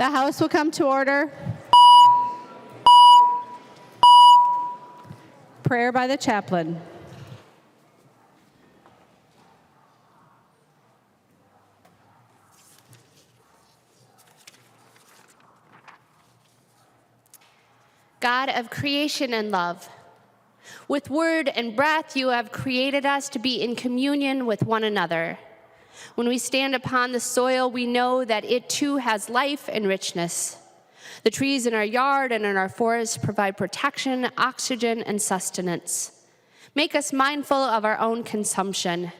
The House will come to order. Prayer by the chaplain. God of creation and love, with word and breath you have created us to be in communion with one another. When we stand upon the soil, we know that it too has life and richness. The trees in our yard and in our forests provide protection, oxygen, and sustenance. Make us mindful of our own consumption.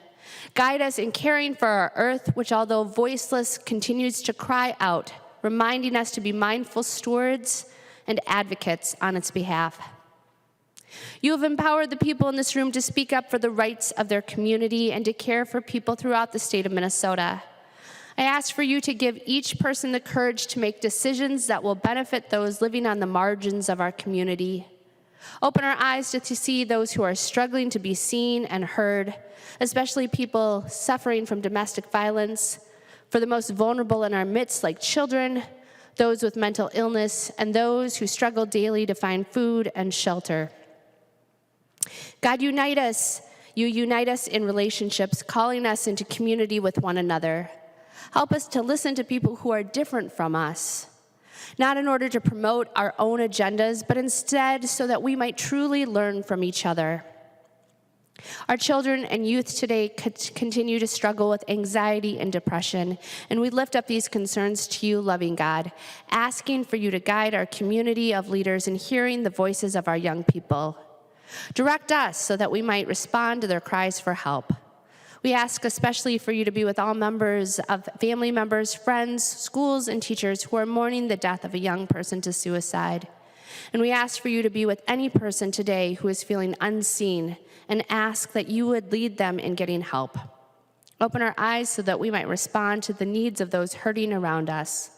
Guide us in caring for our earth, which, although voiceless, continues to cry out, reminding us to be mindful stewards and advocates on its behalf. You have empowered the people in this room to speak up for the rights of their community and to care for people throughout the state of Minnesota. I ask for you to give each person the courage to make decisions that will benefit those living on the margins of our community. Open our eyes to see those who are struggling to be seen and heard, especially people suffering from domestic violence, for the most vulnerable in our midst, like children, those with mental illness, and those who struggle daily to find food and shelter. God, unite us. You unite us in relationships, calling us into community with one another. Help us to listen to people who are different from us, not in order to promote our own agendas, but instead so that we might truly learn from each other. Our children and youth today continue to struggle with anxiety and depression, and we lift up these concerns to you, loving God, asking for you to guide our community of leaders in hearing the voices of our young people. Direct us so that we might respond to their cries for help. We ask especially for you to be with all members of family members, friends, schools, and teachers who are mourning the death of a young person to suicide. And we ask for you to be with any person today who is feeling unseen and ask that you would lead them in getting help. Open our eyes so that we might respond to the needs of those hurting around us.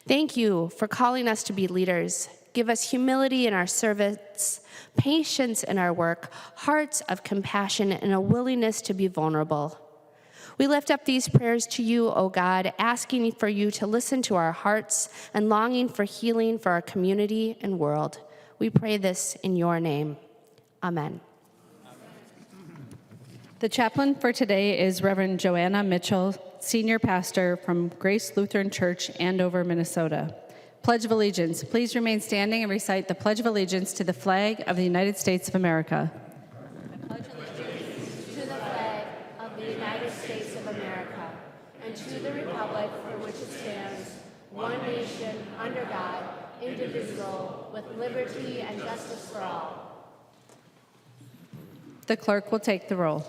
Thank you for calling us to be leaders. Give us humility in our service, patience in our work, hearts of compassion, and a willingness to be vulnerable. We lift up these prayers to you, O God, asking for you to listen to our hearts and longing for healing for our community and world. We pray this in your name. Amen. The chaplain for today is Reverend Joanna Mitchell, Senior Pastor from Grace Lutheran Church, Andover, Minnesota. Pledge of Allegiance. Please remain standing and recite the Pledge of Allegiance to the flag of the United States of America. I pledge allegiance to the flag of the United States of America and to the republic for which it stands, one nation, under God, indivisible, with liberty and justice for all. The clerk will take the roll.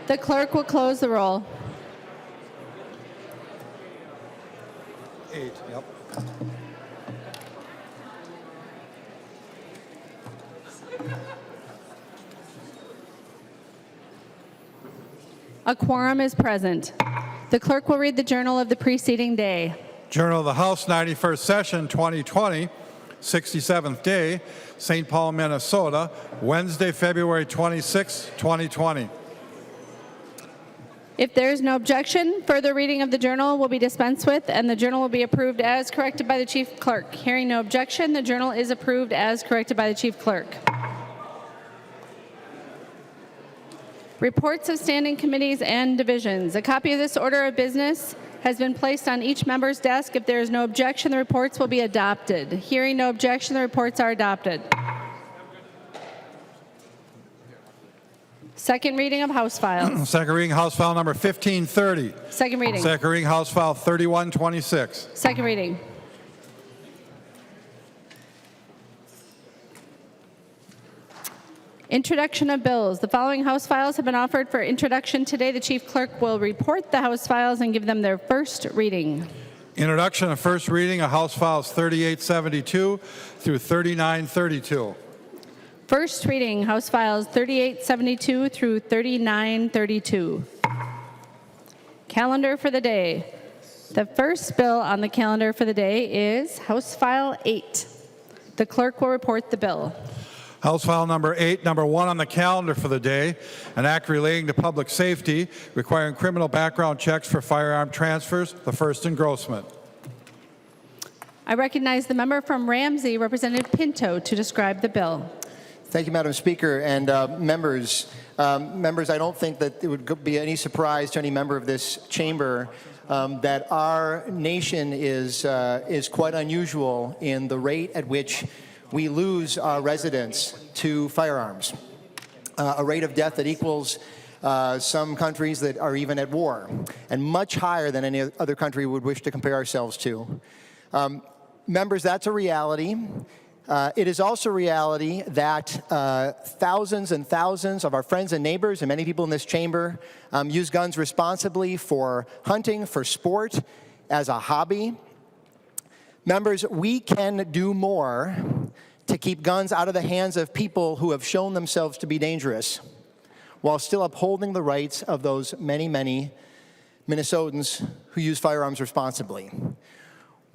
The clerk will close the roll. 8, yep. A quorum is present. The clerk will read the journal of the preceding day. Journal of the House, 91st Session, 2020, 67th day, St. Paul, Minnesota, Wednesday, February 26, 2020. If there is no objection, further reading of the journal will be dispensed with, and the journal will be approved as corrected by the chief clerk. Hearing no objection, the journal is approved as corrected by the chief clerk. Reports of standing committees and divisions. A copy of this order of business has been placed on each member's desk. If there is no objection, the reports will be adopted. Hearing no objection, the reports are adopted. Second reading of House files. Second reading, House File number 1530. Second reading. Second reading, House File 3126. Second reading. Introduction of bills. The following House files have been offered for introduction today. The chief clerk will report the House files and give them their first reading. Introduction and first reading of House Files 3872 through 3932. First reading, House Files 3872 through 3932. Calendar for the day. The first bill on the calendar for the day is House File 8. The clerk will report the bill. House File number 8, number 1 on the calendar for the day, an act relating to public safety requiring criminal background checks for firearm transfers, the first engrossment. I recognize the member from Ramsey, Representative Pinto, to describe the bill. Thank you, Madam Speaker, and members. Members, I don't think that it would be any surprise to any member of this chamber that our nation is quite unusual in the rate at which we lose our residents to firearms, a rate of death that equals some countries that are even at war, and much higher than any other country would wish to compare ourselves to. Members, that's a reality. It is also a reality that thousands and thousands of our friends and neighbors and many people in this chamber use guns responsibly for hunting, for sport, as a hobby. Members, we can do more to keep guns out of the hands of people who have shown themselves to be dangerous, while still upholding the rights of those many, many Minnesotans who use firearms responsibly.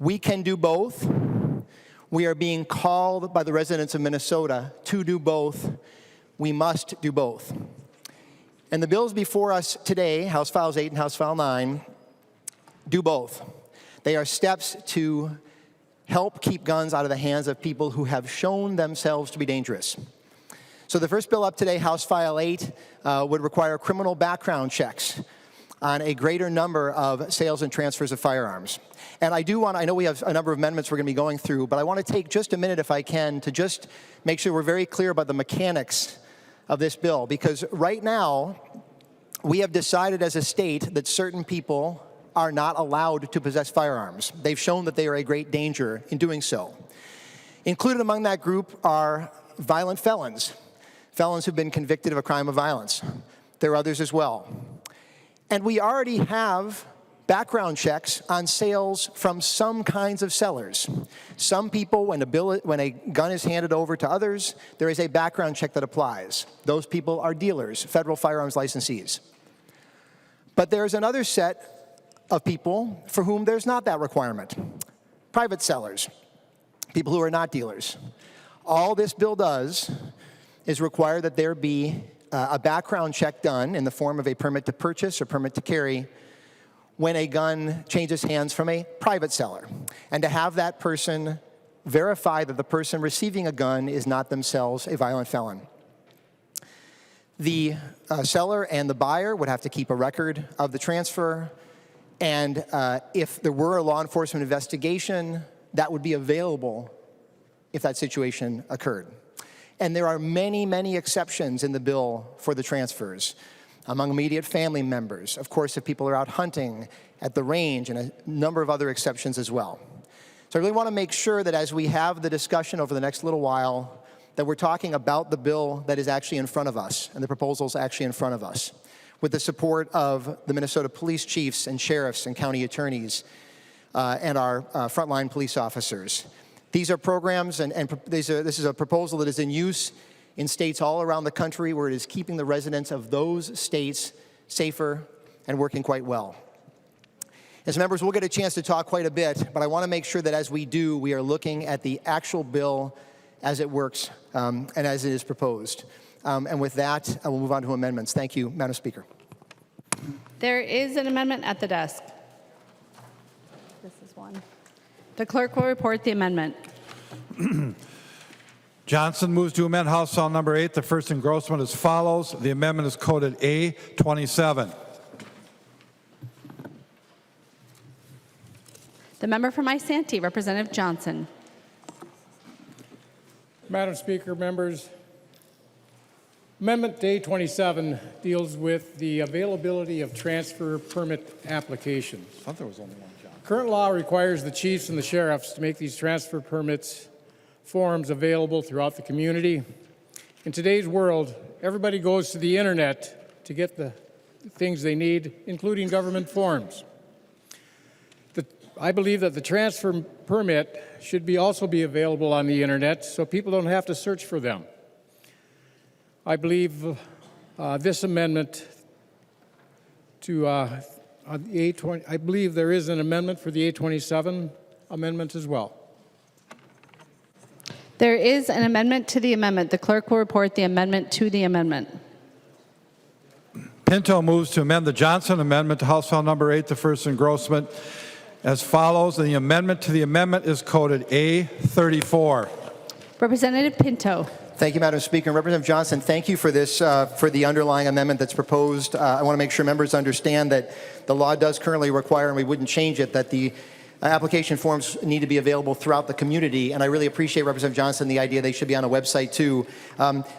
We can do both. We are being called by the residents of Minnesota to do both. We must do both. And the bills before us today, House Files 8 and House File 9, do both. They are steps to help keep guns out of the hands of people who have shown themselves to be dangerous. So the first bill up today, House File 8, would require criminal background checks on a greater number of sales and transfers of firearms. And I know we have a number of amendments we're going to be going through, but I want to take just a minute, if I can, to just make sure we're very clear about the mechanics of this bill. Because right now, we have decided as a state that certain people are not allowed to possess firearms. They've shown that they are a great danger in doing so. Included among that group are violent felons, felons who've been convicted of a crime of violence. There are others as well. And we already have background checks on sales from some kinds of sellers. Some people, when a gun is handed over to others, there is a background check that applies. Those people are dealers, federal firearms licensees. But there's another set of people for whom there's not that requirement. Private sellers, people who are not dealers. All this bill does is require that there be a background check done in the form of a permit to purchase or permit to carry when a gun changes hands from a private seller, and to have that person verify that the person receiving a gun is not themselves a violent felon. The seller and the buyer would have to keep a record of the transfer, and if there were a law enforcement investigation, that would be available if that situation occurred. And there are many, many exceptions in the bill for the transfers among immediate family members, of course, if people are out hunting at the range, and a number of other exceptions as well. So I really want to make sure that as we have the discussion over the next little while, that we're talking about the bill that is actually in front of us and the proposals actually in front of us, with the support of the Minnesota police chiefs and sheriffs and county attorneys and our frontline police officers. These are programs, and this is a proposal that is in use in states all around the country where it is keeping the residents of those states safer and working quite well. As members, we'll get a chance to talk quite a bit, but I want to make sure that as we do, we are looking at the actual bill as it works and as it is proposed. And with that, I will move on to amendments. Thank you, Madam Speaker. There is an amendment at the desk. This is one. The clerk will report the amendment. Johnson moves to amend House File Number 8, the first engrossment as follows. The amendment is coded A27. The member from Isanti, Representative Johnson. Madam Speaker, members, Amendment A27 deals with the availability of transfer permit applications. I thought there was only one, John. Current law requires the chiefs and the sheriffs to make these transfer permits forms available throughout the community. In today's world, everybody goes to the internet to get the things they need, including government forms. I believe that the transfer permit should also be available on the internet so people don't have to search for them. I believe this amendment to I believe there is an amendment for the A27 amendment as well. There is an amendment to the amendment. The clerk will report the amendment to the amendment. Pinto moves to amend the Johnson amendment to House File Number 8, the first engrossment, as follows. And the amendment to the amendment is coded A34. Representative Pinto. Thank you, Madam Speaker. And Representative Johnson, thank you for this, for the underlying amendment that's proposed. I want to make sure members understand that the law does currently require, and we wouldn't change it, that the application forms need to be available throughout the community, and I really appreciate, Representative Johnson, the idea they should be on a website too.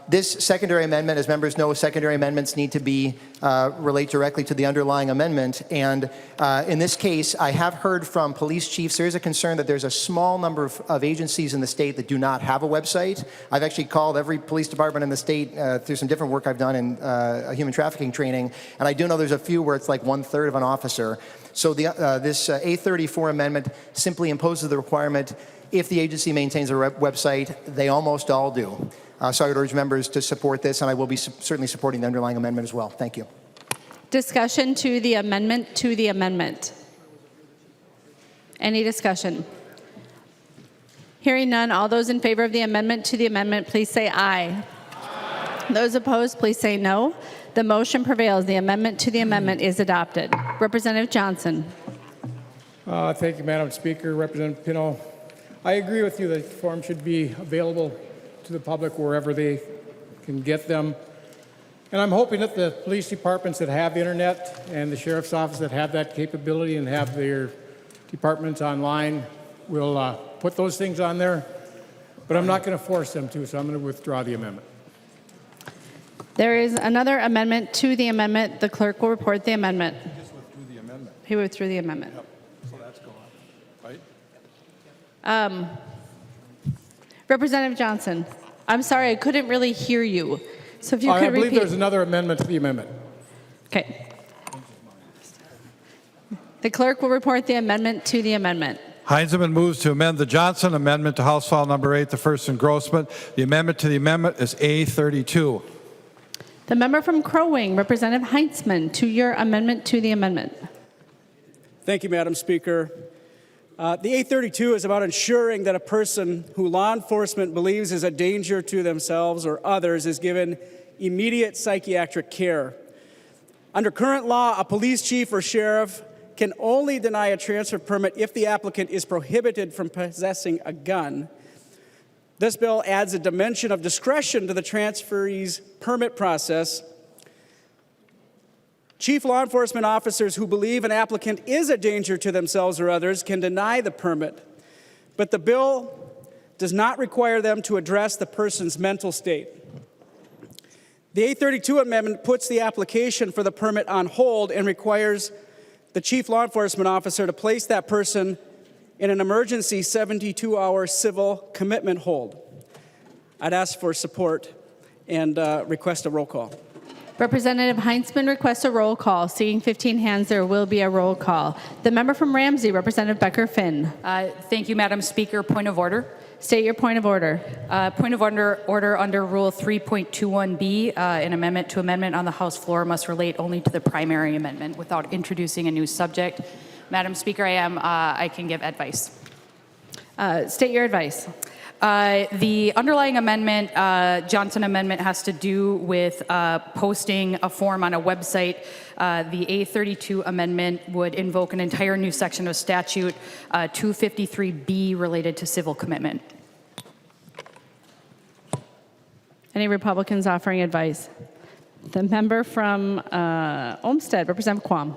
This secondary amendment, as members know, secondary amendments need to be relate directly to the underlying amendment, and in this case, I have heard from police chiefs there is a concern that there's a small number of agencies in the state that do not have a website. I've actually called every police department in the state through some different work I've done in human trafficking training, and I do know there's a few where it's like 1/3 of an officer. So this A34 amendment simply imposes the requirement if the agency maintains a website. They almost all do. So I would urge members to support this, and I will be certainly supporting the underlying amendment as well. Thank you. Discussion to the amendment to the amendment. Any discussion? Hearing none, all those in favor of the amendment to the amendment, please say aye. Aye. Those opposed, please say no. The motion prevails. The amendment to the amendment is adopted. Representative Johnson. Thank you, Madam Speaker. Representative Pinto, I agree with you that the form should be available to the public wherever they can get them. And I'm hoping that the police departments that have internet and the sheriff's office that have that capability and have their departments online will put those things on there. But I'm not going to force them to, so I'm going to withdraw the amendment. There is another amendment to the amendment. The clerk will report the amendment. He just withdrew the amendment. He withdrew the amendment. Yep. So that's gone, right? Representative Johnson, I'm sorry, I couldn't really hear you. So if you I could believe repeat. there's another amendment to the amendment. Okay. The clerk will report the amendment to the amendment. Heinzman moves to amend the Johnson amendment to House File Number 8, the first engrossment. The amendment to the amendment is A32. The member from Crow Wing, Representative Heinzman, to your amendment to the amendment. Thank you, Madam Speaker. The A32 is about ensuring that a person who law enforcement believes is a danger to themselves or others is given immediate psychiatric care. Under current law, a police chief or sheriff can only deny a transfer permit if the applicant is prohibited from possessing a gun. This bill adds a dimension of discretion to the transferee's permit process. Chief law enforcement officers who believe an applicant is a danger to themselves or others can deny the permit, but the bill does not require them to address the person's mental state. The A32 amendment puts the application for the permit on hold and requires the chief law enforcement officer to place that person in an emergency 72-hour civil commitment hold. I'd ask for support and request a roll call. Representative Heinzman requests a roll call. Seeing 15 hands, there will be a roll call. The member from Ramsey, Representative Becker-Finn. Thank you, Madam Speaker. Point of order. State your point of order. Point of order under Rule 3.21B, an amendment to amendment on the House floor must relate only to the primary amendment without introducing a new subject. Madam Speaker, I can give advice. State your advice. The underlying amendment, Johnson Amendment, has to do with posting a form on a website. The A32 amendment would invoke an entire new section of statute, 253B, related to civil commitment. Any Republicans offering advice? The member from Olmsted, Representative Quam.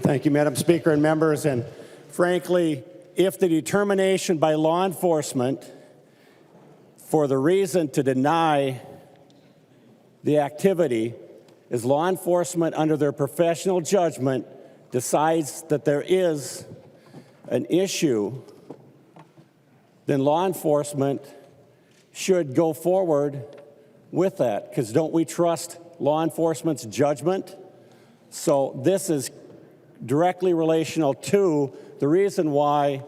Thank you, Madam Speaker and members. And frankly, if the determination by law enforcement for the reason to deny the activity is law enforcement under their professional judgment decides that there is an issue, then law enforcement should go forward with that, because don't we trust law enforcement's judgment? So this is directly relational to the reason why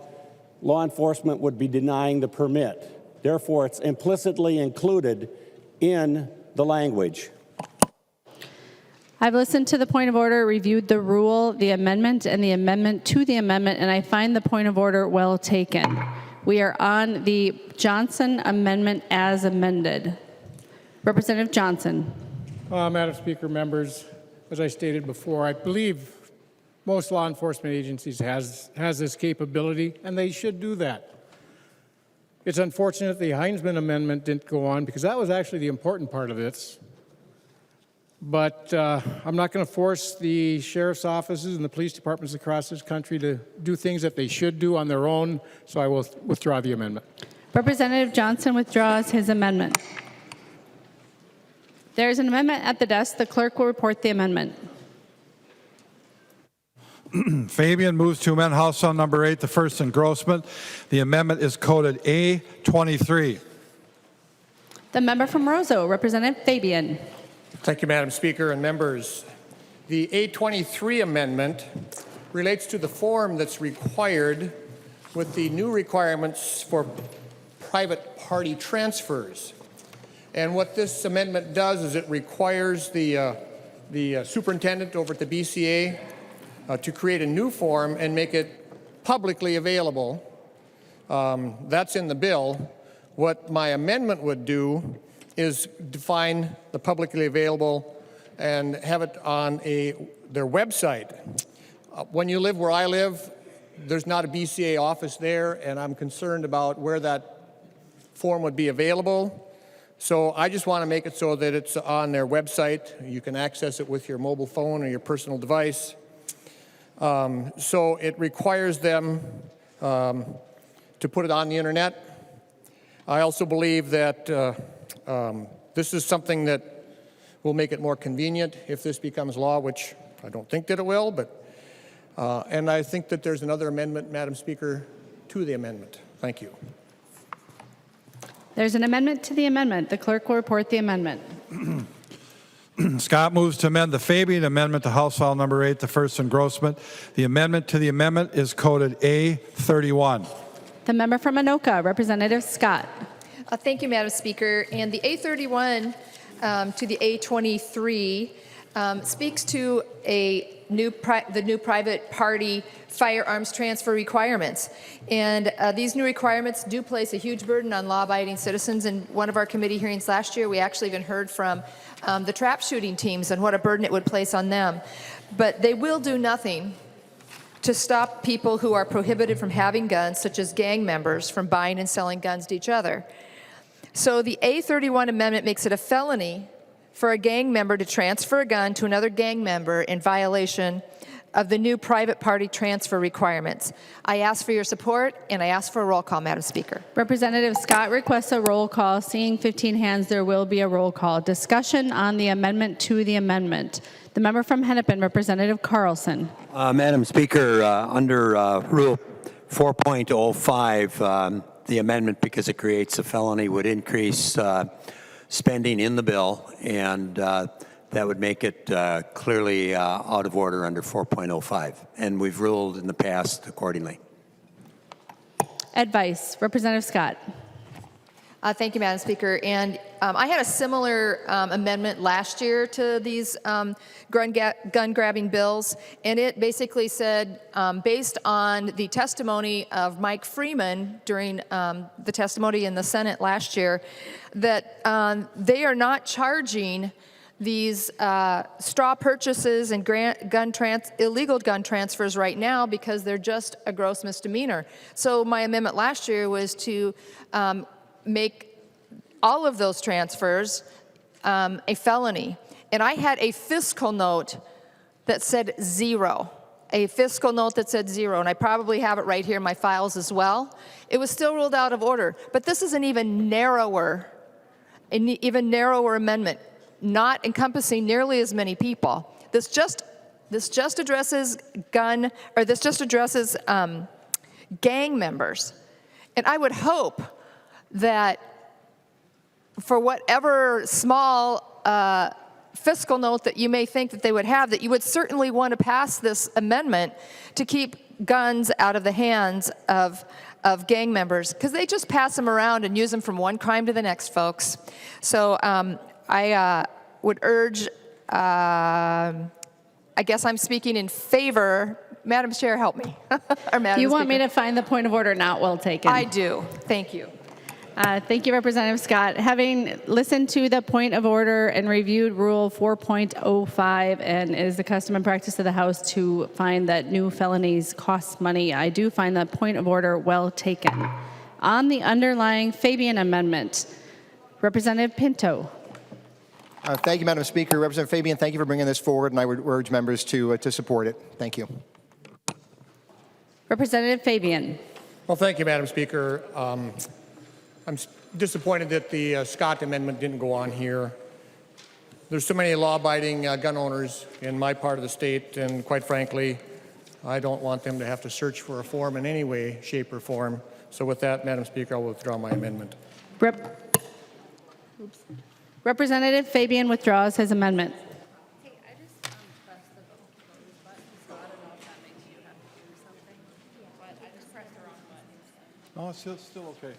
law enforcement would be denying the permit. Therefore, it's implicitly included in the language. I've listened to the point of order, reviewed the rule, the amendment, and the amendment to the amendment, and I find the point of order well taken. We are on the Johnson Amendment as amended. Representative Johnson. Madam Speaker, members, as I stated before, I believe most law enforcement agencies has this capability, and they should do that. It's unfortunate the Heinzman Amendment didn't go on, because that was actually the important part of this. But I'm not going to force the sheriff's offices and the police departments across this country to do things that they should do on their own, so I will withdraw the amendment. Representative Johnson withdraws his amendment. There is an amendment at the desk. The clerk will report the amendment. Fabian moves to amend House File Number 8, the first engrossment. The amendment is coded A23. The member from Roseau, Representative Fabian. Thank you, Madam Speaker and members. The A23 amendment relates to the form that's required with the new requirements for private party transfers. And what this amendment does is it requires the superintendent over at the BCA to create a new form and make it publicly available. That's in the bill. What my amendment would do is define the publicly available and have it on their website. When you live where I live, there's not a BCA office there, and I'm concerned about where that form would be available. So I just want to make it so that it's on their website. You can access it with your mobile phone or your personal device. So it requires them to put it on the internet. I also believe that this is something that will make it more convenient if this becomes law, which I don't think that it will, but, and I think that there's another amendment, Madam Speaker, to the amendment. Thank you. There's an amendment to the amendment. The clerk will report the amendment. Scott moves to amend the Fabian Amendment to House File Number 8, the first engrossment. The amendment to the amendment is coded A31. The member from Anoka, Representative Scott. Thank you, Madam Speaker. And the A31 to the A23 speaks to the new private party firearms transfer requirements. And these new requirements do place a huge burden on law-abiding citizens. In one of our committee hearings last year, we actually even heard from the trap shooting teams and what a burden it would place on them. But they will do nothing to stop people who are prohibited from having guns, such as gang members, from buying and selling guns to each other. So the A31 amendment makes it a felony for a gang member to transfer a gun to another gang member in violation of the new private party transfer requirements. I ask for your support, and I ask for a roll call, Madam Speaker. Representative Scott requests a roll call. Seeing 15 hands, there will be a roll call. Discussion on the amendment to the amendment. The member from Hennepin, Representative Carlson. Madam Speaker, under Rule 4.05, the amendment, because it creates a felony, would increase spending in the bill, and that would make it clearly out of order under 4.05. And we've ruled in the past accordingly. Advice. Representative Scott. Thank you, Madam Speaker. And I had a similar amendment last year to these gun-grabbing bills, and it basically said, based on the testimony of Mike Freeman during the testimony in the Senate last year, that they are not charging these straw purchases and illegal gun transfers right now because they're just a gross misdemeanor. So my amendment last year was to make all of those transfers a felony. And I had a fiscal note that said 0. A fiscal note that said 0, and I probably have it right here in my files as well. It was still ruled out of order. But this is an even narrower amendment, not encompassing nearly as many people. This just addresses gang members. And I would hope that for whatever small fiscal note that you may think that they would have, that you would certainly want to pass this amendment to keep guns out of the hands of gang members, because they just pass them around and use them from one crime to the next, folks. So I would urge, I guess I'm speaking in favor. Madam Chair, help me. Or Madam You want Speaker. me to find the point of order not well taken? I do. Thank you. Thank you, Representative Scott. Having listened to the point of order and reviewed Rule 4.05, and it is the custom and practice of the House to find that new felonies cost money, I do find that point of order well taken. On the underlying Fabian amendment, Representative Pinto. Thank you, Madam Speaker. Representative Fabian, thank you for bringing this forward, and I would urge members to support it. Thank you. Representative Fabian. Well, thank you, Madam Speaker. I'm disappointed that the Scott amendment didn't go on here. There's so many law-abiding gun owners in my part of the state, and quite frankly, I don't want them to have to search for a form in any way, shape, or form. So with that, Madam Speaker, I'll withdraw my amendment. Representative Fabian withdraws his amendment. No, it's still okay.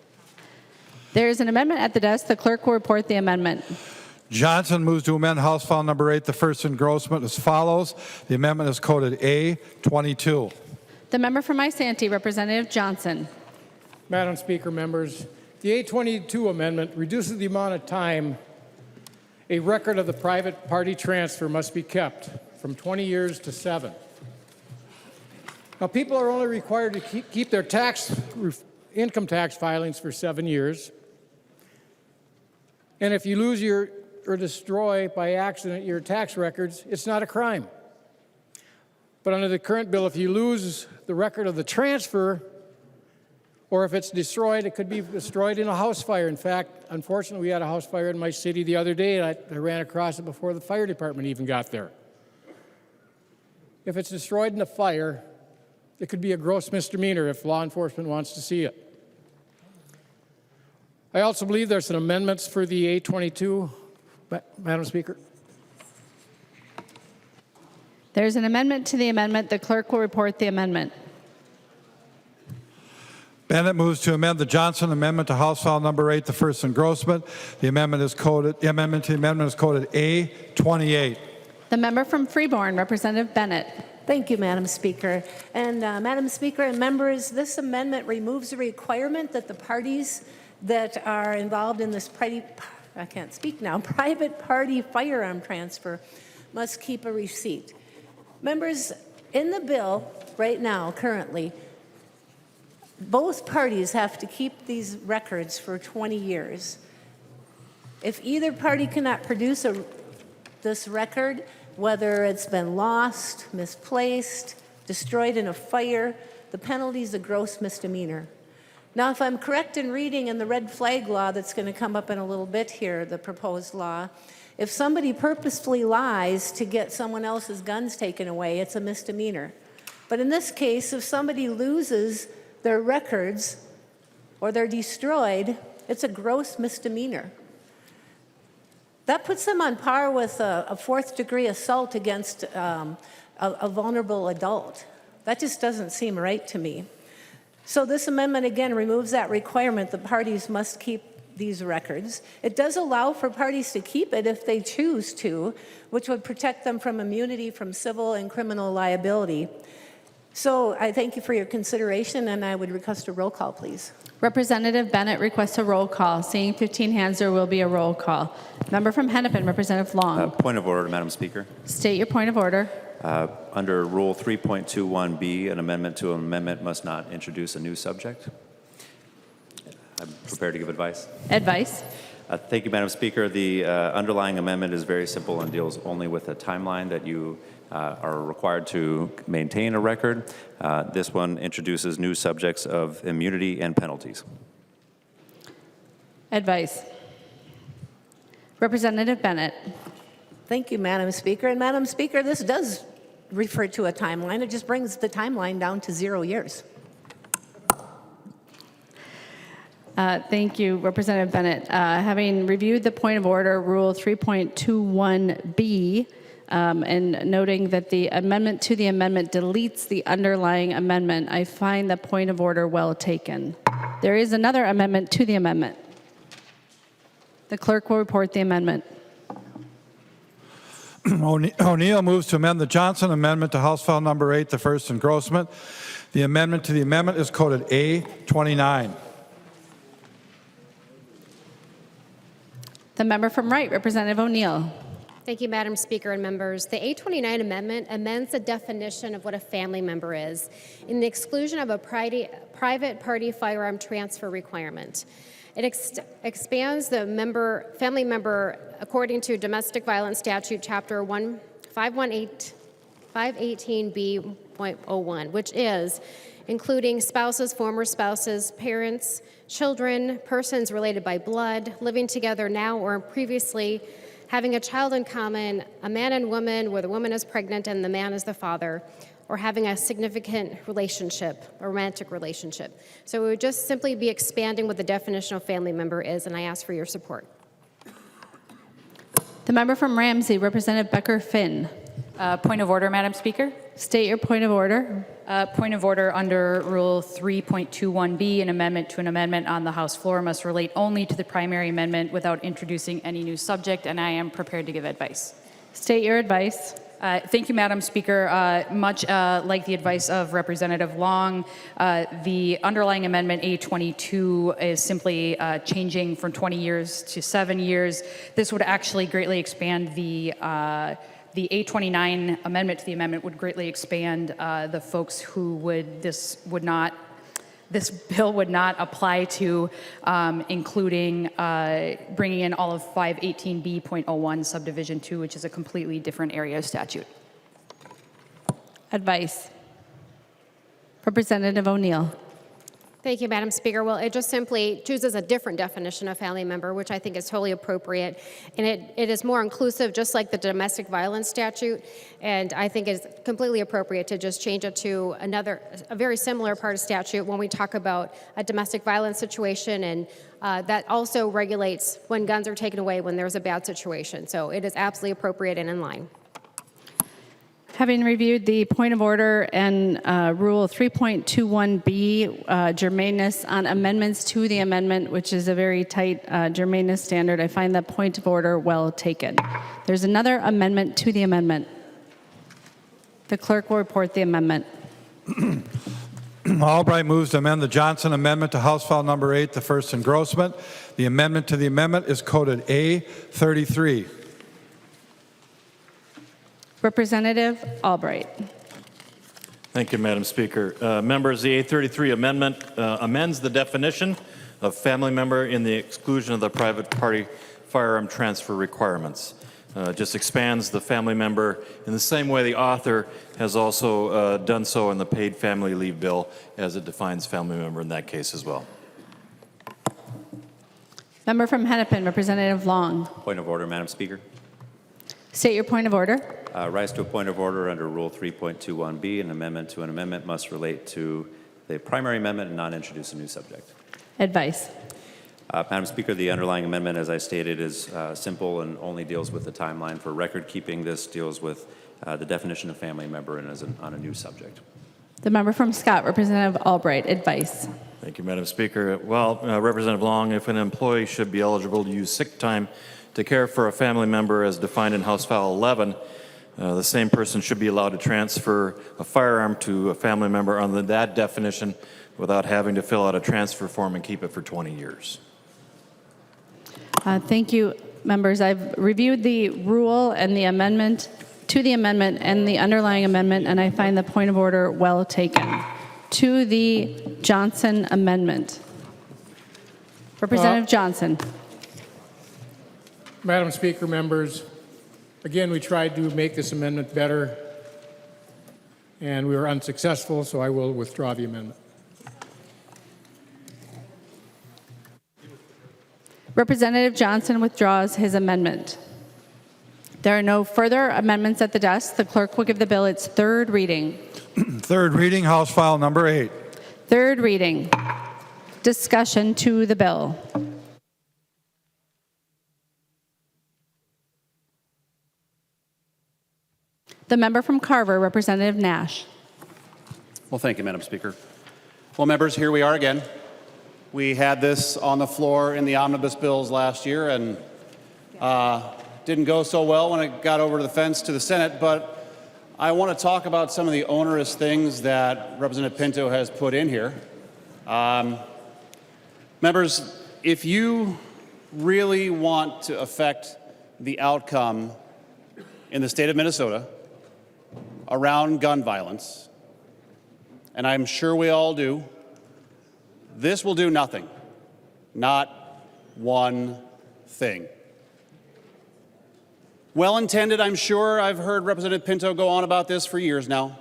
There is an amendment at the desk. The clerk will report the amendment. Johnson moves to amend House File Number 8, the first engrossment, as follows. The amendment is coded A22. The member from Isanti, Representative Johnson. Madam Speaker, members, the A22 amendment reduces the amount of time a record of the private party transfer must be kept from 20 years to 7. Now, people are only required to keep their income tax filings for 7 years. And if you lose or destroy by accident your tax records, it's not a crime. But under the current bill, if you lose the record of the transfer, Or if it's destroyed, it could be destroyed in a house fire. In fact, unfortunately, we had a house fire in my city the other day, and I ran across it before the fire department even got there. If it's destroyed in a fire, it could be a gross misdemeanor if law enforcement wants to see it. I also believe there's some amendments for the 822, Madam Speaker. There's an amendment to the amendment. The clerk will report the amendment. Bennett moves to amend the Johnson Amendment to House File Number 8, the first engrossment. The amendment to the amendment is coded A28. The member from Freeborn, Representative Bennett. Thank you, Madam Speaker. And Madam Speaker and members, this amendment removes the requirement that the parties that are involved in this private party firearm transfer must keep a receipt. Members, in the bill right now, currently, both parties have to keep these records for 20 years. If either party cannot produce this record, whether it's been lost, misplaced, destroyed in a fire, the penalty is a gross misdemeanor. Now, if I'm correct in reading in the red flag law that's going to come up in a little bit here, the proposed law, if somebody purposefully lies to get someone else's guns taken away, it's a misdemeanor. But in this case, if somebody loses their records or they're destroyed, it's a gross misdemeanor. That puts them on par with a fourth-degree assault against a vulnerable adult. That just doesn't seem right to me. So this amendment, again, removes that requirement that parties must keep these records. It does allow for parties to keep it if they choose to, which would protect them from immunity from civil and criminal liability. So I thank you for your consideration, and I would request a roll call, please. Representative Bennett requests a roll call. Seeing 15 hands, there will be a roll call. Member from Hennepin, Representative Long. Point of order, Madam Speaker. State your point of order. Under Rule 3.21B, an amendment to an amendment must not introduce a new subject. I'm prepared to give advice. Advice. Thank you, Madam Speaker. The underlying amendment is very simple and deals only with a timeline that you are required to maintain a record. This one introduces new subjects of immunity and penalties. Advice. Representative Bennett. Thank you, Madam Speaker. And Madam Speaker, this does refer to a timeline. It just brings the timeline down to 0 years. Thank you, Representative Bennett. Having reviewed the point of order, Rule 3.21B, and noting that the amendment to the amendment deletes the underlying amendment, I find the point of order well taken. There is another amendment to the amendment. The clerk will report the amendment. O'Neill moves to amend the Johnson Amendment to House File Number 8, the first engrossment. The amendment to the amendment is coded A29. The member from Wright, Representative O'Neill. Thank you, Madam Speaker and members. The 829 amendment amends the definition of what a family member is in the exclusion of a private party firearm transfer requirement. It expands the family member according to Domestic Violence Statute Chapter 518B.01, which is including spouses, former spouses, parents, children, persons related by blood, living together now or previously, having a child in common, a man and woman where the woman is pregnant and the man is the father, or having a significant relationship, a romantic relationship. So it would just simply be expanding what the definition of family member is, and I ask for your support. The member from Ramsey, Representative Becker-Finn. Point of order, Madam Speaker. State your point of order. Point of order under Rule 3.21B, an amendment to an amendment on the House floor must relate only to the primary amendment without introducing any new subject, and I am prepared to give advice. State your advice. Thank you, Madam Speaker. Much like the advice of Representative Long, the underlying amendment A22 is simply changing from 20 years to 7 years. This would actually greatly expand the A29 amendment to the amendment would greatly expand the folks who this bill would not apply to, including bringing in all of 518B.01 subdivision 2, which is a completely different area of statute. Advice. Representative O'Neill. Thank you, Madam Speaker. Well, it just simply chooses a different definition of family member, which I think is totally appropriate. And it is more inclusive, just like the domestic violence statute. And I think it's completely appropriate to just change it to a very similar part of statute when we talk about a domestic violence situation. And that also regulates when guns are taken away when there's a bad situation. So it is absolutely appropriate and in line. Having reviewed the point of order and Rule 3.21B, germaneness on amendments to the amendment, which is a very tight germaneness standard, I find that point of order well taken. There's another amendment to the amendment. The clerk will report the amendment. Albright moves to amend the Johnson Amendment to House File Number 8, the first engrossment. The amendment to the amendment is coded A33. Representative Albright. Thank you, Madam Speaker. Members, the A33 amendment amends the definition of family member in the exclusion of the private party firearm transfer requirements. Just expands the family member in the same way the author has also done so in the paid family leave bill, as it defines family member in that case as well. Member from Hennepin, Representative Long. Point of order, Madam Speaker. State your point of order. Rise to a point of order under Rule 3.21B. An amendment to an amendment must relate to the primary amendment and not introduce a new subject. Advice. Madam Speaker, the underlying amendment, as I stated, is simple and only deals with the timeline for record keeping. This deals with the definition of family member and is on a new subject. The member from Scott, Representative Albright. Advice. Thank you, Madam Speaker. Well, Representative Long, if an employee should be eligible to use sick time to care for a family member as defined in House File 11, the same person should be allowed to transfer a firearm to a family member under that definition without having to fill out a transfer form and keep it for 20 years. Thank you, members. I've reviewed the rule and the amendment to the amendment and the underlying amendment, and I find the point of order well taken. To the Johnson amendment. Representative Johnson. Madam Speaker, members, again, we tried to make this amendment better, and we were unsuccessful, so I will withdraw the amendment. Representative Johnson withdraws his amendment. There are no further amendments at the desk. The clerk will give the bill its third reading. Third reading, House File Number 8. Third reading. Discussion to the bill. The member from Carver, Representative Nash. Well, thank you, Madam Speaker. Well, members, here we are again. We had this on the floor in the omnibus bills last year, and didn't go so well when it got over the fence to the Senate, but I want to talk about some of the onerous things that Representative Pinto has put in here. Members, if you really want to affect the outcome in the state of Minnesota around gun violence, and I'm sure we all do, this will do nothing, not one thing. Well-intended, I'm sure. I've heard Representative Pinto go on about this for years now,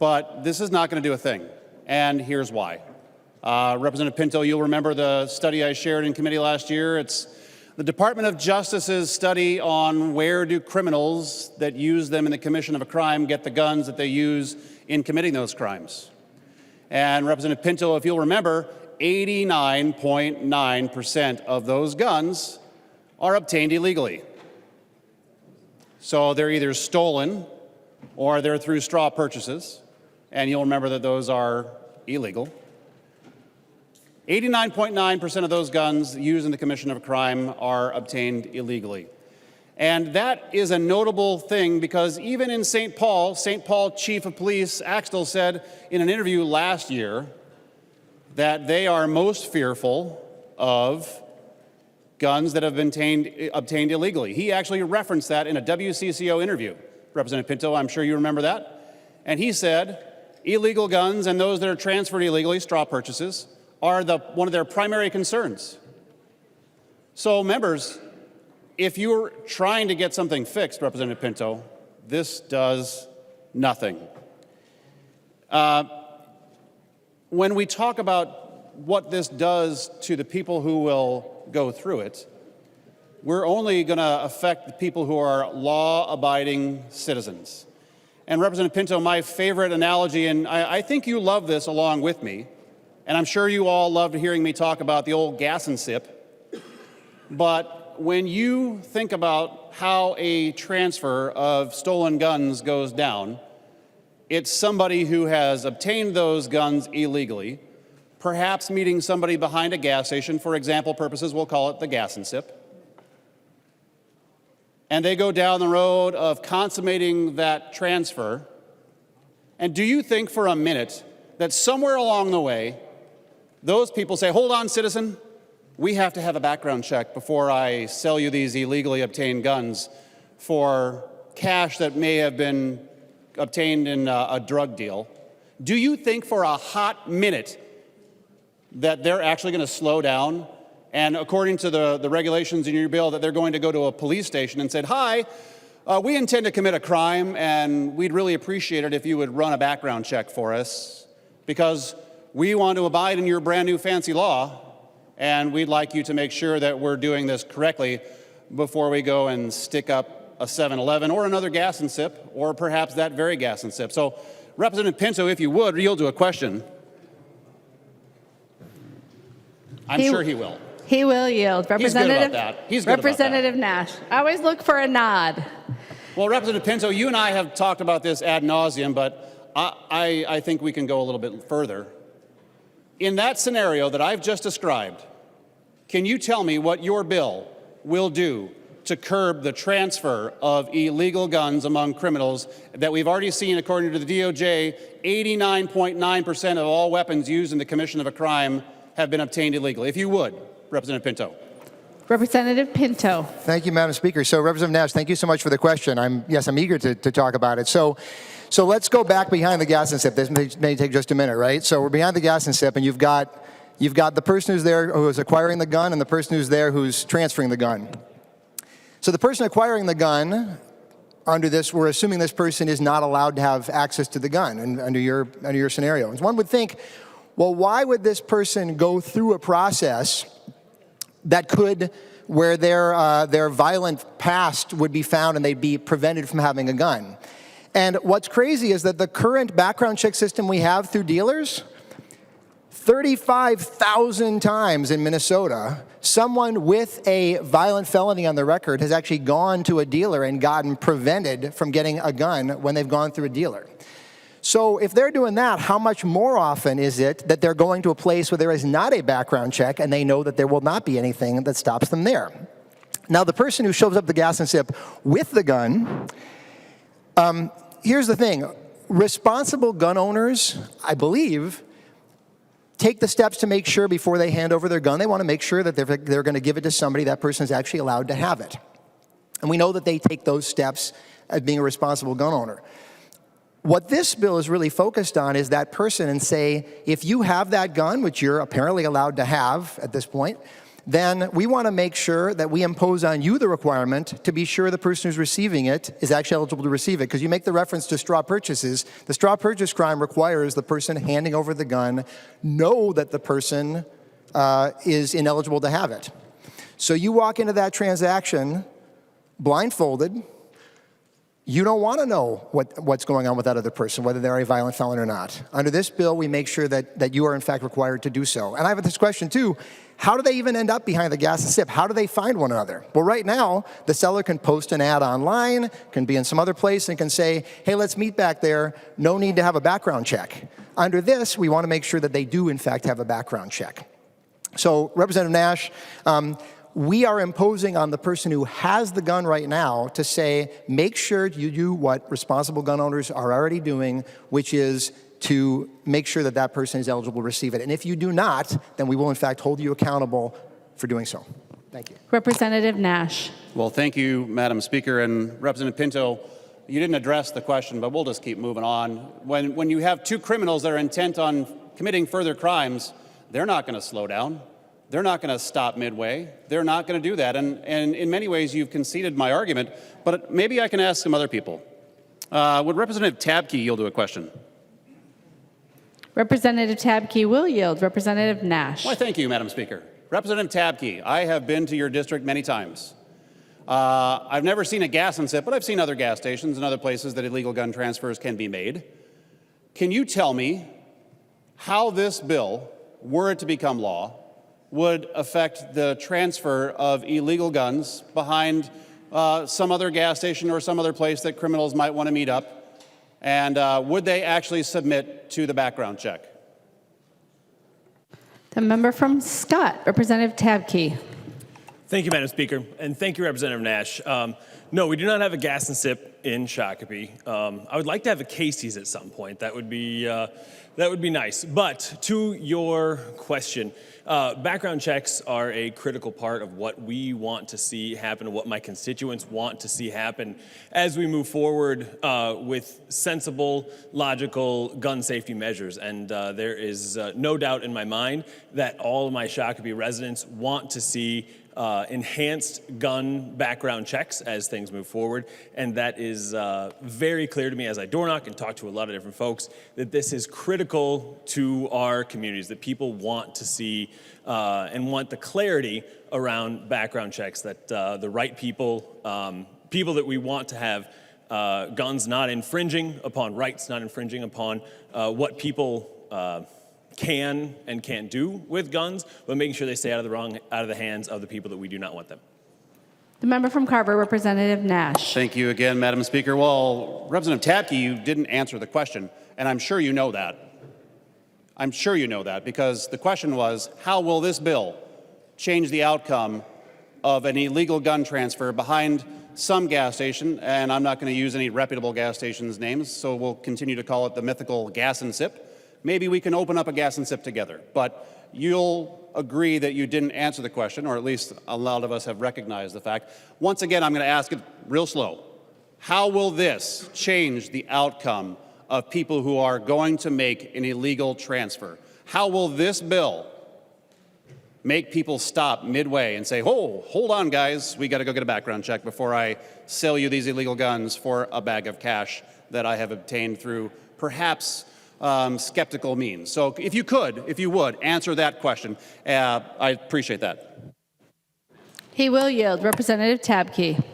but this is not going to do a thing, and here's why. Representative Pinto, you'll remember the study I shared in committee last year. It's the Department of Justice's study on where do criminals that use them in the commission of a crime get the guns that they use in committing those crimes. And Representative Pinto, if you'll remember, 89.9% of those guns are obtained illegally. So they're either stolen or they're through straw purchases, and you'll remember that those are illegal. 89.9% of those guns used in the commission of a crime are obtained illegally. And that is a notable thing because even in St. Paul Chief of Police Axtell said in an interview last year that they are most fearful of guns that have been obtained illegally. He actually referenced that in a WCCO interview. Representative Pinto, I'm sure you remember that. And he said illegal guns and those that are transferred illegally, straw purchases, are one of their primary concerns. So members, if you're trying to get something fixed, Representative Pinto, this does nothing. One when we talk about what this does to the people who will go through it, we're only going to affect the people who are law-abiding citizens. And Representative Pinto, my favorite analogy, and I think you love this along with me, and I'm sure you all loved hearing me talk about the old gas and sip, but when you think about how a transfer of stolen guns goes down, it's somebody who has obtained those guns illegally, perhaps meeting somebody behind a gas station. For example purposes, we'll call it the gas and sip. And they go down the road of consummating that transfer. And do you think for a minute that somewhere along the way, those people say, hold on, citizen, we have to have a background check before I sell you these illegally obtained guns for cash that may have been obtained in a drug deal? Do you think for a hot minute that they're actually going to slow down? And according to the regulations in your bill, that they're going to go to a police station and said, hi, we intend to commit a crime, and we'd really appreciate it if you would run a background check for us, because we want to abide in your brand new fancy law, and we'd like you to make sure that we're doing this correctly before we go and stick up a 7-Eleven or another gas and sip, or perhaps that very gas and sip. So, Representative Pinto, if you would, yield to a question. I'm sure he will. He will yield. Representative, He's good about that. He's good Representative Nash. I always look for a nod. Well, Representative Pinto, you and I have talked about this ad nauseum, but I think we can go a little bit further. In that scenario that I've just described, can you tell me what your bill will do to curb the transfer of illegal guns among criminals that we've already seen, according to the DOJ, 89.9% of all weapons used in the commission of a crime have been obtained illegally? If you would, Representative Pinto. Representative Pinto. Thank you, Madam Speaker. So, Representative Nash, thank you so much for the question. I'm eager to talk about it. So let's go back behind the gas and sip. This may take just a minute, right? So we're behind the gas and sip, and you've got the person who's there who is acquiring the gun and the person who's there who's transferring the gun. So the person acquiring the gun, under this, we're assuming this person is not allowed to have access to the gun, and under your scenario. And one would think, well, why would this person go through a process that could, where their violent past would be found and they'd be prevented from having a gun? And what's crazy is that the current background check system we have through dealers, 35,000 times in Minnesota, someone with a violent felony on their record has actually gone to a dealer and gotten prevented from getting a gun when they've gone through a dealer. So if they're doing that, how much more often is it that they're going to a place where there is not a background check and they know that there will not be anything that stops them there? Now, the person who shows up at the gas and sip with the gun, here's the thing. Responsible gun owners, I believe, take the steps to make sure before they hand over their gun, they want to make sure that they're going to give it to somebody that person is actually allowed to have it. And we know that they take those steps as being a responsible gun owner. What this bill is really focused on is that person, and say, if you have that gun, which you're apparently allowed to have at this point, then we want to make sure that we impose on you the requirement to be sure the person who's receiving it is actually eligible to receive it. Because you make the reference to straw purchases. The straw purchase crime requires the person handing over the gun know that the person is ineligible to have it. So you walk into that transaction blindfolded. You don't want to know what's going on with that other person, whether they're a violent felon or not. Under this bill, we make sure that you are, in fact, required to do so. And I have this question, too. How do they even end up behind the gas and sip? How do they find one another? Well, right now, the seller can post an ad online, can be in some other place, and can say, hey, let's meet back there. No need to have a background check. Under this, we want to make sure that they do, in fact, have a background check. So, Representative Nash, we are imposing on the person who has the gun right now to say, make sure you do what responsible gun owners are already doing, which is to make sure that that person is eligible to receive it. And if you do not, then we will, in fact, hold you accountable for doing so. Thank you. Representative Nash. Well, thank you, Madam Speaker. And Representative Pinto, you didn't address the question, but we'll just keep moving on. When you have two criminals that are intent on committing further crimes, they're not going to slow down. They're not going to stop midway. They're not going to do that. And in many ways, you've conceded my argument, but maybe I can ask some other people. Would Representative Tabke yield to a question? Representative Tabke will yield. Representative Nash. Why, thank you, Madam Speaker. Representative Tabke, I have been to your district many times. I've never seen a gas and sip, but I've seen other gas stations and other places that illegal gun transfers can be made. Can you tell me how this bill, were it to become law, would affect the transfer of illegal guns behind some other gas station or some other place that criminals might want to meet up? And would they actually submit to the background check? The member from Scott, Representative Tabke. Thank you, Madam Speaker, and thank you, Representative Nash. No, we do not have a gas and sip in Shakopee. I would like to have a Casey's at some point. That would be nice. But to your question, background checks are a critical part of what we want to see happen, what my constituents want to see happen as we move forward with sensible, logical gun safety measures. And there is no doubt in my mind that all of my Shakopee residents want to see enhanced gun background checks as things move forward. And that is very clear to me as I door knock and talk to a lot of different folks, that this is critical to our communities, that people want to see and want the clarity around background checks, that the right people, people that we want to have guns not infringing upon rights, not infringing upon what people can and can't do with guns, but making sure they stay out of the hands of the people that we do not want them. The member from Carver, Representative Nash. Thank you again, Madam Speaker. Well, Representative Tabke, you didn't answer the question, and I'm sure you know that. I'm sure you know that, because the question was, how will this bill change the outcome of an illegal gun transfer behind some gas station? And I'm not going to use any reputable gas stations' names, so we'll continue to call it the mythical gas and sip. Maybe we can open up a gas and sip together, but you'll agree that you didn't answer the question, or at least a lot of us have recognized the fact. Once again, I'm going to ask it real slow. How will this change the outcome of people who are going to make an illegal transfer? How will this bill make people stop midway and say, oh, hold on, guys, we got to go get a background check before I sell you these illegal guns for a bag of cash that I have obtained through perhaps skeptical means? So if you would, answer that question. I appreciate that. He will yield. Representative Tabke.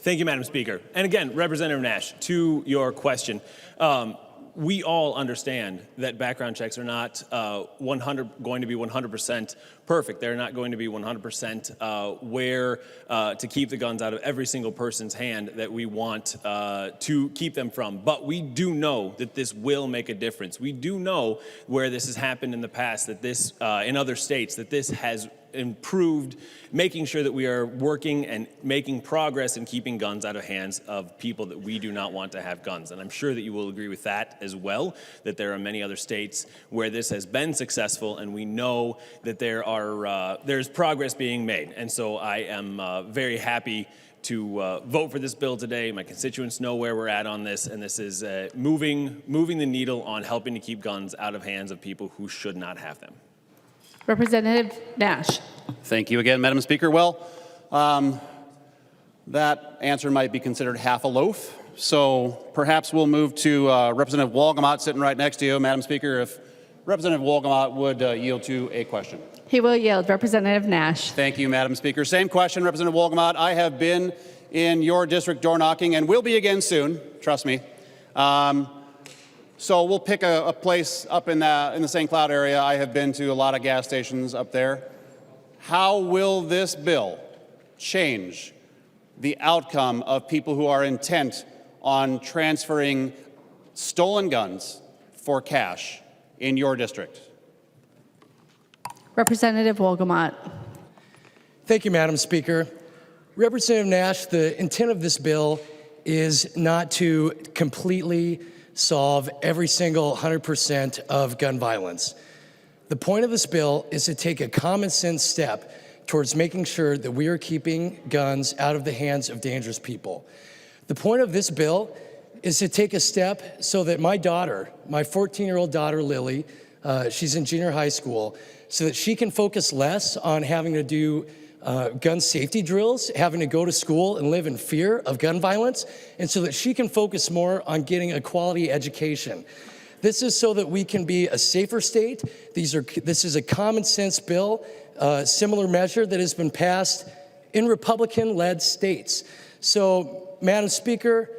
Thank you, Madam Speaker. And again, Representative Nash, to your question, we all understand that background checks are not going to be 100% perfect. They're not going to be 100% where to keep the guns out of every single person's hand that we want to keep them from. But we do know that this will make a difference. We do know where this has happened in the past, that this, in other states, that this has improved, making sure that we are working and making progress in keeping guns out of hands of people that we do not want to have guns. And I'm sure that you will agree with that as well, that there are many other states where this has been successful, and we know that there's progress being made. And so I am very happy to vote for this bill today. My constituents know where we're at on this, and this is moving the needle on helping to keep guns out of hands of people who should not have them. Representative Nash. Thank you again, Madam Speaker. Well, that answer might be considered half a loaf. So perhaps we'll move to Representative Wolgamott sitting right next to you. Madam Speaker, if Representative Wolgamott would yield to a question. He will yield. Representative Nash. Thank you, Madam Speaker. Same question, Representative Wolgamott. I have been in your district door knocking and will be again soon, trust me. So we'll pick a place up in the St. Cloud area. I have been to a lot of gas stations up there. How will this bill change the outcome of people who are intent on transferring stolen guns for cash in your district? Representative Wolgamott. Thank you, Madam Speaker. Representative Nash, the intent of this bill is not to completely solve every single 100% of gun violence. The point of this bill is to take a common sense step towards making sure that we are keeping guns out of the hands of dangerous people. The point of this bill is to take a step so that my daughter, my 14-year-old daughter, Lily, she's in junior high school, so that she can focus less on having to do gun safety drills, having to go to school and live in fear of gun violence, and so that she can focus more on getting a quality education. This is so that we can be a safer state. This is a common sense bill, similar measure that has been passed in Republican-led states. So, Madam Speaker,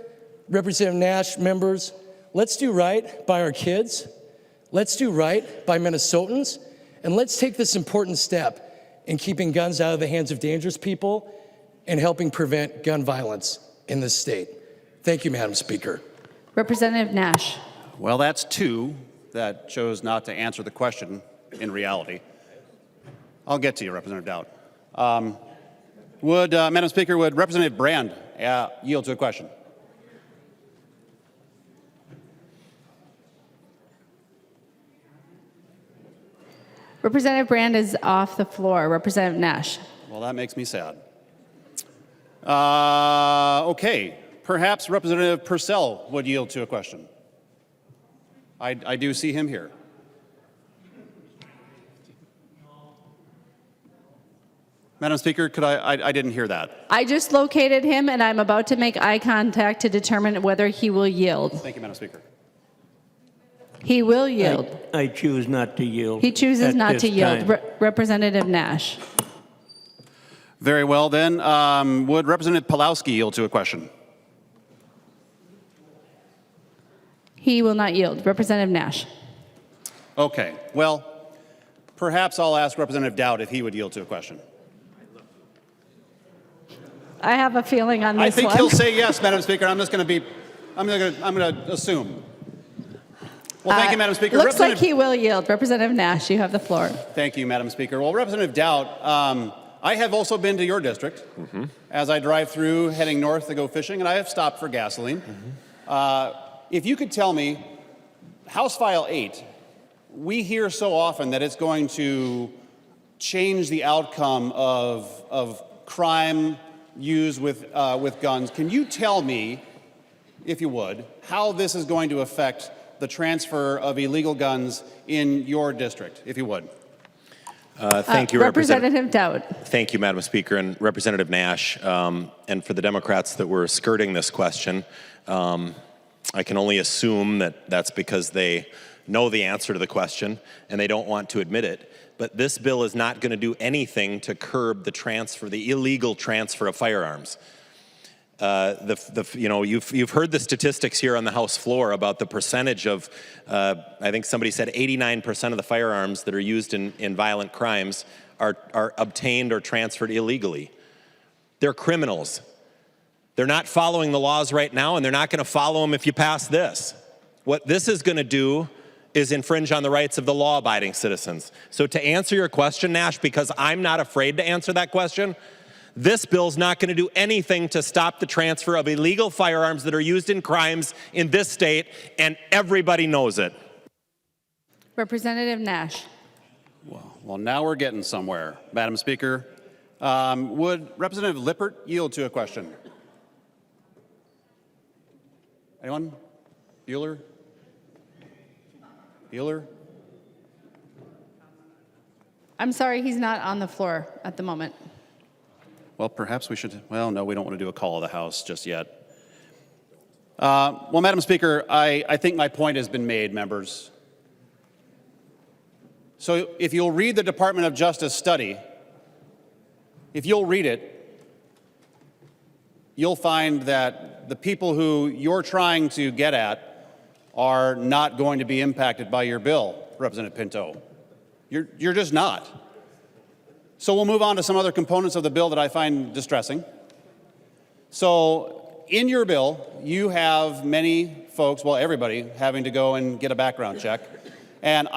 Representative Nash, members, let's do right by our kids. Let's do right by Minnesotans. And let's take this important step in keeping guns out of the hands of dangerous people and helping prevent gun violence in this state. Thank you, Madam Speaker. Representative Nash. Well, that's two that chose not to answer the question in reality. I'll get to you, Representative Dowd. Madam Speaker, would Representative Brand yield to a question? Representative Brand is off the floor. Representative Nash. Well, that makes me sad. Okay, perhaps Representative Purcell would yield to a question. I do see him here. Madam Speaker, could I didn't hear that. I just located him, and I'm about to make eye contact to determine whether he will yield. Thank you, Madam Speaker. He will yield. I choose not to yield. He chooses at not this to yield. time. Representative Nash. Very well, then. Would Representative Pawlowski yield to a question? He will not yield. Representative Nash. Okay, well, perhaps I'll ask Representative Dowd if he would yield to a question. I have a feeling on this one. I think he'll say yes, Madam Speaker. I'm going to assume. Well, thank you, Madam Speaker. Looks like he will yield. Representative Nash, you have the floor. Thank you, Madam Speaker. Well, Representative Dowd, I have also been to your district as I drive through heading north to go fishing, and I have stopped for gasoline. If you could tell me, House File 8, we hear so often that it's going to change the outcome of crime used with guns. Can you tell me, if you would, how this is going to affect the transfer of illegal guns in your district, if you would? Thank you, Representative Dowd. Thank you, Madam Speaker, and Representative Nash. And for the Democrats that were skirting this question, I can only assume that that's because they know the answer to the question and they don't want to admit it. But this bill is not going to do anything to curb the illegal transfer of firearms. You've heard the statistics here on the House floor about the percentage of, I think somebody said 89% of the firearms that are used in violent crimes are obtained or transferred illegally. They're criminals. They're not following the laws right now, and they're not going to follow them if you pass this. What this is going to do is infringe on the rights of the law-abiding citizens. So to answer your question, Nash, because I'm not afraid to answer that question, this bill's not going to do anything to stop the transfer of illegal firearms that are used in crimes in this state, and everybody knows it. Representative Nash. Well, now we're getting somewhere, Madam Speaker. Would Representative Lippert yield to a question? Anyone? Bueller? Bueller? I'm sorry, he's not on the floor at the moment. Well, perhaps we should, well, no, we don't want to do a call of the House just yet. Well, Madam Speaker, I think my point has been made, members. So if you'll read the Department of Justice study, if you'll read it, you'll find that the people who you're trying to get at are not going to be impacted by your bill, Representative Pinto. You're just not. So we'll move on to some other components of the bill that I find distressing. So in your bill, you have many folks, well, everybody, having to go and get a background check. And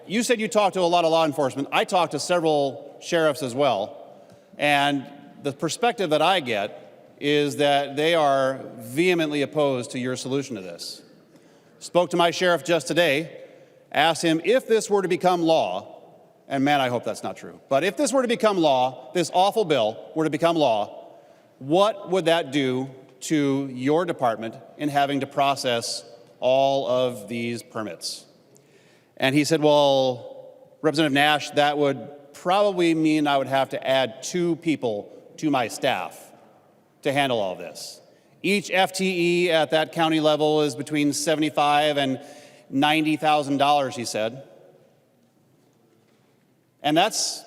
you said you talked to a lot of law enforcement. I talked to several sheriffs as well. And the perspective that I get is that they are vehemently opposed to your solution to this. Spoke to my sheriff just today, asked him if this were to become law, and man, I hope that's not true, but if this were to become law, this awful bill were to become law, what would that do to your department in having to process all of these permits? And he said, well, Representative Nash, that would probably mean I would have to add 2 people to my staff to handle all this. Each FTE at that county level is between 75 and $90,000, he said. And that's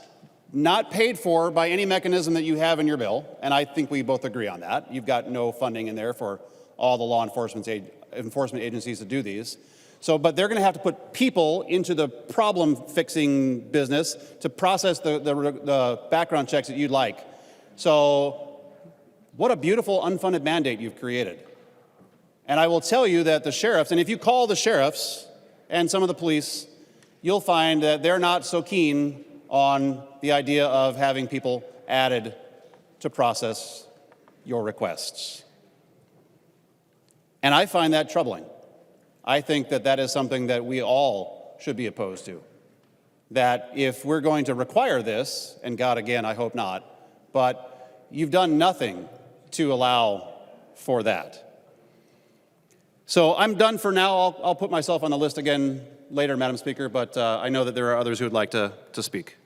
not paid for by any mechanism that you have in your bill, and I think we both agree on that. You've got no funding in there for all the law enforcement agencies to do these. So, but they're going to have to put people into the problem-fixing business to process the background checks that you'd like. So, what a beautiful unfunded mandate you've created. And I will tell you that the sheriffs, and if you call the sheriffs and some of the police, you'll find that they're not so keen on the idea of having people added to process your requests. And I find that troubling. I think that that is something that we all should be opposed to. That if we're going to require this, and God, again, I hope not, but you've done nothing to allow for that. So I'm done for now. I'll put myself on the list again later, Madam Speaker, but I know that there are others who would like to speak.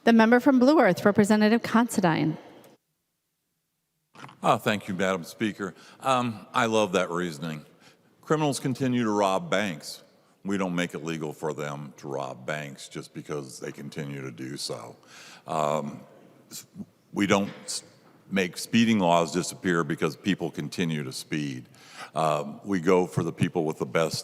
The member from Blue Earth, Representative Considine. Thank you, Madam Speaker. I love that reasoning. Criminals continue to rob banks. We don't make it legal for them to rob banks just because they continue to do so. We don't make speeding laws disappear because people continue to speed. We go for the people with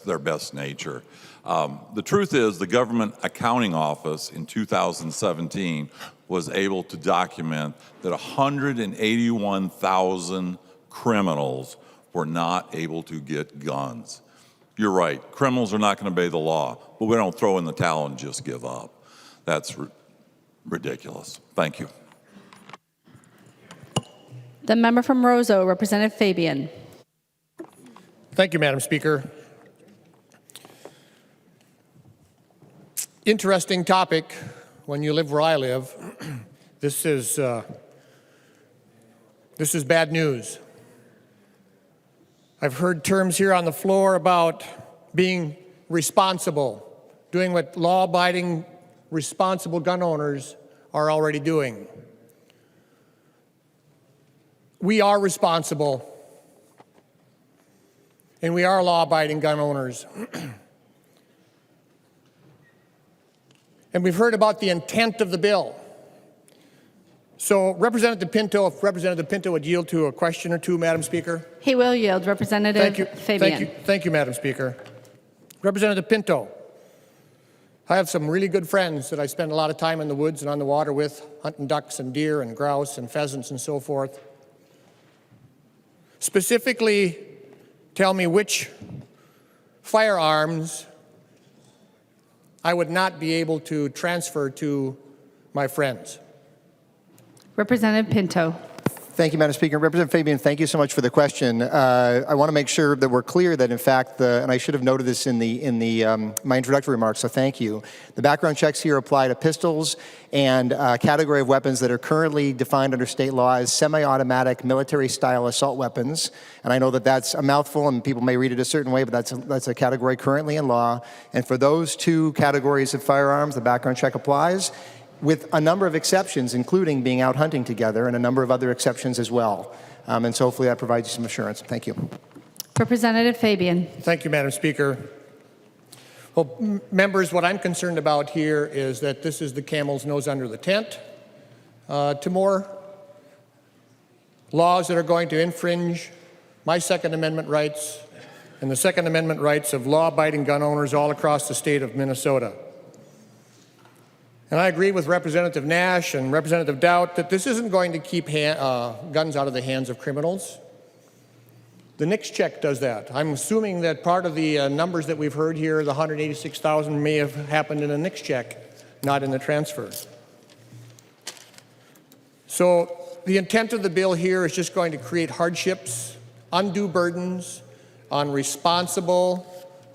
their best nature. The truth is, the Government Accounting Office in 2017 was able to document that 181,000 criminals were not able to get guns. You're right, criminals are not going to obey the law, but we don't throw in the towel and just give up. That's ridiculous. Thank you. The member from Roseau, Representative Fabian. Thank you, Madam Speaker. Interesting topic when you live where I live. This is bad news. I've heard terms here on the floor about being responsible, doing what law-abiding, responsible gun owners are already doing. We are responsible, and we are law-abiding gun owners. And we've heard about the intent of the bill. So, Representative Pinto, if Representative Pinto would yield to a question or two, Madam Speaker. He will yield, Representative Fabian. Thank you, Madam Speaker. Representative Pinto, I have some really good friends that I spend a lot of time in the woods and on the water with, hunting ducks and deer and grouse and pheasants and so forth. Specifically, tell me which firearms I would not be able to transfer to my friends. Representative Pinto. Thank you, Madam Speaker. Representative Fabian, thank you so much for the question. I want to make sure that we're clear that, in fact, and I should have noted this in my introductory remarks, so thank you. The background checks here apply to pistols and a category of weapons that are currently defined under state law as semi-automatic military-style assault weapons. And I know that that's a mouthful and people may read it a certain way, but that's a category currently in law. And for those two categories of firearms, the background check applies, with a number of exceptions, including being out hunting together and a number of other exceptions as well. And so hopefully that provides you some assurance. Thank you. Representative Fabian. Thank you, Madam Speaker. Well, members, what I'm concerned about here is that this is the camel's nose under the tent to more laws that are going to infringe my Second Amendment rights and the Second Amendment rights of law-abiding gun owners all across the state of Minnesota. And I agree with Representative Nash and Representative Doubt that this isn't going to keep guns out of the hands of criminals. The NICS check does that. I'm assuming that part of the numbers that we've heard here, the 186,000, may have happened in a NICS check, not in the transfer. So the intent of the bill here is just going to create hardships, undue burdens on responsible,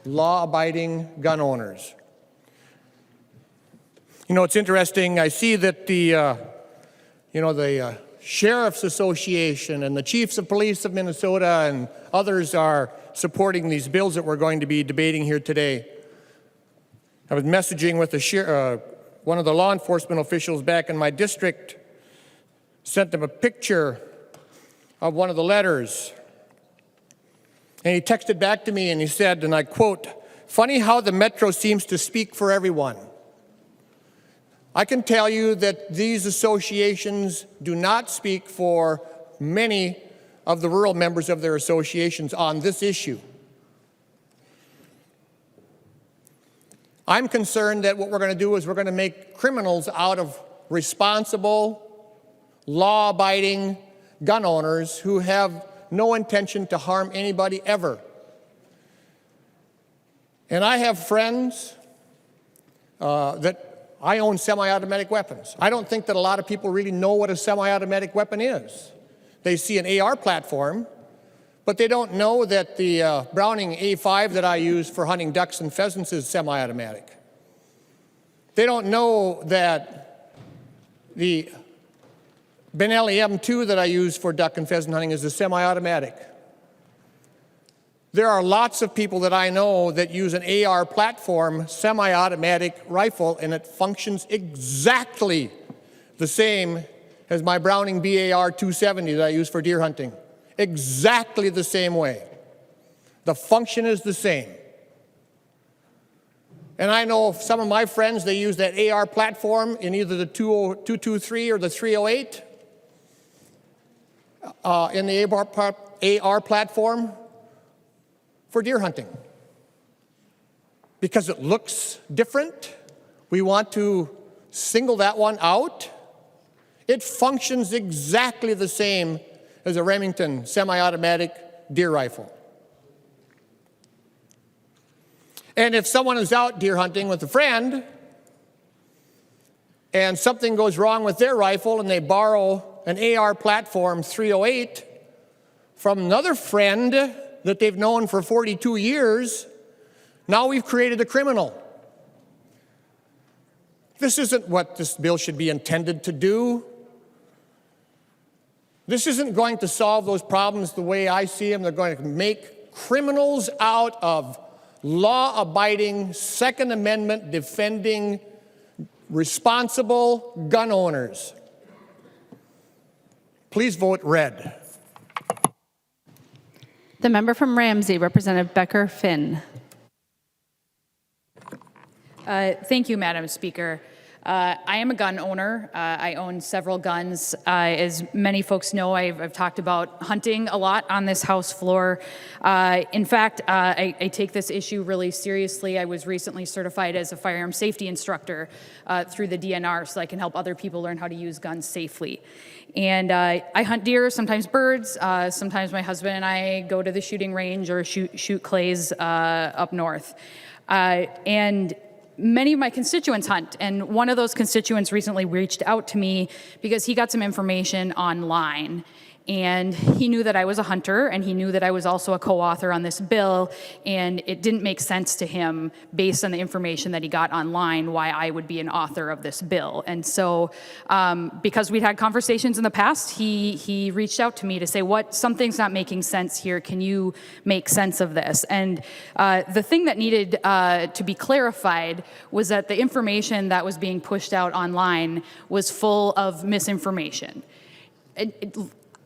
law-abiding gun owners. You know, it's interesting. I see that the Sheriff's Association and the Chiefs of Police of Minnesota and others are supporting these bills that we're going to be debating here today. I was messaging with one of the law enforcement officials back in my district, sent them a picture of one of the letters. And he texted back to me and he said, and I quote, "Funny how the Metro seems to speak for everyone." I can tell you that these associations do not speak for many of the rural members of their associations on this issue. I'm concerned that what we're going to do is we're going to make criminals out of responsible, law-abiding gun owners who have no intention to harm anybody ever. And I have friends that I own semi-automatic weapons. I don't think that a lot of people really know what a semi-automatic weapon is. They see an AR platform, but they don't know that the Browning A5 that I use for hunting ducks and pheasants is semi-automatic. They don't know that the Benelli M2 that I use for duck and pheasant hunting is a semi-automatic. There are lots of people that I know that use an AR platform semi-automatic rifle, and it functions exactly the same as my Browning BAR 270 that I use for deer hunting. Exactly the same way. The function is the same. And I know of some of my friends, they use that AR platform in either the 223 or the 308 in the AR platform for deer hunting. Because it looks different, we want to single that one out. It functions exactly the same as a Remington semi-automatic deer rifle. And if someone is out deer hunting with a friend and something goes wrong with their rifle and they borrow an AR platform 308 from another friend that they've known for 42 years, now we've created a criminal. This isn't what this bill should be intended to do. This isn't going to solve those problems the way I see them. They're going to make criminals out of law-abiding, Second Amendment defending, responsible gun owners. Please vote red. The member from Ramsey, Representative Becker Finn. Thank you, Madam Speaker. I am a gun owner. I own several guns. As many folks know, I've talked about hunting a lot on this House floor. In fact, I take this issue really seriously. I was recently certified as a firearm safety instructor through the DNR, so I can help other people learn how to use guns safely. And I hunt deer, sometimes birds. Sometimes my husband and I go to the shooting range or shoot clays up north. And many of my constituents hunt, and one of those constituents recently reached out to me because he got some information online. And he knew that I was a hunter, and he knew that I was also a co-author on this bill, and it didn't make sense to him, based on the information that he got online, why I would be an author of this bill. And so, because we'd had conversations in the past, he reached out to me to say, something's not making sense here, can you make sense of this? And the thing that needed to be clarified was that the information that was being pushed out online was full of misinformation.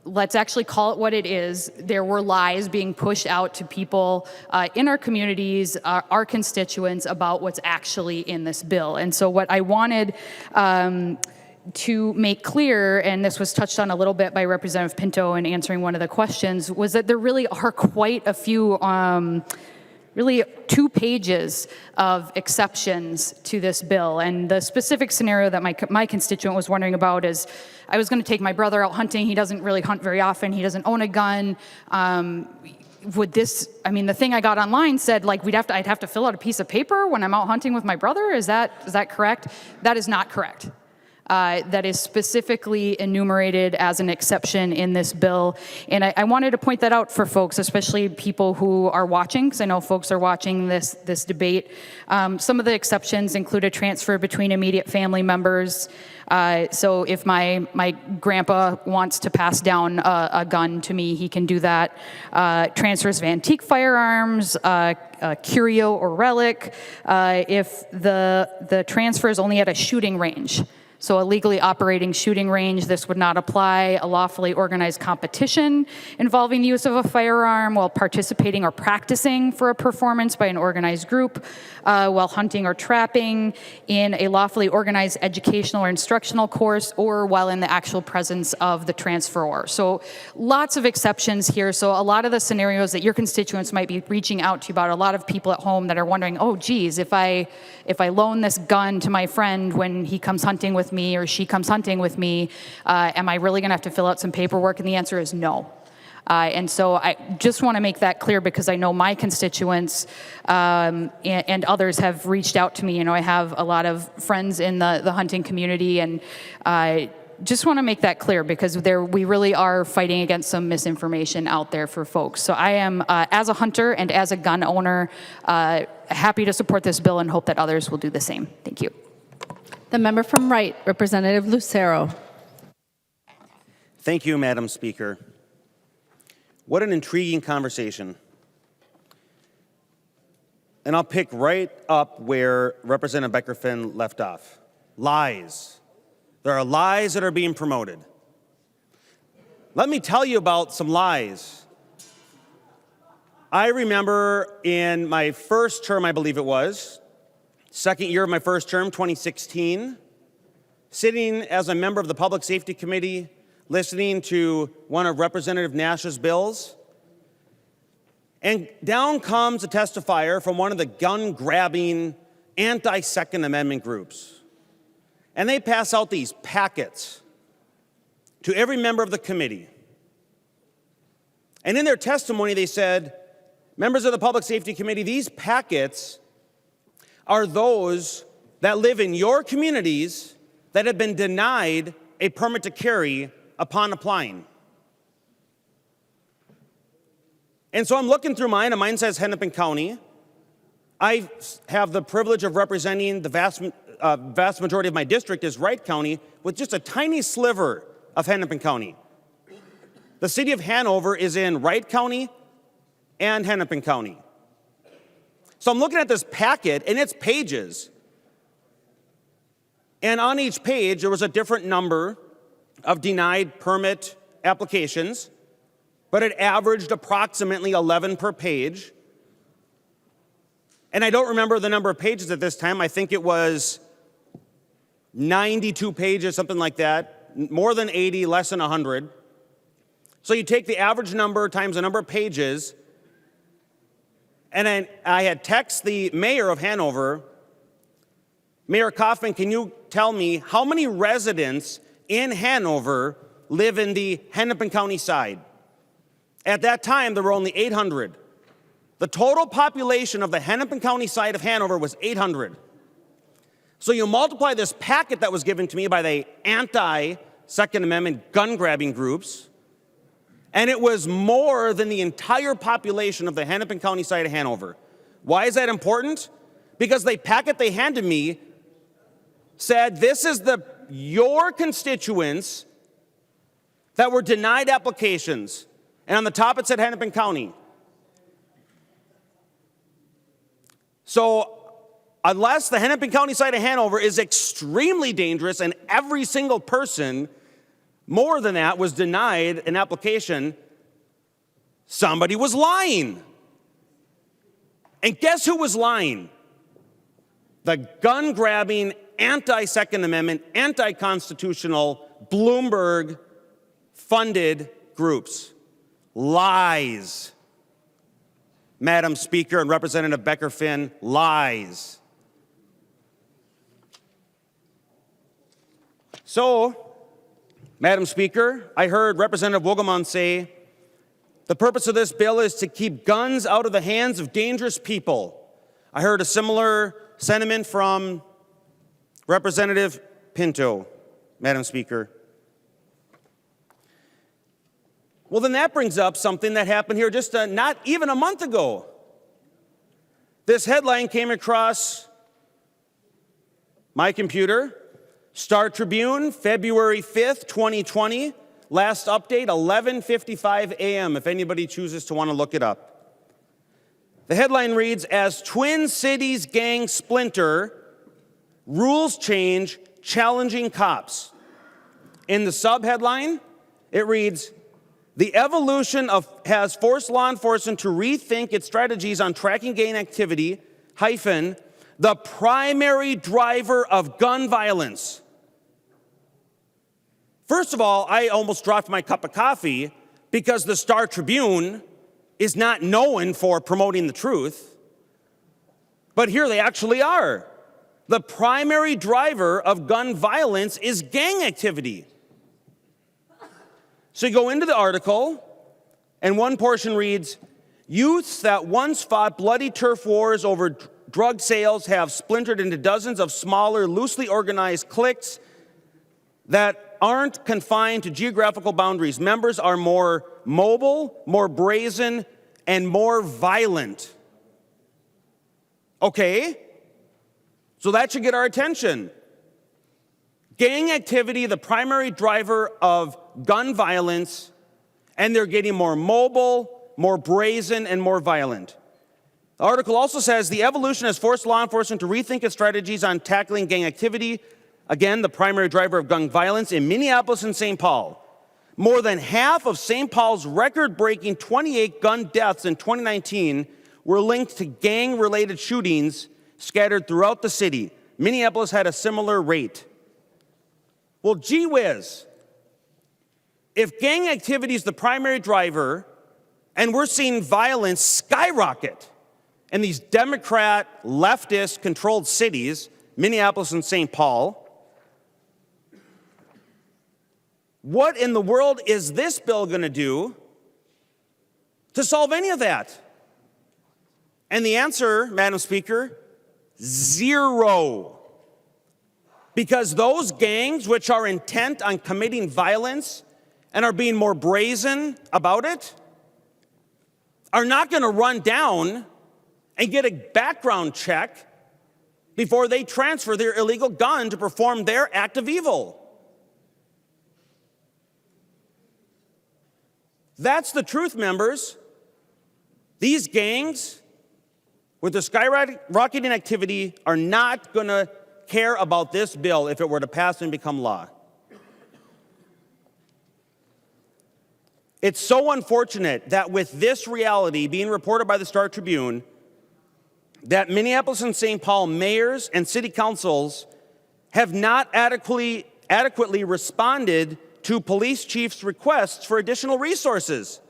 Let's actually call it what it is. There were lies being pushed out to people in our communities, our constituents, about what's actually in this bill. And so what I wanted to make clear, and this was touched on a little bit by Representative Pinto in answering one of the questions, was that there really are quite a few really 2 pages of exceptions to this bill. And the specific scenario that my constituent was wondering about is, I was going to take my brother out hunting. He doesn't really hunt very often. He doesn't own a gun. The thing I got online said, like, I'd have to fill out a piece of paper when I'm out hunting with my brother. Is that correct? That is not correct. That is specifically enumerated as an exception in this bill. And I wanted to point that out for folks, especially people who are watching, because I know folks are watching this debate. Some of the exceptions include a transfer between immediate family members. So if my grandpa wants to pass down a gun to me, he can do that. Transfers of antique firearms, curio or relic. If the transfer is only at a shooting range. So a legally operating shooting range, this would not apply. A lawfully organized competition involving the use of a firearm while participating or practicing for a performance by an organized group, while hunting or trapping, in a lawfully organized educational or instructional course, or while in the actual presence of the transferor. So lots of exceptions here. So a lot of the scenarios that your constituents might be reaching out to you about, a lot of people at home that are wondering, oh geez, if I loan this gun to my friend when he comes hunting with me or she comes hunting with me, am I really going to have to fill out some paperwork? And the answer is no. And so I just want to make that clear because I know my constituents and others have reached out to me. You know, I have a lot of friends in the hunting community, and just want to make that clear because we really are fighting against some misinformation out there for folks. So I am, as a hunter and as a gun owner, happy to support this bill and hope that others will do the same. Thank you. The member from Wright, Representative Lucero. Thank you, Madam Speaker. What an intriguing conversation. And I'll pick right up where Representative Becker-Finn left off. Lies. There are lies that are being promoted. Let me tell you about some lies. I remember in my first term, I believe it was, second year of my first term, 2016, sitting as a member of the Public Safety Committee, listening to one of Representative Nash's bills, and down comes a testifier from one of the gun-grabbing anti-Second Amendment groups. And they pass out these packets to every member of the committee. And in their testimony, they said, members of the Public Safety Committee, these packets are those that live in your communities that have been denied a permit to carry upon applying. And so I'm looking through mine, and mine says Hennepin County. I have the privilege of representing the vast majority of my district is Wright County, with just a tiny sliver of Hennepin County. The city of Hanover is in Wright County and Hennepin County. So I'm looking at this packet, and it's pages. And on each page, there was a different number of denied permit applications, but it averaged approximately 11 per page. And I don't remember the number of pages at this time. I think it was 92 pages, something like that. More than 80, less than 100. So you take the average number times the number of pages, and I had texted the mayor of Hanover, Mayor Kaufman, can you tell me how many residents in Hanover live in the Hennepin County side? At that time, there were only 800. The total population of the Hennepin County side of Hanover was 800. So you multiply this packet that was given to me by the anti-Second Amendment gun-grabbing groups, and it was more than the entire population of the Hennepin County side of Hanover. Why is that important? Because the packet they handed me said, this is your constituents that were denied applications. And on the top it said Hennepin County. So unless the Hennepin County side of Hanover is extremely dangerous and every single person more than that was denied an application, somebody was lying. And guess who was lying? The gun-grabbing, anti-Second Amendment, anti-constitutional, Bloomberg-funded groups. Lies. Madam Speaker and Representative Becker-Finn, lies. So, Madam Speaker, I heard Representative Wogelman say, the purpose of this bill is to keep guns out of the hands of dangerous people. I heard a similar sentiment from Representative Pinto, Madam Speaker. Well, then that brings up something that happened here just not even a month ago. This headline came across my computer. Star Tribune, February 5th, 2020. Last update, 11:55 a.m., if anybody chooses to want to look it up. The headline reads, as Twin Cities gang splinter, rules change, challenging cops. In the subheadline, it reads, "The evolution has forced law enforcement to rethink its strategies on tracking gang activity, the primary driver of gun violence." First of all, I almost dropped my cup of coffee because the Star Tribune is not known for promoting the truth. But here they actually are. The primary driver of gun violence is gang activity. So you go into the article, and one portion reads, "Youths that once fought bloody turf wars over drug sales have splintered into dozens of smaller, loosely organized cliques that aren't confined to geographical boundaries. Members are more mobile, more brazen, and more violent." Okay, so that should get our attention. Gang activity, the primary driver of gun violence, and they're getting more mobile, more brazen, and more violent. The article also says the evolution has forced law enforcement to rethink its strategies on tackling gang activity. Again, the primary driver of gun violence in Minneapolis and St. Paul. More than half of St. Paul's record-breaking 28 gun deaths in 2019 were linked to gang-related shootings scattered throughout the city. Minneapolis had a similar rate. Well, gee whiz. If gang activity is the primary driver and we're seeing violence skyrocket in these Democrat, leftist-controlled cities, Minneapolis and St. Paul, what in the world is this bill going to do to solve any of that? And the answer, Madam Speaker, zero. Because those gangs which are intent on committing violence and are being more brazen about it are not going to run down and get a background check before they transfer their illegal gun to perform their act of evil. That's the truth, members. These gangs, with their skyrocketing activity, are not going to care about this bill if it were to pass and become law. It's so unfortunate that with this reality being reported by the Star Tribune, that Minneapolis and St. Paul mayors and city councils have not adequately responded to police chiefs' requests for additional resources.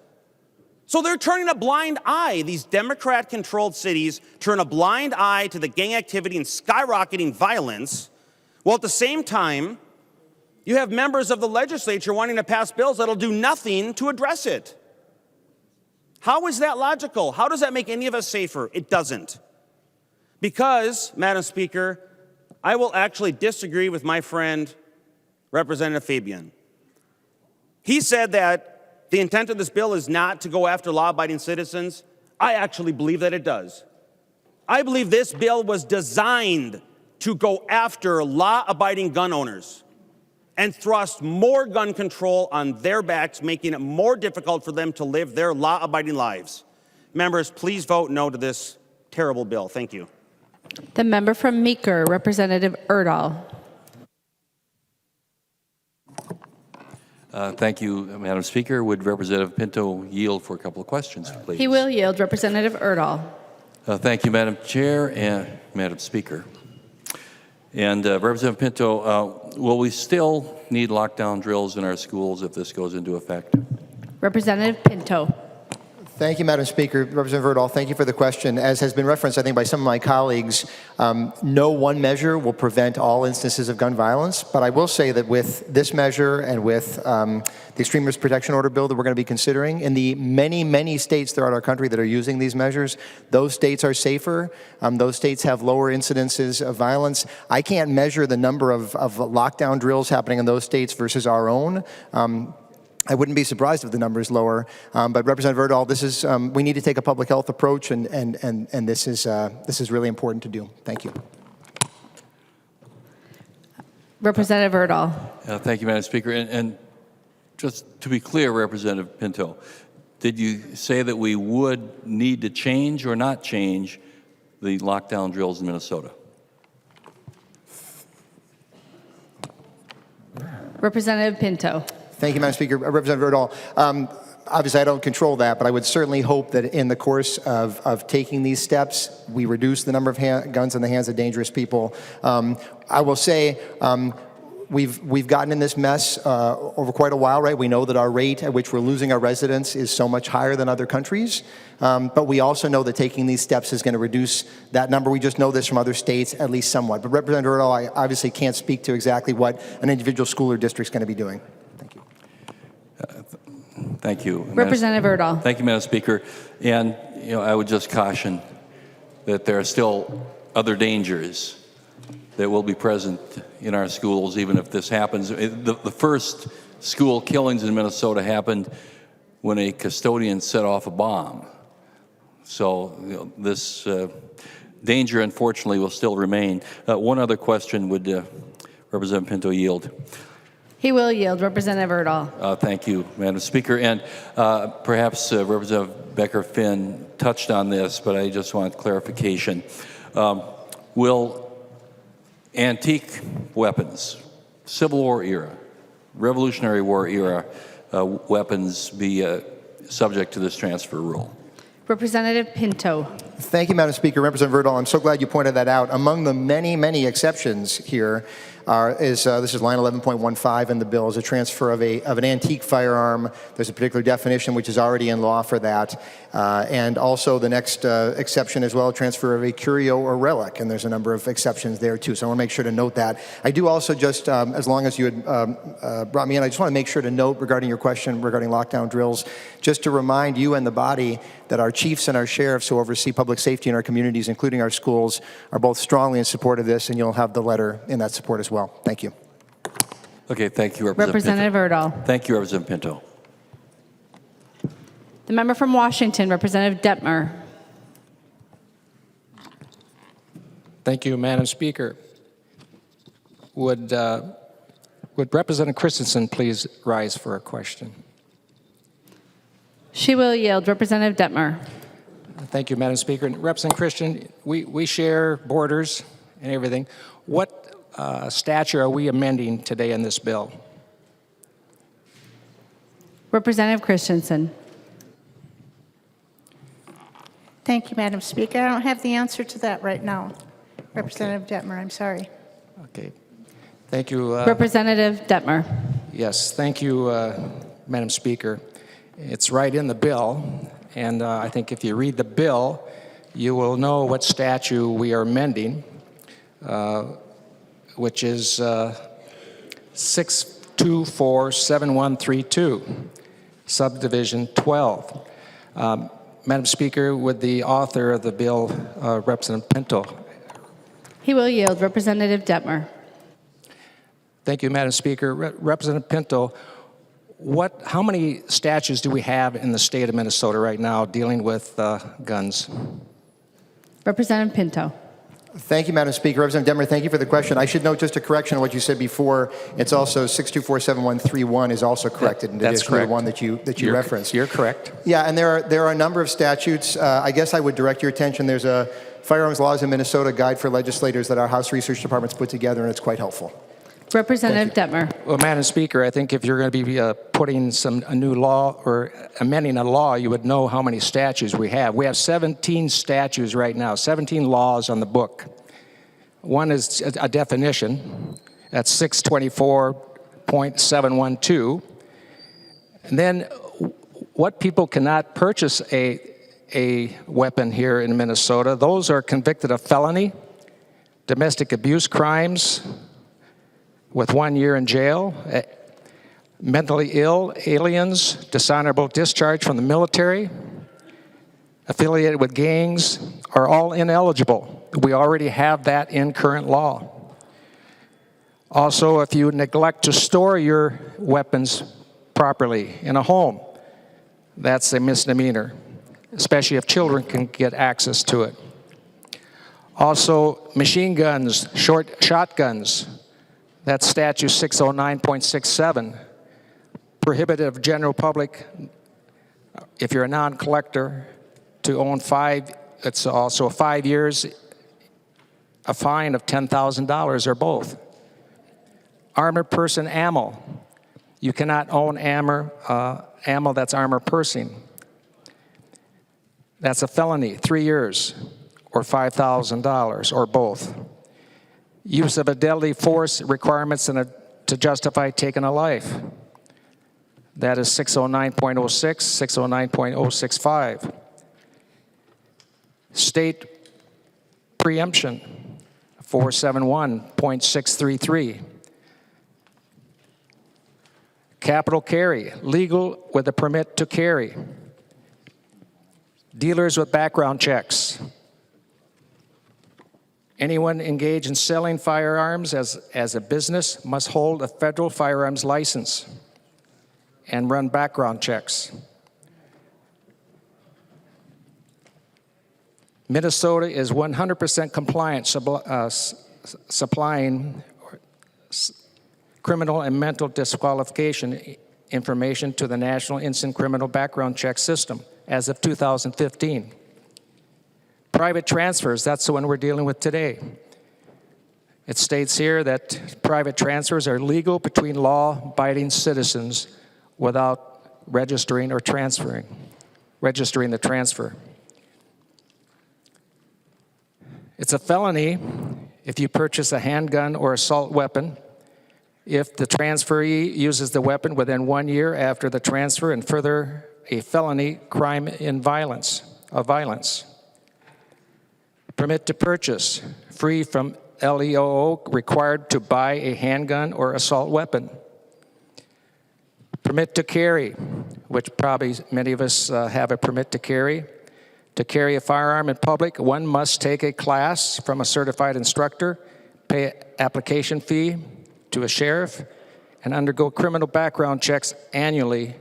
So they're turning a blind eye. These Democrat-controlled cities turn a blind eye to the gang activity and skyrocketing violence, while at the same time, you have members of the legislature wanting to pass bills that'll do nothing to address it. How is that logical? How does that make any of us safer? It doesn't. Because, Madam Speaker, I will actually disagree with my friend, Representative Fabian. He said that the intent of this bill is not to go after law-abiding citizens. I actually believe that it does. I believe this bill was designed to go after law-abiding gun owners and thrust more gun control on their backs, making it more difficult for them to live their law-abiding lives. Members, please vote no to this terrible bill. Thank you. The member from Meeker, Representative Erdahl. Thank you, Madam Speaker. Would Representative Pinto yield for a couple of questions, please? He will yield. Representative Erdahl. Thank you, Madam Chair and Madam Speaker. And Representative Pinto, will we still need lockdown drills in our schools if this goes into effect? Representative Pinto. Thank you, Madam Speaker. Representative Erdahl, thank you for the question. As has been referenced, I think, by some of my colleagues, no one measure will prevent all instances of gun violence. But I will say that with this measure and with the Extreme Risk Protection Order bill that we're going to be considering, in the many, many states throughout our country that are using these measures, those states are safer. Those states have lower incidences of violence. I can't measure the number of lockdown drills happening in those states versus our own. I wouldn't be surprised if the number is lower. But Representative Erdahl, this is we need to take a public health approach, and this is really important to do. Thank you. Representative Erdahl. Thank you, Madam Speaker. And just to be clear, Representative Pinto, did you say that we would need to change or not change the lockdown drills in Minnesota? Representative Pinto. Thank you, Madam Speaker. Representative Erdahl, obviously I don't control that, but I would certainly hope that in the course of taking these steps, we reduce the number of guns in the hands of dangerous people. I will say, we've gotten in this mess over quite a while, right? We know that our rate at which we're losing our residents is so much higher than other countries, but we also know that taking these steps is going to reduce that number. We just know this from other states, at least somewhat. But Representative Erdahl, I obviously can't speak to exactly what an individual school or district is going to be doing. Thank you. Thank you. Representative Erdahl. Thank you, Madam Speaker. And I would just caution that there are still other dangers that will be present in our schools, even if this happens. The first school killings in Minnesota happened when a custodian set off a bomb. So this danger, unfortunately, will still remain. One other question would Representative Pinto yield? He will yield. Representative Erdahl. Thank you, Madam Speaker. And perhaps Representative Becker-Finn touched on this, but I just want clarification. Will antique weapons, Civil War era, Revolutionary War era weapons be subject to this transfer rule? Representative Pinto. Thank you, Madam Speaker. Representative Erdahl, I'm so glad you pointed that out. Among the many, many exceptions here this is line 11.15 in the bill, is a transfer of an antique firearm. There's a particular definition which is already in law for that. And also the next exception as well, transfer of a curio or relic. And there's a number of exceptions there too. So I want to make sure to note that. I do also just, as long as you had brought me in, I just want to make sure to note regarding your question regarding lockdown drills, just to remind you and the body that our chiefs and our sheriffs who oversee public safety in our communities, including our schools, are both strongly in support of this, and you'll have the letter in that support as well. Thank you. Okay, thank you, Representative Erdahl. Thank you, Representative Pinto. The member from Washington, Representative Detmer. Thank you, Madam Speaker. Would Representative Christensen please rise for a question? She will yield. Representative Detmer. Thank you, Madam Speaker. Representative Christian, we share borders and everything. What statute are we amending today in this bill? Representative Christensen. Thank you, Madam Speaker. I don't have the answer to that right now. Representative Detmer, I'm sorry. Okay. Thank you. Representative Detmer. Yes, thank you, Madam Speaker. It's right in the bill, and I think if you read the bill, you will know what statute we are amending, which is 6247132, subdivision 12. Madam Speaker, would the author of the bill, Representative Pinto? He will yield. Representative Detmer. Thank you, Madam Speaker. Representative Pinto, how many statutes do we have in the state of Minnesota right now dealing with guns? Representative Pinto. Thank you, Madam Speaker. Representative Detmer, thank you for the question. I should note just a correction on what you said before. It's also 6247131 is also corrected in addition to the one that you referenced. You're correct. Yeah, and there are a number of statutes. I guess I would direct your attention. There's a Firearms Laws in Minnesota guide for legislators that our House Research Department's put together, and it's quite helpful. Representative Detmer. Well, Madam Speaker, I think if you're going to be putting a new law or amending a law, you would know how many statutes we have. We have 17 statutes right now, 17 laws on the book. One is a definition. That's 624.712. And then what people cannot purchase a weapon here in Minnesota, those are convicted of felony, domestic abuse crimes, with 1 year in jail, mentally ill, aliens, dishonorable discharge from the military, affiliated with gangs, are all ineligible. We already have that in current law. Also, if you neglect to store your weapons properly in a home, that's a misdemeanor, especially if children can get access to it. Also, machine guns, shotguns, that's statute 609.67, prohibited of general public, if you're a non-collector, to own it's also 5 years, a fine of $10,000 or both. Armored person ammo. You cannot own ammo that's armor piercing. That's a felony, 3 years, or $5,000, or both. Use of a deadly force requirements to justify taking a life. That is 609.06, 609.065. State preemption, 471.633. Capital carry, legal with a permit to carry. Dealers with background checks. Anyone engaged in selling firearms as a business must hold a federal firearms license and run background checks. Minnesota is 100% compliant supplying criminal and mental disqualification information to the National Instant Criminal Background Check System as of 2015. Private transfers, that's the one we're dealing with today. It states here that private transfers are legal between law-abiding citizens without registering the transfer. It's a felony if you purchase a handgun or assault weapon, if the transferee uses the weapon within 1 year after the transfer, and further a felony crime of violence. Permit to purchase, free from LEOO, required to buy a handgun or assault weapon. Permit to carry, which probably many of us have a permit to carry. To carry a firearm in public, one must take a class from a certified instructor, pay an application fee to a sheriff, and undergo criminal background checks annually.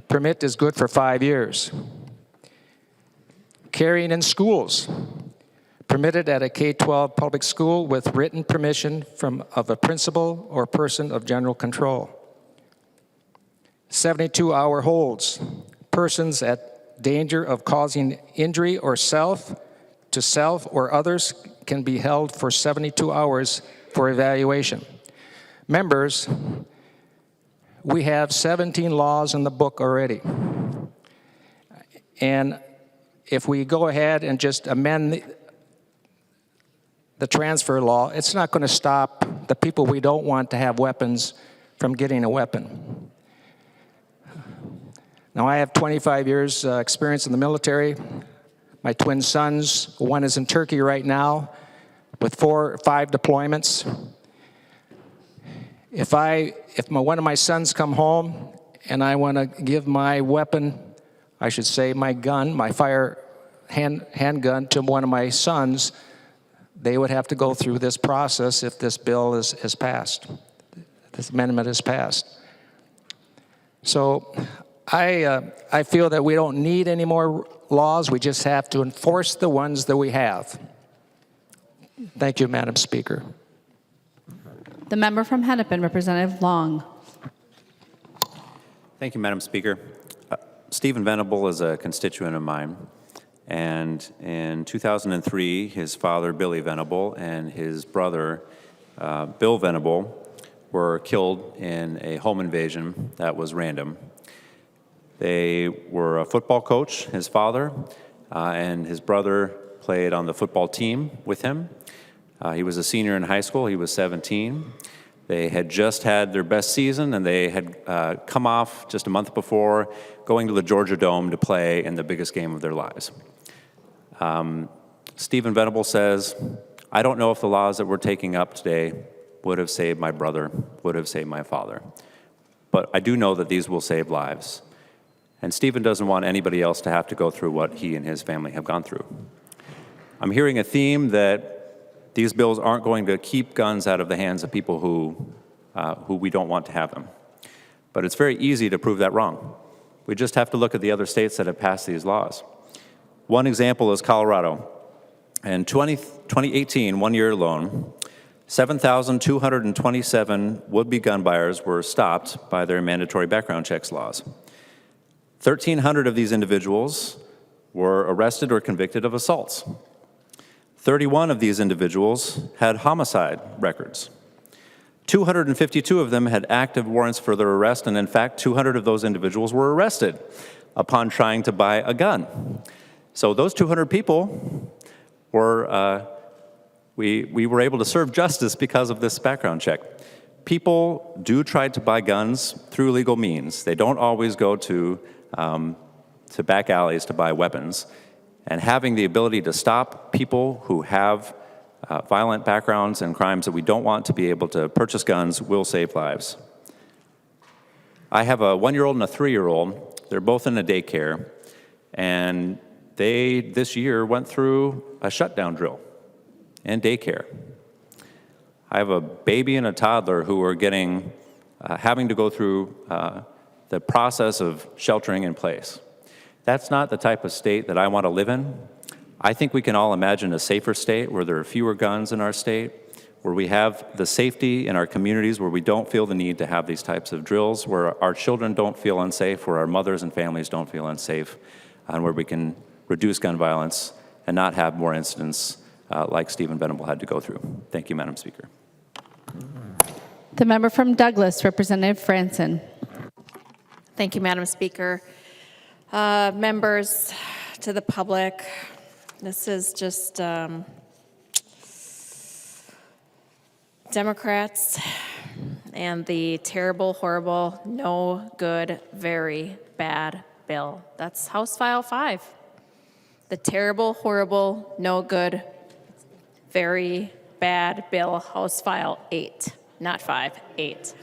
Permit is good for 5 years. Carrying in schools. Permitted at a K-12 public school with written permission of a principal or person of general control. 72-hour holds. Persons at danger of causing injury or to self or others can be held for 72 hours for evaluation. Members, we have 17 laws in the book already. And if we go ahead and just amend the transfer law, it's not going to stop the people we don't want to have weapons from getting a weapon. Now, I have 25 years experience in the military. My twin sons, one is in Turkey right now with 4 or 5 deployments. If one of my sons come home and I want to give my weapon, I should say my gun, my handgun to one of my sons, they would have to go through this process if this bill is passed, this amendment is passed. So I feel that we don't need any more laws. We just have to enforce the ones that we have. Thank you, Madam Speaker. The member from Hennepin, Representative Long. Thank you, Madam Speaker. Stephen Venable is a constituent of mine. And in 2003, his father, Billy Venable, and his brother, Bill Venable, were killed in a home invasion that was random. They were a football coach, his father, and his brother played on the football team with him. He was a senior in high school. He was 17. They had just had their best season, and they had come off just a month before going to the Georgia Dome to play in the biggest game of their lives. Stephen Venable says, I don't know if the laws that we're taking up today would have saved my brother, would have saved my father. But I do know that these will save lives. And Stephen doesn't want anybody else to have to go through what he and his family have gone through. I'm hearing a theme that these bills aren't going to keep guns out of the hands of people who we don't want to have them. But it's very easy to prove that wrong. We just have to look at the other states that have passed these laws. One example is Colorado. In 2018, 1 year alone, 7,227 would-be gun buyers were stopped by their mandatory background checks laws. 1,300 of these individuals were arrested or convicted of assaults. 31 of these individuals had homicide records. 252 of them had active warrants for their arrest, and in fact, 200 of those individuals were arrested upon trying to buy a gun. So those 200 people were, we were able to serve justice because of this background check. People do try to buy guns through legal means. They don't always go to back alleys to buy weapons. And having the ability to stop people who have violent backgrounds and crimes that we don't want to be able to purchase guns will save lives. I have a 1-year-old and a 3-year-old. They're both in a daycare, and they, this year, went through a shutdown drill in daycare. I have a baby and a toddler who are having to go through the process of sheltering in place. That's not the type of state that I want to live in. I think we can all imagine a safer state where there are fewer guns in our state, where we have the safety in our communities, where we don't feel the need to have these types of drills, where our children don't feel unsafe, where our mothers and families don't feel unsafe, and where we can reduce gun violence and not have more incidents like Stephen Venable had to go through. Thank you, Madam Speaker. The member from Douglas, Representative Franson. Thank you, Madam Speaker. Members, to the public, this is just Democrats and the terrible, horrible, no good, very bad bill. That's House File 5. The terrible, horrible, no good, very bad bill, House File 8. Not 5, 8.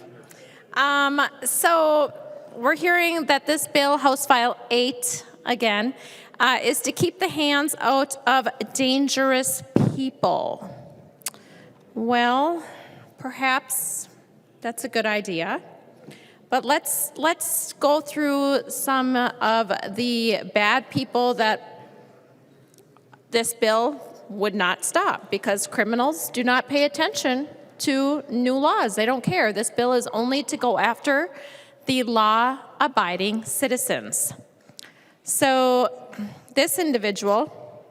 So we're hearing that this bill, House File 8, again, is to keep the hands out of dangerous people. Well, perhaps that's a good idea. But let's go through some of the bad people that this bill would not stop, because criminals do not pay attention to new laws. They don't care. This bill is only to go after the law-abiding citizens. So this individual,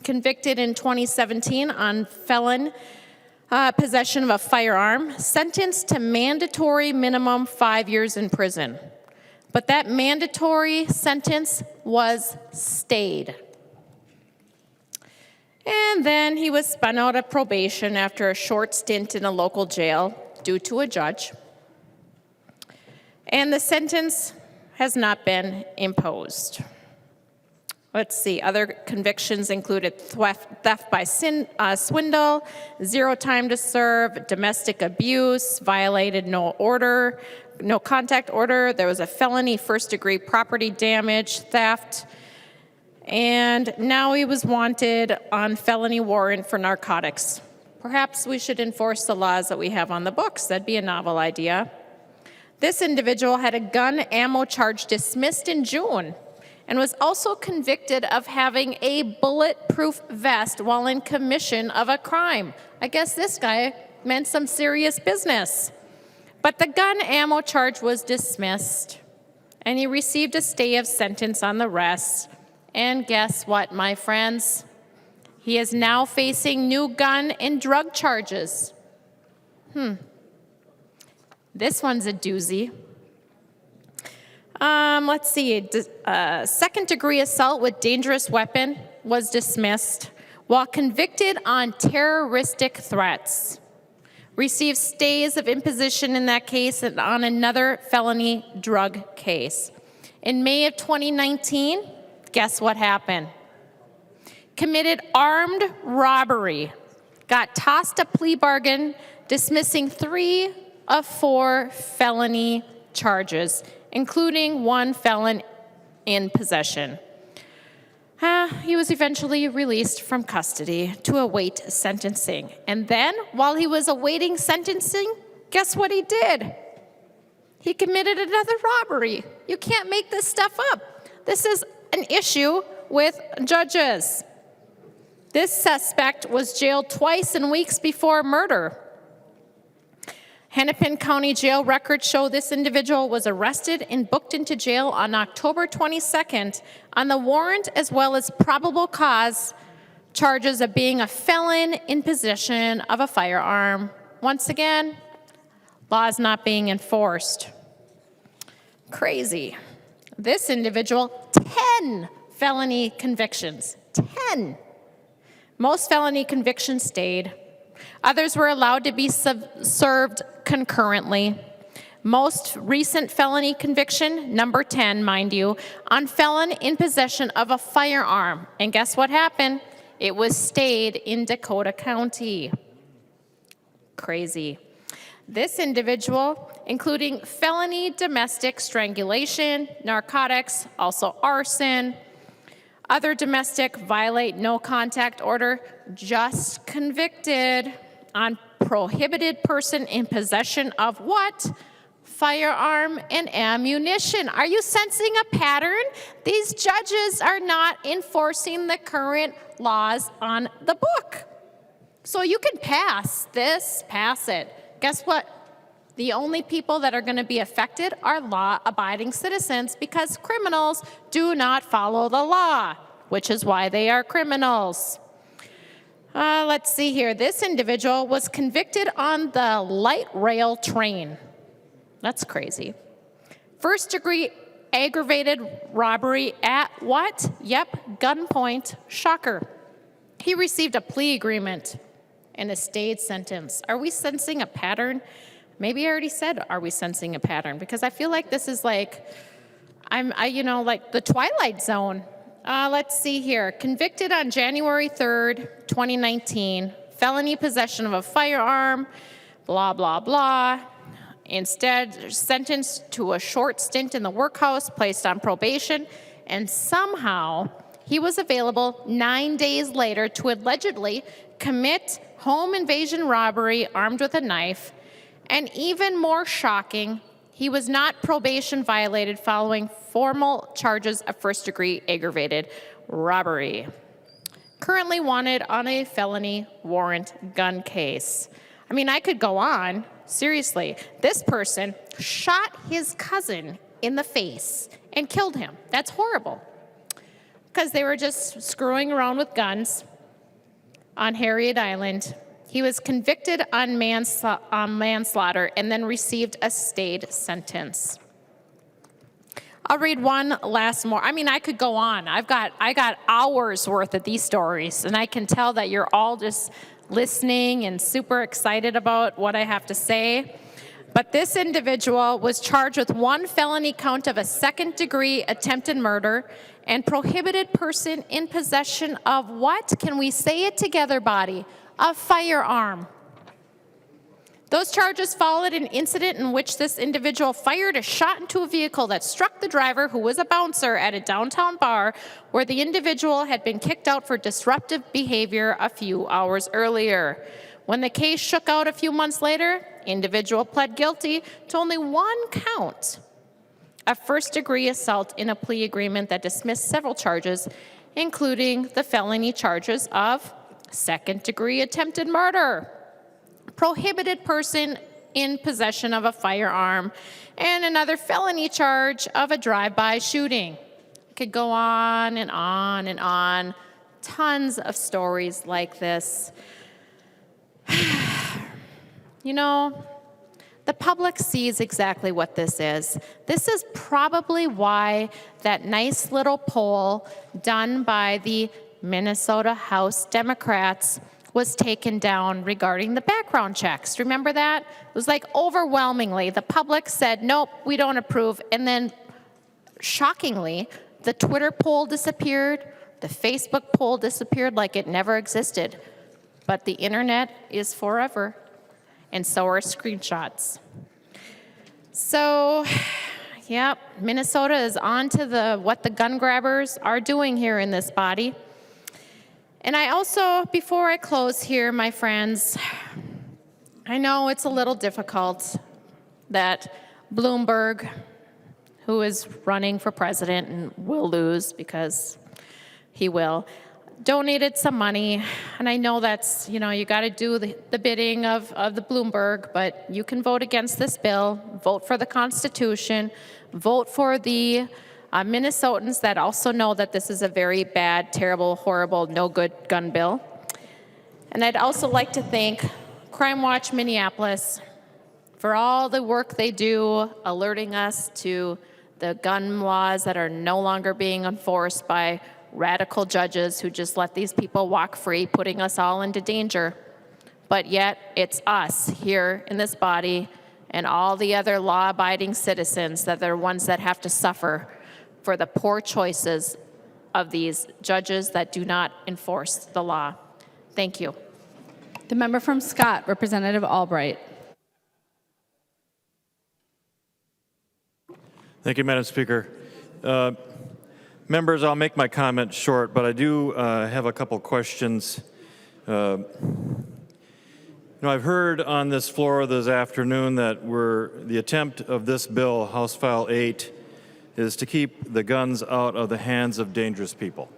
convicted in 2017 on felon possession of a firearm, sentenced to mandatory minimum 5 years in prison. But that mandatory sentence was stayed. And then he was spun out of probation after a short stint in a local jail due to a judge. And the sentence has not been imposed. Let's see, other convictions included theft by swindle, 0 time to serve, domestic abuse, violated no contact order. There was a felony first-degree property damage, theft, and now he was wanted on felony warrant for narcotics. Perhaps we should enforce the laws that we have on the books. That'd be a novel idea. This individual had a gun ammo charge dismissed in June and was also convicted of having a bulletproof vest while in commission of a crime. I guess this guy meant some serious business. But the gun ammo charge was dismissed, and he received a stay of sentence on the rest. And guess what, my friends? He is now facing new gun and drug charges. This one's a doozy. Let's see, second-degree assault with dangerous weapon was dismissed, while convicted on terroristic threats. Received stays of imposition in that case and on another felony drug case. In May of 2019, guess what happened? Committed armed robbery, got tossed a plea bargain, dismissing 3 of 4 felony charges, including 1 felon in possession. He was eventually released from custody to await sentencing. And then, while he was awaiting sentencing, guess what he did? He committed another robbery. You can't make this stuff up. This is an issue with judges. This suspect was jailed twice in weeks before murder. Hennepin County Jail records show this individual was arrested and booked into jail on October 22nd on the warrant as well as probable cause charges of being a felon in possession of a firearm. Once again, Laws not being enforced. Crazy. This individual, 10 felony convictions. 10. Most felony convictions stayed. Others were allowed to be served concurrently. Most recent felony conviction, number 10, mind you, on felon in possession of a firearm. And guess what happened? It was stayed in Dakota County. Crazy. This individual, including felony domestic strangulation, narcotics, also arson, other domestic violate no contact order, just convicted on prohibited person in possession of what? Firearm and ammunition. Are you sensing a pattern? These judges are not enforcing the current laws on the book. So you can pass this, pass it. Guess what? The only people that are going to be affected are law-abiding citizens because criminals do not follow the law, which is why they are criminals. Let's see here. This individual was convicted on the light rail train. That's crazy. First-degree aggravated robbery at what? Yep, gunpoint. Shocker. He received a plea agreement and a stayed sentence. Are we sensing a pattern? Maybe I already said, are we sensing a pattern? Because I feel like this is like, like the Twilight Zone. Let's see here. Convicted on January 3rd, 2019. Felony possession of a firearm, blah, blah, blah. Instead, sentenced to a short stint in the workhouse, placed on probation, and somehow he was available 9 days later to allegedly commit home invasion robbery armed with a knife. And even more shocking, he was not probation violated following formal charges of first-degree aggravated robbery. Currently wanted on a felony warrant gun case. I mean, I could go on. Seriously, this person shot his cousin in the face and killed him. That's horrible. Because they were just screwing around with guns on Harriet Island. He was convicted on manslaughter and then received a stayed sentence. I'll read one last more. I mean, I could go on. I got hours worth of these stories, and I can tell that you're all just listening and super excited about what I have to say. But this individual was charged with one felony count of a second-degree attempted murder and prohibited person in possession of what? Can we say it together, body? A firearm. Those charges followed an incident in which this individual fired a shot into a vehicle that struck the driver, who was a bouncer at a downtown bar where the individual had been kicked out for disruptive behavior a few hours earlier. When the case shook out a few months later, individual pled guilty to only one count of first-degree assault in a plea agreement that dismissed several charges, including the felony charges of second-degree attempted murder, prohibited person in possession of a firearm, and another felony charge of a drive-by shooting. Could go on and on and on. Tons of stories like this. You know, the public sees exactly what this is. This is probably why that nice little poll done by the Minnesota House Democrats was taken down regarding the background checks. Remember that? It was like overwhelmingly, the public said, nope, we don't approve. And then shockingly, the Twitter poll disappeared, the Facebook poll disappeared like it never existed. But the internet is forever, and so are screenshots. So, yep, Minnesota is on to what the gun grabbers are doing here in this body. And I also, before I close here, my friends, I know it's a little difficult that Bloomberg, who is running for president and will lose because he will, donated some money. And I know that's, you got to do the bidding of the Bloomberg, but you can vote against this bill, vote for the Constitution, vote for the Minnesotans that also know that this is a very bad, terrible, horrible, no good gun bill. And I'd also like to thank Crime Watch Minneapolis for all the work they do alerting us to the gun laws that are no longer being enforced by radical judges who just let these people walk free, putting us all into danger. But yet, it's us here in this body and all the other law-abiding citizens that are ones that have to suffer for the poor choices of these judges that do not enforce the law. Thank you. The member from Scott, Representative Albright. Thank you, Madam Speaker. Members, I'll make my comment short, but I do have a couple questions. I've heard on this floor this afternoon that the attempt of this bill, House File 8, is to keep the guns out of the hands of dangerous people.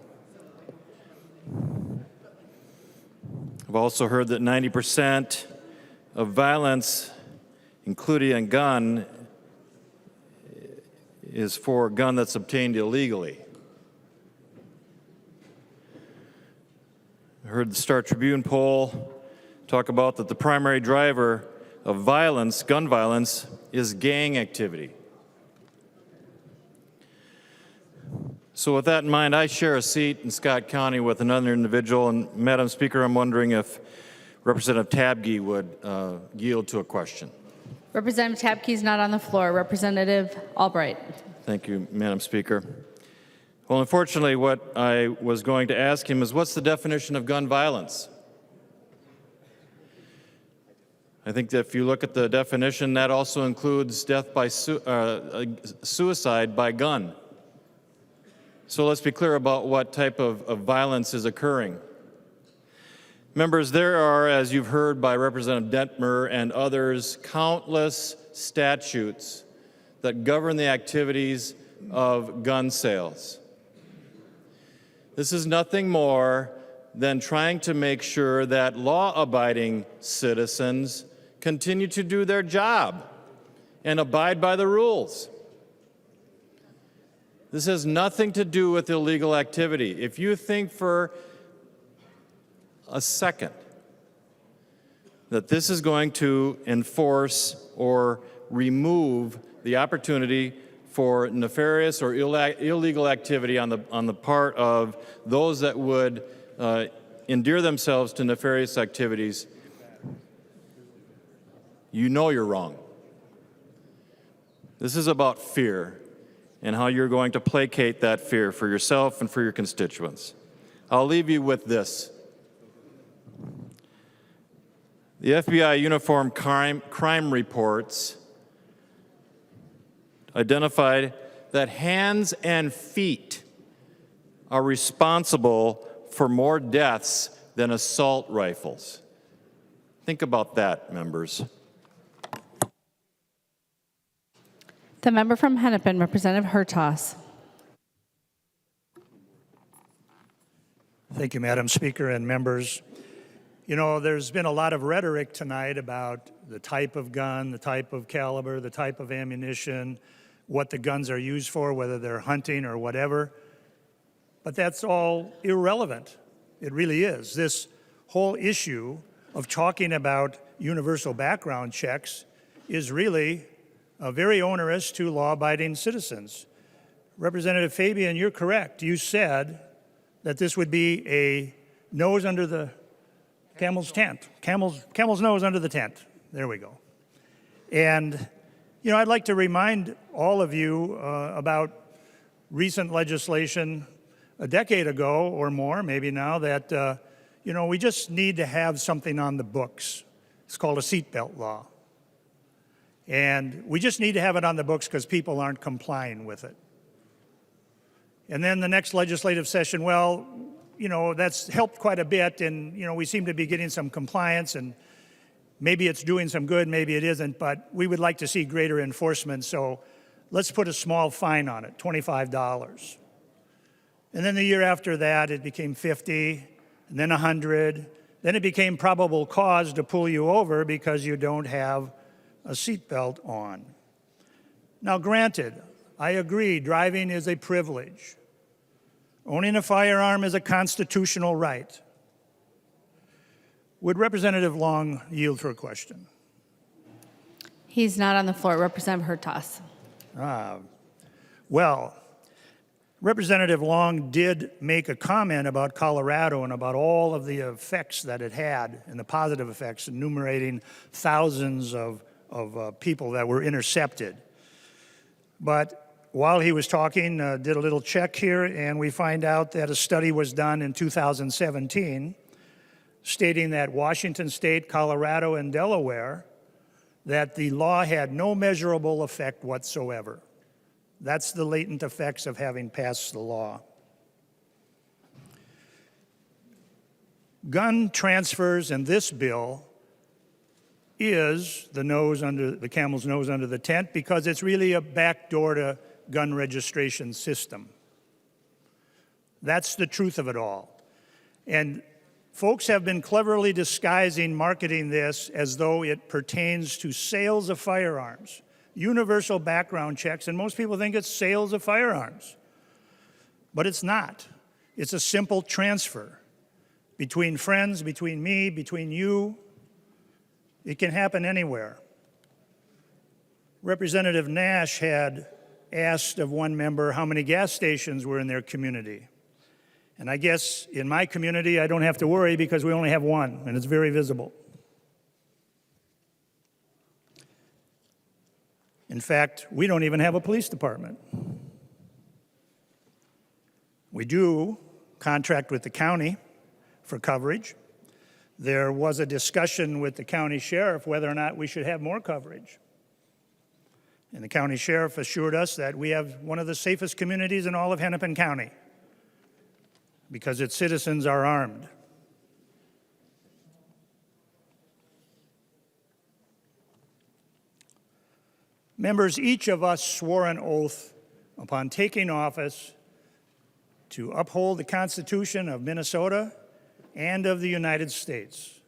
I've also heard that 90% of violence, including a gun, is for a gun that's obtained illegally. I heard the Star Tribune poll talk about that the primary driver of violence, gun violence, is gang activity. So with that in mind, I share a seat in Scott County with another individual, and Madam Speaker, I'm wondering if Representative Tabke would yield to a question. Representative Tabke is not on the floor. Representative Albright. Thank you, Madam Speaker. Well, unfortunately, what I was going to ask him is, what's the definition of gun violence? I think that if you look at the definition, that also includes death by suicide by gun. So let's be clear about what type of violence is occurring. Members, there are, as you've heard by Representative Detmer and others, countless statutes that govern the activities of gun sales. This is nothing more than trying to make sure that law-abiding citizens continue to do their job and abide by the rules. This has nothing to do with illegal activity. If you think for a second that this is going to enforce or remove the opportunity for nefarious or illegal activity on the part of those that would endear themselves to nefarious activities, you know you're wrong. This is about fear and how you're going to placate that fear for yourself and for your constituents. I'll leave you with this. The FBI Uniform Crime Reports identified that hands and feet are responsible for more deaths than assault rifles. Think about that, members. The member from Hennepin, Representative Hertaus. Thank you, Madam Speaker and members. You know, there's been a lot of rhetoric tonight about the type of gun, the type of caliber, the type of ammunition, what the guns are used for, whether they're hunting or whatever. But that's all irrelevant. It really is. This whole issue of talking about universal background checks is really very onerous to law-abiding citizens. Representative Fabian, you're correct. You said that this would be a nose under the camel's tent. Camel's nose under the tent. There we go. And, you know, I'd like to remind all of you about recent legislation a decade ago or more, maybe now, that, you know, we just need to have something on the books. It's called a seatbelt law. And we just need to have it on the books because people aren't complying with it. And then the next legislative session, well, you know, that's helped quite a bit, and, you know, we seem to be getting some compliance, and maybe it's doing some good, maybe it isn't, but we would like to see greater enforcement, so let's put a small fine on it, $25. And then the year after that, it became 50, and then 100. Then it became probable cause to pull you over because you don't have a seatbelt on. Now, granted, I agree, driving is a privilege. Owning a firearm is a constitutional right. Would Representative Long yield for a question? He's not on the floor. Representative Hertas. Well, Representative Long did make a comment about Colorado and about all of the effects that it had and the positive effects, enumerating thousands of people that were intercepted. But while he was talking, did a little check here, and we find out that a study was done in 2017 stating that Washington State, Colorado, and Delaware, that the law had no measurable effect whatsoever. That's the latent effects of having passed the law. Gun transfers in this bill is the camel's nose under the tent, because it's really a backdoor to gun registration system. That's the truth of it all. And folks have been cleverly disguising, marketing this as though it pertains to sales of firearms. Universal background checks, and most people think it's sales of firearms. But it's not. It's a simple transfer between friends, between me, between you. It can happen anywhere. Representative Nash had asked of one member how many gas stations were in their community. And I guess in my community, I don't have to worry because we only have one, and it's very visible. In fact, we don't even have a police department. We do contract with the county for coverage. There was a discussion with the county sheriff whether or not we should have more coverage. And the county sheriff assured us that we have one of the safest communities in all of Hennepin County because its citizens are armed. Members, each of us swore an oath upon taking office to uphold the Constitution of Minnesota and of the United States.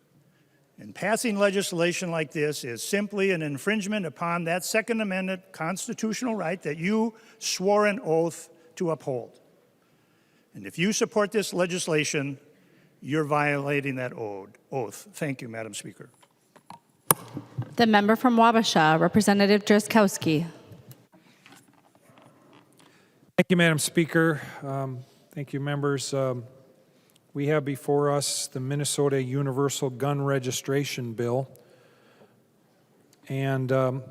And passing legislation like this is simply an infringement upon that Second Amendment constitutional right that you swore an oath to uphold. And if you support this legislation, you're violating that oath. Thank you, Madam Speaker. The member from Wabasha, Representative Drazkowski. Thank you, Madam Speaker. Thank you, members. We have before us the Minnesota Universal Gun Registration Bill. And I'm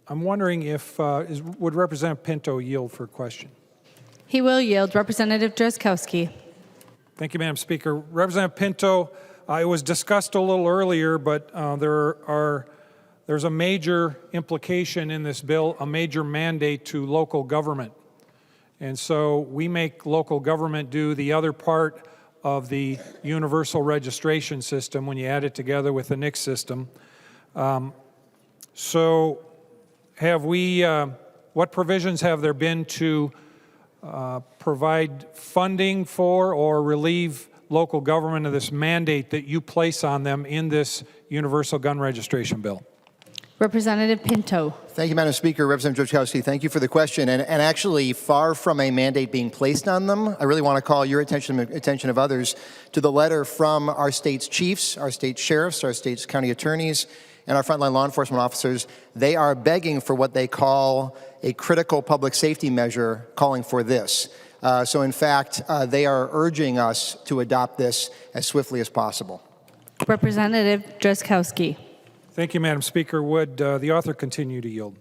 wondering if, would Representative Pinto yield for a question? He will yield. Representative Drazkowski. Thank you, Madam Speaker. Representative Pinto, it was discussed a little earlier, but there's a major implication in this bill, a major mandate to local government. And so we make local government do the other part of the universal registration system when you add it together with the NICS system. So have we, what provisions have there been to provide funding for or relieve local government of this mandate that you place on them in this universal gun registration bill? Representative Pinto. Thank you, Madam Speaker. Representative Drazkowski, thank you for the question. And actually, far from a mandate being placed on them, I really want to call your attention of others to the letter from our state's chiefs, our state sheriffs, our state's county attorneys, and our frontline law enforcement officers. They are begging for what they call a critical public safety measure, calling for this. So in fact, they are urging us to adopt this as swiftly as possible. Representative Drazkowski. Thank you, Madam Speaker. Would the author continue to yield?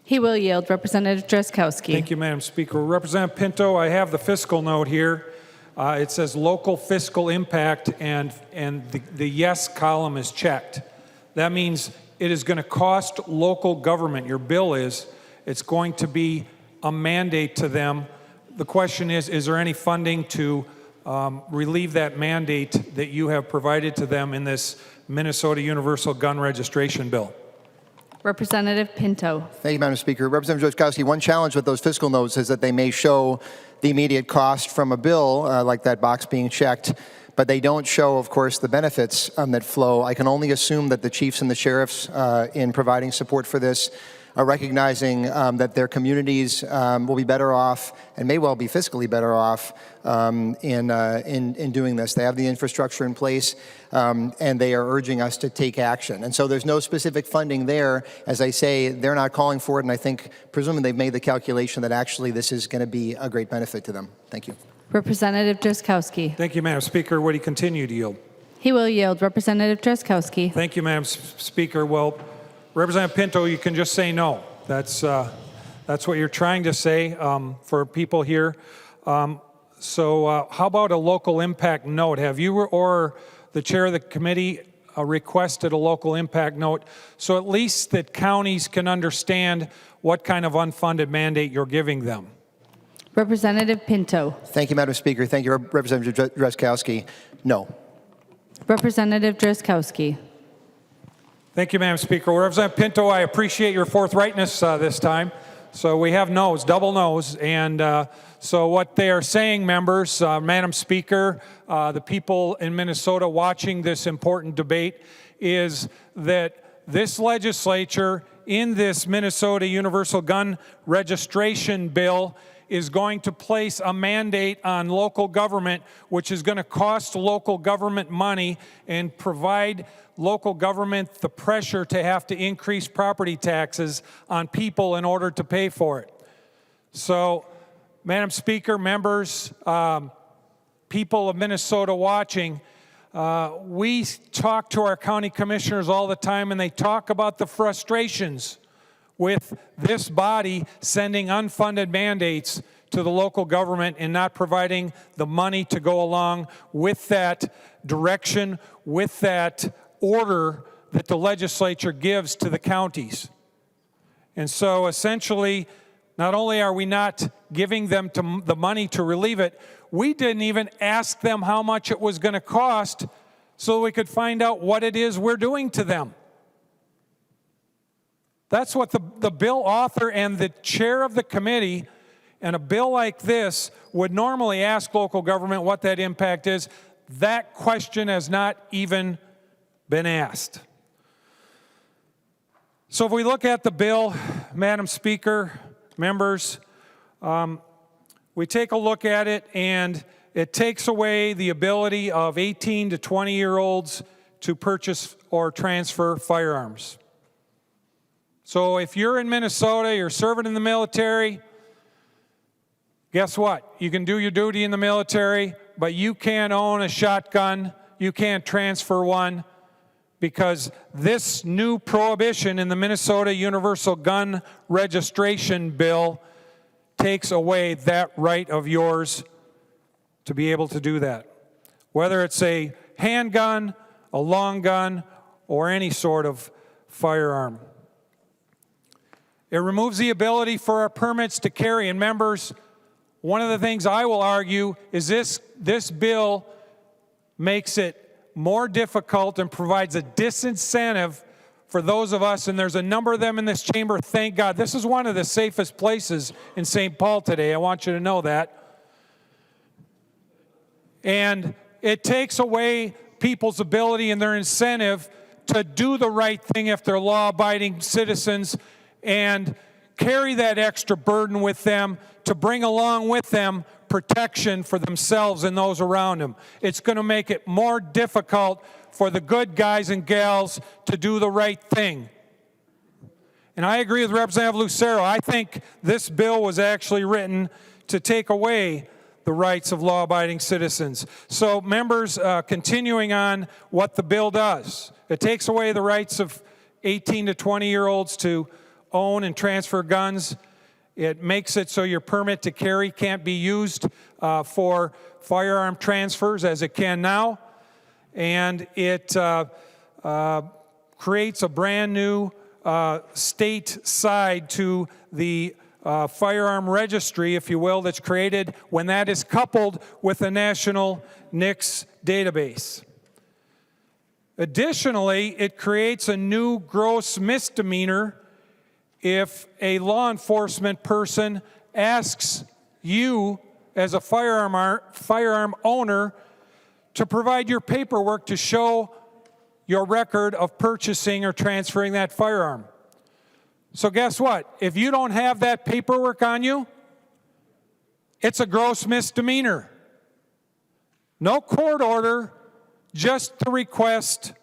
He will yield. Representative Drazkowski. Thank you, Madam Speaker. Representative Pinto, I have the fiscal note here. It says local fiscal impact, and the yes column is checked. That means it is going to cost local government. Your bill is. It's going to be a mandate to them. The question is there any funding to relieve that mandate that you have provided to them in this Minnesota Universal Gun Registration Bill? Representative Pinto. Thank you, Madam Speaker. Representative Drazkowski, one challenge with those fiscal notes is that they may show the immediate cost from a bill, like that box being checked, but they don't show, of course, the benefits that flow. I can only assume that the chiefs and the sheriffs, in providing support for this, are recognizing that their communities will be better off and may well be fiscally better off in doing this. They have the infrastructure in place, and they are urging us to take action. And so there's no specific funding there. As I say, they're not calling for it, and I think, presumably, they've made the calculation that actually this is going to be a great benefit to them. Thank you. Representative Drazkowski. Thank you, Madam Speaker. Would he continue to yield? He will yield. Representative Drazkowski. Thank you, Madam Speaker. Well, Representative Pinto, you can just say no. That's what you're trying to say for people here. So how about a local impact note? Have you or the chair of the committee requested a local impact note so at least that counties can understand what kind of unfunded mandate you're giving them? Representative Pinto. Thank you, Madam Speaker. Thank you, Representative Drazkowski. No. Representative Drazkowski. Thank you, Madam Speaker. Well, Representative Pinto, I appreciate your forthrightness this time. So we have no's, double no's. And so what they are saying, members, Madam Speaker, the people in Minnesota watching this important debate, is that this legislature in this Minnesota Universal Gun Registration Bill is going to place a mandate on local government, which is going to cost local government money and provide local government the pressure to have to increase property taxes on people in order to pay for it. So, Madam Speaker, members, people of Minnesota watching, we talk to our county commissioners all the time, and they talk about the frustrations with this body sending unfunded mandates to the local government and not providing the money to go along with that direction, with that order that the legislature gives to the counties. And so essentially, not only are we not giving them the money to relieve it, we didn't even ask them how much it was going to cost so we could find out what it is we're doing to them. That's what the bill author and the chair of the committee and a bill like this would normally ask local government what that impact is. That question has not even been asked. So if we look at the bill, Madam Speaker, members, we take a look at it, and it takes away the ability of 18 to 20-year-olds to purchase or transfer firearms. So if you're in Minnesota, you're serving in the military, guess what? You can do your duty in the military, but you can't own a shotgun, you can't transfer one, because this new prohibition in the Minnesota Universal Gun Registration Bill takes away that right of yours to be able to do that. Whether it's a handgun, a long gun, or any sort of firearm. It removes the ability for our permits to carry. And members, one of the things I will argue is this bill makes it more difficult and provides a disincentive for those of us, and there's a number of them in this chamber, thank God. This is one of the safest places in St. Paul today. I want you to know that. And it takes away people's ability and their incentive to do the right thing if they're law-abiding citizens and carry that extra burden with them to bring along with them protection for themselves and those around them. It's going to make it more difficult for the good guys and gals to do the right thing. And I agree with Representative Lucero. I think this bill was actually written to take away the rights of law-abiding citizens. So members, continuing on what the bill does, it takes away the rights of 18 to 20-year-olds to own and transfer guns. It makes it so your permit to carry can't be used for firearm transfers as it can now. And it creates a brand new state side to the firearm registry, if you will, that's created when that is coupled with the national NICS database. Additionally, it creates a new gross misdemeanor if a law enforcement person asks you as a firearm owner to provide your paperwork to show your record of purchasing or transferring that firearm. So guess what? If you don't have that paperwork on you, it's a gross misdemeanor. No court order, just the request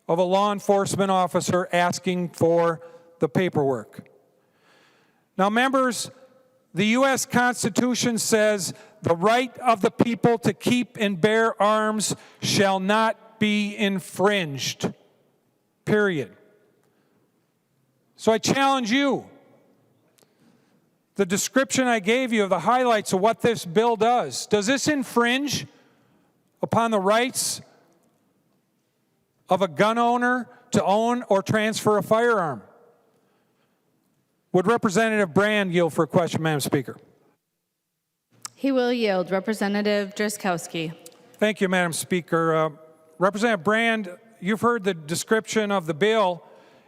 of a law enforcement officer asking for the paperwork. Now, members, the U.S. Constitution says the right of the people to keep and bear arms shall not be infringed, period. So I challenge you. The description I gave you of the highlights of what this bill does this infringe upon the rights of a gun owner to own or transfer a firearm? Would Representative Brand yield for a question, Madam Speaker? He will yield. Representative Drazkowski. Thank you, Madam Speaker. Representative Brand, you've heard the description of the bill.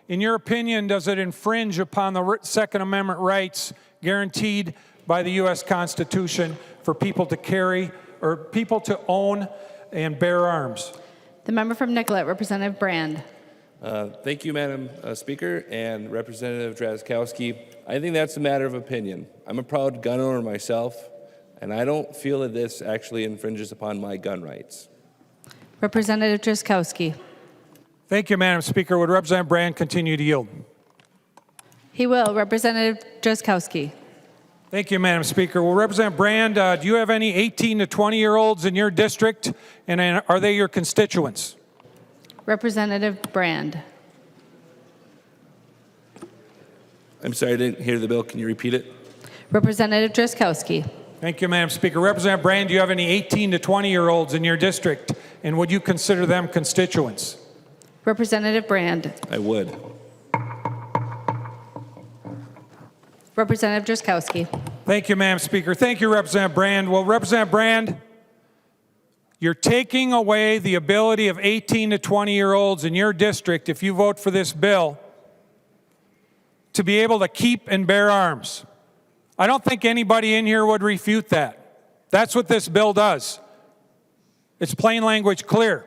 In your opinion, does it infringe upon the Second Amendment rights guaranteed by the U.S. Constitution for people to carry or people to own and bear arms? The member from Nicollet, Representative Brand. Thank you, Madam Speaker, and Representative Drazkowski. I think that's a matter of opinion. I'm a proud gun owner myself, and I don't feel that this actually infringes upon my gun rights. Representative Drazkowski. Thank you, Madam Speaker. Would Representative Brand continue to yield? He will. Representative Drazkowski. Thank you, Madam Speaker. Well, Representative Brand, do you have any 18 to 20-year-olds in your district, and are they your constituents? Representative Brand. I'm sorry, I didn't hear the bill. Can you repeat it? Representative Drazkowski. Thank you, Madam Speaker. Representative Brand, do you have any 18 to 20-year-olds in your district, and would you consider them constituents? Representative Brand. I would. Representative Drazkowski. Thank you, Madam Speaker. Thank you, Representative Brand. Well, Representative Brand, you're taking away the ability of 18 to 20-year-olds in your district, if you vote for this bill, to be able to keep and bear arms. I don't think anybody in here would refute that. That's what this bill does. It's plain language clear.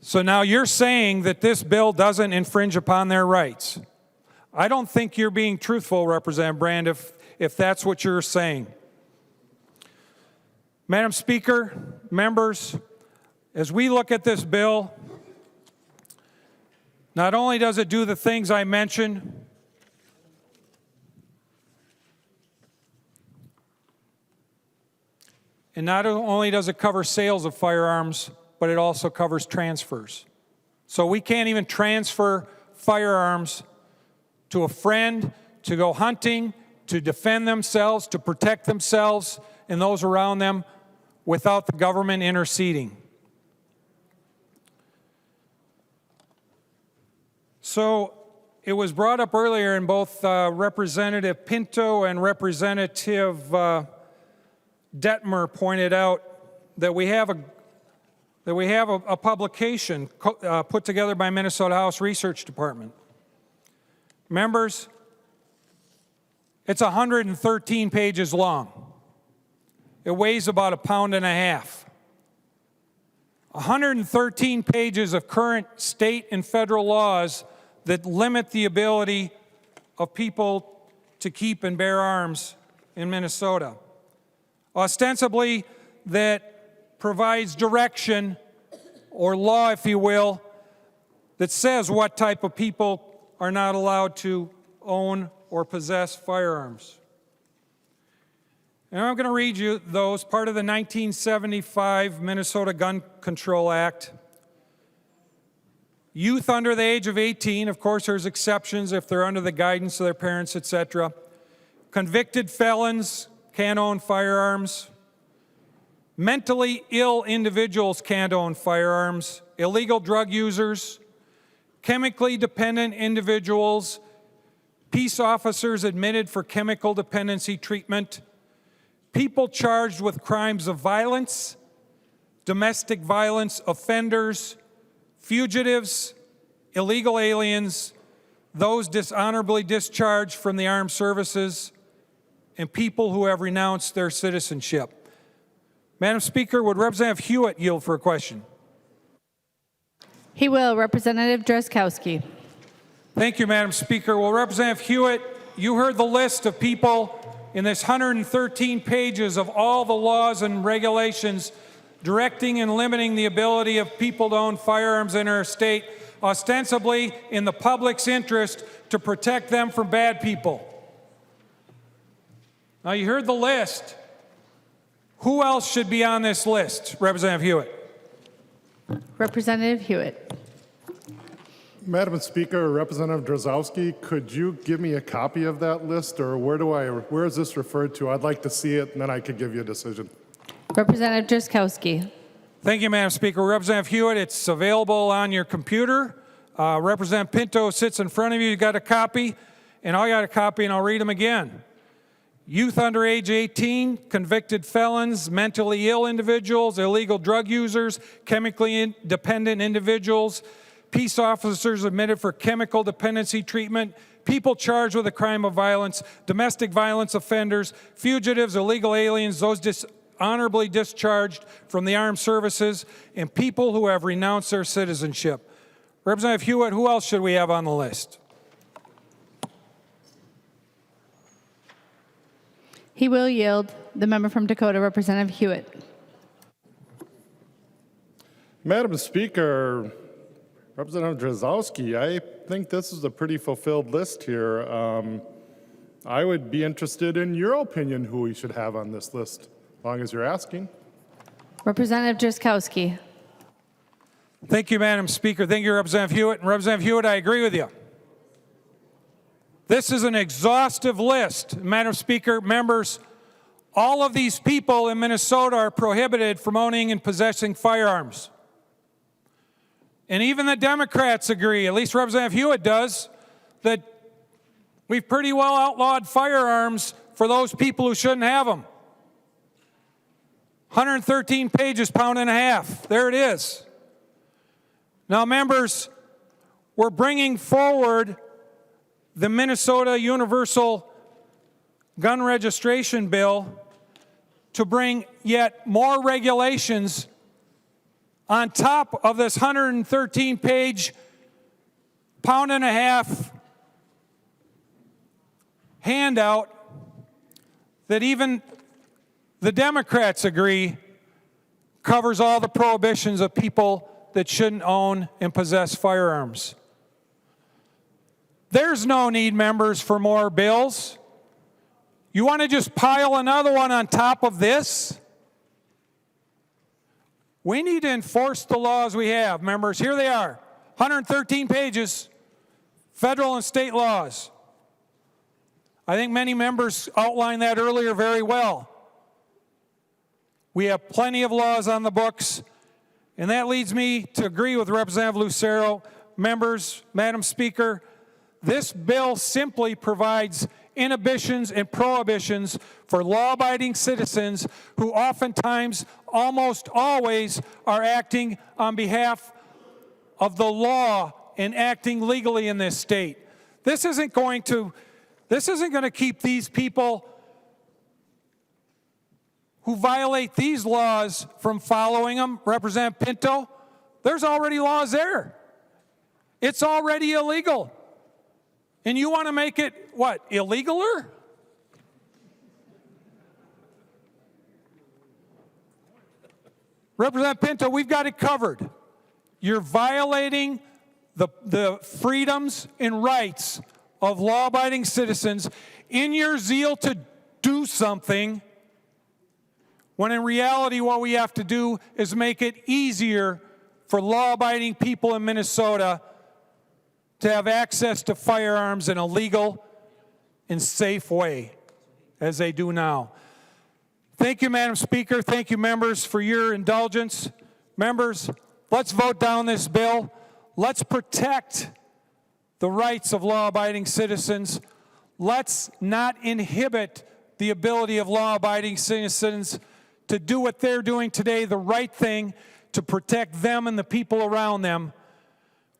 So now you're saying that this bill doesn't infringe upon their rights. I don't think you're being truthful, Representative Brand, if that's what you're saying. Madam Speaker, members, as we look at this bill, not only does it do the things I mentioned, and not only does it cover sales of firearms, but it also covers transfers. So we can't even transfer firearms to a friend to go hunting, to defend themselves, to protect themselves and those around them without the government interceding. So it was brought up earlier, and both Representative Pinto and Representative Detmer pointed out that we have a publication put together by Minnesota House Research Department. Members, it's 113 pages long. It weighs about 1.5 pounds. 113 pages of current state and federal laws that limit the ability of people to keep and bear arms in Minnesota. Ostensibly, that provides direction or law, if you will, that says what type of people are not allowed to own or possess firearms. And I'm going to read you those, part of the 1975 Minnesota Gun Control Act. Youth under the age of 18, of course there's exceptions if they're under the guidance of their parents, etc. Convicted felons can't own firearms. Mentally ill individuals can't own firearms. Illegal drug users, chemically dependent individuals, peace officers admitted for chemical dependency treatment, people charged with crimes of violence, domestic violence offenders, fugitives, illegal aliens, those dishonorably discharged from the armed services, and people who have renounced their citizenship. Madam Speaker, would Representative Hewitt yield for a question? He will. Representative Drazkowski. Thank you, Madam Speaker. Well, Representative Hewitt, you heard the list of people in this 113 pages of all the laws and regulations directing and limiting the ability of people to own firearms in our state, ostensibly in the public's interest to protect them from bad people. Now, you heard the list. Who else should be on this list, Representative Hewitt? Representative Hewitt. Madam Speaker, Representative Drazowski, could you give me a copy of that list, or where is this referred to? I'd like to see it, and then I could give you a decision. Representative Drazkowski. Thank you, Madam Speaker. Representative Hewitt, it's available on your computer. Representative Pinto sits in front of you. You got a copy, and I got a copy, and I'll read them again. Youth under age 18, convicted felons, mentally ill individuals, illegal drug users, chemically dependent individuals, peace officers admitted for chemical dependency treatment, people charged with a crime of violence, domestic violence offenders, fugitives, illegal aliens, those dishonorably discharged from the armed services, and people who have renounced their citizenship. Representative Hewitt, who else should we have on the list? He will yield. The member from Dakota, Representative Hewitt. Madam Speaker, Representative Drazowski, I think this is a pretty fulfilled list here. I would be interested in your opinion who we should have on this list, as long as you're asking. Representative Drazkowski. Thank you, Madam Speaker. Thank you, Representative Hewitt. And Representative Hewitt, I agree with you. This is an exhaustive list. Madam Speaker, members, all of these people in Minnesota are prohibited from owning and possessing firearms. And even the Democrats agree, at least Representative Hewitt does, that we've pretty well outlawed firearms for those people who shouldn't have them. 113 pages, pound and a half. There it is. Now, members, we're bringing forward the Minnesota Universal Gun Registration Bill to bring yet more regulations on top of this 113-page, pound and a half handout that even the Democrats agree covers all the prohibitions of people that shouldn't own and possess firearms. There's no need, members, for more bills. You want to just pile another one on top of this? We need to enforce the laws we have, members. Here they are, 113 pages, federal and state laws. I think many members outlined that earlier very well. We have plenty of laws on the books, and that leads me to agree with Representative Lucero. Members, Madam Speaker, this bill simply provides inhibitions and prohibitions for law-abiding citizens who oftentimes, almost always, are acting on behalf of the law and acting legally in this state. This isn't going to keep these people who violate these laws from following them. Representative Pinto, there's already laws there. It's already illegal. And you want to make it, what, illegaler? Representative Pinto, we've got it covered. You're violating the freedoms and rights of law-abiding citizens in your zeal to do something, when in reality what we have to do is make it easier for law-abiding people in Minnesota to have access to firearms in a legal and safe way, as they do now. Thank you, Madam Speaker. Thank you, members, for your indulgence. Members, let's vote down this bill. Let's protect the rights of law-abiding citizens. Let's not inhibit the ability of law-abiding citizens to do what they're doing today, the right thing, to protect them and the people around them,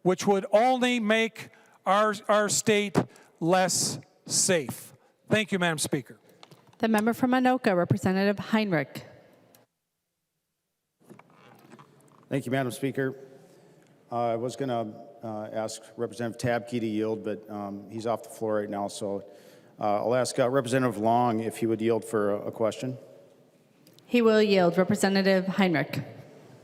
which would only make our state less safe. Thank you, Madam Speaker. The member from Anoka, Representative Heinrich. Thank you, Madam Speaker. I was going to ask Representative Tabke to yield, but he's off the floor right now, so I'll ask Representative Long if he would yield for a question. He will yield. Representative Heinrich.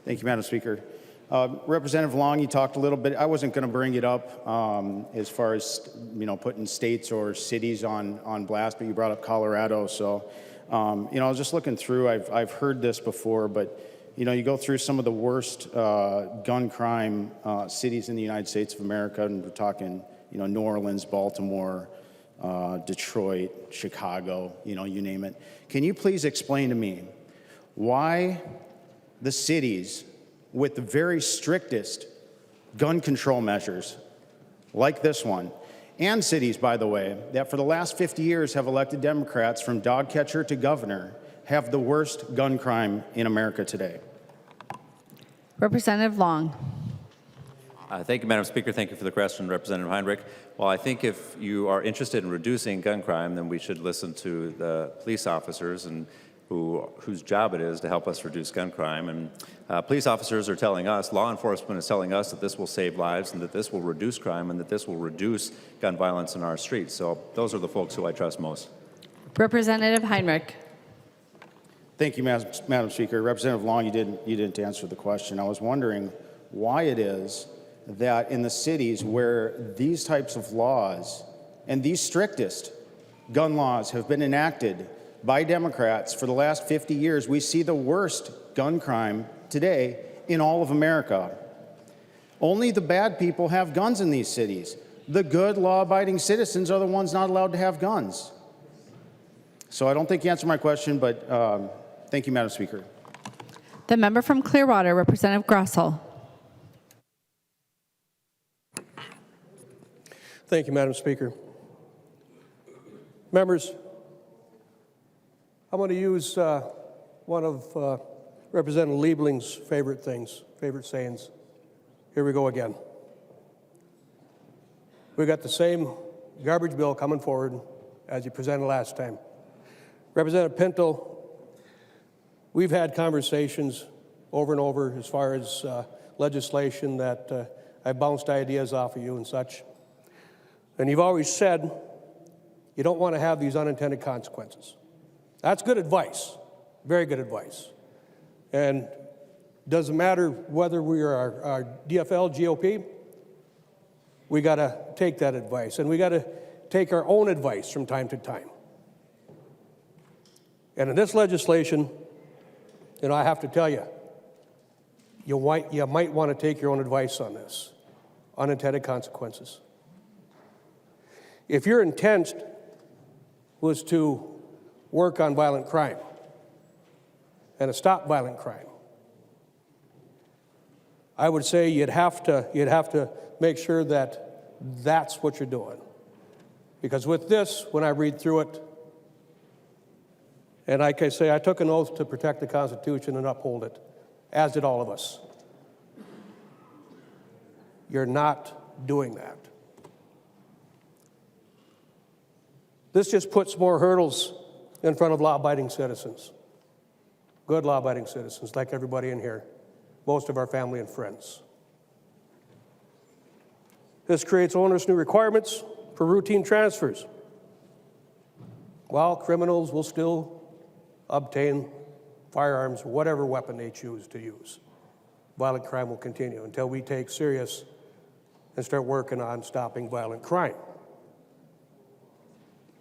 Thank you, Madam Speaker. Representative Long, you talked a little bit. I wasn't going to bring it up as far as putting states or cities on blast, but you brought up Colorado. So, I was just looking through. I've heard this before, but you go through some of the worst gun crime cities in the United States of America, and we're talking, New Orleans, Baltimore, Detroit, Chicago, you name it. Can you please explain to me why the cities with the very strictest gun control measures, like this one, and cities, by the way, that for the last 50 years have elected Democrats from dog catcher to governor, have the worst gun crime in America today? Representative Long. Thank you, Madam Speaker. Thank you for the question, Representative Heinrich. Well, I think if you are interested in reducing gun crime, then we should listen to the police officers and whose job it is to help us reduce gun crime. And police officers are telling us, law enforcement is telling us that this will save lives and that this will reduce crime and that this will reduce gun violence in our streets. So those are the folks who I trust most. Representative Heinrich. Thank you, Madam Speaker. Representative Long, you didn't answer the question. I was wondering why it is that in the cities where these types of laws and these strictest gun laws have been enacted by Democrats for the last 50 years, we see the worst gun crime today in all of America. Only the bad people have guns in these cities. The good, law-abiding citizens are the ones not allowed to have guns. So I don't think you answered my question, but thank you, Madam Speaker. The member from Clearwater, Representative Grossell. Thank you, Madam Speaker. Members, I'm going to use one of Representative Liebling's favorite sayings. Here we go again. We got the same garbage bill coming forward as you presented last time. Representative Pinto, we've had conversations over and over as far as legislation that I bounced ideas off of you and such. And you've always said you don't want to have these unintended consequences. That's good advice, very good advice. And doesn't matter whether we are our DFL, GOP, we got to take that advice. And we got to take our own advice from time to time. And in this legislation, I have to tell you, you might want to take your own advice on this, unintended consequences. If your intent was to work on violent crime and to stop violent crime, I would say you'd have to make sure that that's what you're doing. Because with this, when I read through it, and like I say, I took an oath to protect the Constitution and uphold it, as did all of us. You're not doing that. This just puts more hurdles in front of law-abiding citizens, good law-abiding citizens like everybody in here, most of our family and friends. This creates onerous new requirements for routine transfers. While criminals will still obtain firearms, whatever weapon they choose to use, violent crime will continue until we take serious and start working on stopping violent crime.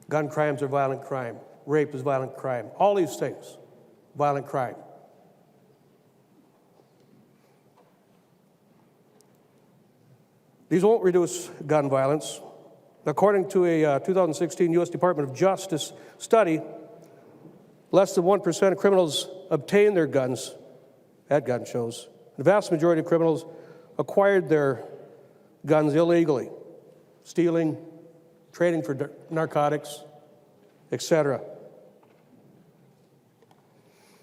Gun crimes are violent crime. Rape is violent crime. All these things, violent crime. These won't reduce gun violence. According to a 2016 U.S. Department of Justice study, less than 1% of criminals obtain their guns at gun shows. The vast majority of criminals acquired their guns illegally, stealing, trading for narcotics, etc.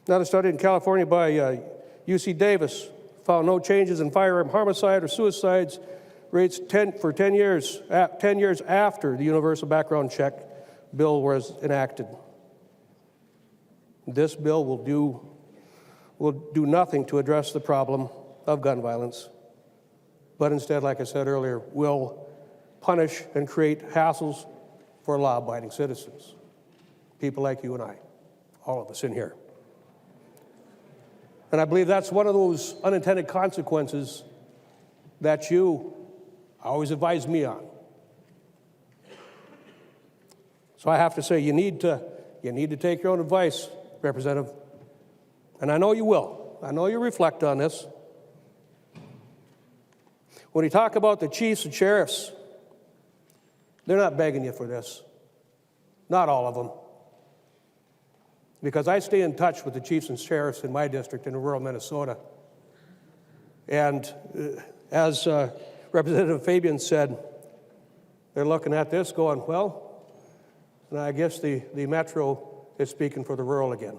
Now, a study in California by UC Davis found no changes in firearm homicide or suicides rates 10 years after the universal background check bill was enacted. This bill will do nothing to address the problem of gun violence. but instead, like I said earlier, will punish and create hassles for law-abiding citizens, people like you and I, all of us in here. And I believe that's one of those unintended consequences that you always advise me on. So I have to say, you need to take your own advice, Representative. And I know you will. I know you reflect on this. When you talk about the chiefs and sheriffs, they're not begging you for this. Not all of them. Because I stay in touch with the chiefs and sheriffs in my district in rural Minnesota. And as Representative Fabian said, they're looking at this going, well, and I guess the Metro is speaking for the rural again.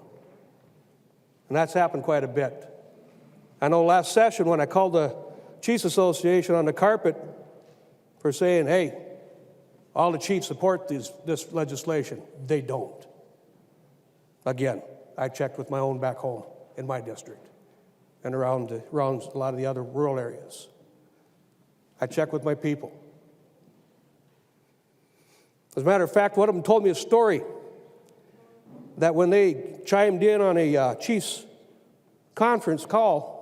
And that's happened quite a bit. I know last session when I called the Chiefs Association on the carpet for saying, hey, all the chiefs support this legislation. They don't. Again, I checked with my own back home in my district and around a lot of the other rural areas. I checked with my people. As a matter of fact, one of them told me a story that when they chimed in on a Chiefs conference call,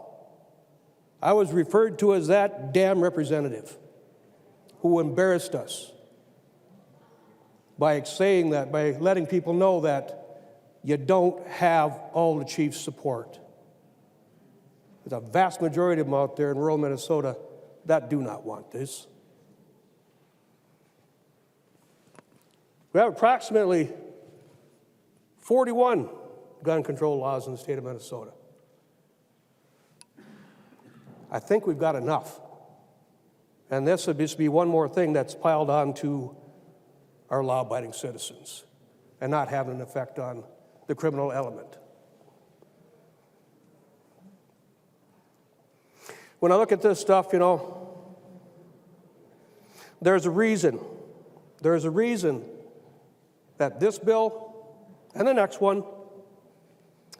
I was referred to as that damn representative who embarrassed us by saying that, by letting people know that you don't have all the chiefs' support. There's a vast majority of them out there in rural Minnesota that do not want this. We have approximately 41 gun control laws in the state of Minnesota. I think we've got enough. And this would just be one more thing that's piled on to our law-abiding citizens and not having an effect on the criminal element. When I look at this stuff, you know, there's a reason. There's a reason that this bill and the next one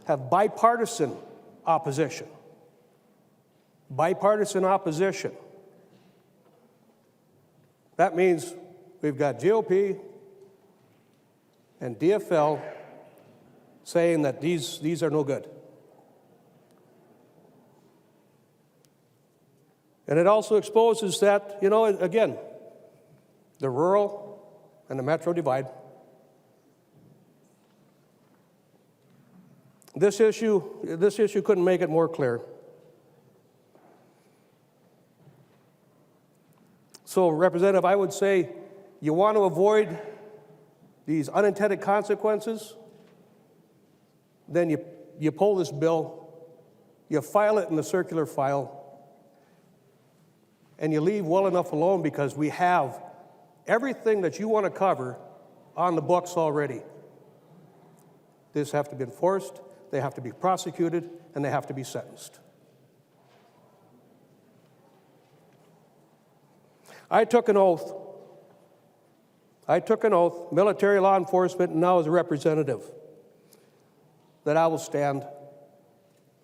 have bipartisan opposition. Bipartisan opposition. That means we've got GOP and DFL saying that these are no good. And it also exposes that, you know, again, the rural and the metro divide. This issue couldn't make it more clear. So, Representative, I would say you want to avoid these unintended consequences, then you pull this bill, you file it in the circular file, and you leave well enough alone because we have everything that you want to cover on the books already. These have to be enforced, they have to be prosecuted, and they have to be sentenced. I took an oath, military law enforcement, and now as a representative, that I will stand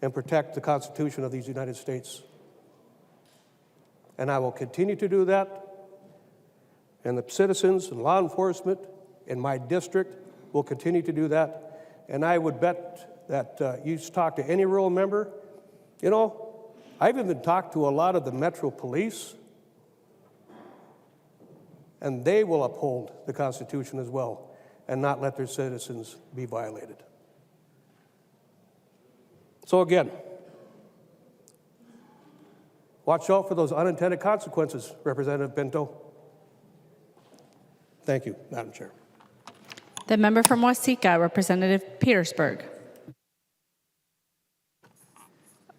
and protect the Constitution of these United States. And I will continue to do that, and the citizens and law enforcement in my district will continue to do that. And I would bet that you talk to any rural member, you know, I've even talked to a lot of the Metro Police, and they will uphold the Constitution as well and not let their citizens be violated. So again, watch out for those unintended consequences, Representative Pinto. Thank you, Madam Chair. The member from Waseca, Representative Petersburg.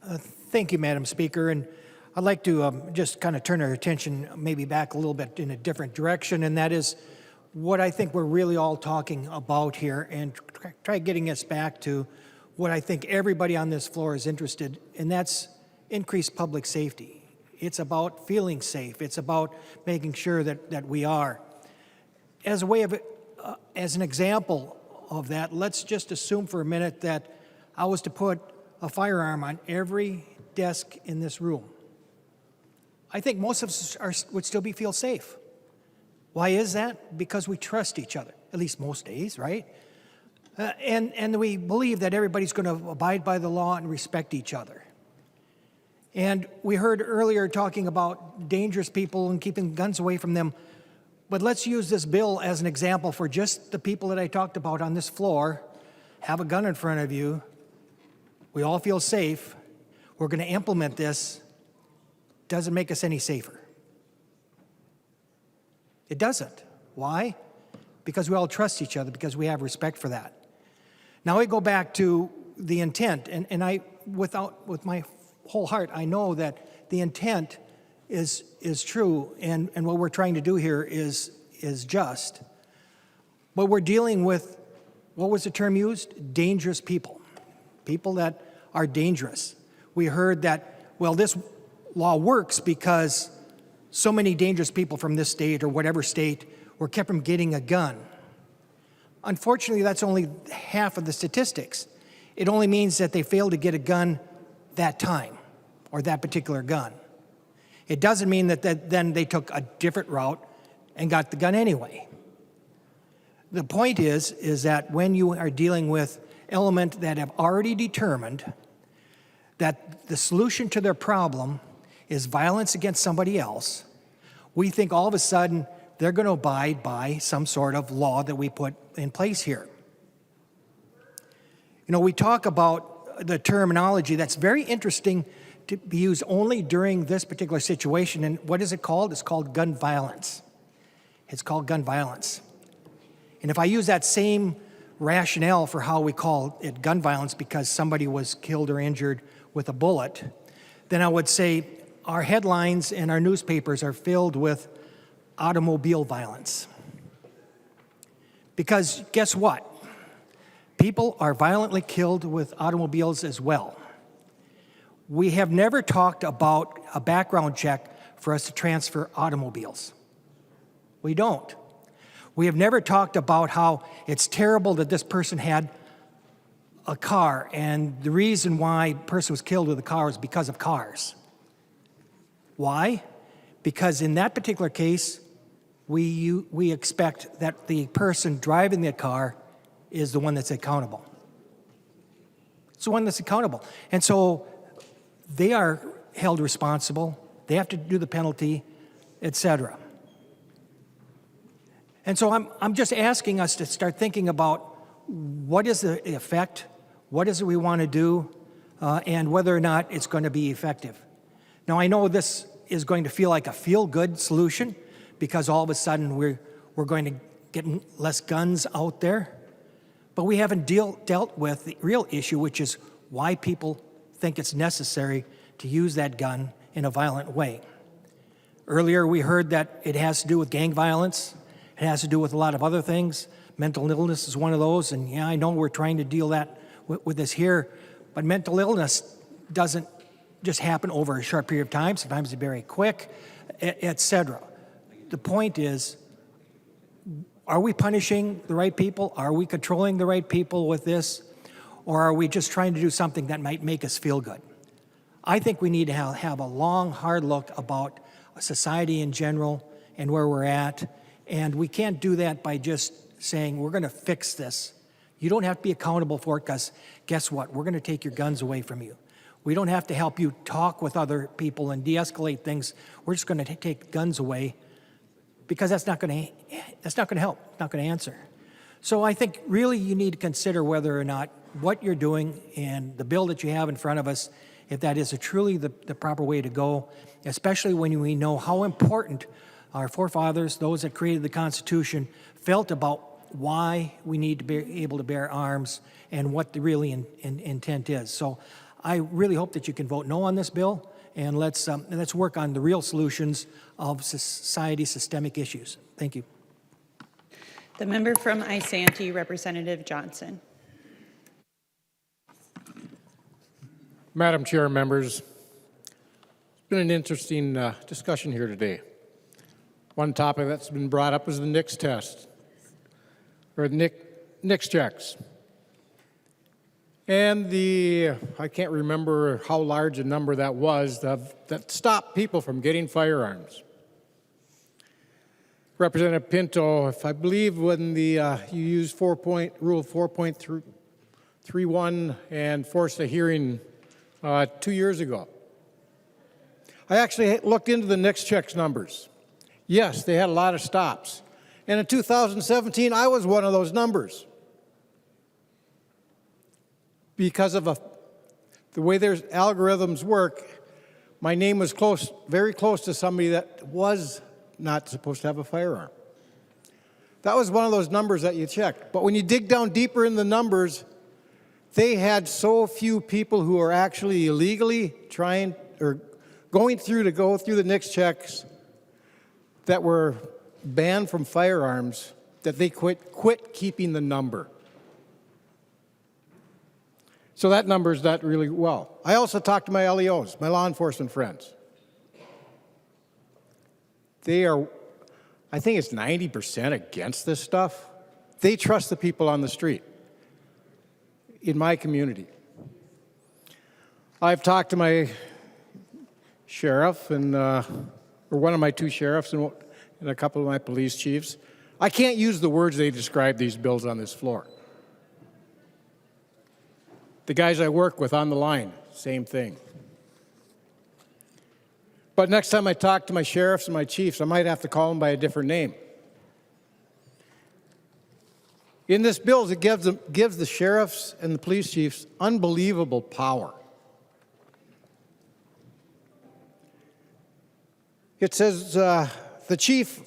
Thank you, Madam Speaker. And I'd like to just kind of turn our attention maybe back a little bit in a different direction, and that is what I think we're really all talking about here, and try getting us back to what I think everybody on this floor is interested in, and that's increased public safety. It's about feeling safe. It's about making sure that we are. As a way of, as an example of that, let's just assume for a minute that I was to put a firearm on every desk in this room. I think most of us would still feel safe. Why is that? Because we trust each other, at least most days, right? And we believe that everybody's going to abide by the law and respect each other. And we heard earlier talking about dangerous people and keeping guns away from them. But let's use this bill as an example for just the people that I talked about on this floor. Have a gun in front of you. We all feel safe. We're going to implement this. Doesn't make us any safer. It doesn't. Why? Because we all trust each other, because we have respect for that. Now we go back to the intent, and I, with my whole heart, I know that the intent is true, and what we're trying to do here is just. But we're dealing with, what was the term used? Dangerous people. People that are dangerous. We heard that, well, this law works because so many dangerous people from this state or whatever state were kept from getting a gun. Unfortunately, that's only half of the statistics. It only means that they failed to get a gun that time or that particular gun. It doesn't mean that then they took a different route and got the gun anyway. The point is that when you are dealing with elements that have already determined that the solution to their problem is violence against somebody else, we think all of a sudden they're going to abide by some sort of law that we put in place here. You know, we talk about the terminology that's very interesting to be used only during this particular situation. And what is it called? It's called gun violence. It's called gun violence. And if I use that same rationale for how we call it gun violence because somebody was killed or injured with a bullet, then I would say our headlines and our newspapers are filled with automobile violence. Because guess what? People are violently killed with automobiles as well. We have never talked about a background check for us to transfer automobiles. We don't. We have never talked about how it's terrible that this person had a car and the reason why a person was killed with a car is because of cars. Why? Because in that particular case, we expect that the person driving the car is the one that's accountable. It's the one that's accountable. And so they are held responsible. They have to do the penalty, etc. And so I'm just asking us to start thinking about what is the effect, what is it we want to do, and whether or not it's going to be effective. Now, I know this is going to feel like a feel-good solution because all of a sudden we're going to get less guns out there, but we haven't dealt with the real issue, which is why people think it's necessary to use that gun in a violent way. Earlier, we heard that it has to do with gang violence. It has to do with a lot of other things. Mental illness is one of those, and yeah, I know we're trying to deal that with this here, but mental illness doesn't just happen over a short period of time. Sometimes it's very quick, etc. The point is, are we punishing the right people? Are we controlling the right people with this? Or are we just trying to do something that might make us feel good? I think we need to have a long, hard look about society in general and where we're at. And we can't do that by just saying, we're going to fix this. You don't have to be accountable for it because guess what? We're going to take your guns away from you. We don't have to help you talk with other people and de-escalate things. We're just going to take guns away because that's not going to help. It's not going to answer. So I think really you need to consider whether or not what you're doing and the bill that you have in front of us, if that is truly the proper way to go, especially when we know how important our forefathers, those that created the Constitution, felt about why we need to be able to bear arms and what the really intent is. So I really hope that you can vote no on this bill, and let's work on the real solutions of society's systemic issues. Thank you. The member from Isanti, Representative Johnson. Madam Chair, members, it's been an interesting discussion here today. One topic that's been brought up is the NICS test, or NICS checks. And I can't remember how large a number that was that stopped people from getting firearms. Representative Pinto, if I believe when you used Rule 4.31 and forced a hearing 2 years ago. I actually looked into the Next Checks numbers. Yes, they had a lot of stops. And in 2017, I was one of those numbers. Because of the way their algorithms work, my name was very close to somebody that was not supposed to have a firearm. That was one of those numbers that you checked. But when you dig down deeper in the numbers, they had so few people who are actually illegally going through the Next Checks that were banned from firearms that they quit keeping the number. So that number is not really well. I also talked to my LEOs, my law enforcement friends. They are, I think it's 90% against this stuff. They trust the people on the street in my community. I've talked to my sheriff or one of my two sheriffs and a couple of my police chiefs. I can't use the words they describe these bills on this floor. The guys I work with on the line, same thing. But next time I talk to my sheriffs and my chiefs, I might have to call them by a different name. In this bill, it gives the sheriffs and the police chiefs unbelievable power. It says the chief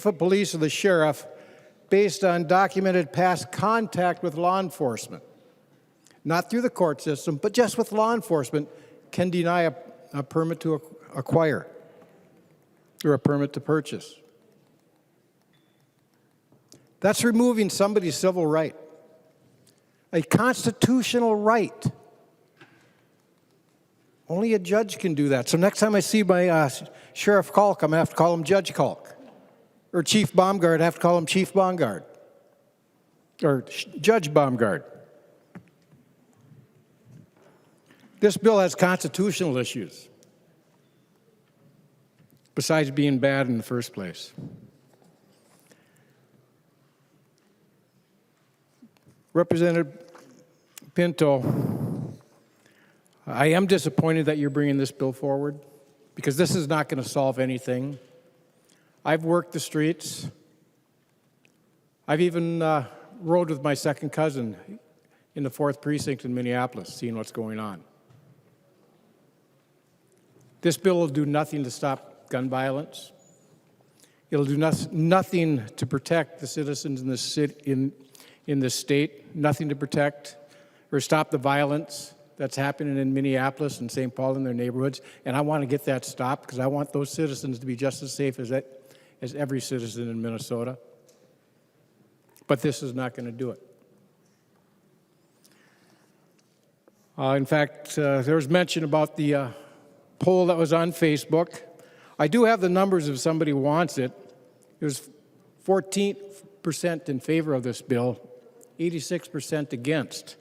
of police or the sheriff, based on documented past contact with law enforcement, not through the court system, but just with law enforcement, can deny a permit to acquire or a permit to purchase. That's removing somebody's civil right, a constitutional right. Only a judge can do that. So next time I see my Sheriff Kalk, I'm going to have to call him Judge Kalk. Or Chief Baumgard, I have to call him Chief Baumgard. Or Judge Baumgard. This bill has constitutional issues, besides being bad in the first place. Representative Pinto, I am disappointed that you're bringing this bill forward because this is not going to solve anything. I've worked the streets. I've even rode with my second cousin in the 4th Precinct in Minneapolis, seeing what's going on. This bill will do nothing to stop gun violence. It'll do nothing to protect the citizens in this state, nothing to protect or stop the violence that's happening in Minneapolis and St. Paul in their neighborhoods. And I want to get that stopped because I want those citizens to be just as safe as every citizen in Minnesota. But this is not going to do it. In fact, there was mention about the poll that was on Facebook. I do have the numbers if somebody wants it. It was 14% in favor of this bill, 86% against.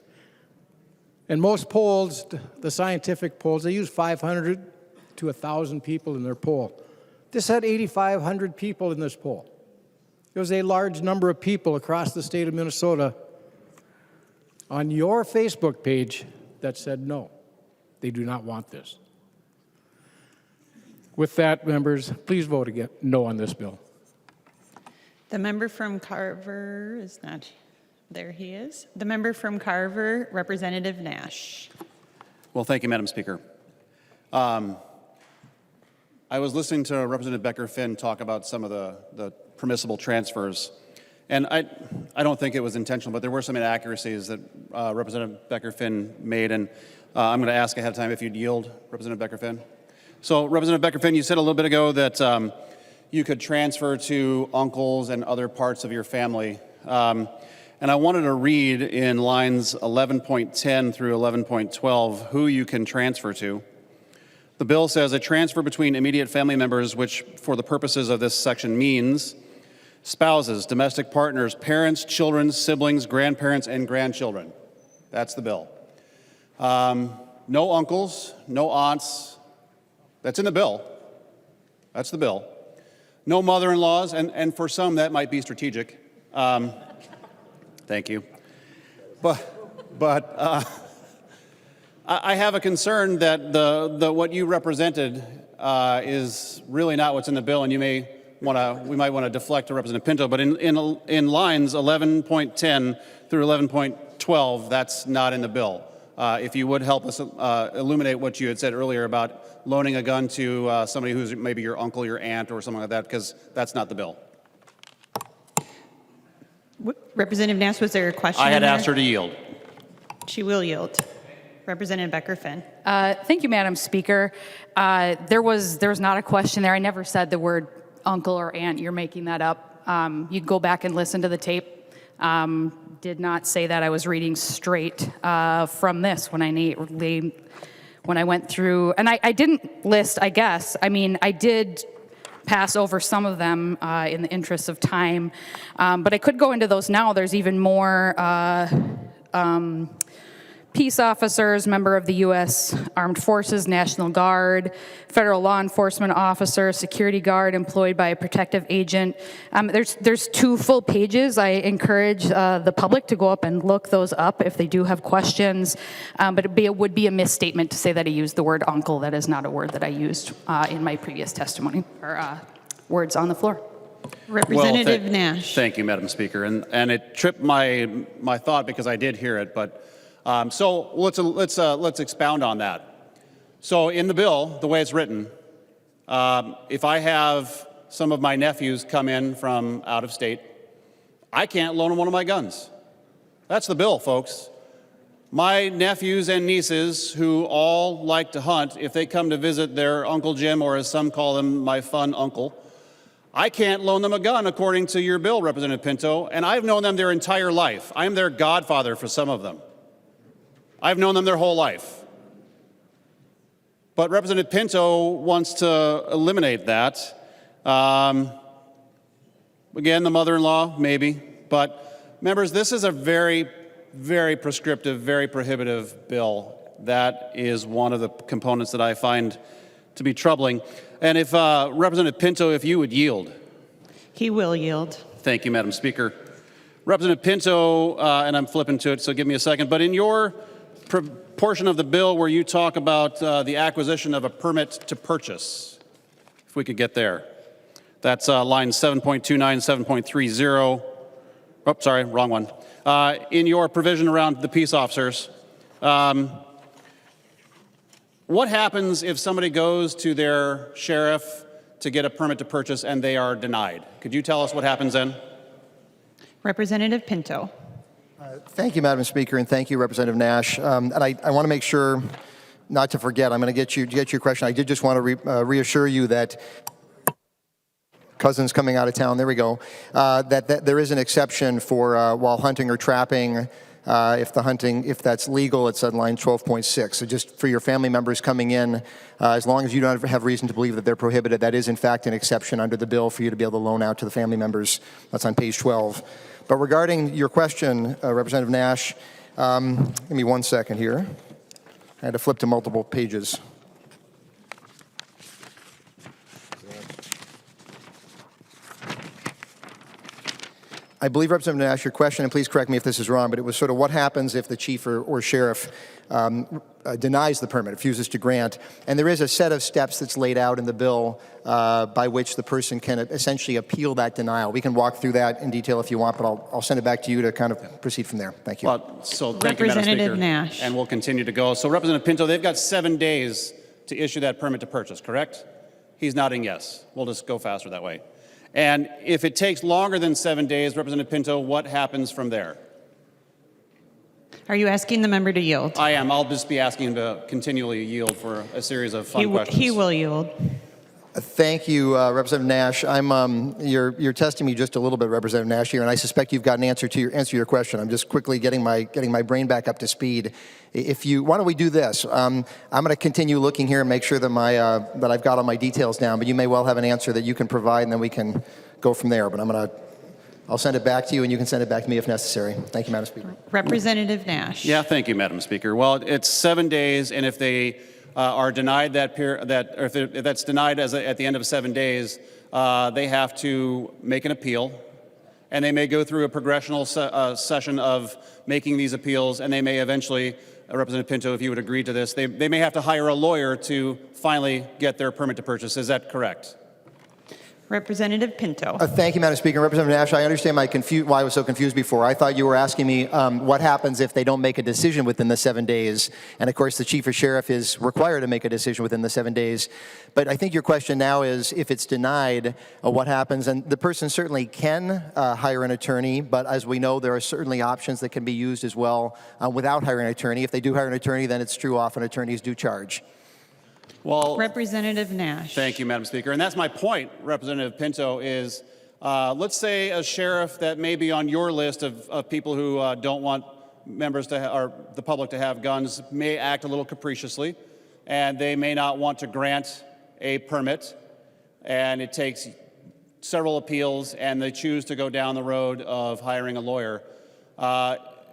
And most polls, the scientific polls, they use 500 to 1,000 people in their poll. This had 8,500 people in this poll. It was a large number of people across the state of Minnesota on your Facebook page that said no, they do not want this. With that, members, please vote again no on this bill. The member from Carver is not, there he is. The member from Carver, Representative Nash. Well, thank you, Madam Speaker. I was listening to Representative Becker-Finn talk about some of the permissible transfers, and I don't think it was intentional, but there were some inaccuracies that Representative Becker-Finn made, and I'm going to ask ahead of time if you'd yield, Representative Becker-Finn. So, Representative Becker-Finn, you said a little bit ago that you could transfer to uncles and other parts of your family. And I wanted to read in lines 11.10 through 11.12 who you can transfer to. The bill says a transfer between immediate family members, which for the purposes of this section means spouses, domestic partners, parents, children, siblings, grandparents, and grandchildren. That's the bill. No uncles, no aunts. That's in the bill. That's the bill. No mother-in-laws, and for some that might be strategic. Thank you. But I have a concern that what you represented is really not what's in the bill, and we might want to deflect to Representative Pinto. But in lines 11.10 through 11.12, that's not in the bill. If you would help us illuminate what you had said earlier about loaning a gun to somebody who's maybe your uncle, your aunt, or something like that, because that's not the bill. Representative Nash, was there a question? I had in there? asked her to yield. She will yield. Representative Becker-Finn. Thank you, Madam Speaker. There was not a question there. I never said the word uncle or aunt. You're making that up. You can go back and listen to the tape. Did not say that. I was reading straight from this when I went through, and I didn't list, I guess. I mean, I did pass over some of them in the interest of time, but I could go into those now. There's even more peace officers, member of the U.S. Armed Forces, National Guard, federal law enforcement officer, security guard employed by a protective agent. There's 2 full pages. I encourage the public to go up and look those up if they do have questions. But it would be a misstatement to say that I used the word uncle. That is not a word that I used in my previous testimony or words on the floor. Representative Nash. Thank you, Madam Speaker. And it tripped my thought because I did hear it, but so let's expound on that. So in the bill, the way it's written, if I have some of my nephews come in from out of state, I can't loan them one of my guns. That's the bill, folks. My nephews and nieces who all like to hunt, if they come to visit their Uncle Jim, or as some call him, my fun uncle, I can't loan them a gun according to your bill, Representative Pinto, and I've known them their entire life. I'm their godfather for some of them. I've known them their whole life. But Representative Pinto wants to eliminate that. Again, the mother-in-law, maybe. But members, this is a very, very prescriptive, very prohibitive bill. That is one of the components that I find to be troubling. And if Representative Pinto, if you would yield. He will yield. Thank you, Madam Speaker. Representative Pinto, and I'm flipping to it, so give me a second, but in your portion of the bill where you talk about the acquisition of a permit to purchase, if we could get there. That's line 7.29, 7.30. Oh, sorry, wrong one. In your provision around the peace officers, what happens if somebody goes to their sheriff to get a permit to purchase and they are denied? Could you tell us what happens then? Representative Pinto. Thank you, Madam Speaker, and thank you, Representative Nash. And I want to make sure not to forget, I'm going to get your question. I did just want to reassure you that Cousins coming out of town, there we go, that there is an exception for while hunting or trapping. If that's legal, it's on line 12.6. So just for your family members coming in, as long as you don't have reason to believe that they're prohibited, that is in fact an exception under the bill for you to be able to loan out to the family members. That's on page 12. But regarding your question, Representative Nash, give me 1 second here. I had to flip to multiple pages. I believe, Representative Nash, your question, and please correct me if this is wrong, but it was sort of what happens if the chief or sheriff denies the permit, refuses to grant. And there is a set of steps that's laid out in the bill by which the person can essentially appeal that denial. We can walk through that in detail if you want, but I'll send it back to you to kind of proceed from there. Thank you. So thank you, Madam Speaker. Nash. And we'll continue to go. So Representative Pinto, they've got 7 days to issue that permit to purchase, correct? He's nodding yes. We'll just go faster that way. And if it takes longer than 7 days, Representative Pinto, what happens from there? Are you asking the member to yield? I am. I'll just be asking him to continually yield for a series of fun questions. He will yield. Thank you, Representative Nash. You're testing me just a little bit, Representative Nash, here, and I suspect you've got an answer to your question. I'm just quickly getting my brain back up to speed. Why don't we do this? I'm going to continue looking here and make sure that that I've got all my details down. But you may well have an answer that you can provide, and then we can go from there. But I'll send it back to you, and you can send it back to me if necessary. Thank you, Madam Speaker. Representative Nash. Yeah, thank you, Madam Speaker. Well, it's 7 days, and if they are denied that period, or if that's denied at the end of 7 days, they have to make an appeal, and they may go through a progressional session of making these appeals, and they may eventually, Representative Pinto, if you would agree to this, they may have to hire a lawyer to finally get their permit to purchase. Is that correct? Representative Pinto. Thank you, Madam Speaker. Representative Nash, I understand why I was so confused before. I thought you were asking me what happens if they don't make a decision within the 7 days. And of course, the Chief of Sheriff is required to make a decision within the 7 days. But I think your question now is if it's denied, what happens? And the person certainly can hire an attorney, but as we know, there are certainly options that can be used as well without hiring an attorney. If they do hire an attorney, then it's true often attorneys do charge. Well, Representative Nash. Thank you, Madam Speaker. And that's my point, Representative Pinto, is let's say a sheriff that may be on your list of people who don't want members to or the public to have guns may act a little capriciously, and they may not want to grant a permit, and it takes several appeals, and they choose to go down the road of hiring a lawyer.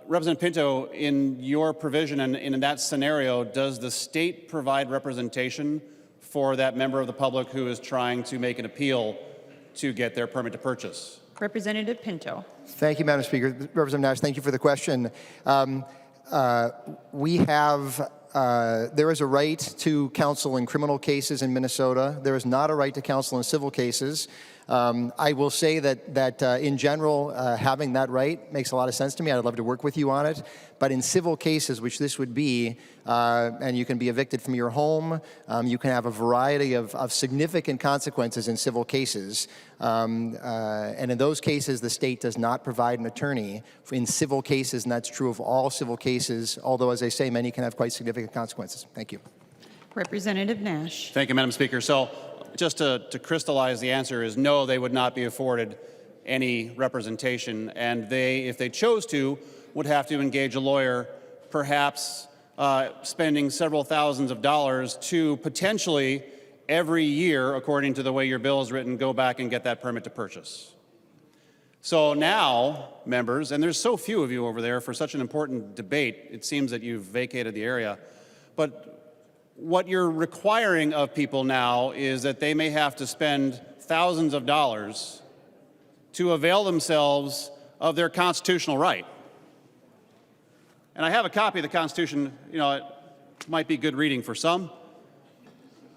Representative Pinto, in your provision and in that scenario, does the state provide representation for that member of the public who is trying to make an appeal to get their permit to purchase? Representative Pinto. Thank you, Madam Speaker. Representative Nash, thank you for the question. There is a right to counsel in criminal cases in Minnesota. There is not a right to counsel in civil cases. I will say that in general, having that right makes a lot of sense to me. I'd love to work with you on it. But in civil cases, which this would be, and you can be evicted from your home, you can have a variety of significant consequences in civil cases. And in those cases, the state does not provide an attorney in civil cases, and that's true of all civil cases, although, as I say, many can have quite significant consequences. Thank you. Representative Nash. Thank you, Madam Speaker. So just to crystallize, the answer is no, they would not be afforded any representation, and they, if they chose to, would have to engage a lawyer, perhaps spending several thousands of dollars to potentially every year, according to the way your bill is written, go back and get that permit to purchase. So now, members, and there's so few of you over there for such an important debate, it seems that you've vacated the area, but what you're requiring of people now is that they may have to spend thousands of dollars to avail themselves of their constitutional right. And I have a copy of the Constitution. You know, it might be good reading for some,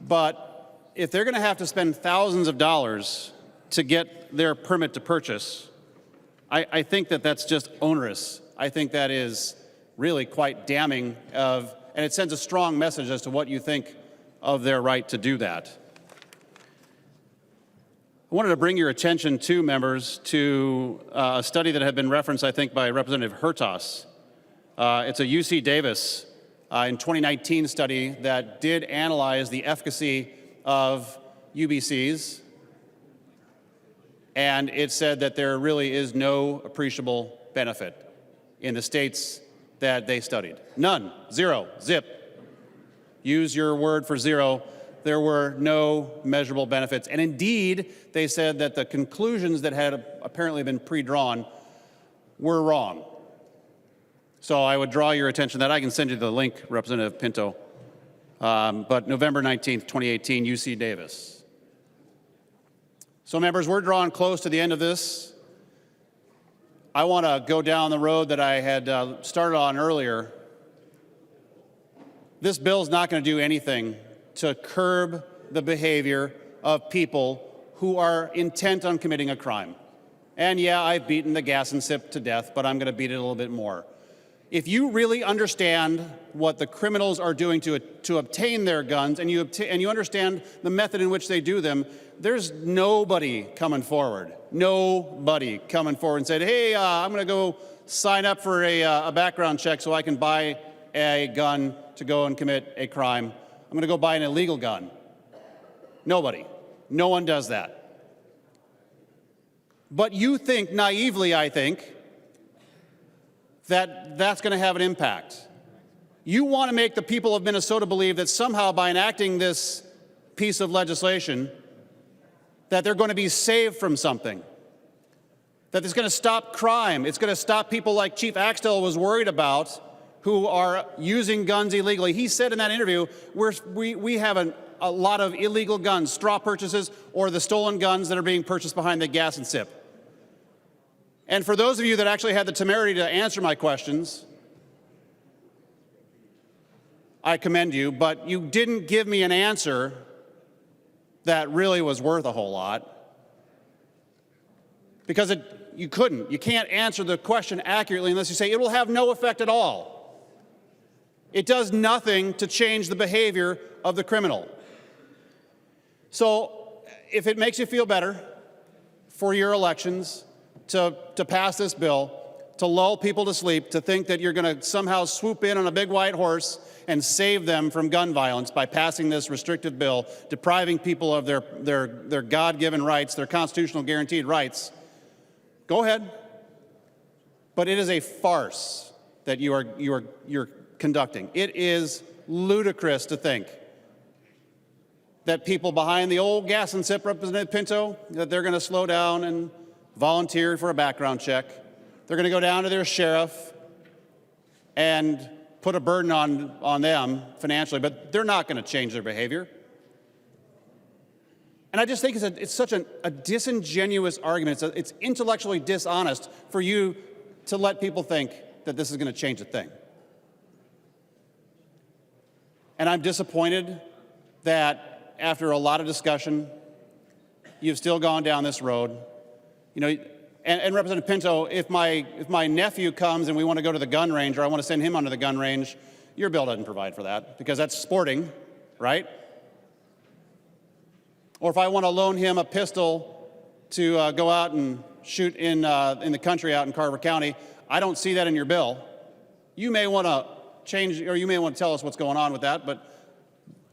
but if they're going to have to spend thousands of dollars to get their permit to purchase, I think that that's just onerous. I think that is really quite damning of, and it sends a strong message as to what you think of their right to do that. I wanted to bring your attention, too, members, to a study that had been referenced, I think, by Representative Hertas. It's a UC Davis in 2019 study that did analyze the efficacy of UBCs, and it said that there really is no appreciable benefit in the states that they studied. None. Zero. Zip. Use your word for zero. There were no measurable benefits. And indeed, they said that the conclusions that had apparently been pre-drawn were wrong. So I would draw your attention to that. I can send you the link, Representative Pinto. But November 19th, 2018, UC Davis. So members, we're drawing close to the end of this. I want to go down the road that I had started on earlier. This bill is not going to do anything to curb the behavior of people who are intent on committing a crime. And yeah, I've beaten the gas and sip to death, but I'm going to beat it a little bit more. If you really understand what the criminals are doing to obtain their guns, and you understand the method in which they do them, there's nobody coming forward. Nobody coming forward and said, hey, I'm going to go sign up for a background check so I can buy a gun to go and commit a crime. I'm going to go buy an illegal gun. Nobody. No one does that. But you think, naively, I think, that that's going to have an impact. You want to make the people of Minnesota believe that somehow by enacting this piece of legislation that they're going to be saved from something. that it's going to stop crime. It's going to stop people like Chief Axtell was worried about who are using guns illegally. He said in that interview, we have a lot of illegal guns, straw purchases, or the stolen guns that are being purchased behind the gas and sip. And for those of you that actually had the temerity to answer my questions, I commend you, but you didn't give me an answer that really was worth a whole lot. Because you couldn't. You can't answer the question accurately unless you say it will have no effect at all. It does nothing to change the behavior of the criminal. So if it makes you feel better for your elections to pass this bill, to lull people to sleep, to think that you're going to somehow swoop in on a big white horse and save them from gun violence by passing this restrictive bill, depriving people of their God-given rights, their constitutional guaranteed rights, go ahead. But it is a farce that you're conducting. It is ludicrous to think that people behind the old gas and sip, Representative Pinto, that they're going to slow down and volunteer for a background check. They're going to go down to their sheriff and put a burden on them financially, but they're not going to change their behavior. And I just think it's such a disingenuous argument. It's intellectually dishonest for you to let people think that this is going to change a thing. And I'm disappointed that after a lot of discussion, you've still gone down this road. You know, and Representative Pinto, if my nephew comes and we want to go to the gun range, or I want to send him onto the gun range, your bill doesn't provide for that because that's sporting, right? Or if I want to loan him a pistol to go out and shoot in the country out in Carver County, I don't see that in your bill. You may want to change, or you may want to tell us what's going on with that, but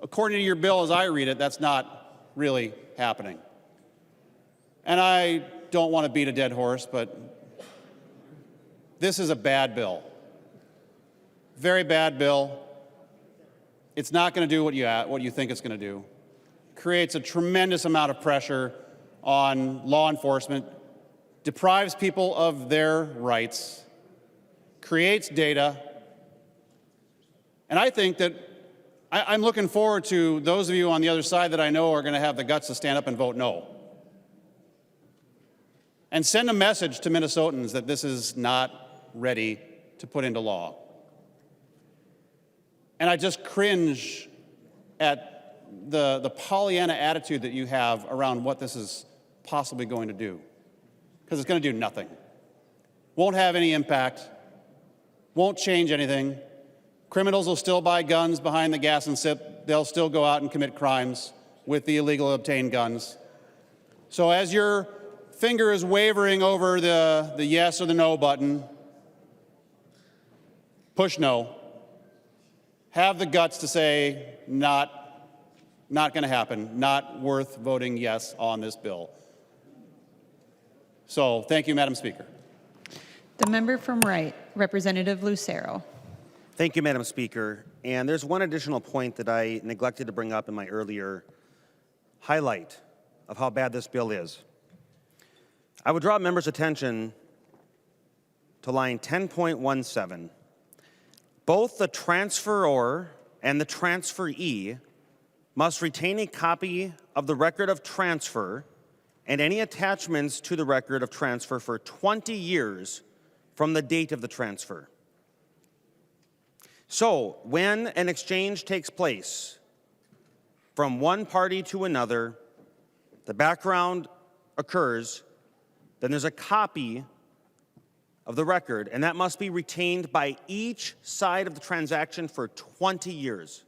according to your bill as I read it, that's not really happening. And I don't want to beat a dead horse, but this is a bad bill. Very bad bill. It's not going to do what you think it's going to do. Creates a tremendous amount of pressure on law enforcement, deprives people of their rights, creates data. And I think that I'm looking forward to those of you on the other side that I know are going to have the guts to stand up and vote no. And send a message to Minnesotans that this is not ready to put into law. And I just cringe at the Pollyanna attitude that you have around what this is possibly going to do. Because it's going to do nothing. Won't have any impact. Won't change anything. Criminals will still buy guns behind the gas and sip. They'll still go out and commit crimes with the illegally obtained guns. So as your finger is wavering over the yes or the no button, push no. Have the guts to say not going to happen, not worth voting yes on this bill. So thank you, Madam Speaker. The member from Wright, Representative Lucero. Thank you, Madam Speaker. And there's one additional point that I neglected to bring up in my earlier highlight of how bad this bill is. I would draw members' attention to line 10.17. Both the transferor and the transferee must retain a copy of the record of transfer and any attachments to the record of transfer for 20 years from the date of the transfer. So, when an exchange takes place from one party to another, the background occurs, then there's a copy of the record, and that must be retained by each side of the transaction for 20 years.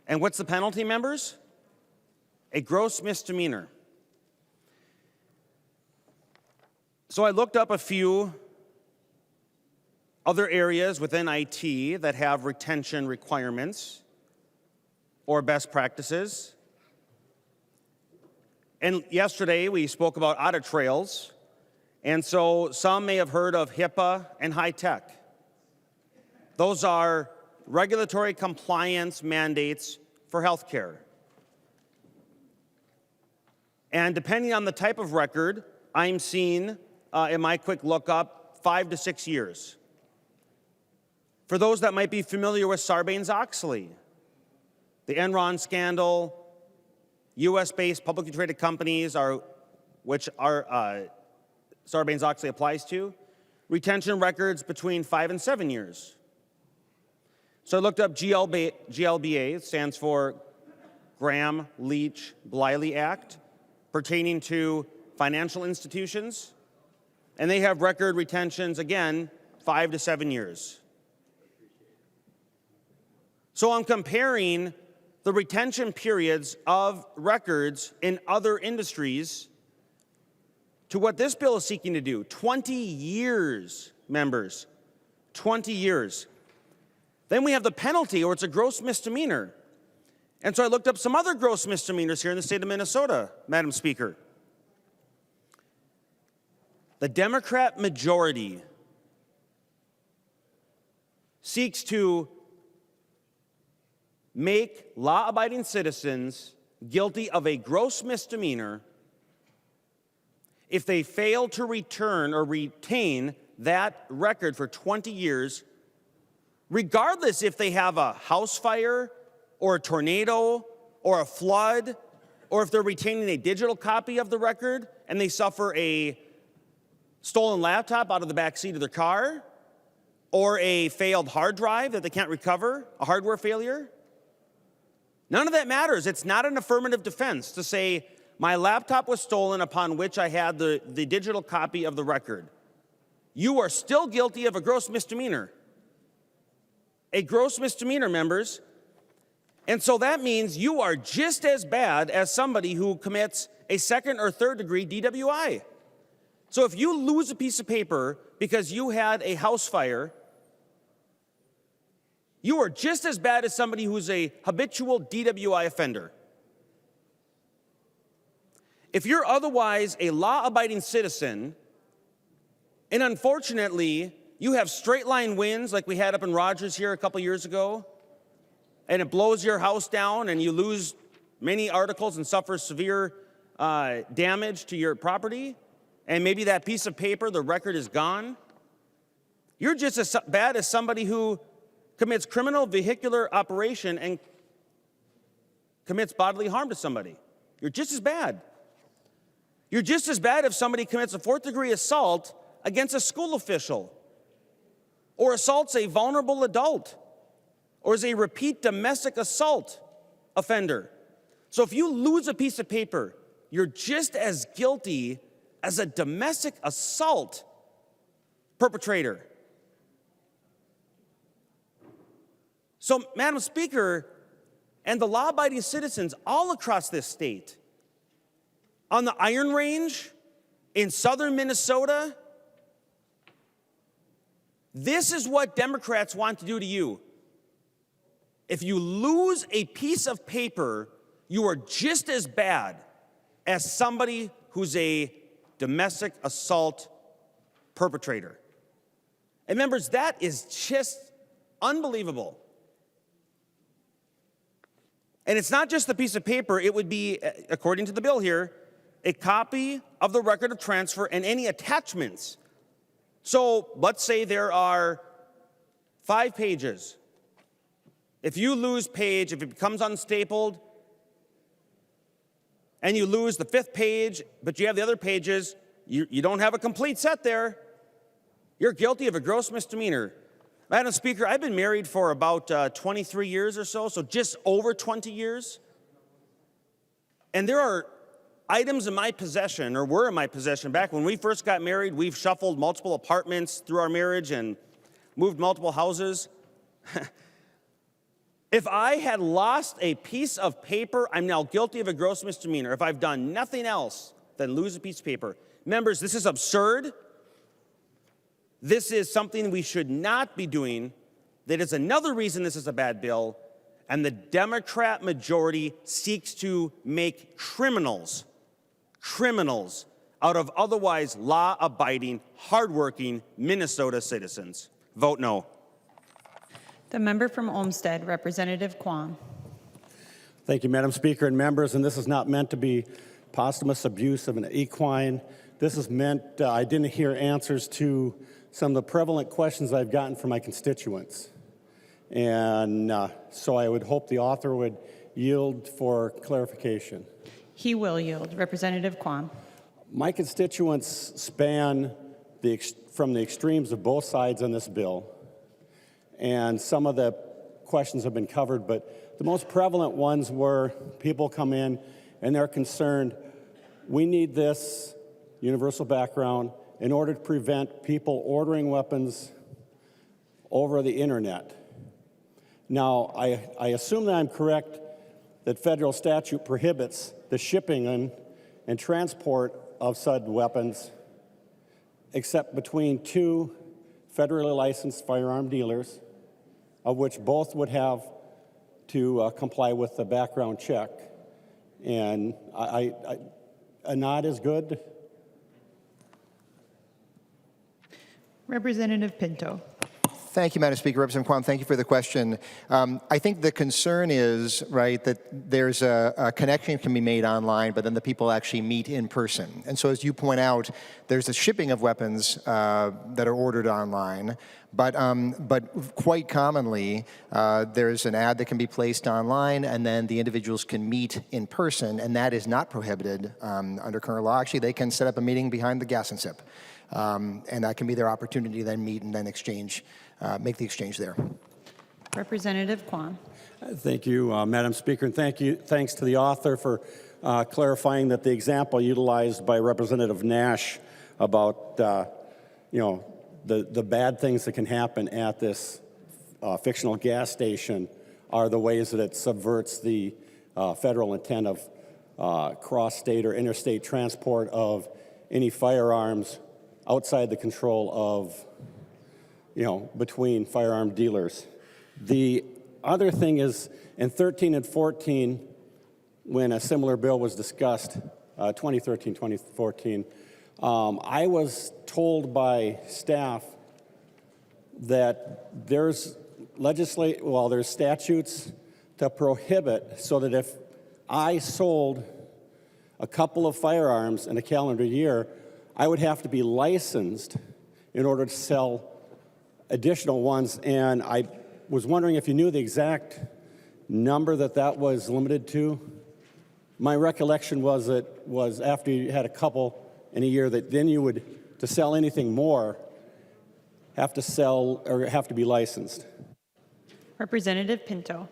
And what's the penalty, members? A gross misdemeanor. So I looked up a few other areas within IT that have retention requirements or best practices. And yesterday we spoke about audit trails, and so some may have heard of HIPAA and high tech. Those are regulatory compliance mandates for healthcare. And depending on the type of record, I'm seeing in my quick lookup 5 to 6 years. For those that might be familiar with Sarbanes-Oxley, the Enron scandal, U.S.-based publicly traded companies which Sarbanes-Oxley applies to, retention records between 5 and 7 years. So I looked up GLBA, it stands for Graham, Leach, Bliley Act, pertaining to financial institutions, and they have record retentions, again, 5 to 7 years. So I'm comparing the retention periods of records in other industries to what this bill is seeking to do. 20 years, members, 20 years. Then we have the penalty, or it's a gross misdemeanor. And so I looked up some other gross misdemeanors here in the state of Minnesota, Madam Speaker. The Democrat majority seeks to make law-abiding citizens guilty of a gross misdemeanor if they fail to return or retain that record for 20 years, regardless if they have a house fire or a tornado or a flood, or if they're retaining a digital copy of the record and they suffer a stolen laptop out of the back seat of their car, or a failed hard drive that they can't recover, a hardware failure. None of that matters. It's not an affirmative defense to say, my laptop was stolen upon which I had the digital copy of the record. You are still guilty of a gross misdemeanor. A gross misdemeanor, members. And so that means you are just as bad as somebody who commits a second or third degree DWI. So if you lose a piece of paper because you had a house fire, you are just as bad as somebody who's a habitual DWI offender. If you're otherwise a law-abiding citizen, and unfortunately, you have straight-line winds like we had up in Rogers here a couple years ago, and it blows your house down and you lose many articles and suffer severe damage to your property, and maybe that piece of paper, the record is gone, you're just as bad as somebody who commits criminal vehicular operation and commits bodily harm to somebody. You're just as bad. You're just as bad if somebody commits a fourth-degree assault against a school official, or assaults a vulnerable adult, or is a repeat domestic assault offender. So if you lose a piece of paper, you're just as guilty as a domestic assault perpetrator. So, Madam Speaker, and the law-abiding citizens all across this state, on the Iron Range, in southern Minnesota, this is what Democrats want to do to you. If you lose a piece of paper, you are just as bad as somebody who's a domestic assault perpetrator. And members, that is just unbelievable. And it's not just the piece of paper, it would be, according to the bill here, a copy of the record of transfer and any attachments. So let's say there are 5 pages. If you lose page, if it becomes unstapled, and you lose the 5th page, but you have the other pages, you don't have a complete set there, you're guilty of a gross misdemeanor. Madam Speaker, I've been married for about 23 years or so just over 20 years. And there are items in my possession, or were in my possession, back when we first got married. We've shuffled multiple apartments through our marriage and moved multiple houses. If I had lost a piece of paper, I'm now guilty of a gross misdemeanor. If I've done nothing else than lose a piece of paper. Members, this is absurd. This is something we should not be doing. That is another reason this is a bad bill. And the Democrat majority seeks to make criminals out of otherwise law-abiding, hardworking Minnesota citizens. Vote no. The member from Olmsted, Representative Kwong. Thank you, Madam Speaker and members. And this is not meant to be posthumous abuse of an equine this has meant I didn't hear answers to some of the prevalent questions I've gotten from my constituents. And so I would hope the author would yield for clarification. He will yield. Representative Quam. My constituents span from the extremes of both sides on this bill, and some of the questions have been covered, but the most prevalent ones were people come in and they're concerned, we need this universal background in order to prevent people ordering weapons over the internet. Now, I assume that I'm correct that federal statute prohibits the shipping and transport of said weapons except between two federally licensed firearm dealers, of which both would have to comply with the background check. And a nod is good. Representative Pinto. Thank you, Madam Speaker. Representative Quam, thank you for the question. I think the concern is, right, that there's a connection can be made online, but then the people actually meet in person. And so as you point out, there's the shipping of weapons that are ordered online, but quite commonly, there's an ad that can be placed online, and then the individuals can meet in person, and that is not prohibited under current law. Actually, they can set up a meeting behind the gas and sip, and that can be their opportunity to then meet and then exchange. Make the exchange there. Representative Quam. Thank you, Madam Speaker, and thanks to the author for clarifying that the example utilized by Representative Nash about the bad things that can happen at this fictional gas station are the ways that it subverts the federal intent of cross-state or interstate transport of any firearms outside the control of between firearm dealers. The other thing is, in 13 and 14, when a similar bill was discussed, 2013, 2014, I was told by staff that there's statutes to prohibit, so that if I sold a couple of firearms in a calendar year, I would have to be licensed in order to sell additional ones, and I was wondering if you knew the exact number that was limited to. My recollection was it was after you had a couple in a year that then you would, to sell anything more, have to be licensed. Representative Pinto.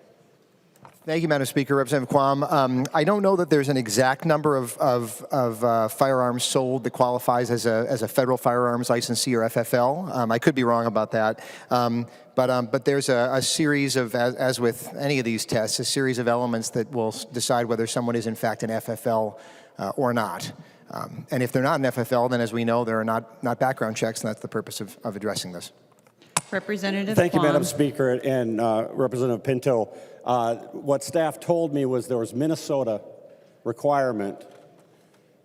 Thank you, Madam Speaker. Representative Quam, I don't know that there's an exact number of firearms sold that qualifies as a federal firearms licensee or FFL. I could be wrong about that. But there's a series of, as with any of these tests, a series of elements that will decide whether someone is in fact an FFL or not. And if they're not an FFL, then as we know, there are not background checks, and that's the purpose of addressing this. Representative Thank you, Quam. Madam Speaker, and Representative Pinto. What staff told me was there was Minnesota requirement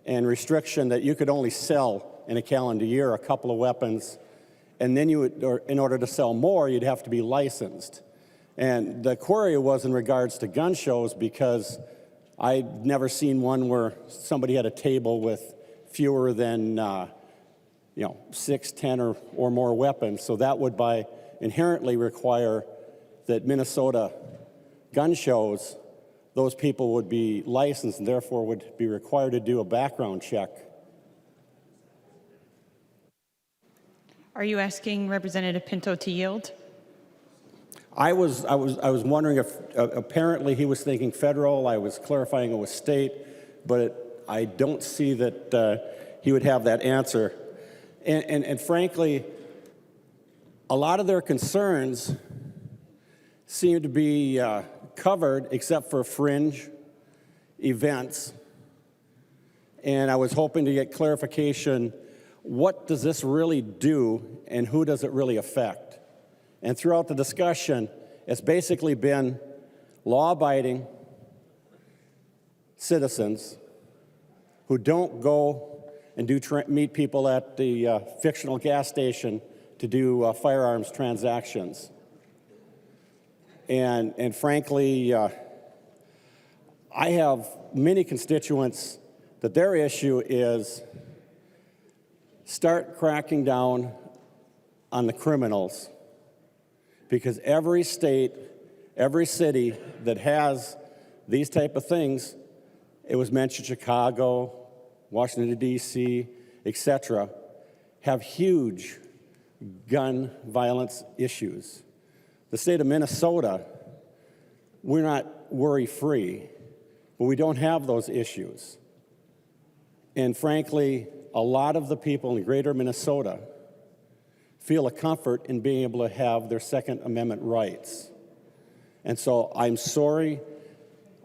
and restriction that you could only sell in a calendar year a couple of weapons, and then in order to sell more, you'd have to be licensed. And the query was in regards to gun shows, because I'd never seen one where somebody had a table with fewer than 6, 10, or more weapons. So that would inherently require that Minnesota gun shows, those people would be licensed and therefore would be required to do a background check. Are you asking Representative Pinto to yield? I was wondering if apparently he was thinking federal. I was clarifying it was state, but I don't see that he would have that answer. And frankly, a lot of their concerns seem to be covered except for fringe events. And I was hoping to get clarification, what does this really do and who does it really affect? And throughout the discussion, it's basically been law-abiding citizens who don't go and meet people at the fictional gas station to do firearms transactions. And frankly, I have many constituents that their issue is start cracking down on the criminals, because every state, every city that has these type of things, it was mentioned Chicago, Washington, D.C., etc., have huge gun violence issues. The state of Minnesota, we're not worry-free, but we don't have those issues. And frankly, a lot of the people in greater Minnesota feel a comfort in being able to have their Second Amendment rights. And so I'm sorry,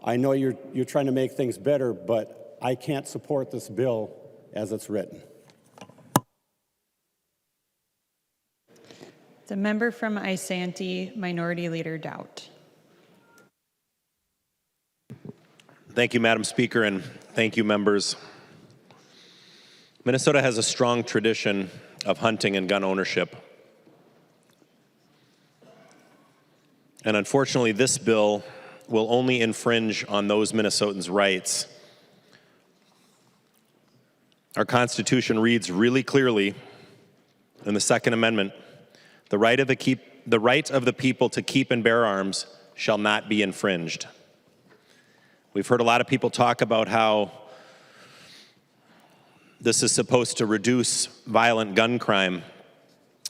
I know you're trying to make things better, but I can't support this bill as it's written. The member from Isanti, Minority Leader Doubt. Thank you, Madam Speaker, and thank you, members. Minnesota has a strong tradition of hunting and gun ownership. And unfortunately, this bill will only infringe on those Minnesotans' rights. Our Constitution reads really clearly in the Second Amendment, the right of the people to keep and bear arms shall not be infringed. We've heard a lot of people talk about how this is supposed to reduce violent gun crime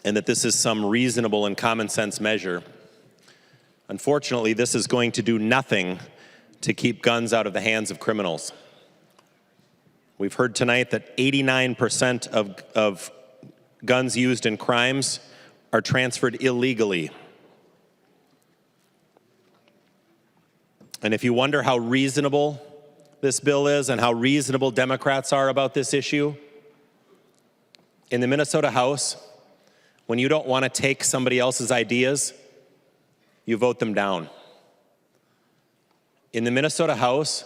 and that this is some reasonable and common sense measure. Unfortunately, this is going to do nothing to keep guns out of the hands of criminals. We've heard tonight that 89% of guns used in crimes are transferred illegally. And if you wonder how reasonable this bill is and how reasonable Democrats are about this issue, in the Minnesota House, when you don't want to take somebody else's ideas, you vote them down. In the Minnesota House,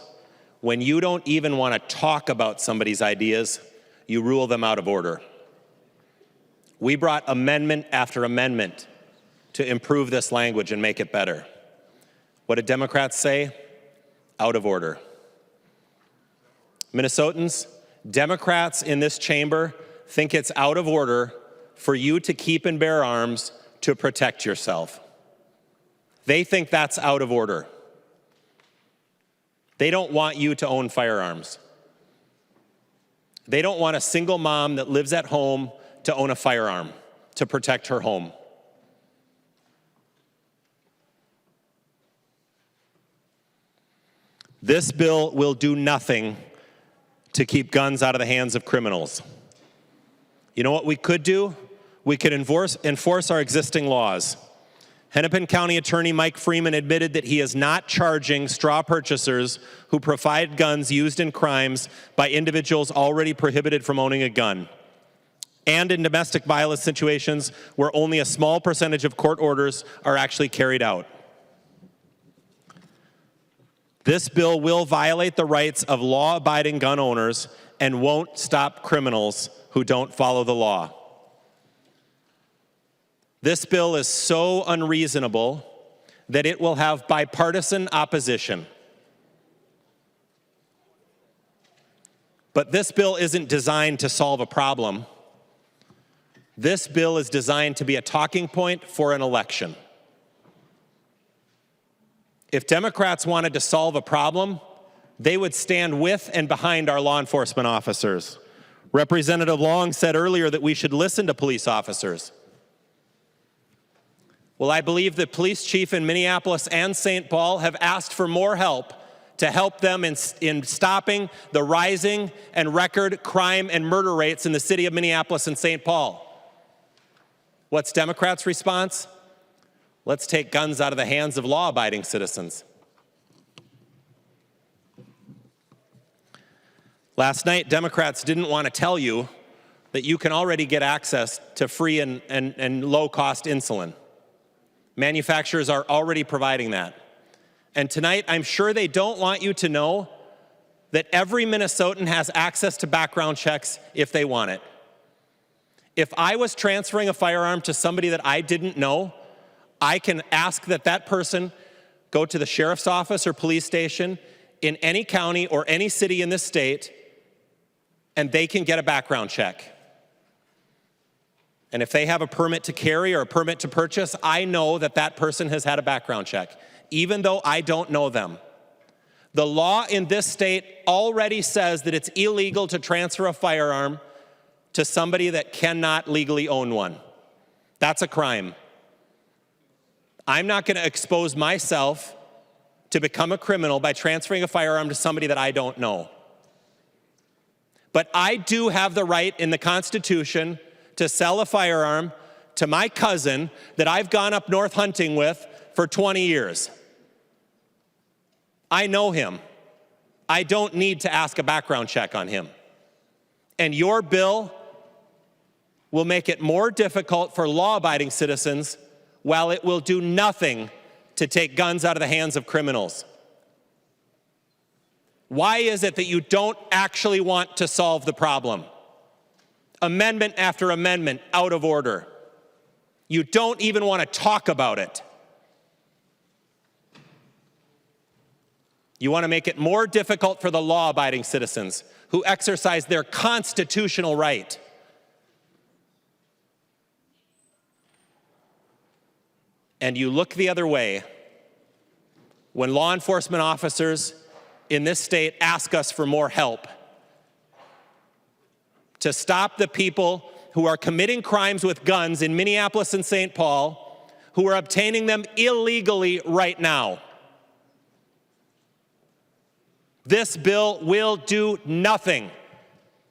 when you don't even want to talk about somebody's ideas, you rule them out of order. We brought amendment after amendment to improve this language and make it better. What did Democrats say? Out of order. Minnesotans, Democrats in this chamber think it's out of order for you to keep and bear arms to protect yourself. They think that's out of order. They don't want you to own firearms. They don't want a single mom that lives at home to own a firearm to protect her home. This bill will do nothing to keep guns out of the hands of criminals. You know what we could do? We could enforce our existing laws. Hennepin County Attorney Mike Freeman admitted that he is not charging straw purchasers who provide guns used in crimes by individuals already prohibited from owning a gun, and in domestic violence situations where only a small percentage of court orders are actually carried out. This bill will violate the rights of law-abiding gun owners and won't stop criminals who don't follow the law. This bill is so unreasonable that it will have bipartisan opposition. But this bill isn't designed to solve a problem. This bill is designed to be a talking point for an election. If Democrats wanted to solve a problem, they would stand with and behind our law enforcement officers. Representative Long said earlier that we should listen to police officers. Well, I believe the police chief in Minneapolis and St. Paul have asked for more help to help them in stopping the rising and record crime and murder rates in the city of Minneapolis and St. Paul. What's Democrats' response? Let's take guns out of the hands of law-abiding citizens. Last night, Democrats didn't want to tell you that you can already get access to free and low-cost insulin. Manufacturers are already providing that. And tonight, I'm sure they don't want you to know that every Minnesotan has access to background checks if they want it. If I was transferring a firearm to somebody that I didn't know, I can ask that that person go to the sheriff's office or police station in any county or any city in this state, and they can get a background check. And if they have a permit to carry or a permit to purchase, I know that that person has had a background check, even though I don't know them. The law in this state already says that it's illegal to transfer a firearm to somebody that cannot legally own one. That's a crime. I'm not going to expose myself to become a criminal by transferring a firearm to somebody that I don't know. But I do have the right in the Constitution to sell a firearm to my cousin that I've gone up north hunting with for 20 years. I know him. I don't need to ask a background check on him. And your bill will make it more difficult for law-abiding citizens, while it will do nothing to take guns out of the hands of criminals. Why is it that you don't actually want to solve the problem? Amendment after amendment out of order. You don't even want to talk about it. You want to make it more difficult for the law-abiding citizens who exercise their constitutional right. And you look the other way when law enforcement officers in this state ask us for more help to stop the people who are committing crimes with guns in Minneapolis and St. Paul, who are obtaining them illegally right now. This bill will do nothing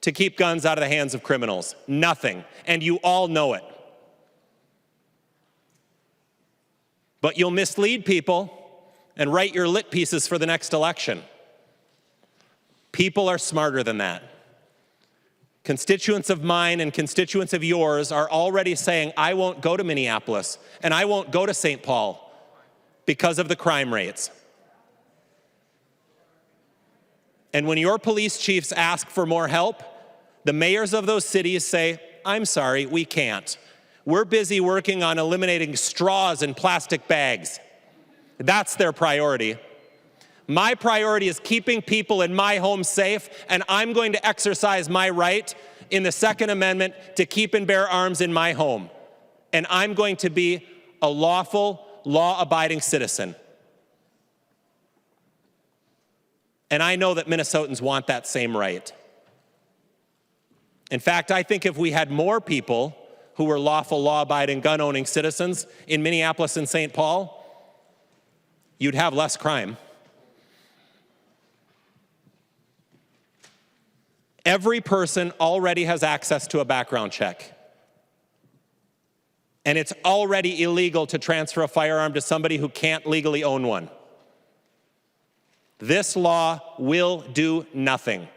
to keep guns out of the hands of criminals. Nothing. And you all know it. But you'll mislead people and write your lit pieces for the next election. People are smarter than that. Constituents of mine and constituents of yours are already saying, I won't go to Minneapolis and I won't go to St. Paul because of the crime rates. And when your police chiefs ask for more help, the mayors of those cities say, I'm sorry, we can't. We're busy working on eliminating straws and plastic bags. That's their priority. My priority is keeping people in my home safe, and I'm going to exercise my right in the Second Amendment to keep and bear arms in my home. And I'm going to be a lawful, law-abiding citizen. And I know that Minnesotans want that same right. In fact, I think if we had more people who were lawful, law-abiding, gun-owning citizens in Minneapolis and St. Paul, you'd have less crime. Every person already has access to a background check. And it's already illegal to transfer a firearm to somebody who can't legally own one. This law will do nothing.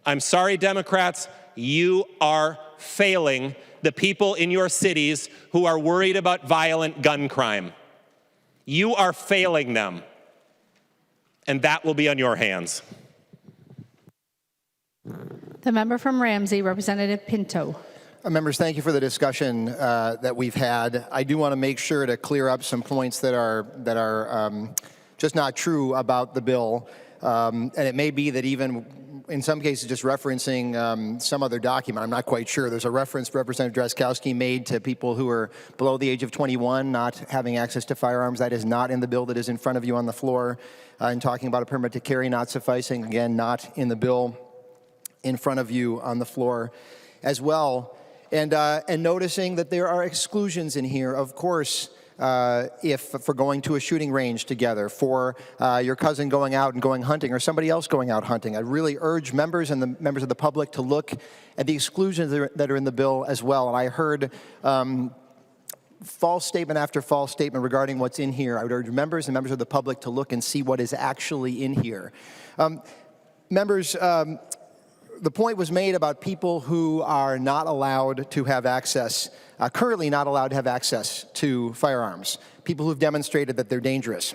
I'm sorry, Democrats, you are failing the people in your cities who are worried about violent gun crime. You are failing them, and that will be on your hands. The member from Ramsey, Representative Pinto. Members, thank you for the discussion that we've had. I do want to make sure to clear up some points that are just not true about the bill. And it may be that even in some cases just referencing some other document. I'm not quite sure. There's a reference Representative Drazkowski made to people who are below the age of 21 not having access to firearms. That is not in the bill that is in front of you on the floor. And talking about a permit to carry not sufficing, again, not in the bill in front of you on the floor as well. And noticing that there are exclusions in here, of course, if for going to a shooting range together, for your cousin going out and going hunting, or somebody else going out hunting. I really urge members and the members of the public to look at the exclusions that are in the bill as well. And I heard false statement after false statement regarding what's in here. I would urge members and members of the public to look and see what is actually in here. Members, the point was made about people who are not allowed to have access, currently not allowed to have access to firearms, people who've demonstrated that they're dangerous.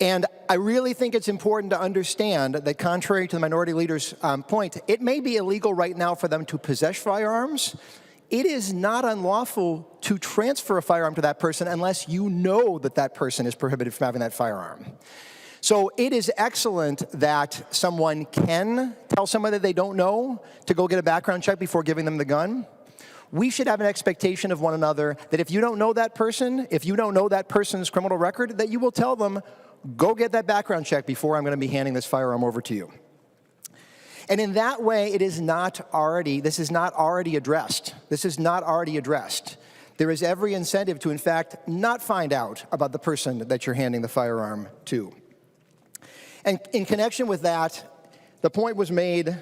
And I really think it's important to understand that contrary to the minority leader's point, it may be illegal right now for them to possess firearms. It is not unlawful to transfer a firearm to that person unless you know that that person is prohibited from having that firearm. So it is excellent that someone can tell someone that they don't know to go get a background check before giving them the gun, We should have an expectation of one another that if you don't know that person, if you don't know that person's criminal record, that you will tell them, go get that background check before I'm going to be handing this firearm over to you. And in that way, this is not already addressed. This is not already addressed. There is every incentive to, in fact, not find out about the person that you're handing the firearm to. And in connection with that, the point was made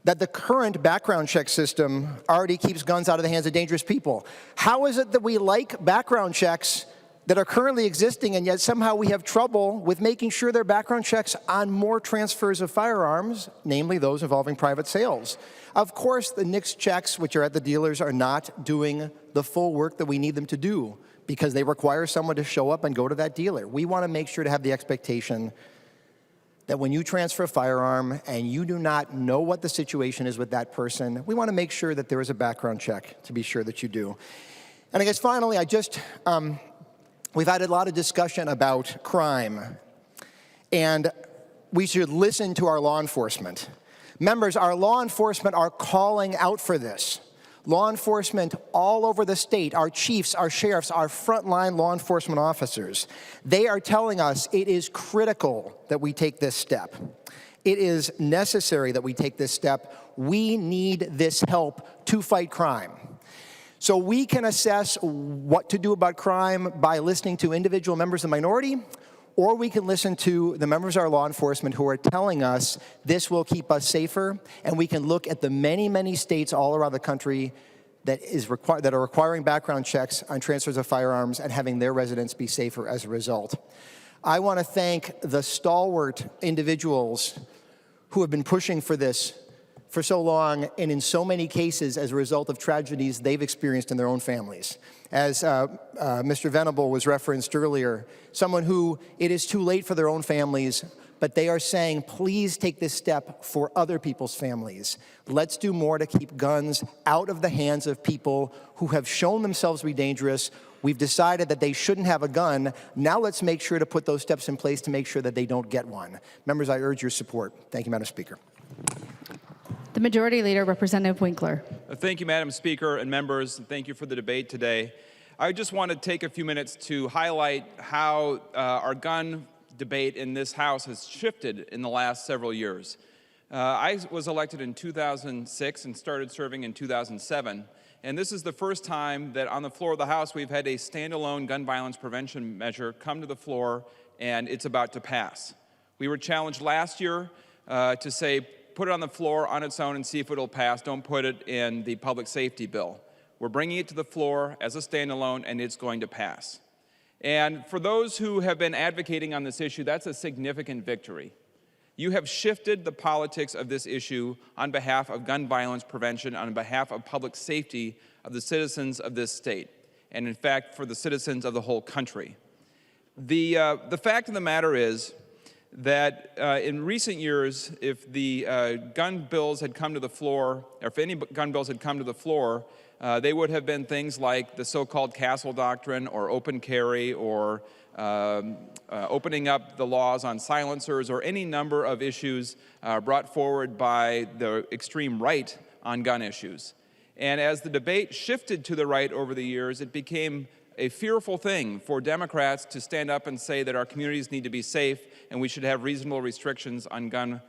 that the current background check system already keeps guns out of the hands of dangerous people. How is it that we like background checks that are currently existing, and yet somehow we have trouble with making sure there are background checks on more transfers of firearms, namely those involving private sales? Of course, the NICS checks, which are at the dealers, are not doing the full work that we need them to do because they require someone to show up and go to that dealer. We want to make sure to have the expectation that when you transfer a firearm and you do not know what the situation is with that person, we want to make sure that there is a background check to be sure that you do. And I guess finally, we've had a lot of discussion about crime, and we should listen to our law enforcement. Members, our law enforcement are calling out for this. Law enforcement all over the state, our chiefs, our sheriffs, our frontline law enforcement officers, they are telling us it is critical that we take this step. It is necessary that we take this step. We need this help to fight crime. So we can assess what to do about crime by listening to individual members of the minority, or we can listen to the members of our law enforcement who are telling us this will keep us safer, and we can look at the many, many states all around the country that are requiring background checks on transfers of firearms and having their residents be safer as a result. I want to thank the stalwart individuals who have been pushing for this for so long, and in so many cases as a result of tragedies they've experienced in their own families. As Mr. Venable was referenced earlier, someone who it is too late for their own families, but they are saying, please take this step for other people's families. Let's do more to keep guns out of the hands of people who have shown themselves to be dangerous. We've decided that they shouldn't have a gun. Now let's make sure to put those steps in place to make sure that they don't get one. Members, I urge your support. Thank you, Madam Speaker. The Majority Leader, Representative Winkler. Thank you, Madam Speaker and members, and thank you for the debate today. I just want to take a few minutes to highlight how our gun debate in this House has shifted in the last several years. I was elected in 2006 and started serving in 2007, and this is the first time that on the floor of the House we've had a standalone gun violence prevention measure come to the floor, and it's about to pass. We were challenged last year to say, put it on the floor on its own and see if it'll pass. Don't put it in the public safety bill. We're bringing it to the floor as a standalone, and it's going to pass. And for those who have been advocating on this issue, that's a significant victory. You have shifted the politics of this issue on behalf of gun violence prevention, on behalf of public safety of the citizens of this state, and in fact, for the citizens of the whole country. The fact of the matter is that in recent years, if the gun bills had come to the floor, or if any gun bills had come to the floor, they would have been things like the so-called Castle Doctrine or open carry or opening up the laws on silencers or any number of issues brought forward by the extreme right on gun issues. And as the debate shifted to the right over the years, it became a fearful thing for Democrats to stand up and say that our communities need to be safe and we should have reasonable restrictions on gun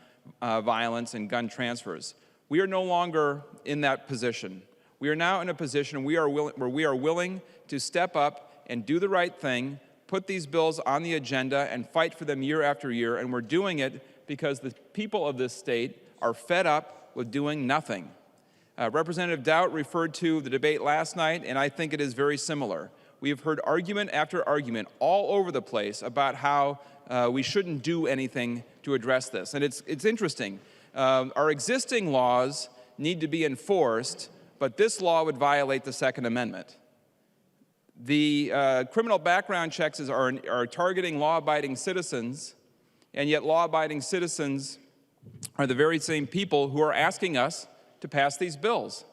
violence and gun transfers. We are no longer in that position. We are now in a position where we are willing to step up and do the right thing, put these bills on the agenda and fight for them year after year, and we're doing it because the people of this state are fed up with doing nothing. Representative Dowd referred to the debate last night, and I think it is very similar. We have heard argument after argument all over the place about how we shouldn't do anything to address this. And it's interesting. Our existing laws need to be enforced, but this law would violate the Second Amendment. The criminal background checks are targeting law-abiding citizens, and yet law-abiding citizens are the very same people who are asking us to pass these bills.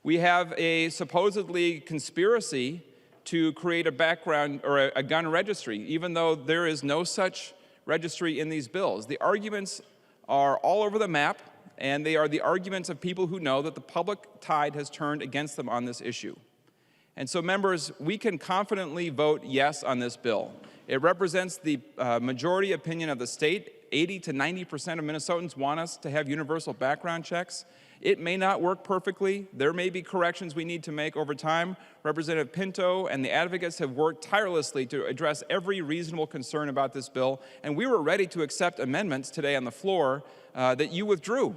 We have a supposedly conspiracy to create a background or a gun registry, even though there is no such registry in these bills. The arguments are all over the map. and they are the arguments of people who know that the public tide has turned against them on this issue. And so, members, we can confidently vote yes on this bill. It represents the majority opinion of the state. 80 to 90% of Minnesotans want us to have universal background checks. It may not work perfectly. There may be corrections we need to make over time. Representative Pinto and the advocates have worked tirelessly to address every reasonable concern about this bill, and we were ready to accept amendments today on the floor that you withdrew.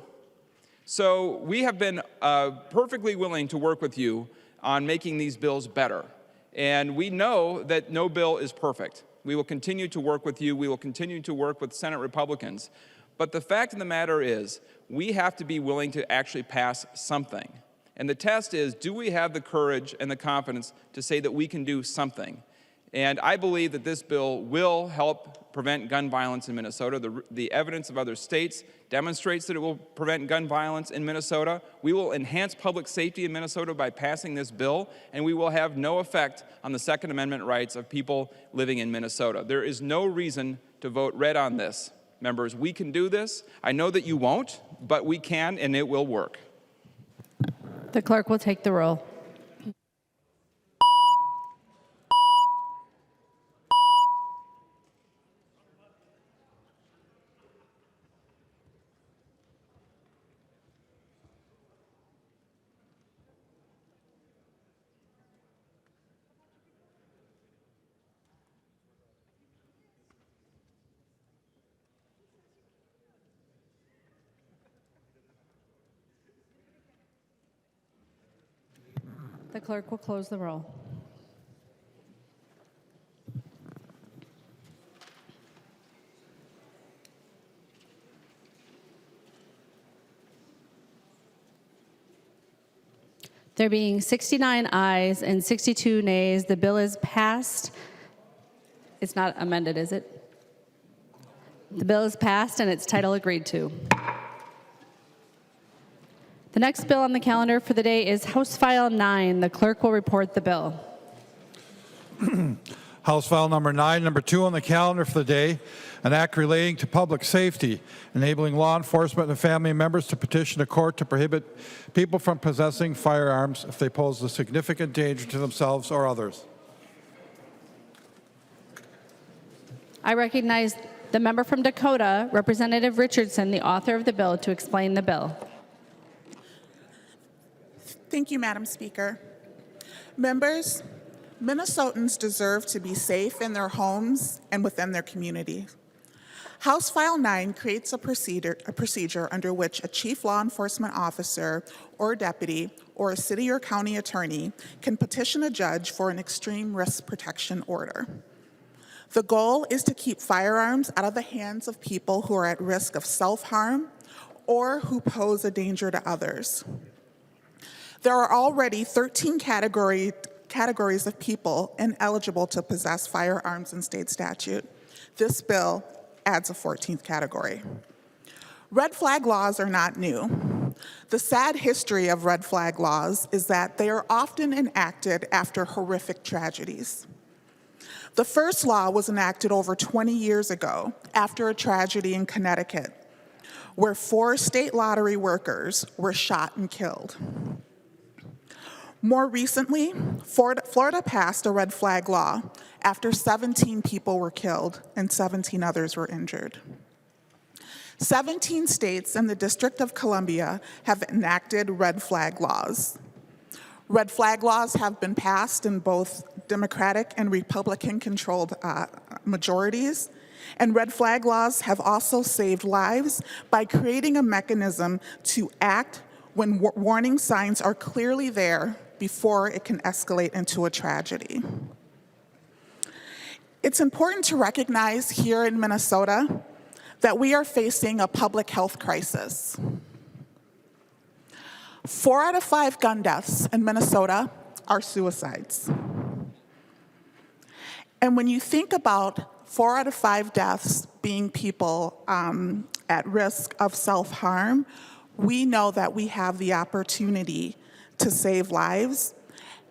So we have been perfectly willing to work with you on making these bills better. And we know that no bill is perfect. We will continue to work with you. We will continue to work with Senate Republicans. But the fact of the matter is, we have to be willing to actually pass something. And the test is, do we have the courage and the confidence to say that we can do something? And I believe that this bill will help prevent gun violence in Minnesota. The evidence of other states demonstrates that it will prevent gun violence in Minnesota. We will enhance public safety in Minnesota by passing this bill, and we will have no effect on the Second Amendment rights of people living in Minnesota. There is no reason to vote red on this. Members, we can do this. I know that you won't, but we can, and it will work. The clerk will take the roll. The clerk will close the roll. There being 69 ayes and 62 nays, the bill is passed. It's not amended, is it? The bill is passed and its title agreed to. The next bill on the calendar for the day is House File 9. The clerk will report the bill. House File number 9, number 2 on the calendar for the day, an act relating to public safety, enabling law enforcement and family members to petition a court to prohibit people from possessing firearms if they pose a significant danger to themselves or others. I recognize the member from Dakota, Representative Richardson, the author of the bill, to explain the bill. Thank you, Madam Speaker. Members, Minnesotans deserve to be safe in their homes and within their community. House File 9 creates a procedure under which a chief law enforcement officer or deputy or a city or county attorney can petition a judge for an extreme risk protection order. The goal is to keep firearms out of the hands of people who are at risk of self-harm or who pose a danger to others. There are already 13 categories of people ineligible to possess firearms in state statute. This bill adds a 14th category. Red flag laws are not new. The sad history of red flag laws is that they are often enacted after horrific tragedies. The first law was enacted over 20 years ago after a tragedy in Connecticut, where 4 state lottery workers were shot and killed. More recently, Florida passed a red flag law after 17 people were killed and 17 others were injured. 17 states and the District of Columbia have enacted red flag laws. Red flag laws have been passed in both Democratic and Republican-controlled majorities, and red flag laws have also saved lives by creating a mechanism to act when warning signs are clearly there before it can escalate into a tragedy. It's important to recognize here in Minnesota that we are facing a public health crisis. 4 out of 5 gun deaths in Minnesota are suicides. And when you think about 4 out of 5 deaths being people at risk of self-harm, we know that we have the opportunity to save lives.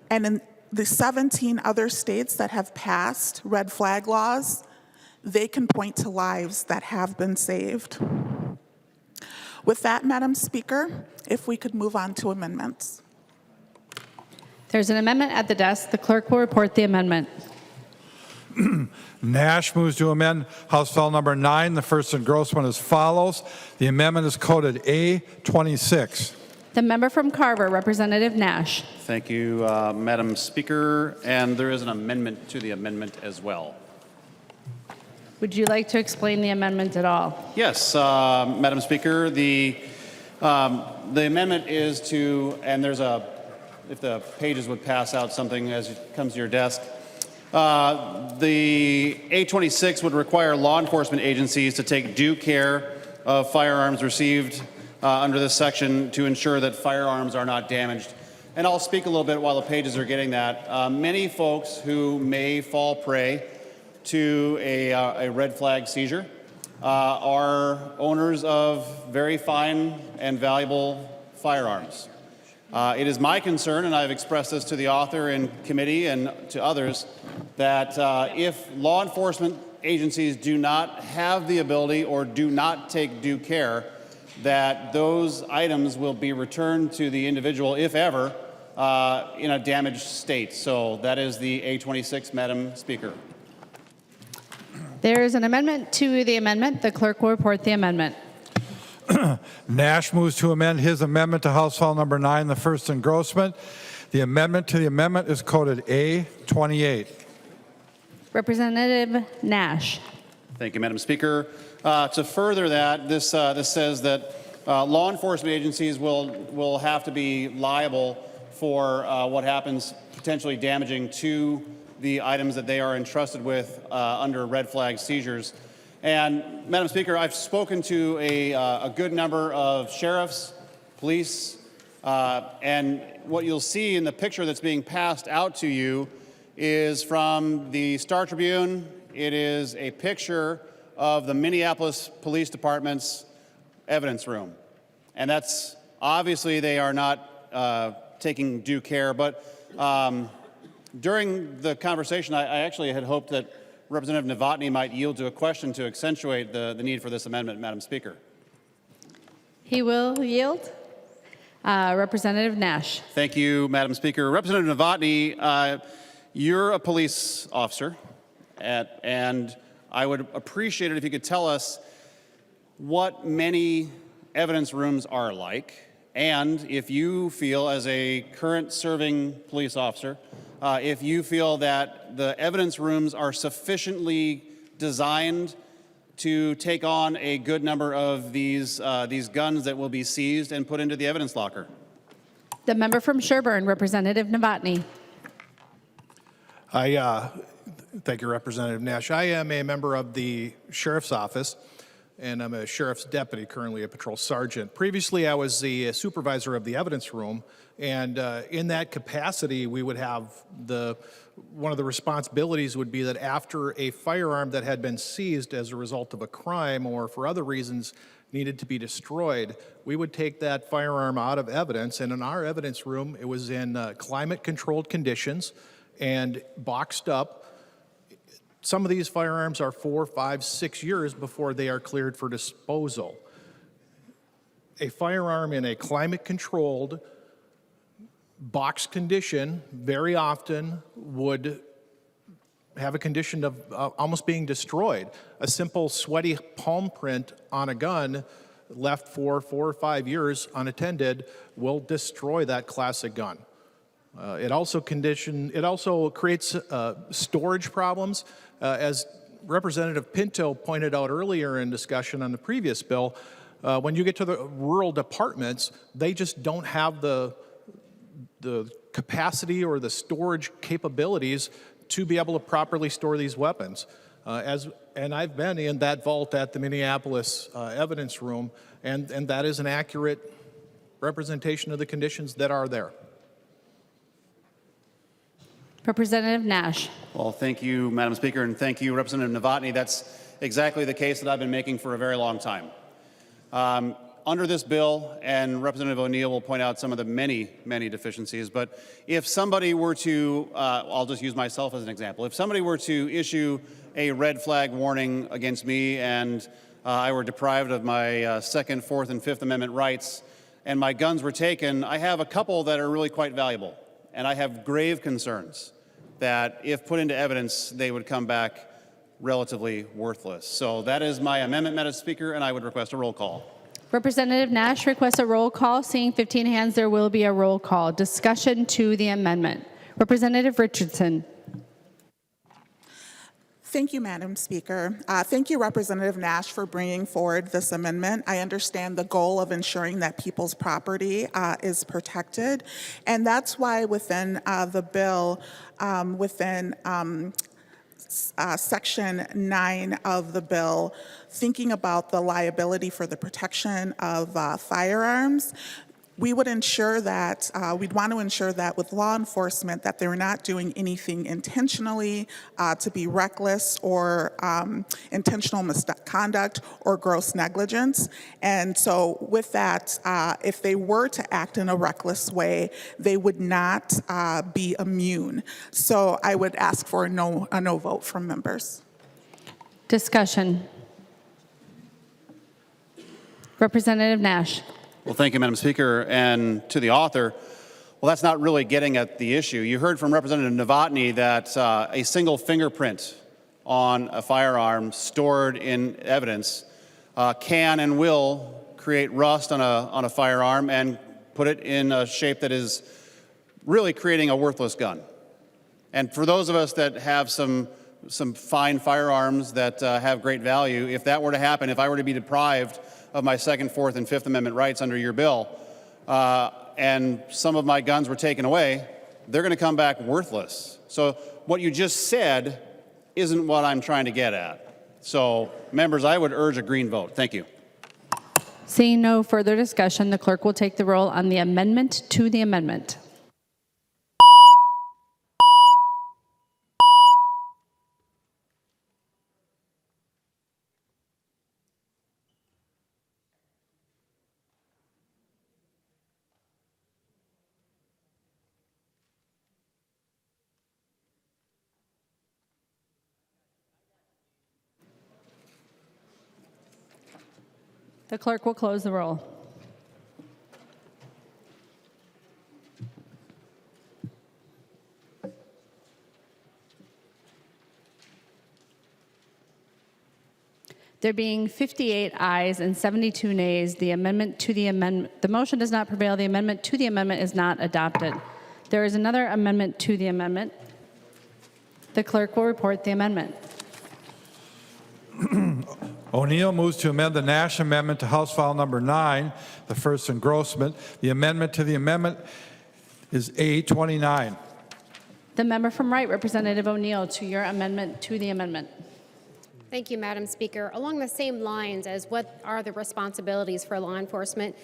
And in the 17 other states that have passed red flag laws, they can point to lives that have been saved. With that, Madam Speaker, if we could move on to amendments. There's an amendment at the desk. The clerk will report the amendment. Nash moves to amend House File Number 9, the first engrossment as follows. The amendment is coded A26. The member from Carver, Representative Nash. Thank you, Madam Speaker. And there is an amendment to the amendment as well. Would you like to explain the amendment at all? Yes, Madam Speaker. The amendment is to, and there's a, if the pages would pass out something as it comes to your desk. The A26 would require law enforcement agencies to take due care of firearms received under this section to ensure that firearms are not damaged. And I'll speak a little bit while the pages are getting that. Many folks who may fall prey to a red flag seizure are owners of very fine and valuable firearms. It is my concern, and I've expressed this to the author in committee and to others, that if law enforcement agencies do not have the ability or do not take due care, that those items will be returned to the individual, if ever, in a damaged state. So that is the A26, Madam Speaker. There is an amendment to the amendment. The clerk will report the amendment. Nash moves to amend his amendment to House File Number 9, the first engrossment. The amendment to the amendment is coded A28. Representative Nash. Thank you, Madam Speaker. To further that, this says that law enforcement agencies will have to be liable for what happens potentially damaging to the items that they are entrusted with under red flag seizures. And Madam Speaker, I've spoken to a good number of sheriffs, police, and what you'll see in the picture that's being passed out to you is from the Star Tribune. It is a picture of the Minneapolis Police Department's evidence room. And that's obviously they are not taking due care, but during the conversation, I actually had hoped that Representative Novotny might yield to a question to accentuate the need for this amendment, Madam Speaker. He will yield. Representative Nash. Thank you, Madam Speaker. Representative Novotny, you're a police officer, and I would appreciate it if you could tell us what many evidence rooms are like, and if you feel, as a current serving police officer, if you feel that the evidence rooms are sufficiently designed to take on a good number of these guns that will be seized and put into the evidence locker. The member from Sherburne, Representative Novotny. Thank you, Representative Nash. I am a member of the Sheriff's Office, and I'm a Sheriff's Deputy, currently a Patrol Sergeant. Previously, I was the supervisor of the evidence room, and in that capacity, we would have one of the responsibilities would be that after a firearm that had been seized as a result of a crime or for other reasons needed to be destroyed, we would take that firearm out of evidence, and in our evidence room, it was in climate-controlled conditions and boxed up. Some of these firearms are 4, 5, 6 years before they are cleared for disposal. A firearm in a climate-controlled box condition very often would have a condition of almost being destroyed. A simple sweaty palm print on a gun left for 4 or 5 years unattended will destroy that classic gun. It also creates storage problems. As Representative Pinto pointed out earlier in discussion on the previous bill, when you get to the rural departments, they just don't have the capacity or the storage capabilities to be able to properly store these weapons. And I've been in that vault at the Minneapolis evidence room, and that is an accurate representation of the conditions that are there. Representative Nash. Well, thank you, Madam Speaker, and thank you, Representative Novotny. That's exactly the case that I've been making for a very long time. Under this bill, and Representative O'Neill will point out some of the many, many deficiencies, but if somebody were to, I'll just use myself as an example, if somebody were to issue a red flag warning against me and I were deprived of my Second, Fourth, and Fifth Amendment rights, and my guns were taken, I have a couple that are really quite valuable. And I have grave concerns that if put into evidence, they would come back relatively worthless. So that is my amendment, Madam Speaker, and I would request a roll call. Representative Nash requests a roll call. Seeing 15 hands, there will be a roll call. Discussion to the amendment. Representative Richardson. Thank you, Madam Speaker. Thank you, Representative Nash, for bringing forward this amendment. I understand the goal of ensuring that people's property is protected, and that's why within the bill, Section 9 of the bill, thinking about the liability for the protection of firearms, we would ensure that, we'd want to ensure that with law enforcement that they're not doing anything intentionally to be reckless or intentional misconduct or gross negligence. And so with that, if they were to act in a reckless way, they would not be immune. So I would ask for a no vote from members. Discussion. Representative Nash. Well, thank you, Madam Speaker. And to the author, well, that's not really getting at the issue. You heard from Representative Novotny that a single fingerprint on a firearm stored in evidence can and will create rust on a firearm and put it in a shape that is really creating a worthless gun. And for those of us that have some fine firearms that have great value, if that were to happen, if I were to be deprived of my Second, Fourth, and Fifth Amendment rights under your bill, and some of my guns were taken away, they're going to come back worthless. So what you just said isn't what I'm trying to get at. So, members, I would urge a green vote. Thank you. Seeing no further discussion, the clerk will take the roll on the amendment to the amendment. The clerk will close the roll. There being 58 ayes and 72 nays, the motion does not prevail. The amendment to the amendment is not adopted. There is another amendment to the amendment. The clerk will report the amendment. O'Neill moves to amend the Nash Amendment to House File Number 9, the first engrossment. The amendment to the amendment is A29. The member from Wright, Representative O'Neill, to your amendment to the amendment. Thank you, Madam Speaker. Along the same lines as what are the responsibilities for law enforcement,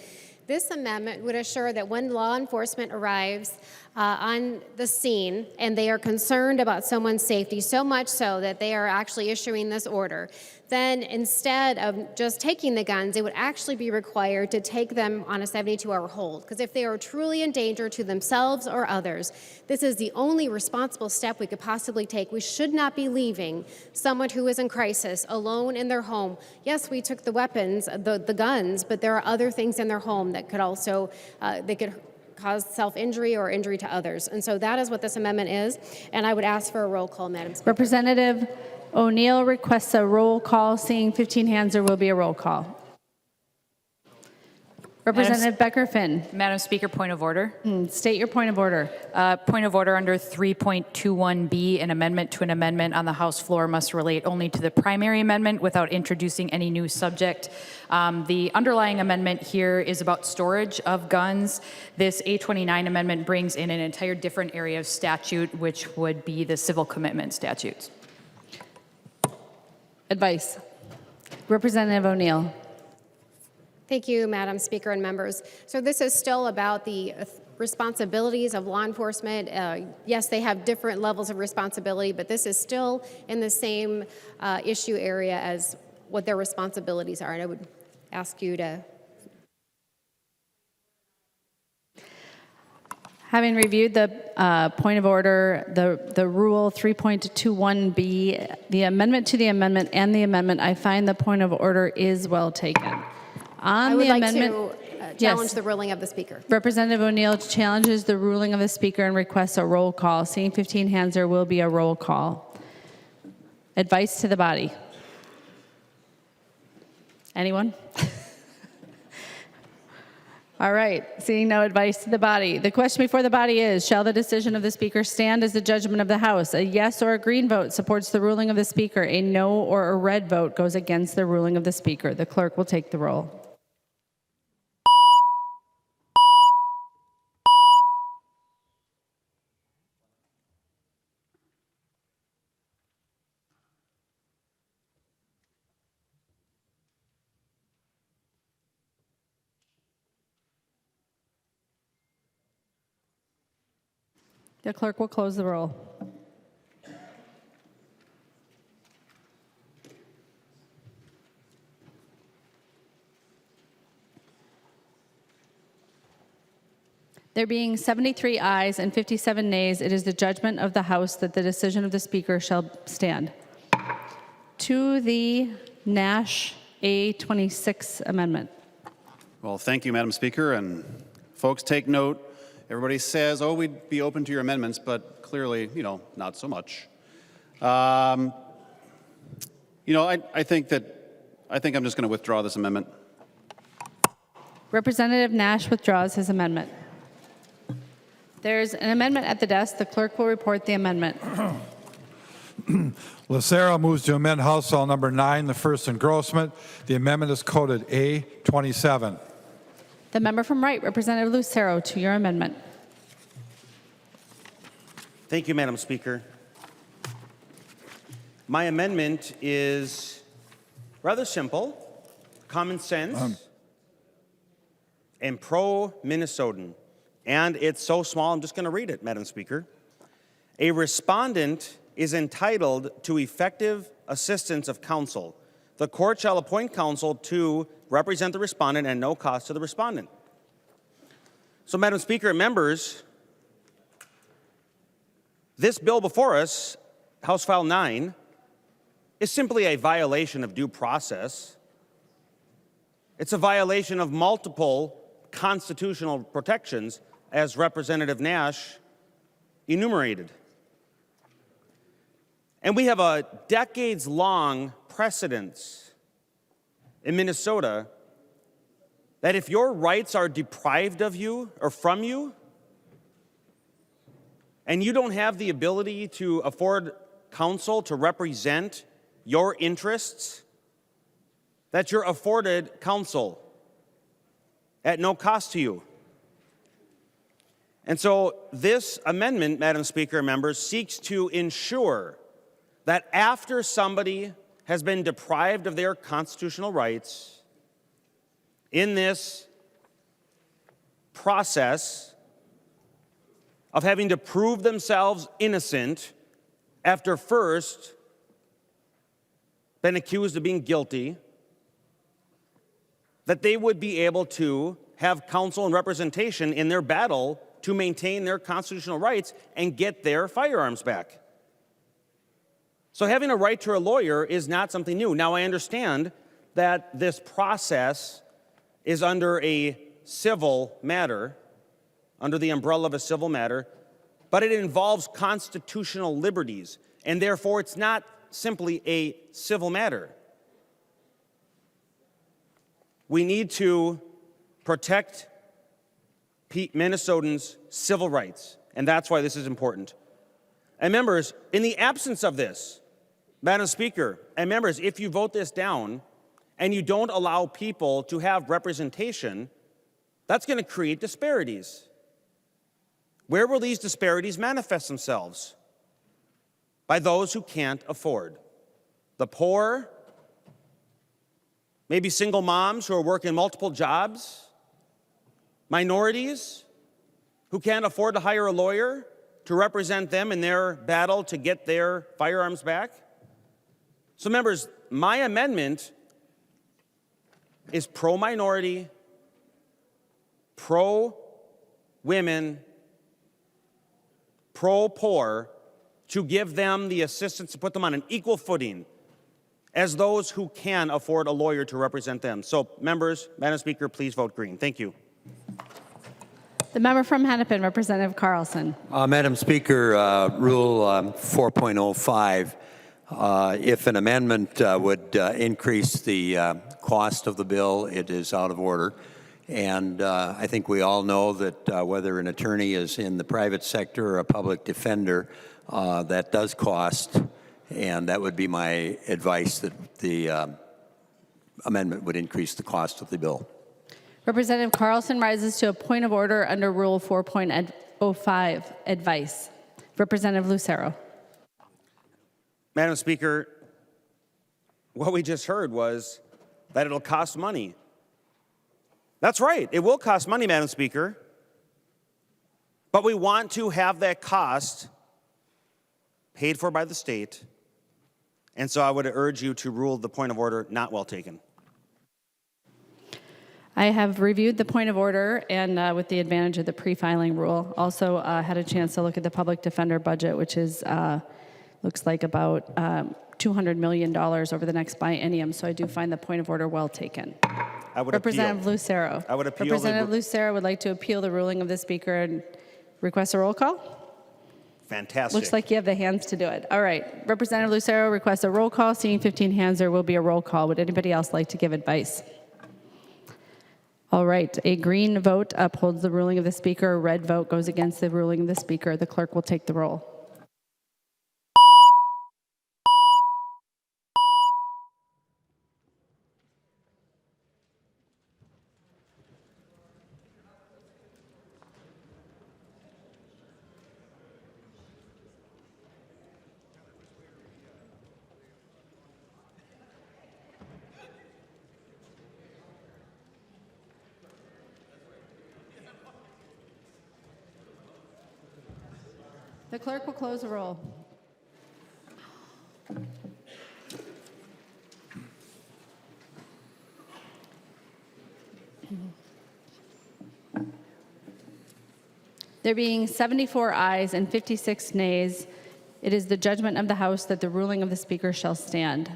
this amendment would assure that when law enforcement arrives on the scene and they are concerned about someone's safety, so much so that they are actually issuing this order, then instead of just taking the guns, they would actually be required to take them on a 72-hour hold. Because if they are truly in danger to themselves or others, this is the only responsible step we could possibly take. We should not be leaving someone who is in crisis alone in their home. Yes, we took the weapons, the guns, but there are other things in their home that could also, they could cause self-injury or injury to others. And so that is what this amendment is. And I would ask for a roll call, Madam Speaker. Representative O'Neill requests a roll call. Seeing 15 hands, there will be a roll call. Representative Becker-Finn. Madam Speaker, point of order. State your point of order. Point of order under 3.21B, an amendment to an amendment on the House floor must relate only to the primary amendment without introducing any new subject. The underlying amendment here is about storage of guns. This A29 amendment brings in an entire different area of statute, which would be the civil commitment statutes. Advice. Representative O'Neill. Thank you, Madam Speaker and members. So this is still about the responsibilities of law enforcement. Yes, they have different levels of responsibility, but this is still in the same issue area as what their responsibilities are. And I would ask you to. Having reviewed the point of order, the rule 3.21B, the amendment to the amendment and the amendment, I find the point of order is well taken. I On would the like amendment, to challenge the ruling of the speaker. Representative O'Neill challenges the ruling of the speaker and requests a roll call. Seeing 15 hands, there will be a roll call. Advice to the body. Anyone? All right, seeing no advice to the body. The question before the body is, shall the decision of the speaker stand as the judgment of the House? A yes or a green vote supports the ruling of the speaker. A no or a red vote goes against the ruling of the speaker. The clerk will take the roll. The clerk will close the roll. There being 73 ayes and 57 nays, it is the judgment of the House that the decision of the Speaker shall stand. To the Nash A26 amendment. Well, thank you, Madam Speaker, and folks, take note. Everybody says, oh, we'd be open to your amendments, but clearly, not so much. I think I'm just going to withdraw this amendment. Representative Nash withdraws his amendment. There's an amendment at the desk. The clerk will report the amendment. Lucero moves to amend House File number 9, the first engrossment. The amendment is coded A27. The member from Wright, Representative Lucero, to your amendment. Thank you, Madam Speaker. My amendment is rather simple, common sense, and pro-Minnesotan. And it's so small, I'm just going to read it, Madam Speaker. A respondent is entitled to effective assistance of counsel. The court shall appoint counsel to represent the respondent at no cost to the respondent. So, Madam Speaker and members, this bill before us, House File 9, is simply a violation of due process. It's a violation of multiple constitutional protections, as Representative Nash enumerated. And we have a decades-long precedence in Minnesota that if your rights are deprived of you or from you, and you don't have the ability to afford counsel to represent your interests, that you're afforded counsel at no cost to you. And so this amendment, Madam Speaker and members, seeks to ensure that after somebody has been deprived of their constitutional rights in this process of having to prove themselves innocent after first been accused of being guilty, that they would be able to have counsel and representation in their battle to maintain their constitutional rights and get their firearms back. So having a right to a lawyer is not something new. Now, I understand that this process is under a civil matter, under the umbrella of a civil matter, but it involves constitutional liberties, and therefore it's not simply a civil matter. We need to protect Minnesotans' civil rights, and that's why this is important. And members, in the absence of this, Madam Speaker, and members, if you vote this down and you don't allow people to have representation, that's going to create disparities. Where will these disparities manifest themselves? By those who can't afford. The poor, maybe single moms who are working multiple jobs, minorities who can't afford to hire a lawyer to represent them in their battle to get their firearms back. So members, my amendment is pro-minority, pro-women, pro-poor to give them the assistance to put them on an equal footing as those who can afford a lawyer to represent them. So, members, Madam Speaker, please vote green. Thank you. The member from Hennepin, Representative Carlson. Madam Speaker, Rule 4.05, if an amendment would increase the cost of the bill, it is out of order. And I think we all know that whether an attorney is in the private sector or a public defender, that does cost. And that would be my advice, that the amendment would increase the cost of the bill. Representative Carlson rises to a point of order under Rule 4.05, advice. Representative Lucero. Madam Speaker, what we just heard was that it'll cost money. That's right, it will cost money, Madam Speaker. But we want to have that cost paid for by the state. And so I would urge you to rule the point of order not well taken. I have reviewed the point of order and with the advantage of the pre-filing rule. Also had a chance to look at the public defender budget, which is looks like about $200 million over the next biennium. So I do find the point of order well taken. I would Representative appeal. Lucero. I would appeal. Representative Lucero would like to appeal the ruling of the Speaker and request a roll call. Fantastic. Looks like you have the hands to do it. All right. Representative Lucero requests a roll call. Seeing 15 hands, there will be a roll call. Would anybody else like to give advice? All right. A green vote upholds the ruling of the Speaker. A red vote goes against the ruling of the Speaker. The clerk will take the roll. The clerk will close the roll. There being 74 ayes and 56 nays, it is the judgment of the House that the ruling of the Speaker shall stand.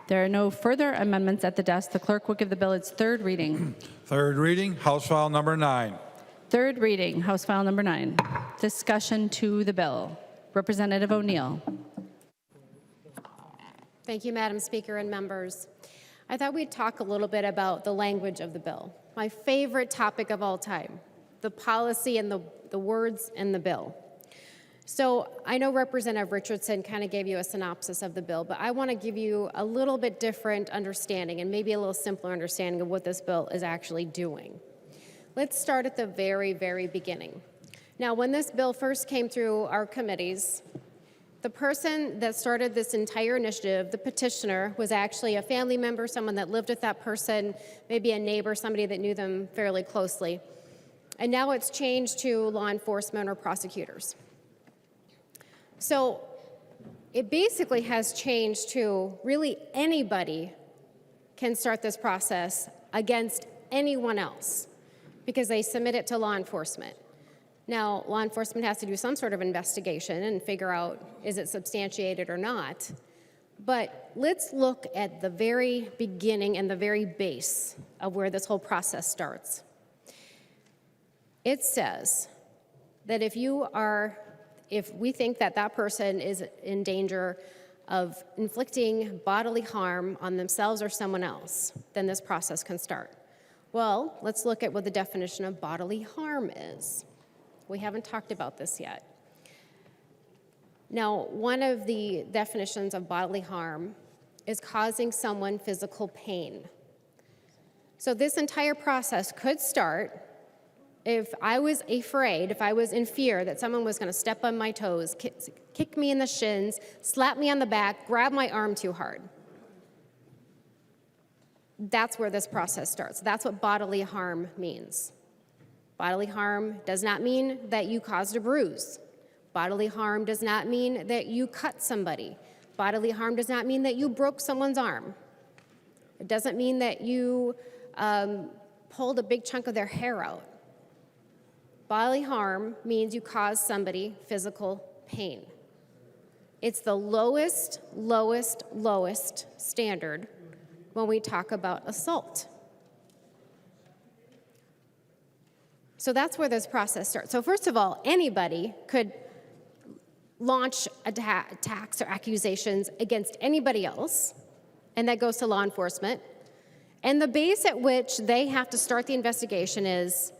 There are no further amendments at the desk. The clerk will give the bill its third reading. Third reading, House File Number 9. Third reading, House File Number 9. Discussion to the bill. Representative O'Neill. Thank you, Madam Speaker and members. I thought we'd talk a little bit about the language of the bill. My favorite topic of all time, the policy and the words in the bill. So I know Representative Richardson kind of gave you a synopsis of the bill, but I want to give you a little bit different understanding and maybe a little simpler understanding of what this bill is actually doing. Let's start at the very, very beginning. Now, when this bill first came through our committees, the person that started this entire initiative, the petitioner, was actually a family member, someone that lived with that person, maybe a neighbor, somebody that knew them fairly closely. And now it's changed to law enforcement or prosecutors. So it basically has changed to really anybody can start this process against anyone else because they submit it to law enforcement. Now, law enforcement has to do some sort of investigation and figure out, is it substantiated or not? But let's look at the very beginning and the very base of where this whole process starts. It says that if we think that that person is in danger of inflicting bodily harm on themselves or someone else, then this process can start. Well, let's look at what the definition of bodily harm is. We haven't talked about this yet. Now, one of the definitions of bodily harm is causing someone physical pain. So this entire process could start if I was afraid, if I was in fear that someone was going to step on my toes, kick me in the shins, slap me on the back, grab my arm too hard. That's where this process starts. That's what bodily harm means. Bodily harm does not mean that you caused a bruise. Bodily harm does not mean that you cut somebody. Bodily harm does not mean that you broke someone's arm. It doesn't mean that you pulled a big chunk of their hair out. Bodily harm means you cause somebody physical pain. It's the lowest standard when we talk about assault. So that's where this process starts. So first of all, anybody could launch attacks or accusations against anybody else, and that goes to law enforcement. And the base at which they have to start the investigation is,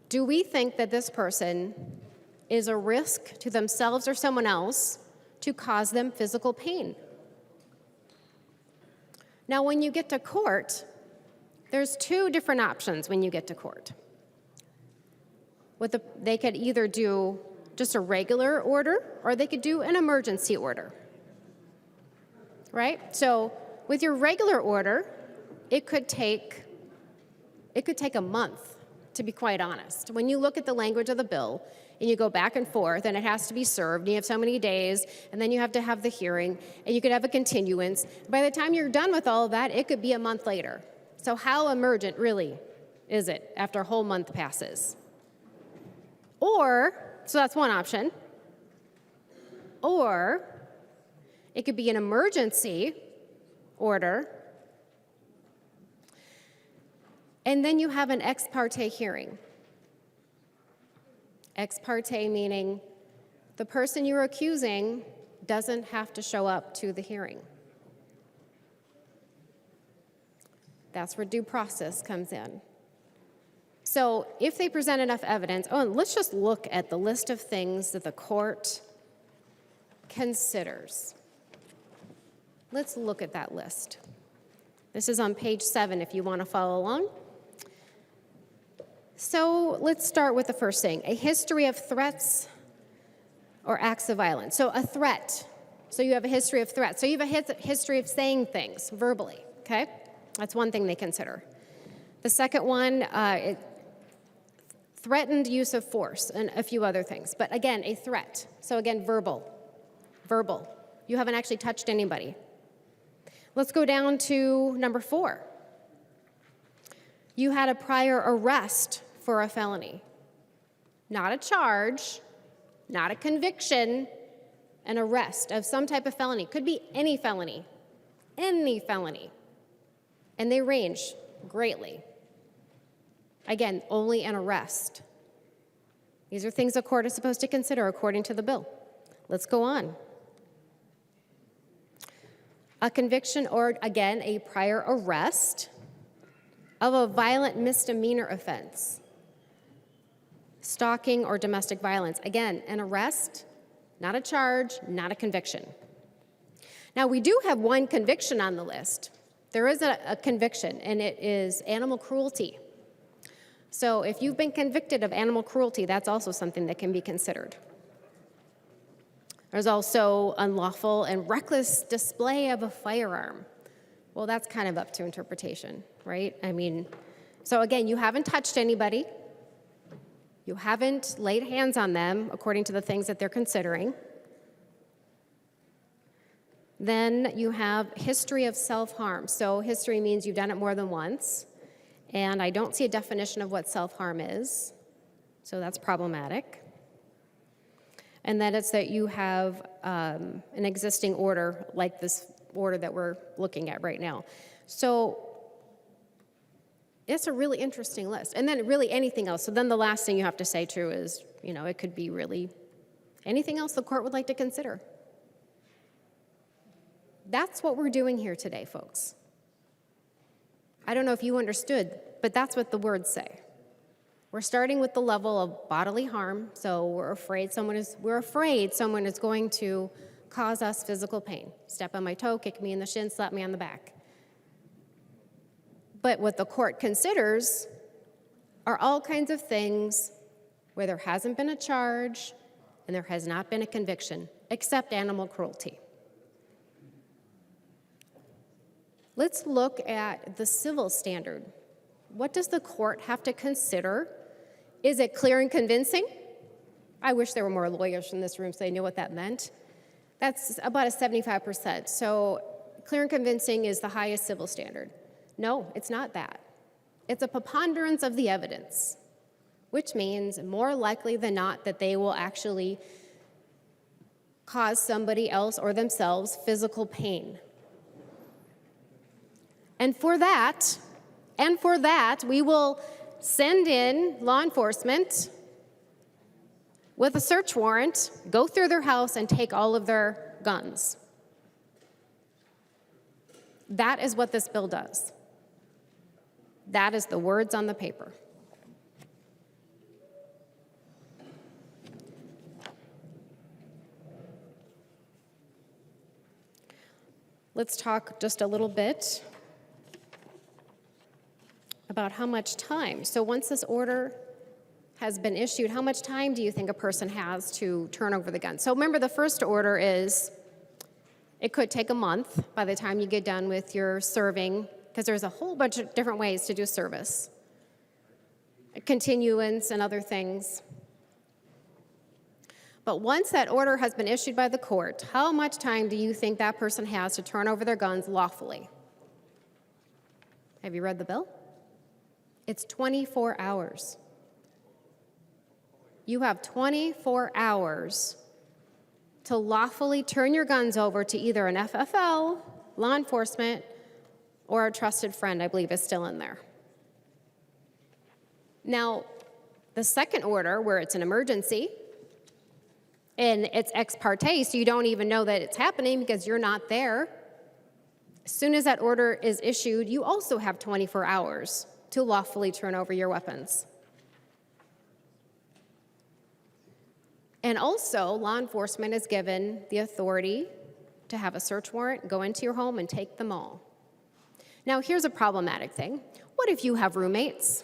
do we think that this person is a risk to themselves or someone else to cause them physical pain? Now, when you get to court, there's two different options when you get to court. They could either do just a regular order, or they could do an emergency order, right? So with your regular order, it could take a month, to be quite honest. When you look at the language of the bill and you go back and forth, and it has to be served, and you have so many days, and then you have to have the hearing, and you could have a continuance. By the time you're done with all of that, it could be a month later. So how emergent really is it after a whole month passes? Or, so that's one option, or it could be an emergency order, and then you have an ex parte hearing. Ex parte meaning the person you're accusing doesn't have to show up to the hearing. That's where due process comes in. So if they present enough evidence, and let's just look at the list of things that the court considers. Let's look at that list. This is on page 7 if you want to follow along. So let's start with the first thing, a history of threats or acts of violence. So a threat. So you have a history of threats. So you have a history of saying things verbally, okay? That's one thing they consider. The second one, threatened use of force and a few other things. But again, a threat. So again, verbal. You haven't actually touched anybody. Let's go down to number 4. You had a prior arrest for a felony. Not a charge, not a conviction, an arrest of some type of felony. Could be any felony. And they range greatly. Again, only an arrest. These are things a court is supposed to consider according to the bill. Let's go on. A conviction or, again, a prior arrest of a violent misdemeanor offense. Stalking or domestic violence. Again, an arrest, not a charge, not a conviction. Now, we do have one conviction on the list. There is a conviction, and it is animal cruelty. So if you've been convicted of animal cruelty, that's also something that can be considered. There's also unlawful and reckless display of a firearm. Well, that's kind of up to interpretation, right? I mean, so again, you haven't touched anybody. You haven't laid hands on them according to the things that they're considering. Then you have history of self-harm. So history means you've done it more than once. And I don't see a definition of what self-harm is. So that's problematic. And then it's that you have an existing order like this order that we're looking at right now. So it's a really interesting list. And then really anything else. So then the last thing you have to say too is, it could be really anything else the court would like to consider. That's what we're doing here today, folks. I don't know if you understood, but that's what the words say. We're starting with the level of bodily harm, so we're afraid someone is going to cause us physical pain. Step on my toe, kick me in the shin, slap me on the back. But what the court considers are all kinds of things where there hasn't been a charge and there has not been a conviction, except animal cruelty. Let's look at the civil standard. What does the court have to consider? Is it clear and convincing? I wish there were more lawyers in this room so they knew what that meant. That's about a 75%. So clear and convincing is the highest civil standard. No, it's not that. It's a preponderance of the evidence. which means more likely than not that they will actually cause somebody else or themselves physical pain. And for that, we will send in law enforcement with a search warrant, go through their house, and take all of their guns. That is what this bill does. That is the words on the paper. Let's talk just a little bit about how much time. So once this order has been issued, how much time do you think a person has to turn over the gun? So remember, the first order is, it could take a month by the time you get done with your serving, because there's a whole bunch of different ways to do service. Continuance and other things. But once that order has been issued by the court, how much time do you think that person has to turn over their guns lawfully? Have you read the bill? It's 24 hours. You have 24 hours to lawfully turn your guns over to either an FFL, law enforcement, or a trusted friend, I believe is still in there. Now, the second order, where it's an emergency, and it's ex parte, so you don't even know that it's happening because you're not there. As soon as that order is issued, you also have 24 hours to lawfully turn over your weapons. And also, law enforcement is given the authority to have a search warrant, go into your home, and take them all. Now, here's a problematic thing. What if you have roommates?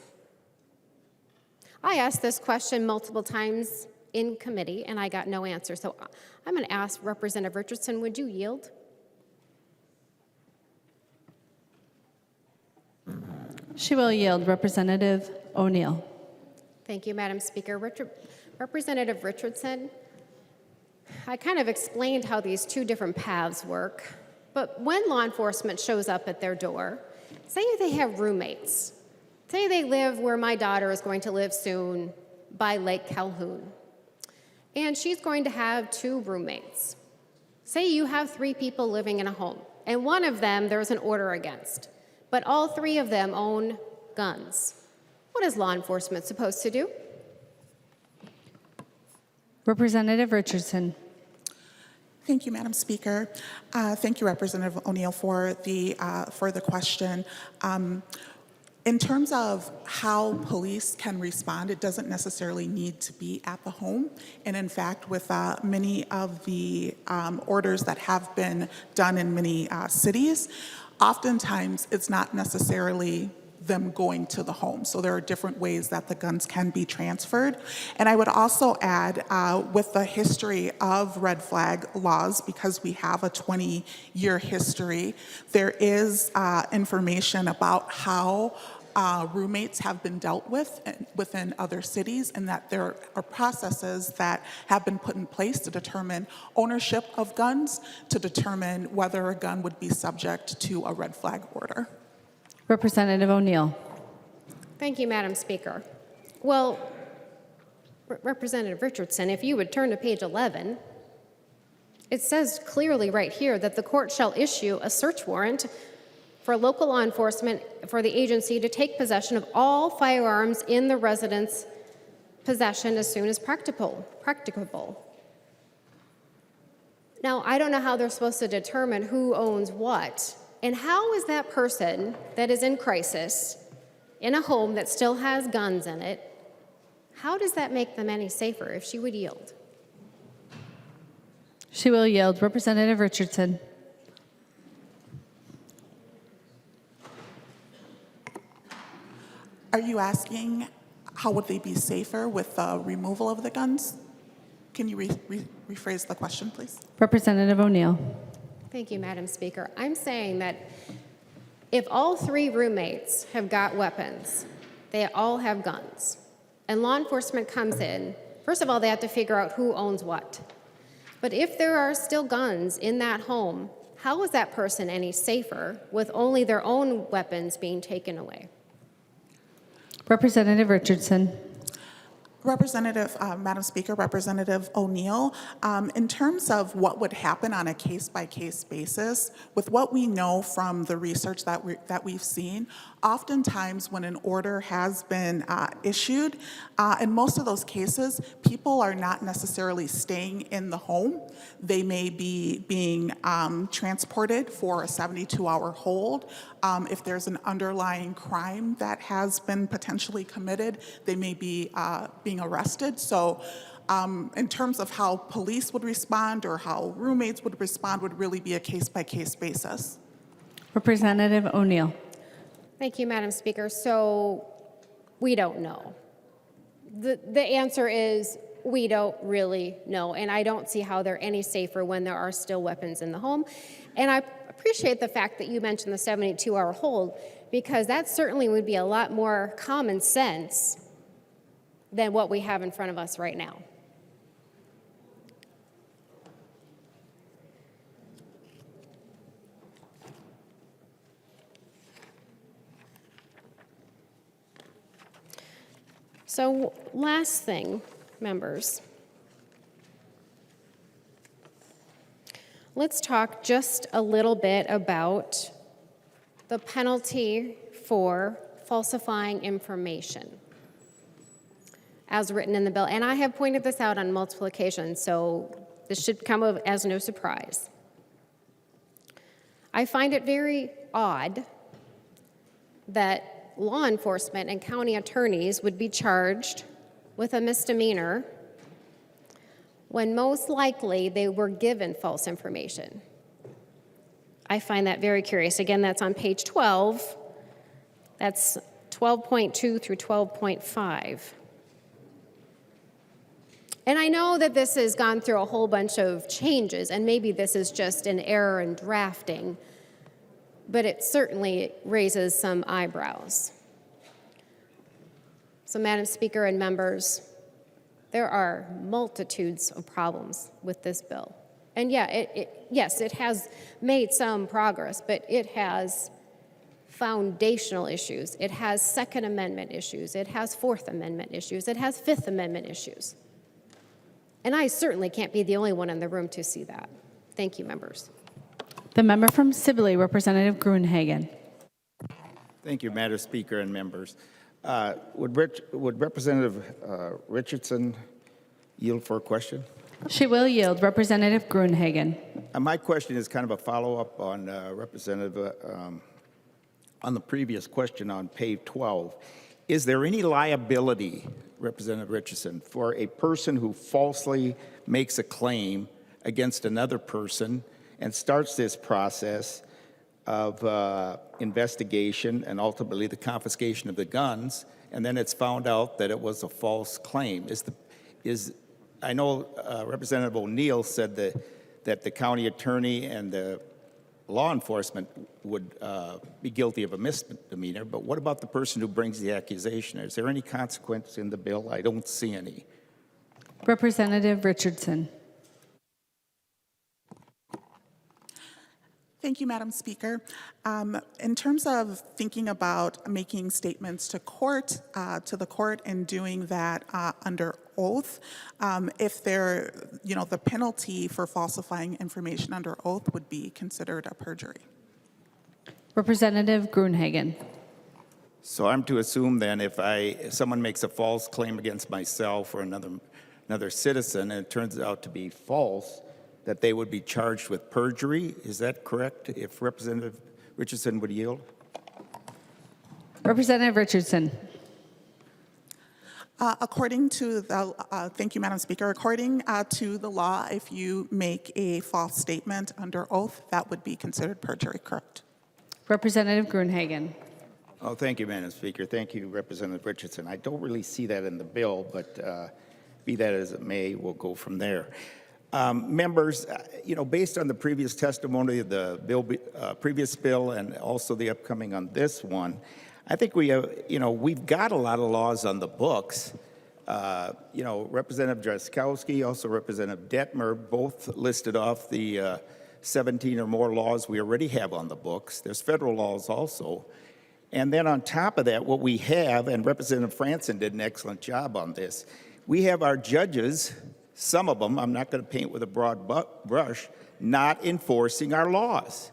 I asked this question multiple times in committee, and I got no answer. So I'm going to ask Representative Richardson, would you yield? She will yield. Representative O'Neill. Thank you, Madam Speaker. Representative Richardson, I kind of explained how these two different paths work, but when law enforcement shows up at their door, say they have roommates. Say they live where my daughter is going to live soon, by Lake Calhoun, and she's going to have 2 roommates. Say you have 3 people living in a home, and one of them there's an order against, but all 3 of them own guns. What is law enforcement supposed to do? Representative Richardson. Thank you, Madam Speaker. Thank you, Representative O'Neill, for the question. In terms of how police can respond, it doesn't necessarily need to be at the home. And in fact, with many of the orders that have been done in many cities, oftentimes it's not necessarily them going to the home. So there are different ways that the guns can be transferred. And I would also add, with the history of red flag laws, because we have a 20-year history, there is information about how roommates have been dealt with within other cities, and that there are processes that have been put in place to determine ownership of guns, to determine whether a gun would be subject to a red flag order. Representative O'Neill. Thank you, Madam Speaker. Well, Representative Richardson, if you would turn to page 11, it says clearly right here that the court shall issue a search warrant for local law enforcement for the agency to take possession of all firearms in the resident's possession as soon as practicable. Now, I don't know how they're supposed to determine who owns what. And how is that person that is in crisis, in a home that still has guns in it, how does that make them any safer if she would yield? She will yield. Representative Richardson. Are you asking how would they be safer with the removal of the guns? Can you rephrase the question, please? Representative O'Neill. Thank you, Madam Speaker. I'm saying that if all 3 roommates have got weapons, they all have guns, and law enforcement comes in, first of all, they have to figure out who owns what. But if there are still guns in that home, how is that person any safer with only their own weapons being taken away? Representative Richardson. Madam Speaker, Representative O'Neill, in terms of what would happen on a case-by-case basis, with what we know from the research that we've seen, oftentimes when an order has been issued, in most of those cases, people are not necessarily staying in the home. They may be being transported for a 72-hour hold. If there's an underlying crime that has been potentially committed, they may be being arrested. So in terms of how police would respond or how roommates would respond would really be a case-by-case basis. Representative O'Neill. Thank you, Madam Speaker. So we don't know. The answer is we don't really know, and I don't see how they're any safer when there are still weapons in the home. And I appreciate the fact that you mentioned the 72-hour hold, because that certainly would be a lot more common sense than what we have in front of us right now. So last thing, members, let's talk just a little bit about the penalty for falsifying information as written in the bill. And I have pointed this out on multiple occasions, so this should come as no surprise. I find it very odd that law enforcement and county attorneys would be charged with a misdemeanor when most likely they were given false information. I find that very curious. Again, that's on page 12. That's 12.2 through 12.5. And I know that this has gone through a whole bunch of changes, and maybe this is just an error in drafting, but it certainly raises some eyebrows. So, Madam Speaker and members, there are multitudes of problems with this bill. And yes, it has made some progress, but it has foundational issues. It has Second Amendment issues. It has Fourth Amendment issues. It has Fifth Amendment issues. And I certainly can't be the only one in the room to see that. Thank you, members. The member from Sibley, Representative Gruenhagen. Thank you, Madam Speaker and members. Would Representative Richardson yield for a question? She will yield. Representative Gruenhagen. My question is kind of a follow-up on Representative on the previous question on page 12. Is there any liability, Representative Richardson, for a person who falsely makes a claim against another person and starts this process of investigation and ultimately the confiscation of the guns, and then it's found out that it was a false claim? I know Representative O'Neill said that the county attorney and the law enforcement would be guilty of a misdemeanor, but what about the person who brings the accusation? Is there any consequence in the bill? I don't see any. Representative Richardson. Thank you, Madam Speaker. In terms of thinking about making statements to the court and doing that under oath, if the penalty for falsifying information under oath would be considered a perjury. Representative Gruenhagen. So I'm to assume then if someone makes a false claim against myself or another citizen and it turns out to be false, that they would be charged with perjury? Is that correct, if Representative Richardson would yield? Representative Richardson. According to the, thank you, Madam Speaker. According to the law, if you make a false statement under oath, that would be considered perjury, correct? Representative Gruenhagen. Oh, thank you, Madam Speaker. Thank you, Representative Richardson. I don't really see that in the bill, but be that as it may, we'll go from there. Members, based on the previous testimony of the previous bill and also the upcoming on this one, I think we've got a lot of laws on the books. Representative Drazkowski, also Representative Detmer, both listed off the 17 or more laws we already have on the books. There's federal laws also. And then on top of that, what we have, and Representative Franson did an excellent job on this, we have our judges, some of them, I'm not going to paint with a broad brush, not enforcing our laws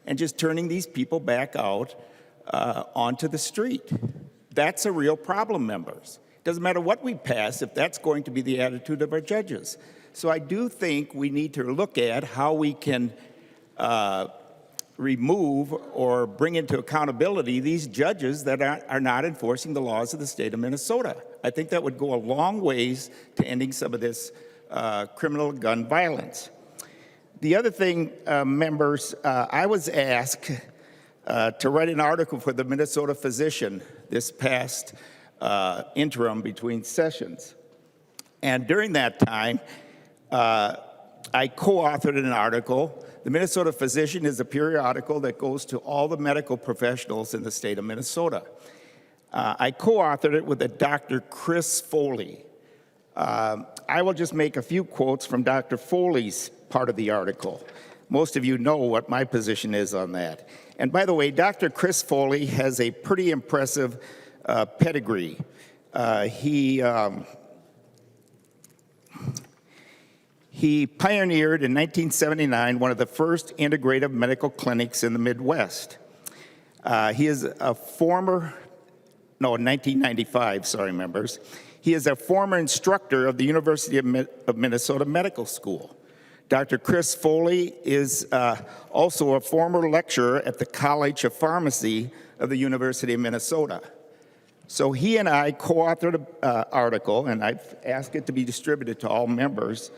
and just turning these people back out onto the street. That's a real problem, members. Doesn't matter what we pass if that's going to be the attitude of our judges. So I do think we need to look at how we can remove or bring into accountability these judges that are not enforcing the laws of the state of Minnesota. I think that would go a long ways to ending some of this criminal gun violence. The other thing, members, I was asked to write an article for the Minnesota Physician this past interim between sessions. And during that time, I co-authored an article. The Minnesota Physician is a periodical that goes to all the medical professionals in the state of Minnesota. I co-authored it with a Dr. Chris Foley. I will just make a few quotes from Dr. Foley's part of the article. Most of you know what my position is on that. And by the way, Dr. Chris Foley has a pretty impressive pedigree. He pioneered in 1979 one of the first integrative medical clinics in the Midwest. He is a former, no, 1995, sorry, members. He is a former instructor of the University of Minnesota Medical School. Dr. Chris Foley is also a former lecturer at the College of Pharmacy of the University of Minnesota. So he and I co-authored an article, and I've asked it to be distributed to all members,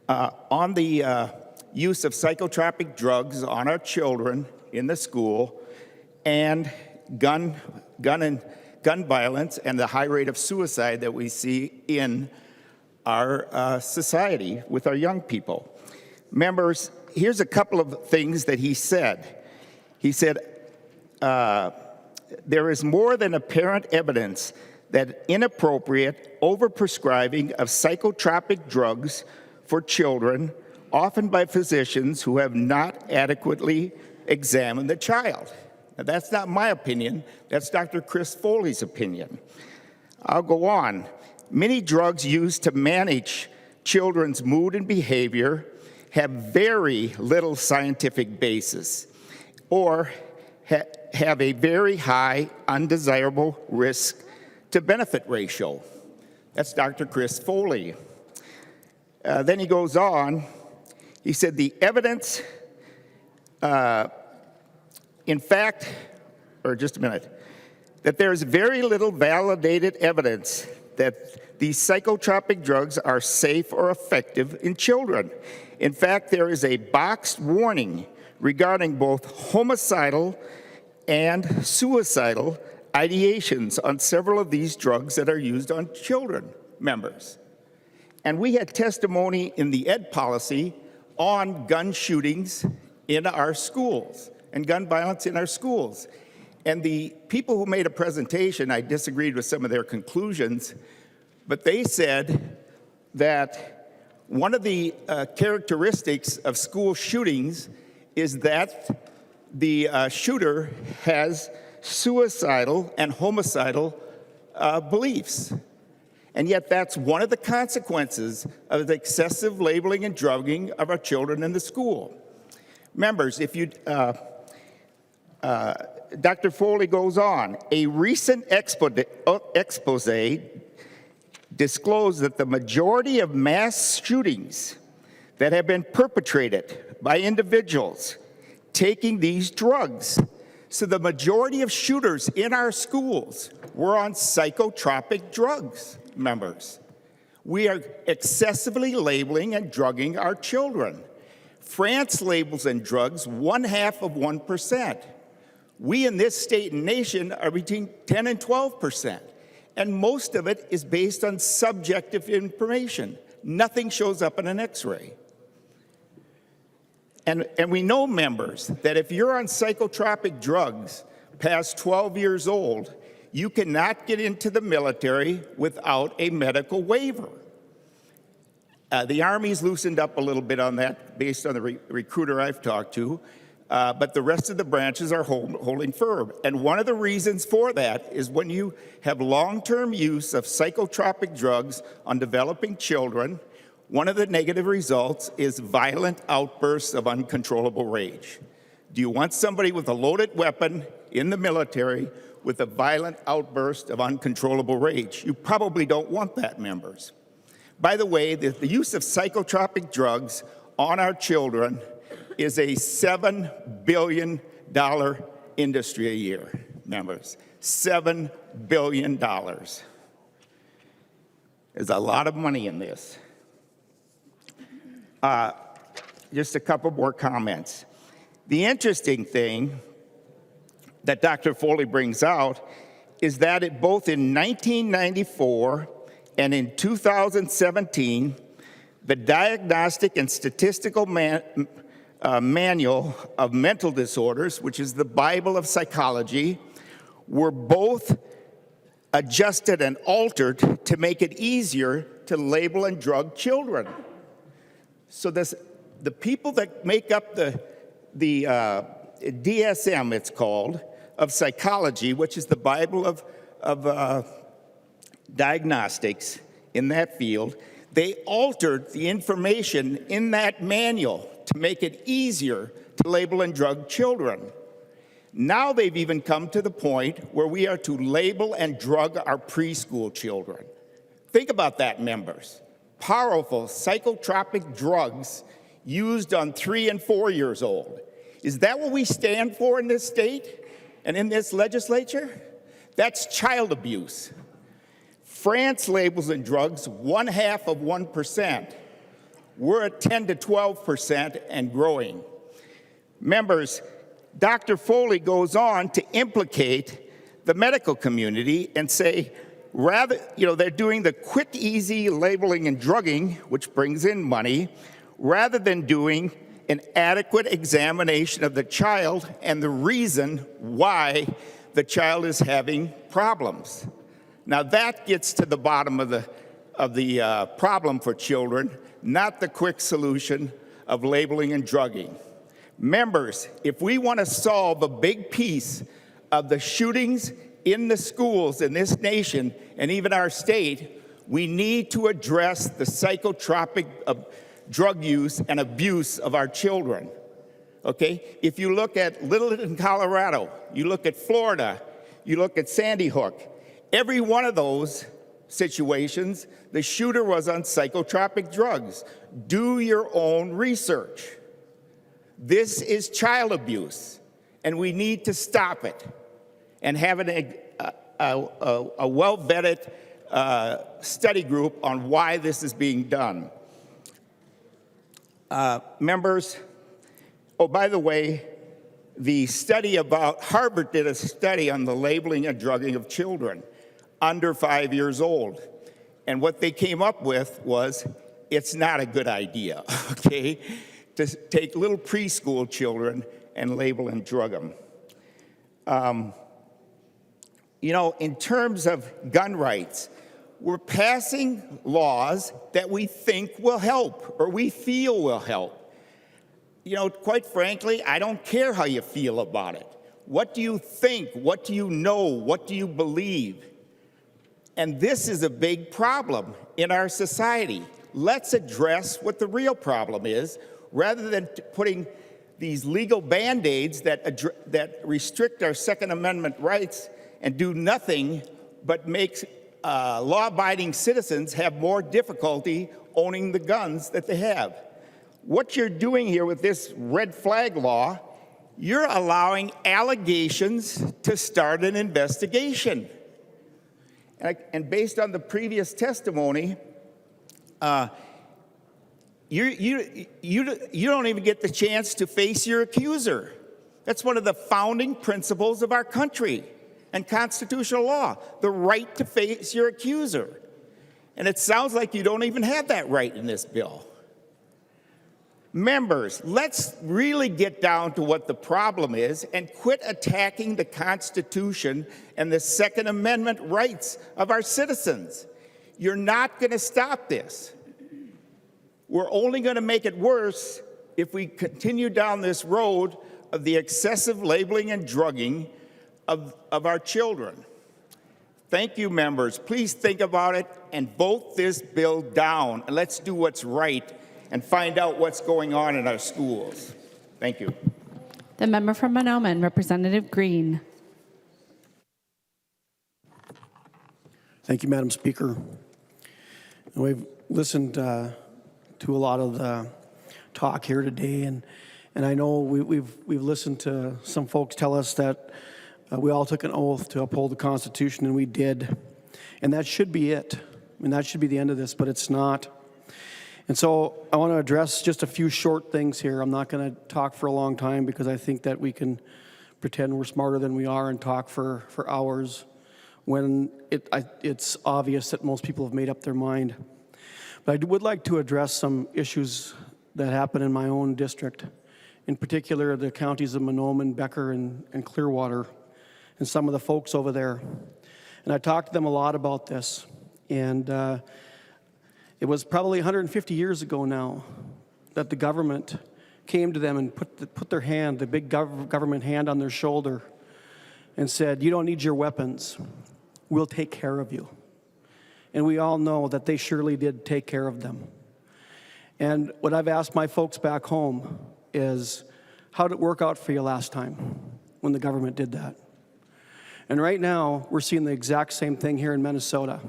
on the use of psychotropic drugs on our children in the school and gun violence and the high rate of suicide that we see in our society with our young people. Members, here's a couple of things that he said. He said, there is more than apparent evidence that inappropriate overprescribing of psychotropic drugs for children, often by physicians who have not adequately examined the child. Now, that's not my opinion. That's Dr. Chris Foley's opinion. I'll go on. Many drugs used to manage children's mood and behavior have very little scientific basis or have a very high undesirable risk to benefit ratio. That's Dr. Chris Foley. Then he goes on, he said the evidence, in fact, or just a minute, that there's very little validated evidence that these psychotropic drugs are safe or effective in children. In fact, there is a boxed warning regarding both homicidal and suicidal ideations on several of these drugs that are used on children, members. And we had testimony in the ed policy on gun shootings in our schools and gun violence in our schools. And the people who made a presentation, I disagreed with some of their conclusions, but they said that one of the characteristics of school shootings is that the shooter has suicidal and homicidal beliefs. And yet that's one of the consequences of the excessive labeling and drugging of our children in the school. Members, if you, Dr. Foley goes on, a recent expose disclosed that the majority of mass shootings that have been perpetrated by individuals taking these drugs, so the majority of shooters in our schools were on psychotropic drugs, members. We are excessively labeling and drugging our children. France labels and drugs 0.5%. We in this state and nation are between 10 and 12%. And most of it is based on subjective information. Nothing shows up in an x-ray. And we know, members, that if you're on psychotropic drugs past 12 years old, you cannot get into the military without a medical waiver. The Army's loosened up a little bit on that based on the recruiter I've talked to. but the rest of the branches are holding firm. And one of the reasons for that is when you have long-term use of psychotropic drugs on developing children, one of the negative results is violent outbursts of uncontrollable rage. Do you want somebody with a loaded weapon in the military with a violent outburst of uncontrollable rage? You probably don't want that, members. By the way, the use of psychotropic drugs on our children is a $7 billion industry a year, members. $7 billion. There's a lot of money in this. Just a couple more comments. The interesting thing that Dr. Foley brings out is that both in 1994 and in 2017, the Diagnostic and Statistical Manual of Mental Disorders, which is the Bible of psychology, were both adjusted and altered to make it easier to label and drug children. So the people that make up the DSM, it's called, of psychology, which is the Bible of diagnostics in that field, they altered the information in that manual to make it easier to label and drug children. Now they've even come to the point where we are to label and drug our preschool children. Think about that, members. Powerful psychotropic drugs used on 3 and 4 years old. Is that what we stand for in this state and in this legislature? That's child abuse. France labels and drugs 0.5%. We're at 10 to 12% and growing. Members, Dr. Foley goes on to implicate the medical community and say, they're doing the quick, easy labeling and drugging, which brings in money, rather than doing an adequate examination of the child and the reason why the child is having problems. Now that gets to the bottom of the problem for children, not the quick solution of labeling and drugging. Members, if we want to solve a big piece of the shootings in the schools in this nation and even our state, we need to address the psychotropic drug use and abuse of our children. Okay? If you look at Littleton, Colorado, you look at Florida, you look at Sandy Hook, every one of those situations, the shooter was on psychotropic drugs. Do your own research. This is child abuse, and we need to stop it and have a well-vetted study group on why this is being done. Members, oh, by the way, the study about Harvard did a study on the labeling and drugging of children under 5 years old. And what they came up with was, it's not a good idea, okay, to take little preschool children and label and drug them. In terms of gun rights, we're passing laws that we think will help or we feel will help. Quite frankly, I don't care how you feel about it. What do you think? What do you know? What do you believe? And this is a big problem in our society. Let's address what the real problem is rather than putting these legal band-aids that restrict our Second Amendment rights and do nothing but make law-abiding citizens have more difficulty owning the guns that they have. What you're doing here with this red flag law, you're allowing allegations to start an investigation. And based on the previous testimony, you don't even get the chance to face your accuser. That's one of the founding principles of our country and constitutional law, the right to face your accuser. And it sounds like you don't even have that right in this bill. Members, let's really get down to what the problem is and quit attacking the Constitution and the Second Amendment rights of our citizens. You're not going to stop this. We're only going to make it worse if we continue down this road of the excessive labeling and drugging of our children. Thank you, members. Please think about it and vote this bill down. And let's do what's right and find out what's going on in our schools. Thank you. The member from Monoman, Representative Green. Thank you, Madam Speaker. We've listened to a lot of the talk here today, and I know we've listened to some folks tell us that we all took an oath to uphold the Constitution, and we did. And that should be it. I mean, that should be the end of this, but it's not. And so I want to address just a few short things here. I'm not going to talk for a long time because I think that we can pretend we're smarter than we are and talk for hours when it's obvious that most people have made up their mind. But I would like to address some issues that happen in my own district, in particular the counties of Monoman, Becker, and Clearwater, and some of the folks over there. And I talked to them a lot about this. And it was probably 150 years ago now that the government came to them and put their hand, the big government hand on their shoulder, and said, "You don't need your weapons. We'll take care of you." And we all know that they surely did take care of them. And what I've asked my folks back home is, how did it work out for you last time when the government did that? And right now, we're seeing the exact same thing here in Minnesota.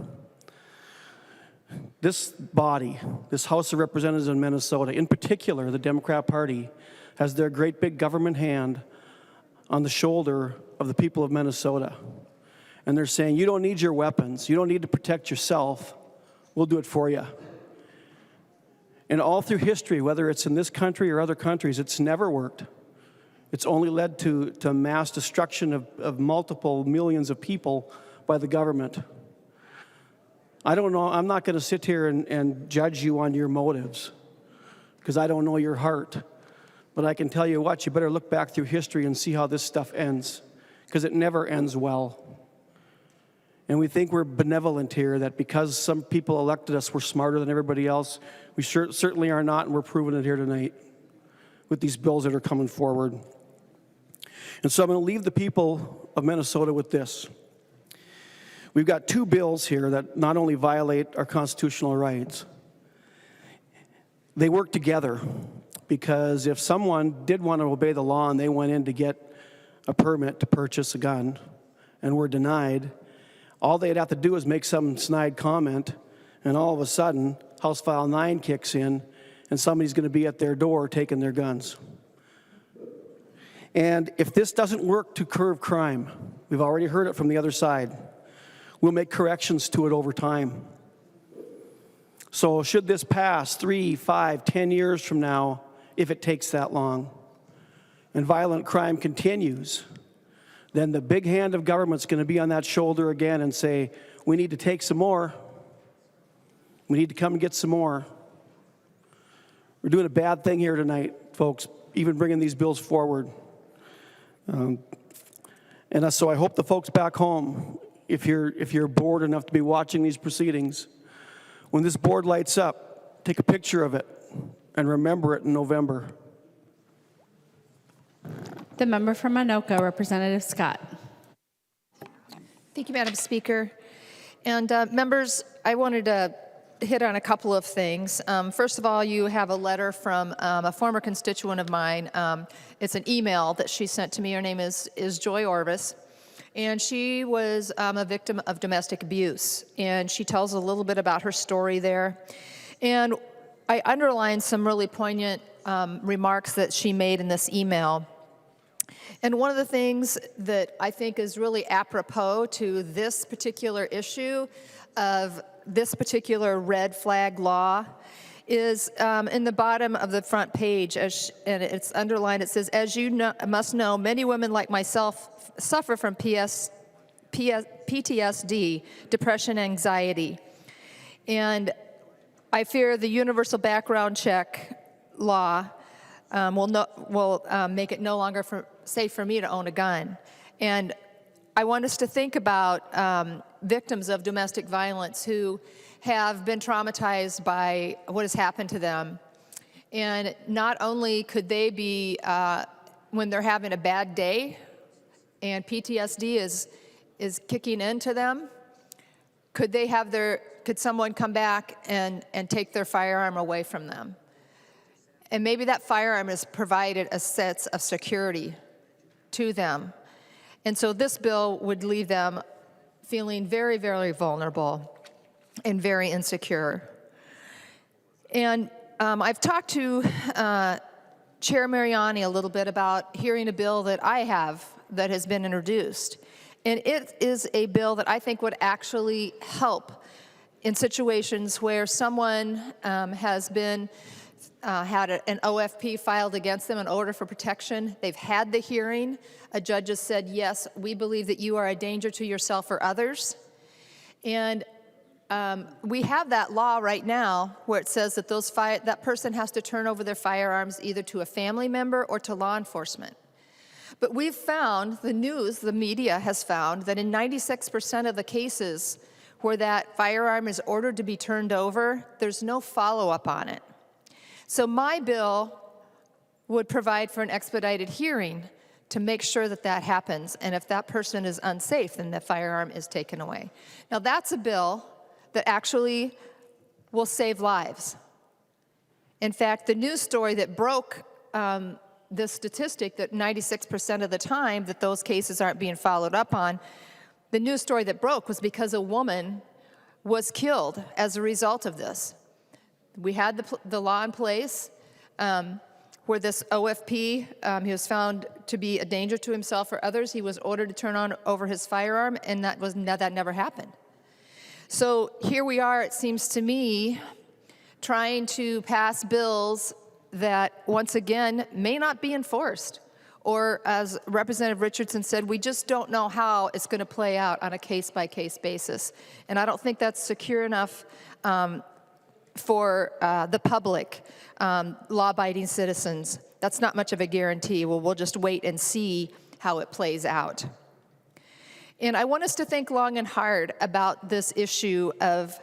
This body, this House of Representatives in Minnesota, in particular, the Democrat Party, has their great big government hand on the shoulder of the people of Minnesota. And they're saying, you don't need your weapons. You don't need to protect yourself. We'll do it for you. And all through history, whether it's in this country or other countries, it's never worked. It's only led to mass destruction of multiple millions of people by the government. I don't know, I'm not going to sit here and judge you on your motives, because I don't know your heart. But I can tell you what, you better look back through history and see how this stuff ends, because it never ends well. And we think we're benevolent here, that because some people elected us, we're smarter than everybody else. We certainly are not, and we're proving it here tonight with these bills that are coming forward. And so I'm going to leave the people of Minnesota with this. We've got two bills here that not only violate our constitutional rights, they work together, because if someone did want to obey the law and they went in to get a permit to purchase a gun and were denied, all they'd have to do is make some snide comment, and all of a sudden, House File 9 kicks in, and somebody's going to be at their door taking their guns. And if this doesn't work to curb crime, we've already heard it from the other side, we'll make corrections to it over time. So should this pass 3, 5, 10 years from now, if it takes that long, and violent crime continues, then the big hand of government's going to be on that shoulder again and say, we need to take some more. We need to come and get some more. We're doing a bad thing here tonight, folks, even bringing these bills forward. And so I hope the folks back home, if you're bored enough to be watching these proceedings, when this board lights up, take a picture of it and remember it in November. The member from Anoka, Representative Scott. Thank you, Madam Speaker. And members, I wanted to hit on a couple of things. First of all, you have a letter from a former constituent of mine. It's an email that she sent to me. Her name is Joy Orvis. And she was a victim of domestic abuse. And she tells a little bit about her story there. And I underlined some really poignant remarks that she made in this email. And one of the things that I think is really apropos to this particular issue of this particular red flag law is in the bottom of the front page, and it's underlined, it says, as you must know, many women like myself suffer from PTSD, depression, anxiety. And I fear the universal background check law will make it no longer safe for me to own a gun. And I want us to think about victims of domestic violence who have been traumatized by what has happened to them. And not only could they be when they're having a bad day and PTSD is kicking into them, could someone come back and take their firearm away from them? And maybe that firearm has provided a sense of security to them. And so this bill would leave them feeling very, very vulnerable and very insecure. And I've talked to Chair Mariani a little bit about hearing a bill that I have that has been introduced. And it is a bill that I think would actually help in situations where someone has been had an OFP filed against them, an order for protection. They've had the hearing. A judge has said, yes, we believe that you are a danger to yourself or others. And we have that law right now where it says that that person has to turn over their firearms either to a family member or to law enforcement. But we've found, the news, the media has found, that in 96% of the cases where that firearm is ordered to be turned over, there's no follow-up on it. So my bill would provide for an expedited hearing to make sure that that happens, and if that person is unsafe, then the firearm is taken away. Now that's a bill that actually will save lives. In fact, the news story that broke this statistic that 96% of the time that those cases aren't being followed up on, the news story that broke was because a woman was killed as a result of this. We had the law in place where this OFP, he was found to be a danger to himself or others. He was ordered to turn over his firearm, and that never happened. So here we are, it seems to me, trying to pass bills that, once again, may not be enforced. Or, as Representative Richardson said, we just don't know how it's going to play out on a case-by-case basis. And I don't think that's secure enough for the public, law-abiding citizens. That's not much of a guarantee. Well, we'll just wait and see how it plays out. And I want us to think long and hard about this issue of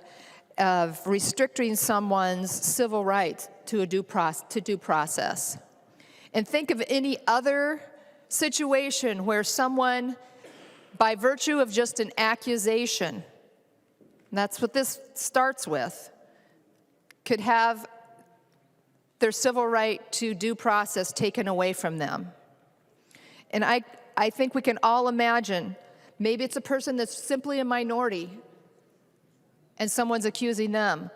restricting someone's civil rights to due process. And think of any other situation where someone, by virtue of just an accusation, and that's what this starts with, could have their civil right to due process taken away from them. And I think we can all imagine, maybe it's a person that's simply a minority and someone's accusing them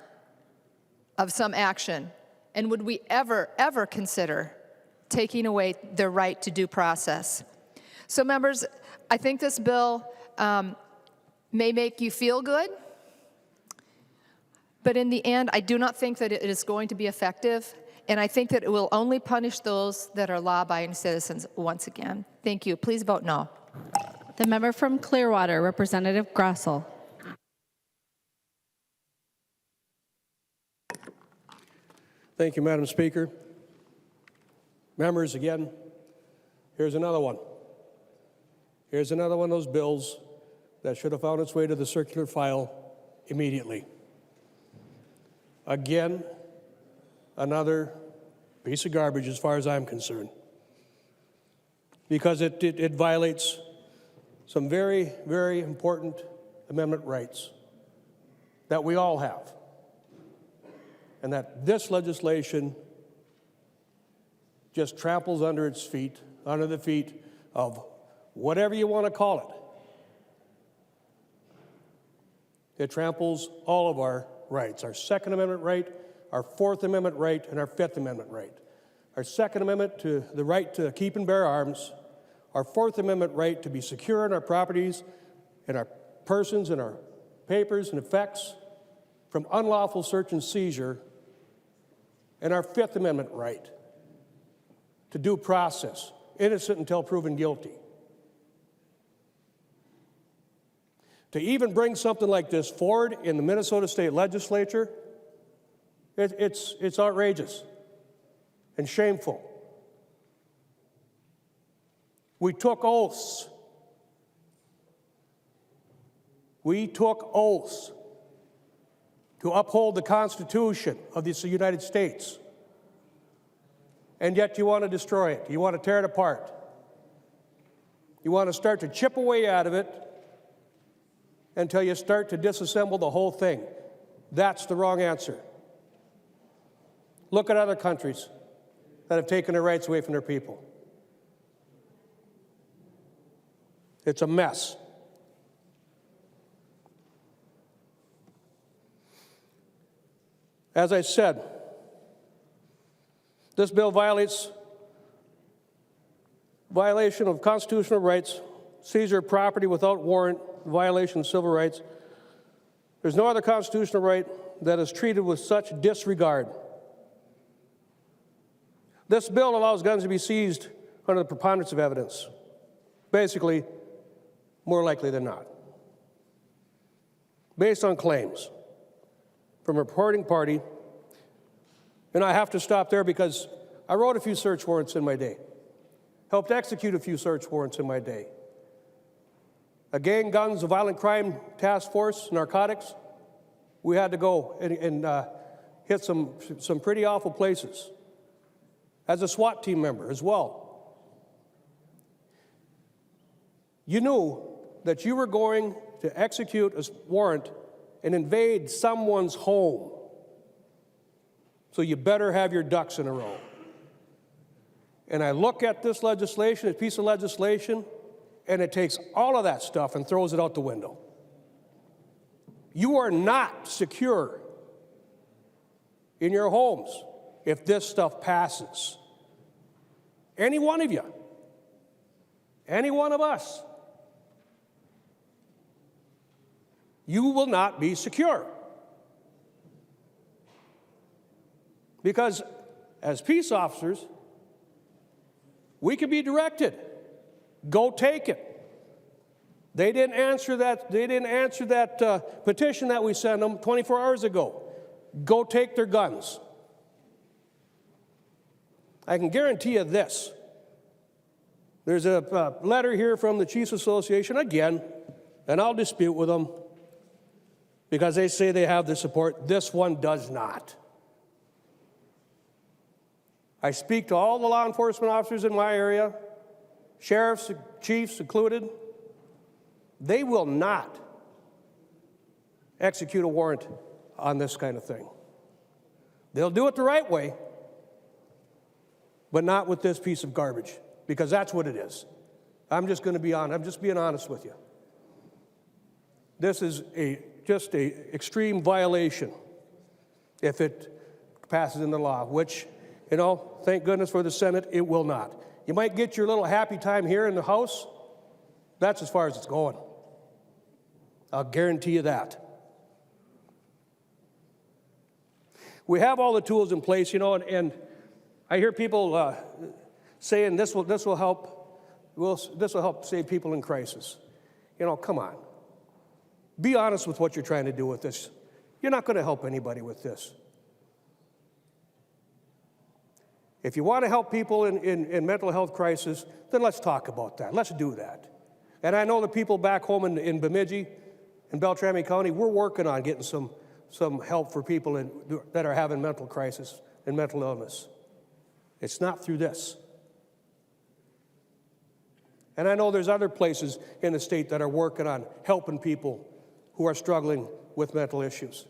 of some action. And would we ever, ever consider taking away their right to due process? So members, I think this bill may make you feel good, but in the end, I do not think that it is going to be effective, and I think that it will only punish those that are law-abiding citizens once again. Thank you. Please vote no. The member from Clearwater, Representative Grossell. Thank you, Madam Speaker. Members, again, here's another one. Here's another one of those bills that should have found its way to the circular file immediately. Again, another piece of garbage as far as I'm concerned, because it violates some very, very important amendment rights that we all have, and that this legislation just tramples under the feet of whatever you want to call it. It tramples all of our rights, our Second Amendment right, our Fourth Amendment right, and our Fifth Amendment right. Our Second Amendment to the right to keep and bear arms, our Fourth Amendment right to be secure in our properties and our persons and our papers and effects from unlawful search and seizure, and our Fifth Amendment right to due process, innocent until proven guilty. To even bring something like this forward in the Minnesota State Legislature, it's outrageous and shameful. We took oaths. We took oaths to uphold the Constitution of the United States. and yet you want to destroy it. You want to tear it apart. You want to start to chip away out of it until you start to disassemble the whole thing. That's the wrong answer. Look at other countries that have taken their rights away from their people. It's a mess. As I said, this bill violation of constitutional rights, seizure of property without warrant, violation of civil rights. There's no other constitutional right that is treated with such disregard. This bill allows guns to be seized under the preponderance of evidence. Basically, more likely than not. Based on claims from a reporting party, and I have to stop there because I wrote a few search warrants in my day, helped execute a few search warrants in my day. A gang, guns, a violent crime task force, narcotics, we had to go and hit some pretty awful places. As a SWAT team member as well. You knew that you were going to execute a warrant and invade someone's home. So you better have your ducks in a row. And I look at this legislation, this piece of legislation, and it takes all of that stuff and throws it out the window. You are not secure in your homes if this stuff passes. Any one of you, any one of us, you will not be secure. Because as peace officers, we can be directed. Go take it. They didn't answer that petition that we sent them 24 hours ago. Go take their guns. I can guarantee you this. There's a letter here from the Chiefs Association again, and I'll dispute with them because they say they have the support. This one does not. I speak to all the law enforcement officers in my area, sheriffs, chiefs included. They will not execute a warrant on this kind of thing. They'll do it the right way, but not with this piece of garbage, because that's what it is. I'm just being honest with you. This is just an extreme violation if it passes into law, which, thank goodness for the Senate, it will not. You might get your little happy time here in the House. That's as far as it's going. I'll guarantee you that. We have all the tools in place, and I hear people saying this will help save people in crisis. Come on. Be honest with what you're trying to do with this. You're not going to help anybody with this. If you want to help people in mental health crisis, then let's talk about that. Let's do that. And I know the people back home in Bemidji and Beltrami County, we're working on getting some help for people that are having mental crisis and mental illness. It's not through this. And I know there's other places in the state that are working on helping people who are struggling with mental issues.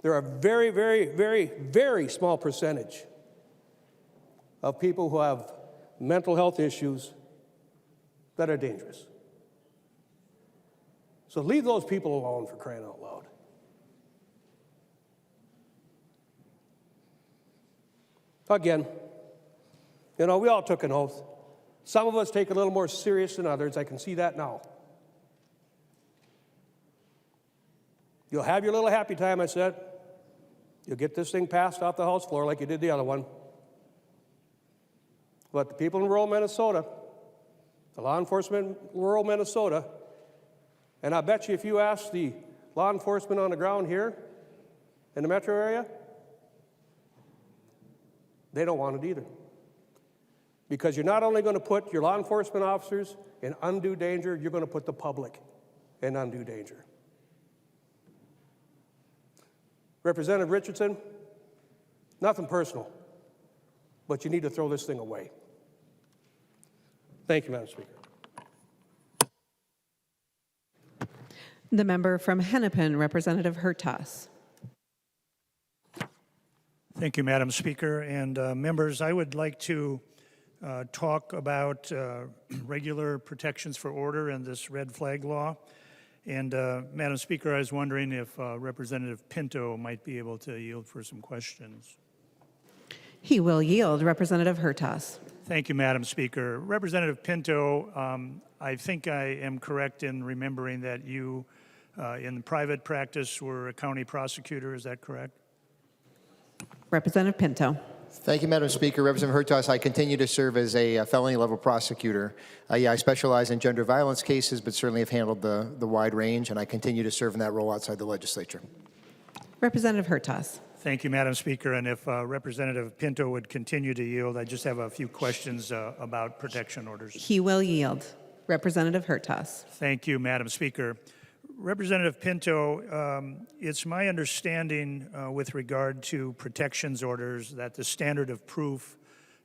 There are a very, very, very, very small percentage of people who have mental health issues that are dangerous. So leave those people alone, for crying out loud. Again, we all took an oath. Some of us take it a little more serious than others. I can see that now. You'll have your little happy time, I said. You'll get this thing passed off the House floor like you did the other one. But the people in rural Minnesota, the law enforcement in rural Minnesota, and I bet you if you ask the law enforcement on the ground here in the metro area, they don't want it either. Because you're not only going to put your law enforcement officers in undue danger, you're going to put the public in undue danger. Representative Richardson, nothing personal. but you need to throw this thing away. Thank you, Madam Speaker. The member from Hennepin, Representative Hertas. Thank you, Madam Speaker. And members, I would like to talk about regular protections for order and this red flag law. And Madam Speaker, I was wondering if Representative Pinto might be able to yield for some questions. He will yield. Representative Hertas. Thank you, Madam Speaker. Representative Pinto, I think I am correct in remembering that you, in private practice, were a county prosecutor. Is that correct? Representative Pinto. Thank you, Madam Speaker. Representative Hertas, I continue to serve as a felony-level prosecutor. I specialize in gender violence cases, but certainly have handled the wide range, and I continue to serve in that role outside the legislature. Representative Hertas. Thank you, Madam Speaker. And if Representative Pinto would continue to yield, I just have a few questions about protection orders. He will yield. Representative Hertas. Thank you, Madam Speaker. Representative Pinto, it's my understanding with regard to protections orders that the standard of proof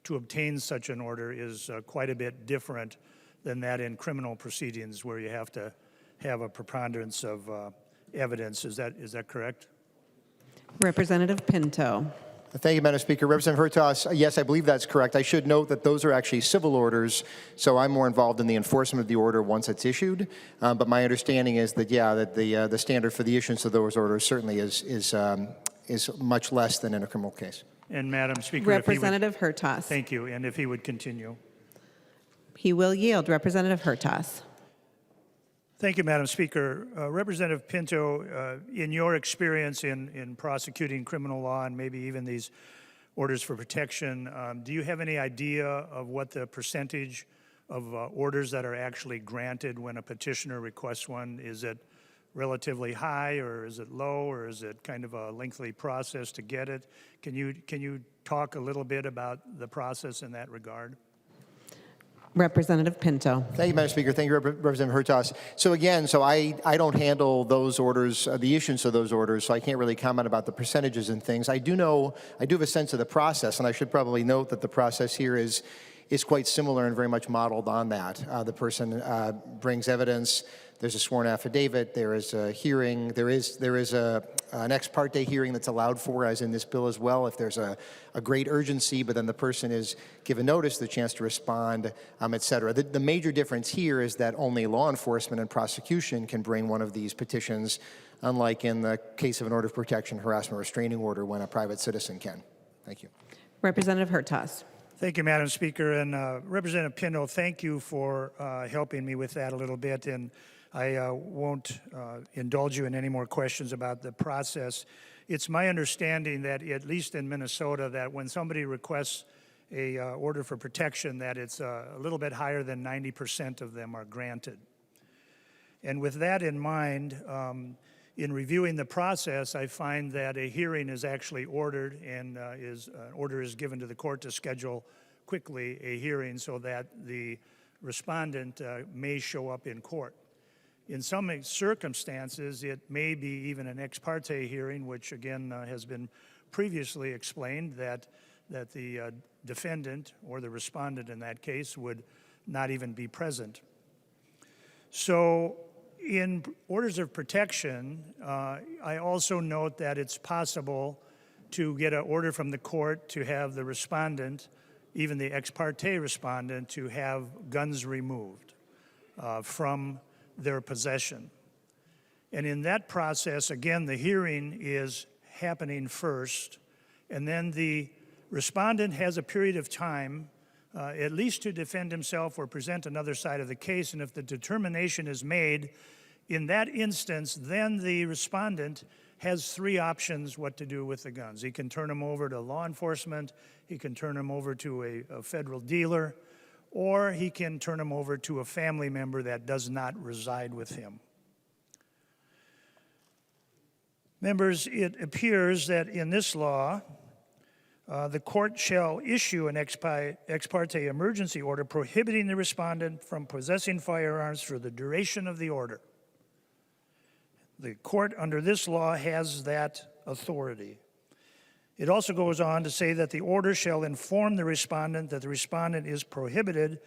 to obtain such an order is quite a bit different than that in criminal proceedings where you have to have a preponderance of evidence. Is that correct? Representative Pinto. Thank you, Madam Speaker. Representative Hertas, yes, I believe that's correct. I should note that those are actually civil orders, so I'm more involved in the enforcement of the order once it's issued. But my understanding is that, yeah, that the standard for the issuance of those orders certainly is much less than in a criminal case. And Madam Speaker, Representative Hertas. Thank you. And if he would continue. He will yield. Representative Hertas. Thank you, Madam Speaker. Representative Pinto, in your experience in prosecuting criminal law and maybe even these orders for protection, do you have any idea of what the percentage of orders that are actually granted when a petitioner requests one? Is it relatively high, or is it low, or is it kind of a lengthy process to get it? Can you talk a little bit about the process in that regard? Representative Pinto. Thank you, Madam Speaker. Thank you, Representative Hertas. So again, I don't handle those orders, the issuance of those orders, so I can't really comment about the percentages and things. I do have a sense of the process, and I should probably note that the process here is quite similar and very much modeled on that. The person brings evidence. There's a sworn affidavit. There is a hearing. There is an ex parte hearing that's allowed for, as in this bill as well, if there's a great urgency, but then the person is given notice, the chance to respond, et cetera. The major difference here is that only law enforcement and prosecution can bring one of these petitions, unlike in the case of an order of protection, harassment, restraining order, when a private citizen can. Thank you. Representative Hertas. Thank you, Madam Speaker. And Representative Pinto, thank you for helping me with that a little bit. And I won't indulge you in any more questions about the process. It's my understanding that, at least in Minnesota, that when somebody requests a order for protection, that it's a little bit higher than 90% of them are granted. And with that in mind, in reviewing the process, I find that a hearing is actually ordered, and an order is given to the court to schedule quickly a hearing so that the respondent may show up in court. In some circumstances, it may be even an ex parte hearing, which again has been previously explained that the defendant or the respondent in that case would not even be present. So in orders of protection, I also note that it's possible to get an order from the court to have the respondent, even the ex parte respondent, to have guns removed from their possession. And in that process, again, the hearing is happening first, and then the respondent has a period of time at least to defend himself or present another side of the case. And if the determination is made in that instance, then the respondent has three options what to do with the guns. He can turn them over to law enforcement, he can turn them over to a federal dealer, or he can turn them over to a family member that does not reside with him. Members, it appears that in this law, the court shall issue an ex parte emergency order prohibiting the respondent from possessing firearms for the duration of the order. The court under this law has that authority. It also goes on to say that the order shall inform the respondent that the respondent is prohibited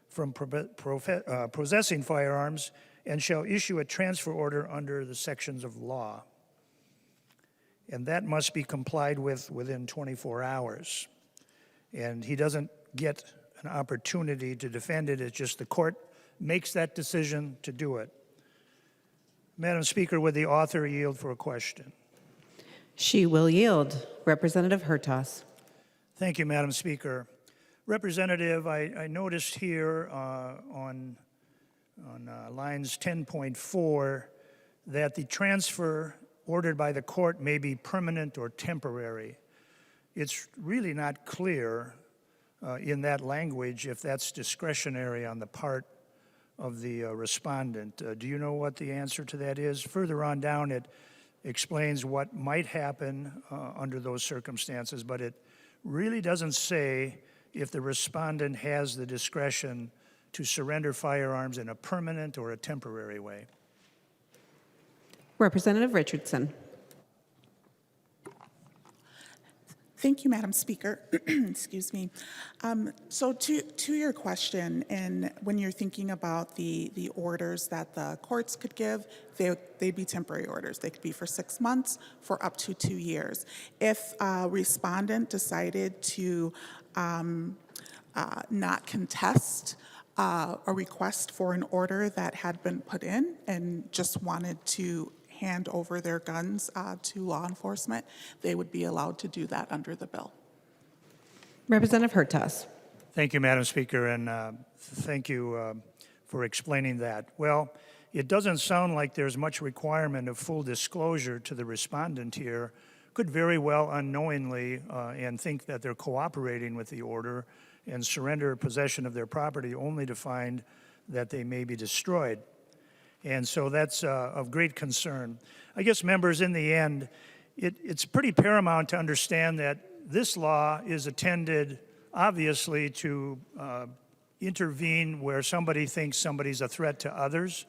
from possessing firearms and shall issue a transfer order under the sections of law. And that must be complied with within 24 hours. And he doesn't get an opportunity to defend it. It's just the court makes that decision to do it. Madam Speaker, would the author yield for a question? She will yield. Representative Hertas. Thank you, Madam Speaker. Representative, I noticed here on lines 10.4 that the transfer ordered by the court may be permanent or temporary. It's really not clear in that language if that's discretionary on the part of the respondent. Do you know what the answer to that is? Further on down, it explains what might happen under those circumstances, but it really doesn't say if the respondent has the discretion to surrender firearms in a permanent or a temporary way. Representative Richardson. Thank you, Madam Speaker. Excuse me. So to your question, and when you're thinking about the orders that the courts could give, they'd be temporary orders. They could be for 6 months, for up to 2 years. If a respondent decided to not contest a request for an order that had been put in and just wanted to hand over their guns to law enforcement, they would be allowed to do that under the bill. Representative Hertas. Thank you, Madam Speaker, and thank you for explaining that. Well, it doesn't sound like there's much requirement of full disclosure to the respondent here. Could very well unknowingly and think that they're cooperating with the order and surrender possession of their property only to find that they may be destroyed. And so that's of great concern. I guess, members, in the end, it's pretty paramount to understand that this law is intended, obviously, to intervene where somebody thinks somebody's a threat to others.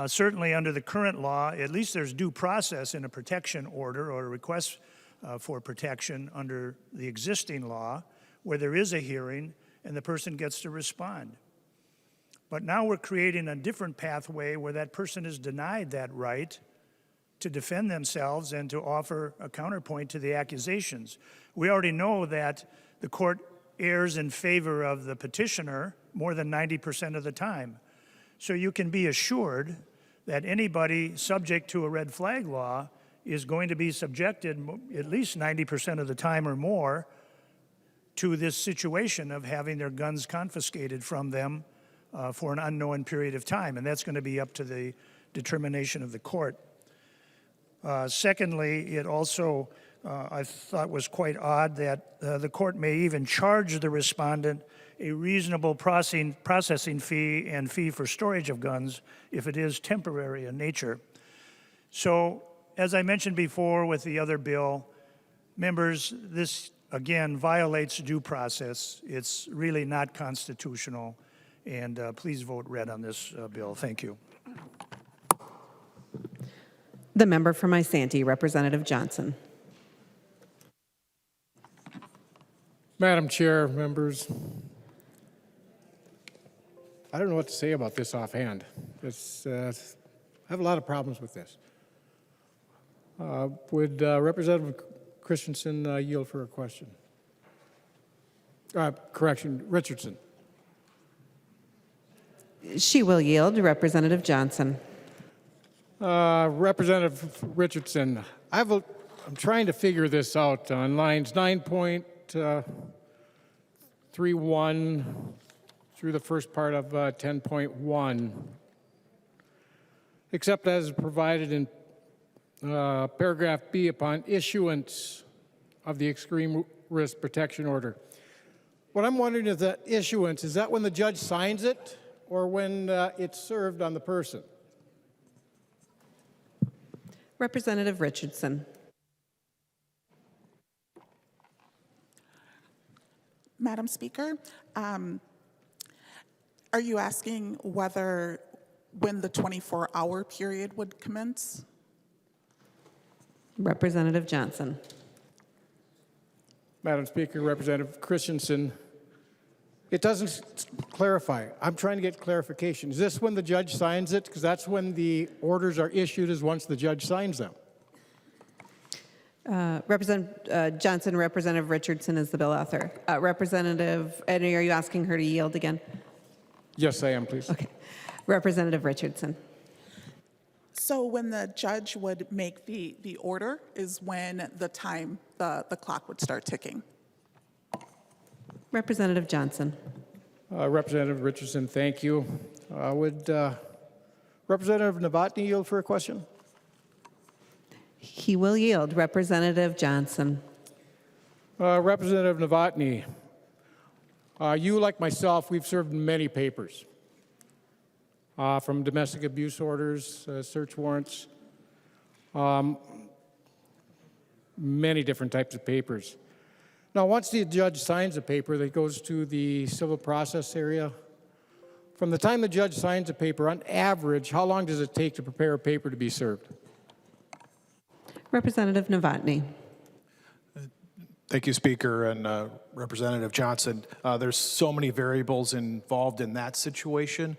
Certainly under the current law, at least there's due process in a protection order or a request for protection under the existing law where there is a hearing and the person gets to respond. But now we're creating a different pathway where that person is denied that right to defend themselves and to offer a counterpoint to the accusations. We already know that the court errs in favor of the petitioner more than 90% of the time. So you can be assured that anybody subject to a red flag law is going to be subjected at least 90% of the time or more to this situation of having their guns confiscated from them for an unknown period of time, and that's going to be up to the determination of the court. Secondly, it also, I thought was quite odd that the court may even charge the respondent a reasonable processing fee and fee for storage of guns if it is temporary in nature. So, as I mentioned before with the other bill, members, this again violates due process. It's really not constitutional. And please vote red on this bill. Thank you. The member from Isanti, Representative Johnson. Madam Chair, members, I don't know what to say about this offhand. I have a lot of problems with this. Would Representative Christensen yield for a question? Richardson. She will yield. Representative Johnson. Representative Richardson, I'm trying to figure this out on lines 9.31 through the first part of 10.1, except as provided in paragraph B upon issuance of the extreme risk protection order. What I'm wondering is that issuance, is that when the judge signs it or when it's served on the person? Representative Richardson. Madam Speaker, are you asking when the 24-hour period would commence? Representative Johnson. Madam Speaker, Representative Christensen, it doesn't clarify. I'm trying to get clarification. Is this when the judge signs it? Because that's when the orders are issued, is once the judge signs them. Representative Johnson, Representative Richardson is the bill author. Representative, and are you asking her to yield again? Yes, I am, please. Okay. Representative Richardson. So when the judge would make the order is when the clock would start ticking. Representative Johnson. Representative Richardson, thank you. Would Representative Novotny yield for a question? He will yield. Representative Johnson. Representative Novotny, you, like myself, we've served many papers, from domestic abuse orders, search warrants, many different types of papers. Now, once the judge signs a paper that goes to the civil process area, from the time the judge signs a paper, on average, how long does it take to prepare a paper to be served? Representative Novotny. Thank you, Speaker, and Representative Johnson. There's so many variables involved in that situation.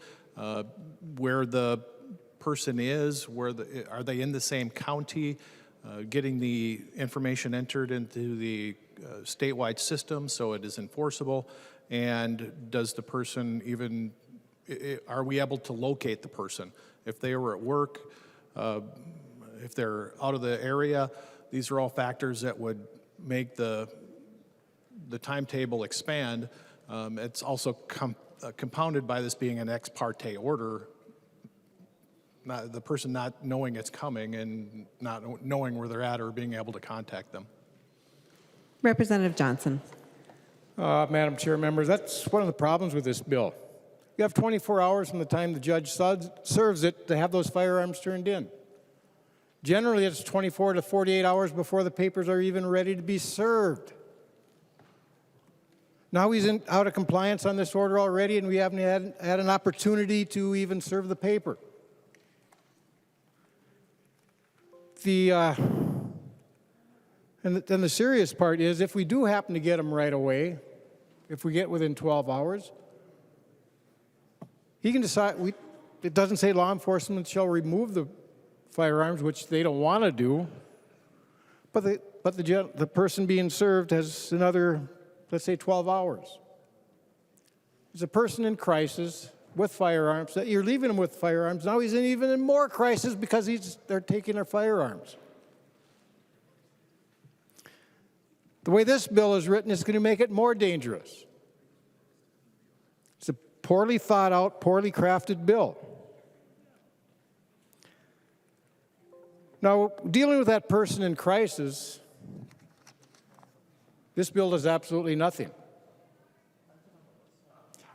Where the person is, are they in the same county, getting the information entered into the statewide system so it is enforceable, and does the person even, are we able to locate the person? If they were at work, if they're out of the area, these are all factors that would make the timetable expand. It's also compounded by this being an ex parte order, the person not knowing it's coming and not knowing where they're at or being able to contact them. Representative Johnson. Madam Chair, members, that's one of the problems with this bill. You have 24 hours from the time the judge serves it to have those firearms turned in. Generally, it's 24 to 48 hours before the papers are even ready to be served. Now he's out of compliance on this order already, and we haven't had an opportunity to even serve the paper. And the serious part is, if we do happen to get him right away, if we get within 12 hours, he can decide. It doesn't say law enforcement shall remove the firearms, which they don't want to do, but the person being served has another, let's say, 12 hours. There's a person in crisis with firearms, that you're leaving him with firearms. Now he's even in more crisis because they're taking their firearms. The way this bill is written is going to make it more dangerous. It's a poorly thought out, poorly crafted bill. Now, dealing with that person in crisis, this bill does absolutely nothing.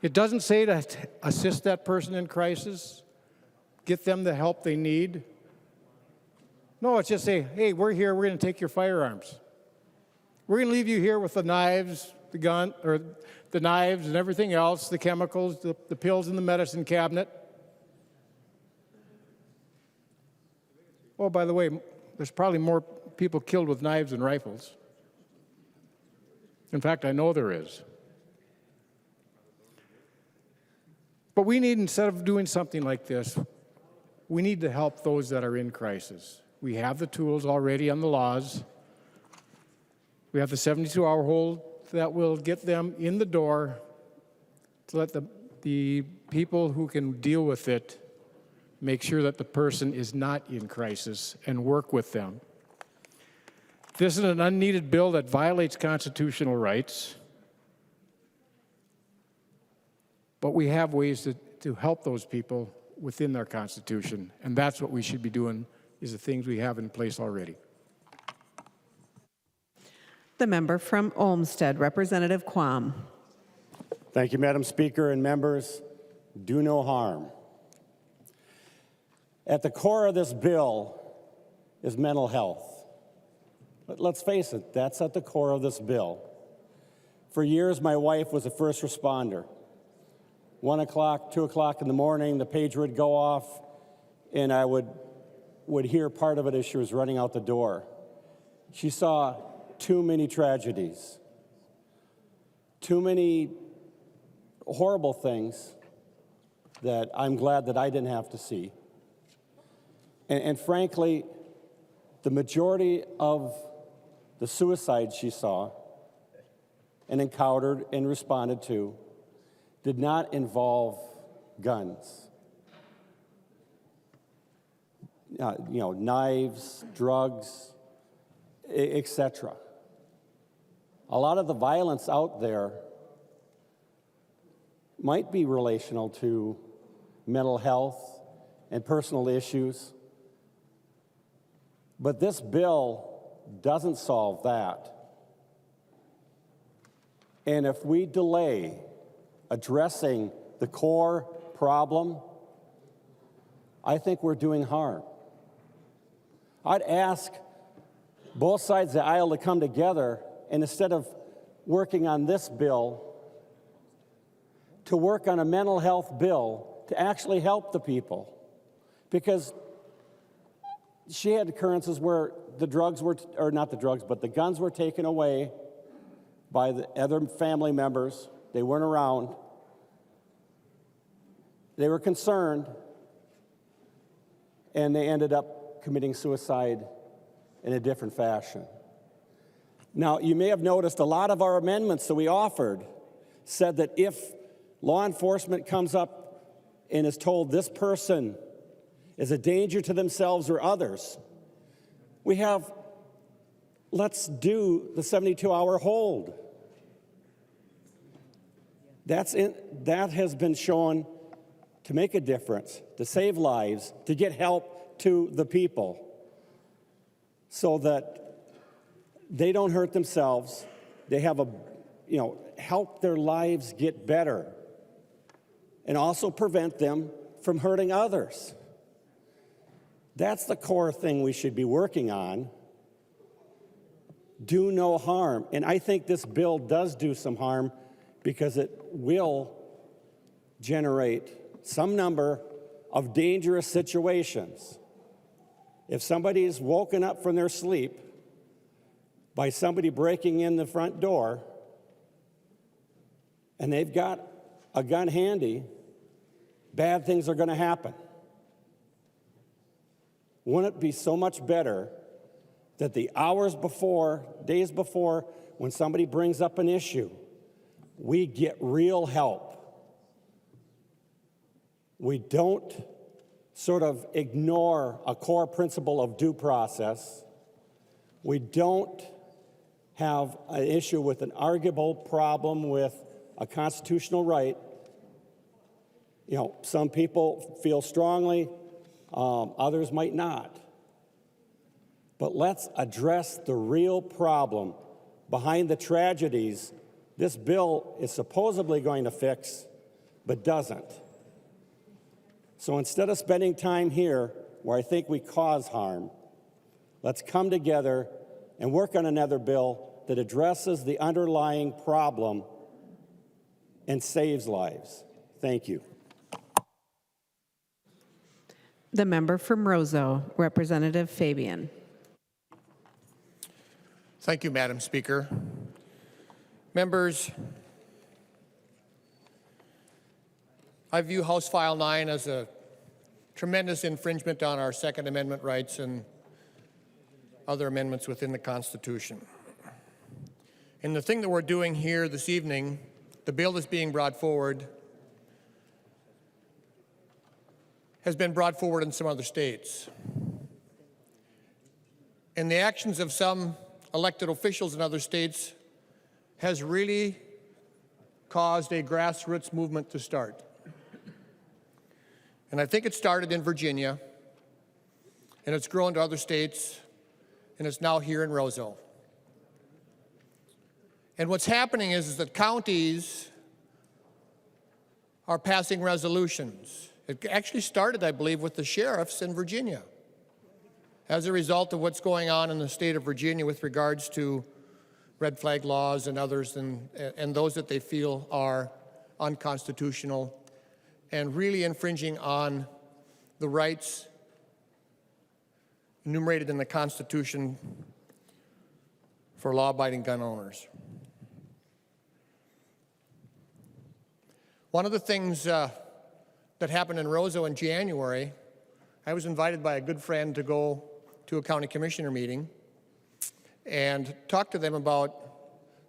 It doesn't say to assist that person in crisis, get them the help they need. No, it's just say, hey, we're here, we're going to take your firearms. We're going to leave you here with the knives, the gun, or the knives and everything else, the chemicals, the pills in the medicine cabinet. Oh, by the way, there's probably more people killed with knives than rifles. In fact, I know there is. But we need, instead of doing something like this, we need to help those that are in crisis. We have the tools already on the laws. We have the 72-hour hold that will get them in the door to let the people who can deal with it make sure that the person is not in crisis and work with them. This is an unneeded bill that violates constitutional rights. But we have ways to help those people within our Constitution, and that's what we should be doing, is the things we have in place already. The member from Olmsted, Representative Quam. Thank you, Madam Speaker, and members. Do no harm. At the core of this bill is mental health. But let's face it, that's at the core of this bill. For years, my wife was a first responder. 1 o'clock, 2 o'clock in the morning, the pager would go off, and I would hear part of it as she was running out the door. She saw too many tragedies. too many horrible things that I'm glad that I didn't have to see. And frankly, the majority of the suicides she saw and encountered and responded to did not involve guns. Knives, drugs, etc. A lot of the violence out there might be relational to mental health and personal issues, but this bill doesn't solve that. And if we delay addressing the core problem, I think we're doing harm. I'd ask both sides of the aisle to come together, and instead of working on this bill, to work on a mental health bill to actually help the people. Because she had occurrences where the drugs were, or not the drugs, but the guns were taken away by the other family members. They weren't around. They were concerned, and they ended up committing suicide in a different fashion. Now, you may have noticed a lot of our amendments that we offered said that if law enforcement comes up and is told this person is a danger to themselves or others, we have, let's do the 72-hour hold. That has been shown to make a difference, to save lives, to get help to the people so that they don't hurt themselves. They have help their lives get better and also prevent them from hurting others. That's the core thing we should be working on. Do no harm. And I think this bill does do some harm because it will generate some number of dangerous situations. If somebody is woken up from their sleep by somebody breaking in the front door and they've got a gun handy, bad things are going to happen. Wouldn't it be so much better that the hours before, days before, when somebody brings up an issue, we get real help? We don't sort of ignore a core principle of due process. We don't have an issue with an arguable problem with a constitutional right. Some people feel strongly, others might not. But let's address the real problem behind the tragedies this bill is supposedly going to fix, but doesn't. So instead of spending time here where I think we cause harm, let's come together and work on another bill that addresses the underlying problem and saves lives. Thank you. The member from Roseau, Representative Fabian. Thank you, Madam Speaker. Members, I view House File 9 as a tremendous infringement on our Second Amendment rights and other amendments within the Constitution. And the thing that we're doing here this evening, the bill that's being brought forward, has been brought forward in some other states. And the actions of some elected officials in other states has really caused a grassroots movement to start. And I think it started in Virginia, and it's grown to other states, and it's now here in Roseau. And what's happening is that counties are passing resolutions. It actually started, I believe, with the sheriffs in Virginia as a result of what's going on in the state of Virginia with regards to red flag laws and others, and those that they feel are unconstitutional and really infringing on the rights enumerated in the Constitution for law-abiding gun owners. One of the things that happened in Roseau in January, I was invited by a good friend to go to a county commissioner meeting and talk to them about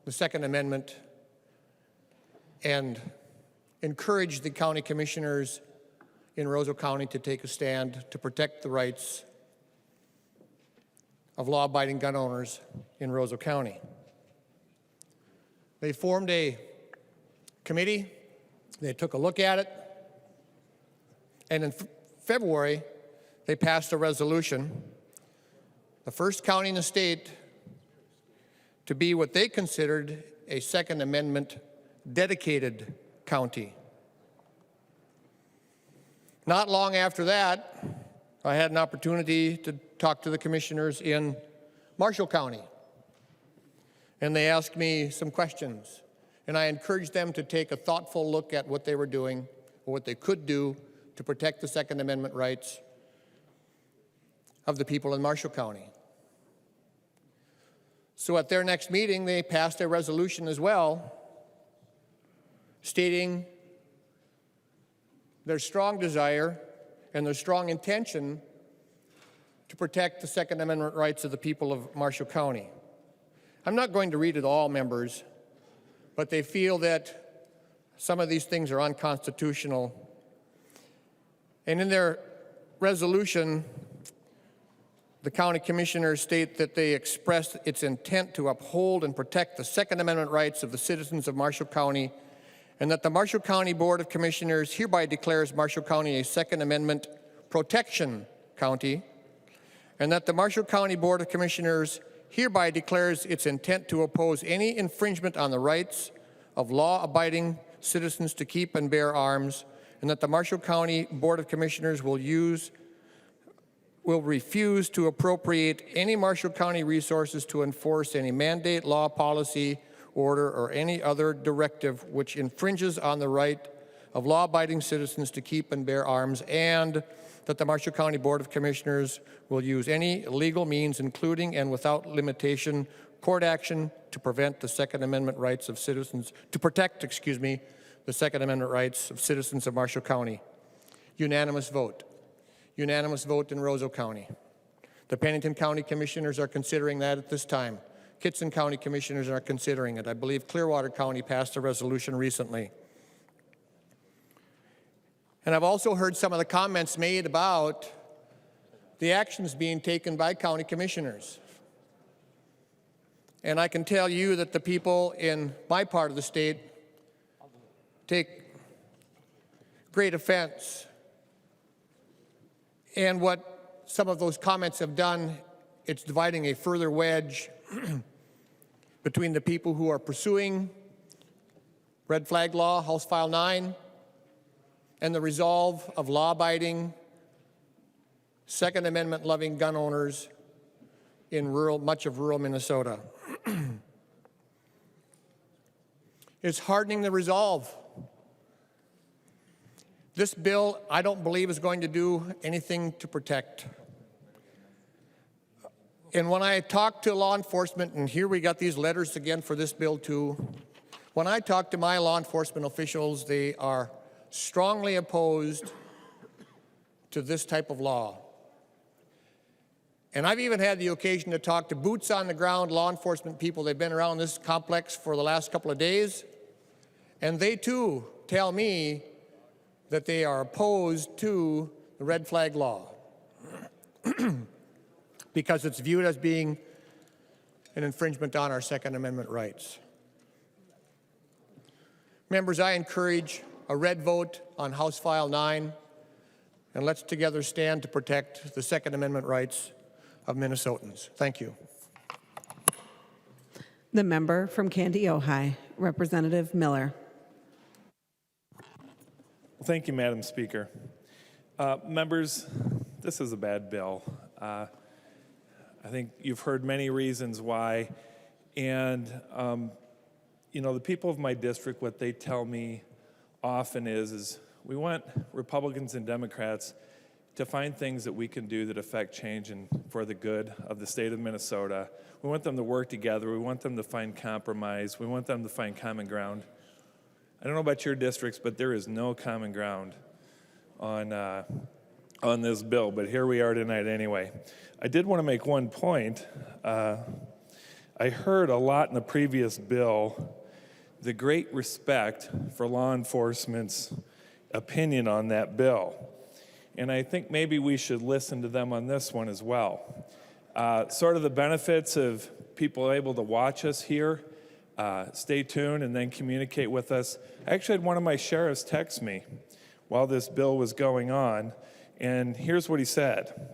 the Second Amendment and encourage the county commissioners in Roseau County to take a stand to protect the rights of law-abiding gun owners in Roseau County. They formed a committee, they took a look at it, and in February, they passed a resolution, the first county in the state to be what they considered a Second Amendment dedicated county. Not long after that, I had an opportunity to talk to the commissioners in Marshall County. And they asked me some questions. And I encouraged them to take a thoughtful look at what they were doing, or what they could do to protect the Second Amendment rights of the people in Marshall County. So at their next meeting, they passed a resolution as well, stating their strong desire and their strong intention to protect the Second Amendment rights of the people of Marshall County. I'm not going to read it all, members, but they feel that some of these things are unconstitutional. And in their resolution, the county commissioners state that they expressed its intent to uphold and protect the Second Amendment rights of the citizens of Marshall County, and that the Marshall County Board of Commissioners hereby declares Marshall County a Second Amendment protection county, and that the Marshall County Board of Commissioners hereby declares its intent to oppose any infringement on the rights of law-abiding citizens to keep and bear arms, and that the Marshall County Board of Commissioners will refuse to appropriate any Marshall County resources to enforce any mandate, law, policy, order, or any other directive which infringes on the right of law-abiding citizens to keep and bear arms, and that the Marshall County Board of Commissioners will use any legal means, including and without limitation, court action to prevent the Second Amendment rights of citizens, to protect, the Second Amendment rights of citizens of Marshall County. Unanimous vote. Unanimous vote in Roseau County. The Pennington County Commissioners are considering that at this time. Kitson County Commissioners are considering it. I believe Clearwater County passed a resolution recently. And I've also heard some of the comments made about the actions being taken by county commissioners. And I can tell you that the people in my part of the state take great offense. And what some of those comments have done, it's dividing a further wedge between the people who are pursuing red flag law, House File 9, and the resolve of law-abiding, Second Amendment-loving gun owners in much of rural Minnesota. It's hardening the resolve. This bill, I don't believe, is going to do anything to protect. And when I talk to law enforcement, and here we got these letters again for this bill too, when I talk to my law enforcement officials, they are strongly opposed to this type of law. And I've even had the occasion to talk to boots on the ground law enforcement people. They've been around this complex for the last couple of days, and they too tell me that they are opposed to the red flag law because it's viewed as being an infringement on our Second Amendment rights. Members, I encourage a red vote on House File 9, and let's together stand to protect the Second Amendment rights of Minnesotans. Thank you. The member from Candy, Ojai, Representative Miller. Thank you, Madam Speaker. Members, this is a bad bill. I think you've heard many reasons why, and the people of my district, what they tell me often is we want Republicans and Democrats to find things that we can do that affect change and for the good of the state of Minnesota. We want them to work together. We want them to find compromise. We want them to find common ground. I don't know about your districts, but there is no common ground on this bill, but here we are tonight anyway. I did want to make one point. I heard a lot in the previous bill, the great respect for law enforcement's opinion on that bill. And I think maybe we should listen to them on this one as well. Sort of the benefits of people able to watch us here, stay tuned, and then communicate with us. I actually had one of my sheriffs text me while this bill was going on, and here's what he said.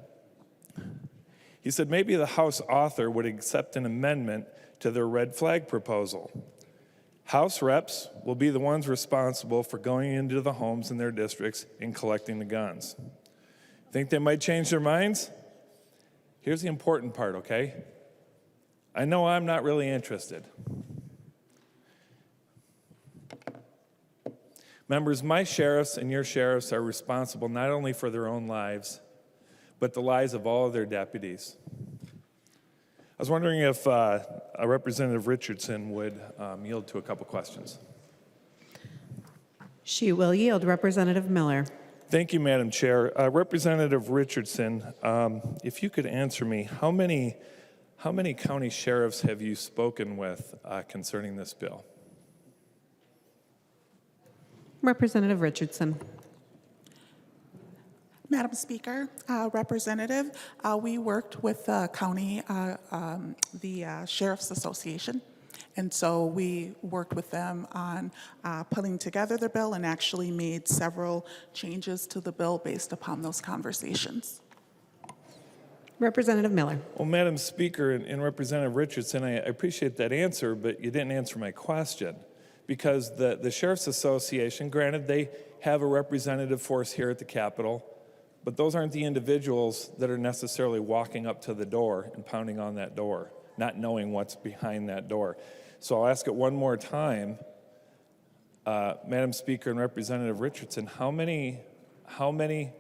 He said maybe the House author would accept an amendment to their red flag proposal. House reps will be the ones responsible for going into the homes in their districts and collecting the guns. Think they might change their minds? Here's the important part, okay? I know I'm not really interested. Members, my sheriffs and your sheriffs are responsible not only for their own lives, but the lives of all of their deputies. I was wondering if Representative Richardson would yield to a couple questions. She will yield. Representative Miller. Thank you, Madam Chair. Representative Richardson, if you could answer me, how many county sheriffs have you spoken with concerning this bill? Representative Richardson. Madam Speaker, Representative, we worked with the county, the Sheriff's Association, and so we worked with them on putting together the bill and actually made several changes to the bill based upon those conversations. Representative Miller. Well, Madam Speaker and Representative Richardson, I appreciate that answer, but you didn't answer my question. Because the Sheriff's Association, granted, they have a representative force here at the Capitol, but those aren't the individuals that are necessarily walking up to the door and pounding on that door, not knowing what's behind that door. So I'll ask it one more time. Madam Speaker and Representative Richardson, how many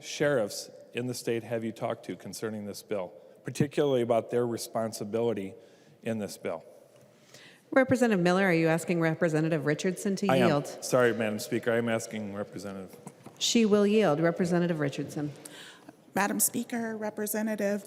sheriffs in the state have you talked to concerning this bill, particularly about their responsibility in this bill? Representative Miller, are you asking Representative Richardson to yield? I am. Sorry, Madam Speaker, I am asking Representative. She will yield. Representative Richardson. Madam Speaker, Representative,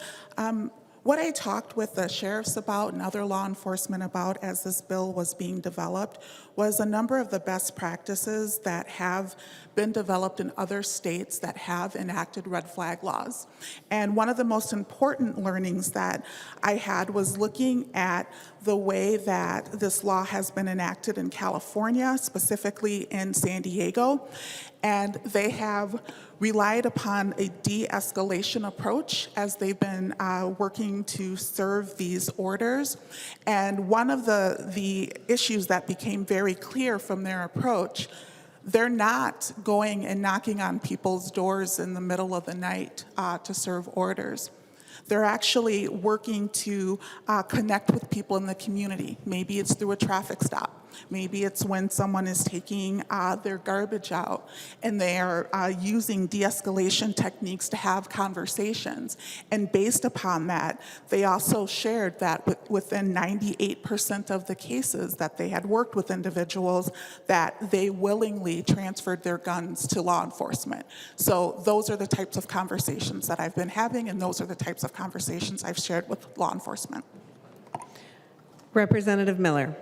what I talked with the sheriffs about and other law enforcement about as this bill was being developed was a number of the best practices that have been developed in other states that have enacted red flag laws. And one of the most important learnings that I had was looking at the way that this law has been enacted in California, specifically in San Diego. And they have relied upon a de-escalation approach as they've been working to serve these orders. And one of the issues that became very clear from their approach, they're not going and knocking on people's doors in the middle of the night to serve orders. They're actually working to connect with people in the community. Maybe it's through a traffic stop. Maybe it's when someone is taking their garbage out and they are using de-escalation techniques to have conversations. And based upon that, they also shared that within 98% of the cases that they had worked with individuals, that they willingly transferred their guns to law enforcement. So those are the types of conversations that I've been having, and those are the types of conversations I've shared with law enforcement. Representative Miller.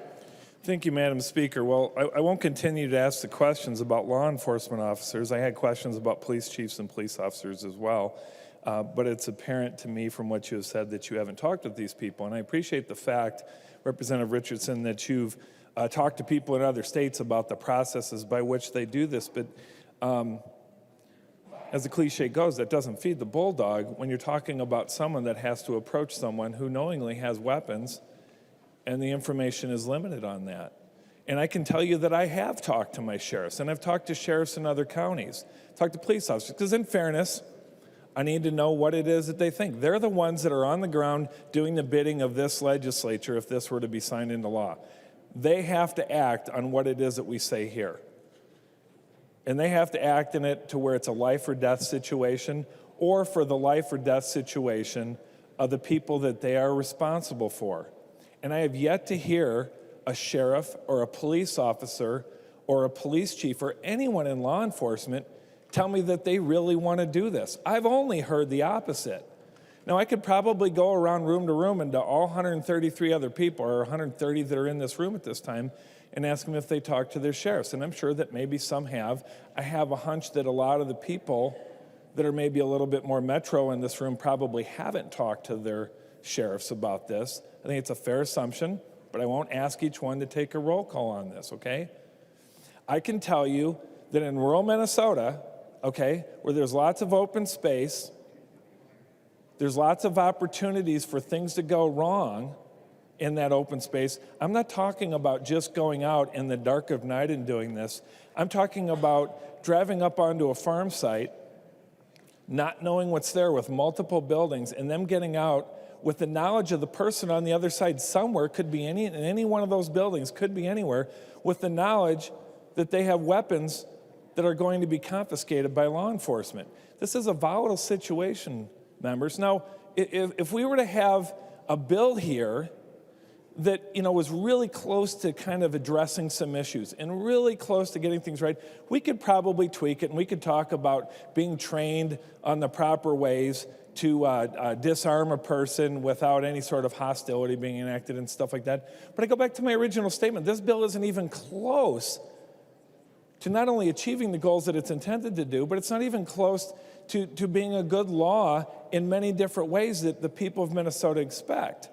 Thank you, Madam Speaker. Well, I won't continue to ask the questions about law enforcement officers. I had questions about police chiefs and police officers as well. But it's apparent to me from what you have said that you haven't talked with these people. And I appreciate the fact, Representative Richardson, that you've talked to people in other states about the processes by which they do this. But as the cliche goes, that doesn't feed the bulldog when you're talking about someone that has to approach someone who knowingly has weapons, and the information is limited on that. And I can tell you that I have talked to my sheriffs, and I've talked to sheriffs in other counties, talked to police officers, because in fairness, I need to know what it is that they think. They're the ones that are on the ground doing the bidding of this legislature if this were to be signed into law. They have to act on what it is that we say here. And they have to act in it to where it's a life or death situation, or for the life or death situation of the people that they are responsible for. And I have yet to hear a sheriff or a police officer or a police chief or anyone in law enforcement tell me that they really want to do this. I've only heard the opposite. Now, I could probably go around room to room and to all 133 other people, or 130 that are in this room at this time, and ask them if they talk to their sheriffs. And I'm sure that maybe some have. I have a hunch that a lot of the people that are maybe a little bit more metro in this room probably haven't talked to their sheriffs about this. I think it's a fair assumption, but I won't ask each one to take a roll call on this, okay? I can tell you that in rural Minnesota, okay, where there's lots of open space, there's lots of opportunities for things to go wrong in that open space. I'm not talking about just going out in the dark of night and doing this. I'm talking about driving up onto a farm site, not knowing what's there with multiple buildings, and them getting out with the knowledge of the person on the other side somewhere, could be any one of those buildings, could be anywhere, with the knowledge that they have weapons that are going to be confiscated by law enforcement. This is a volatile situation, members. Now, if we were to have a bill here that was really close to kind of addressing some issues and really close to getting things right, we could probably tweak it, and we could talk about being trained on the proper ways to disarm a person without any sort of hostility being enacted and stuff like that. But I go back to my original statement. This bill isn't even close to not only achieving the goals that it's intended to do, but it's not even close to being a good law in many different ways that the people of Minnesota expect.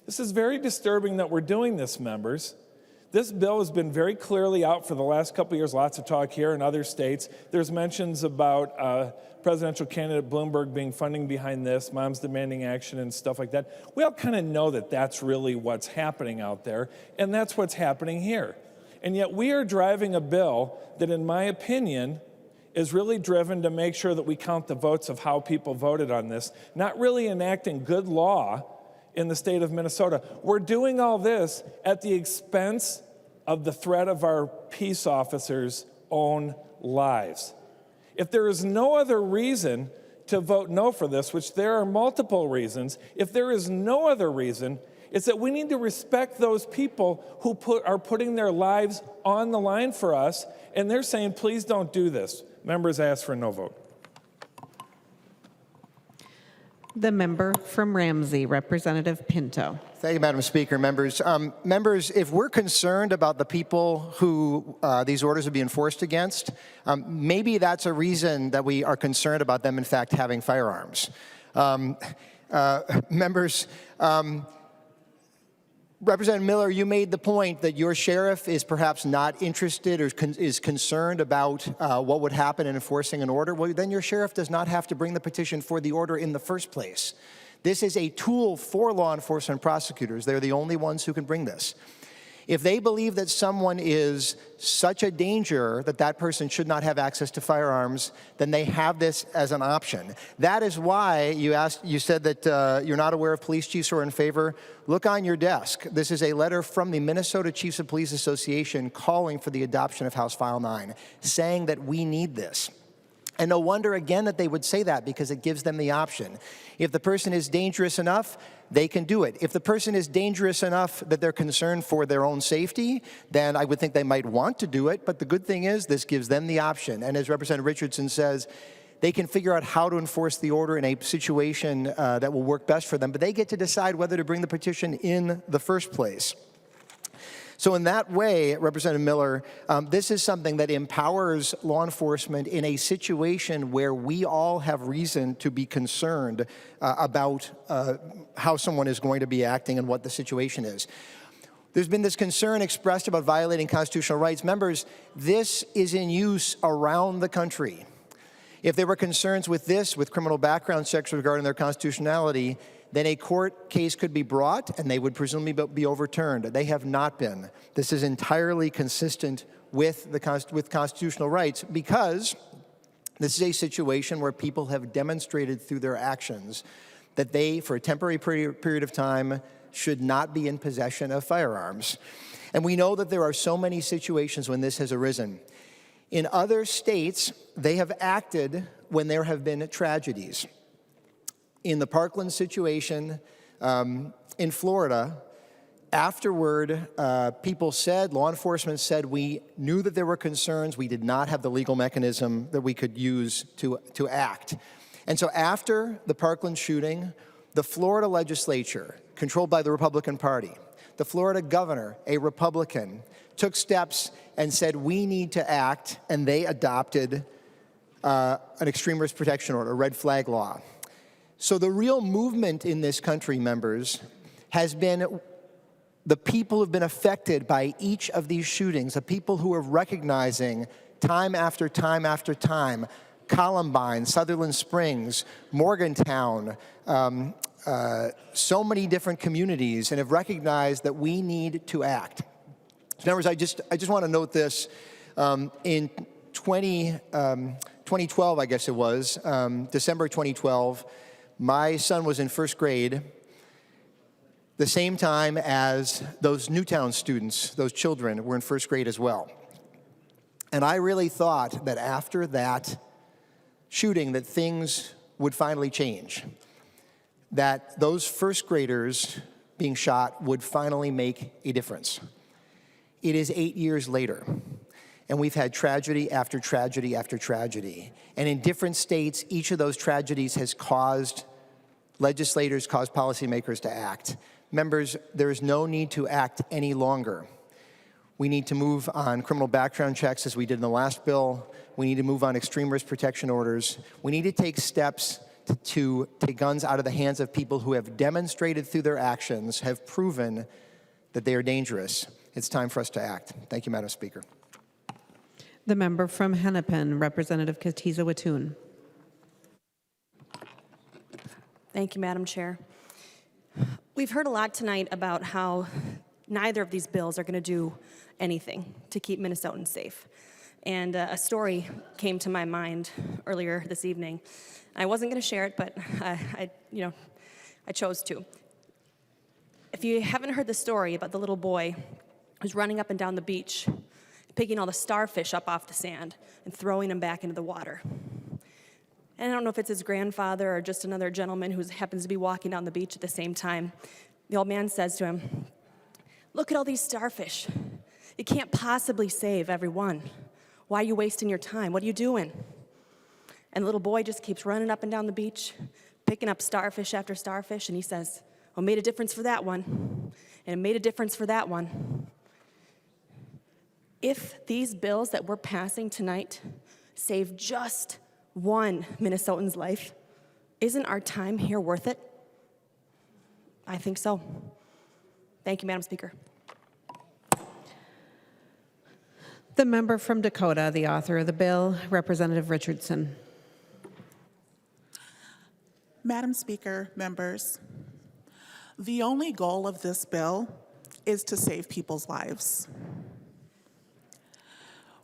This is very disturbing that we're doing this, members. This bill has been very clearly out for the last couple of years, lots of talk here in other states. There's mentions about presidential candidate Bloomberg being funding behind this, moms demanding action and stuff like that. We all kind of know that that's really what's happening out there, and that's what's happening here. And yet we are driving a bill that, in my opinion, is really driven to make sure that we count the votes of how people voted on this, not really enacting good law in the state of Minnesota. We're doing all this at the expense of the threat of our peace officers' own lives. If there is no other reason to vote no for this, which there are multiple reasons, if there is no other reason, it's that we need to respect those people who are putting their lives on the line for us, and they're saying, please don't do this. Members ask for a no vote. The member from Ramsey, Representative Pinto. Thank you, Madam Speaker. Members, if we're concerned about the people who these orders would be enforced against, maybe that's a reason that we are concerned about them, in fact, having firearms. Members, Representative Miller, you made the point that your sheriff is perhaps not interested or is concerned about what would happen in enforcing an order. Well, then your sheriff does not have to bring the petition for the order in the first place. This is a tool for law enforcement prosecutors. They're the only ones who can bring this. If they believe that someone is such a danger that that person should not have access to firearms, then they have this as an option. That is why you said that you're not aware of police chiefs who are in favor. Look on your desk. This is a letter from the Minnesota Chiefs of Police Association calling for the adoption of House File 9, saying that we need this. And no wonder, again, that they would say that, because it gives them the option. If the person is dangerous enough, they can do it. If the person is dangerous enough that they're concerned for their own safety, then I would think they might want to do it. But the good thing is this gives them the option. And as Representative Richardson says, they can figure out how to enforce the order in a situation that will work best for them. But they get to decide whether to bring the petition in the first place. So in that way, Representative Miller, this is something that empowers law enforcement in a situation where we all have reason to be concerned about how someone is going to be acting and what the situation is. There's been this concern expressed about violating constitutional rights. Members, this is in use around the country. If there were concerns with this, with criminal background checks regarding their constitutionality, then a court case could be brought and they would presumably be overturned. They have not been. This is entirely consistent with constitutional rights, because this is a situation where people have demonstrated through their actions that they, for a temporary period of time, should not be in possession of firearms. And we know that there are so many situations when this has arisen. In other states, they have acted when there have been tragedies. In the Parkland situation in Florida, Afterward, people said, law enforcement said, we knew that there were concerns. We did not have the legal mechanism that we could use to act. And so after the Parkland shooting, the Florida legislature, controlled by the Republican Party, the Florida governor, a Republican, took steps and said, we need to act, and they adopted an extreme risk protection order, a red flag law. So the real movement in this country, members, has been the people who have been affected by each of these shootings, the people who are recognizing time after time after time, Columbine, Sutherland Springs, Morgantown, so many different communities, and have recognized that we need to act. So, members, I just want to note this. In 2012, I guess it was, December 2012, my son was in first grade, the same time as those Newtown students, those children, were in first grade as well. And I really thought that after that shooting that things would finally change, that those first graders being shot would finally make a difference. It is 8 years later, and we've had tragedy after tragedy after tragedy. And in different states, each of those tragedies has caused legislators, caused policymakers to act. Members, there is no need to act any longer. We need to move on criminal background checks as we did in the last bill. We need to move on extreme risk protection orders. We need to take steps to take guns out of the hands of people who have demonstrated through their actions, have proven that they are dangerous. It's time for us to act. Thank you, Madam Speaker. The member from Hennepin, Representative Katiza-Watun. Thank you, Madam Chair. We've heard a lot tonight about how neither of these bills are going to do anything to keep Minnesotans safe. And a story came to my mind earlier this evening. I wasn't going to share it, but I chose to. If you haven't heard the story about the little boy who's running up and down the beach, picking all the starfish up off the sand and throwing them back into the water. And I don't know if it's his grandfather or just another gentleman who happens to be walking down the beach at the same time. The old man says to him, "Look at all these starfish. You can't possibly save every one. Why are you wasting your time? What are you doing?" And the little boy just keeps running up and down the beach, picking up starfish after starfish, and he says, "Well, it made a difference for that one, and it made a difference for that one." If these bills that we're passing tonight save just one Minnesotan's life, isn't our time here worth it? I think so. Thank you, Madam Speaker. The member from Dakota, the author of the bill, Representative Richardson. Madam Speaker, members, the only goal of this bill is to save people's lives.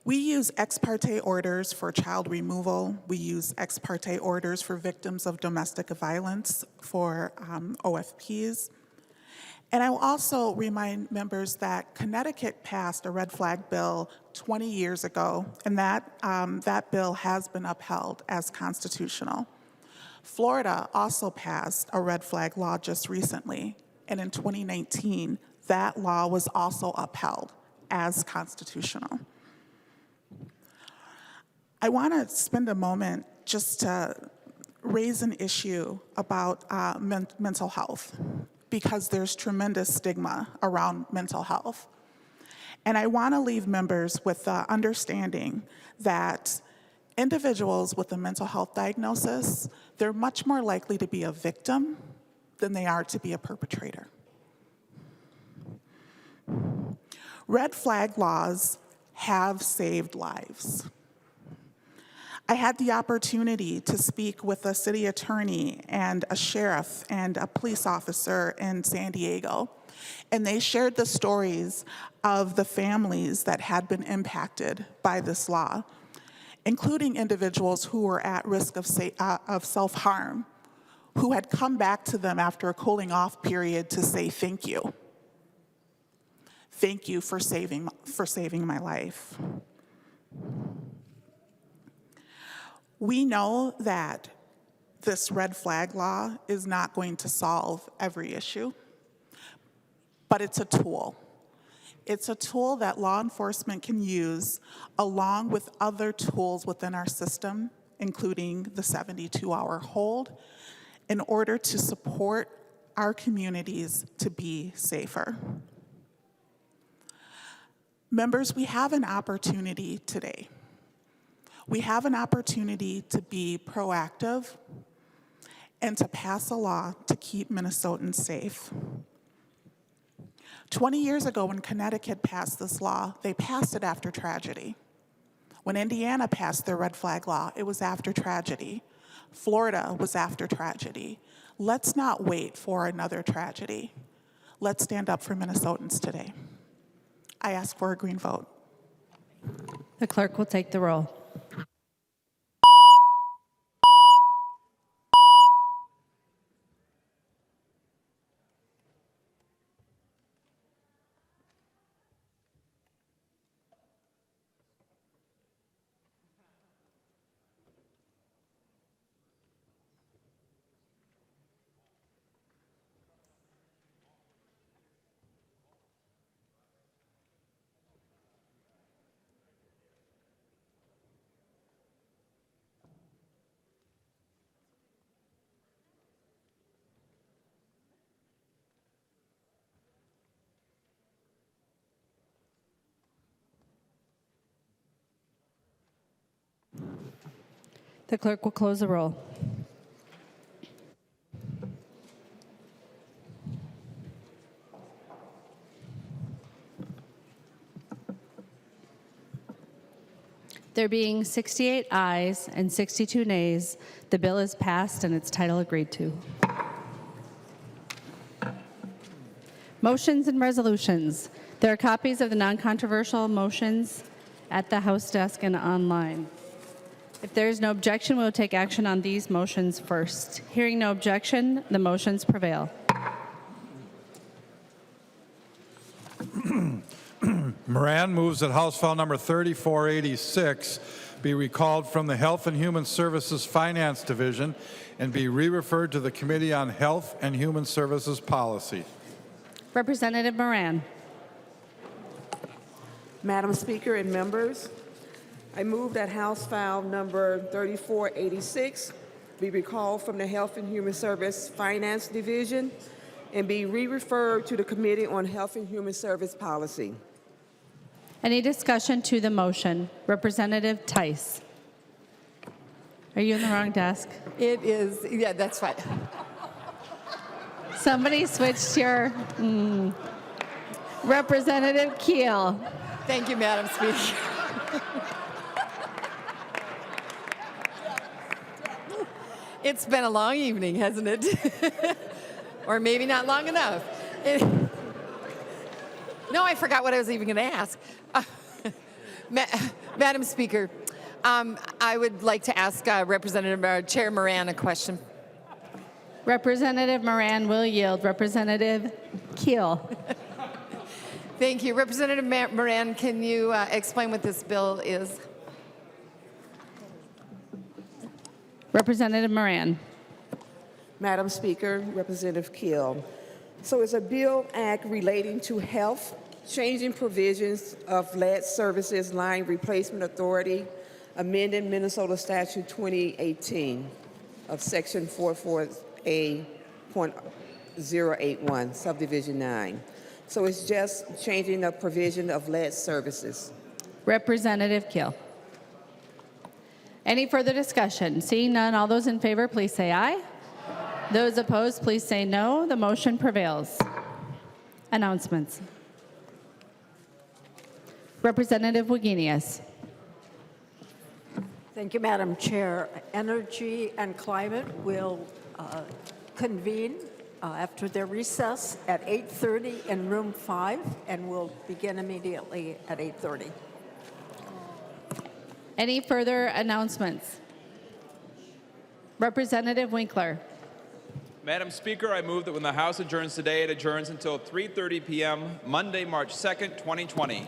We use ex parte orders for child removal. We use ex parte orders for victims of domestic violence for OFPs. And I will also remind members that Connecticut passed a red flag bill 20 years ago, and that bill has been upheld as constitutional. Florida also passed a red flag law just recently, and in 2019, that law was also upheld as constitutional. I want to spend a moment just to raise an issue about mental health, because there's tremendous stigma around mental health. And I want to leave members with the understanding that individuals with a mental health diagnosis, they're much more likely to be a victim than they are to be a perpetrator. Red flag laws have saved lives. I had the opportunity to speak with a city attorney and a sheriff and a police officer in San Diego, and they shared the stories of the families that had been impacted by this law, including individuals who were at risk of self-harm, who had come back to them after a cooling off period to say thank you. Thank you for saving my life. We know that this red flag law is not going to solve every issue, but it's a tool. It's a tool that law enforcement can use along with other tools within our system, including the 72-hour hold, in order to support our communities to be safer. Members, we have an opportunity today. We have an opportunity to be proactive and to pass a law to keep Minnesotans safe. 20 years ago, when Connecticut passed this law, they passed it after tragedy. When Indiana passed their red flag law, it was after tragedy. Florida was after tragedy. Let's not wait for another tragedy. Let's stand up for Minnesotans today. I ask for a green vote. The clerk will take the roll. The clerk will close the roll. There being 68 ayes and 62 nays, the bill is passed and its title agreed to. Motions and resolutions. There are copies of the non-controversial motions at the House desk and online. If there is no objection, we will take action on these motions first. Hearing no objection, the motions prevail. Moran moves that House File Number 3486 be recalled from the Health and Human Services Finance Division and be re-referred to the Committee on Health and Human Services Policy. Representative Moran. Madam Speaker and members, I move that House File Number 3486 be recalled from the Health and Human Service Finance Division and be re-referred to the Committee on Health and Human Service Policy. Any discussion to the motion? Representative Tice. Are you in the wrong desk? It is, yeah, that's fine. Somebody switched your... Representative Keel. Thank you, Madam Speaker. It's been a long evening, hasn't it? Or maybe not long enough. No, I forgot what I was even going to ask. Madam Speaker, I would like to ask Representative Chair Moran a question. Representative Moran will yield. Representative Keel. Thank you. Representative Moran, can you explain what this bill is? Representative Moran. Madam Speaker, Representative Keel. So it's a bill act relating to health, changing provisions of lead services line replacement authority, amending Minnesota Statute 2018 of Section 44A.081, Subdivision 9. So it's just changing the provision of lead services. Representative Keel. Any further discussion? Seeing none, all those in favor, please say aye. Those opposed, please say no. The motion prevails. Announcements. Representative Wagenius. Thank you, Madam Chair. Energy and Climate will convene after their recess at 8:30 in room 5, and will begin immediately at 8:30. Any further announcements? Representative Winkler. Madam Speaker, I move that when the House adjourns today, it adjourns until 3:30 p.m., Monday, March 2nd, 2020.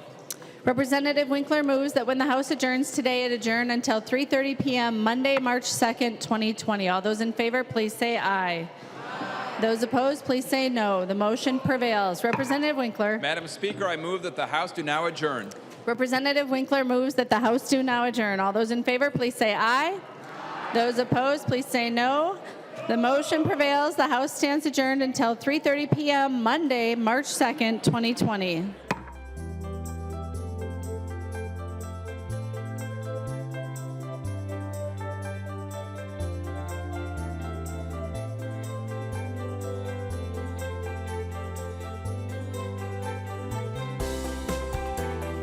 Representative Winkler moves that when the House adjourns today, it adjourn until 3:30 p.m., Monday, March 2nd, 2020. All those in favor, please say aye. Those opposed, please say no. The motion prevails. Representative Winkler. Madam Speaker, I move that the House do now adjourn. Representative Winkler moves that the House do now adjourn. All those in favor, please say aye. Those opposed, please say no. The motion prevails. The House stands adjourned until 3:30 p.m. Monday, March 2nd, 2020.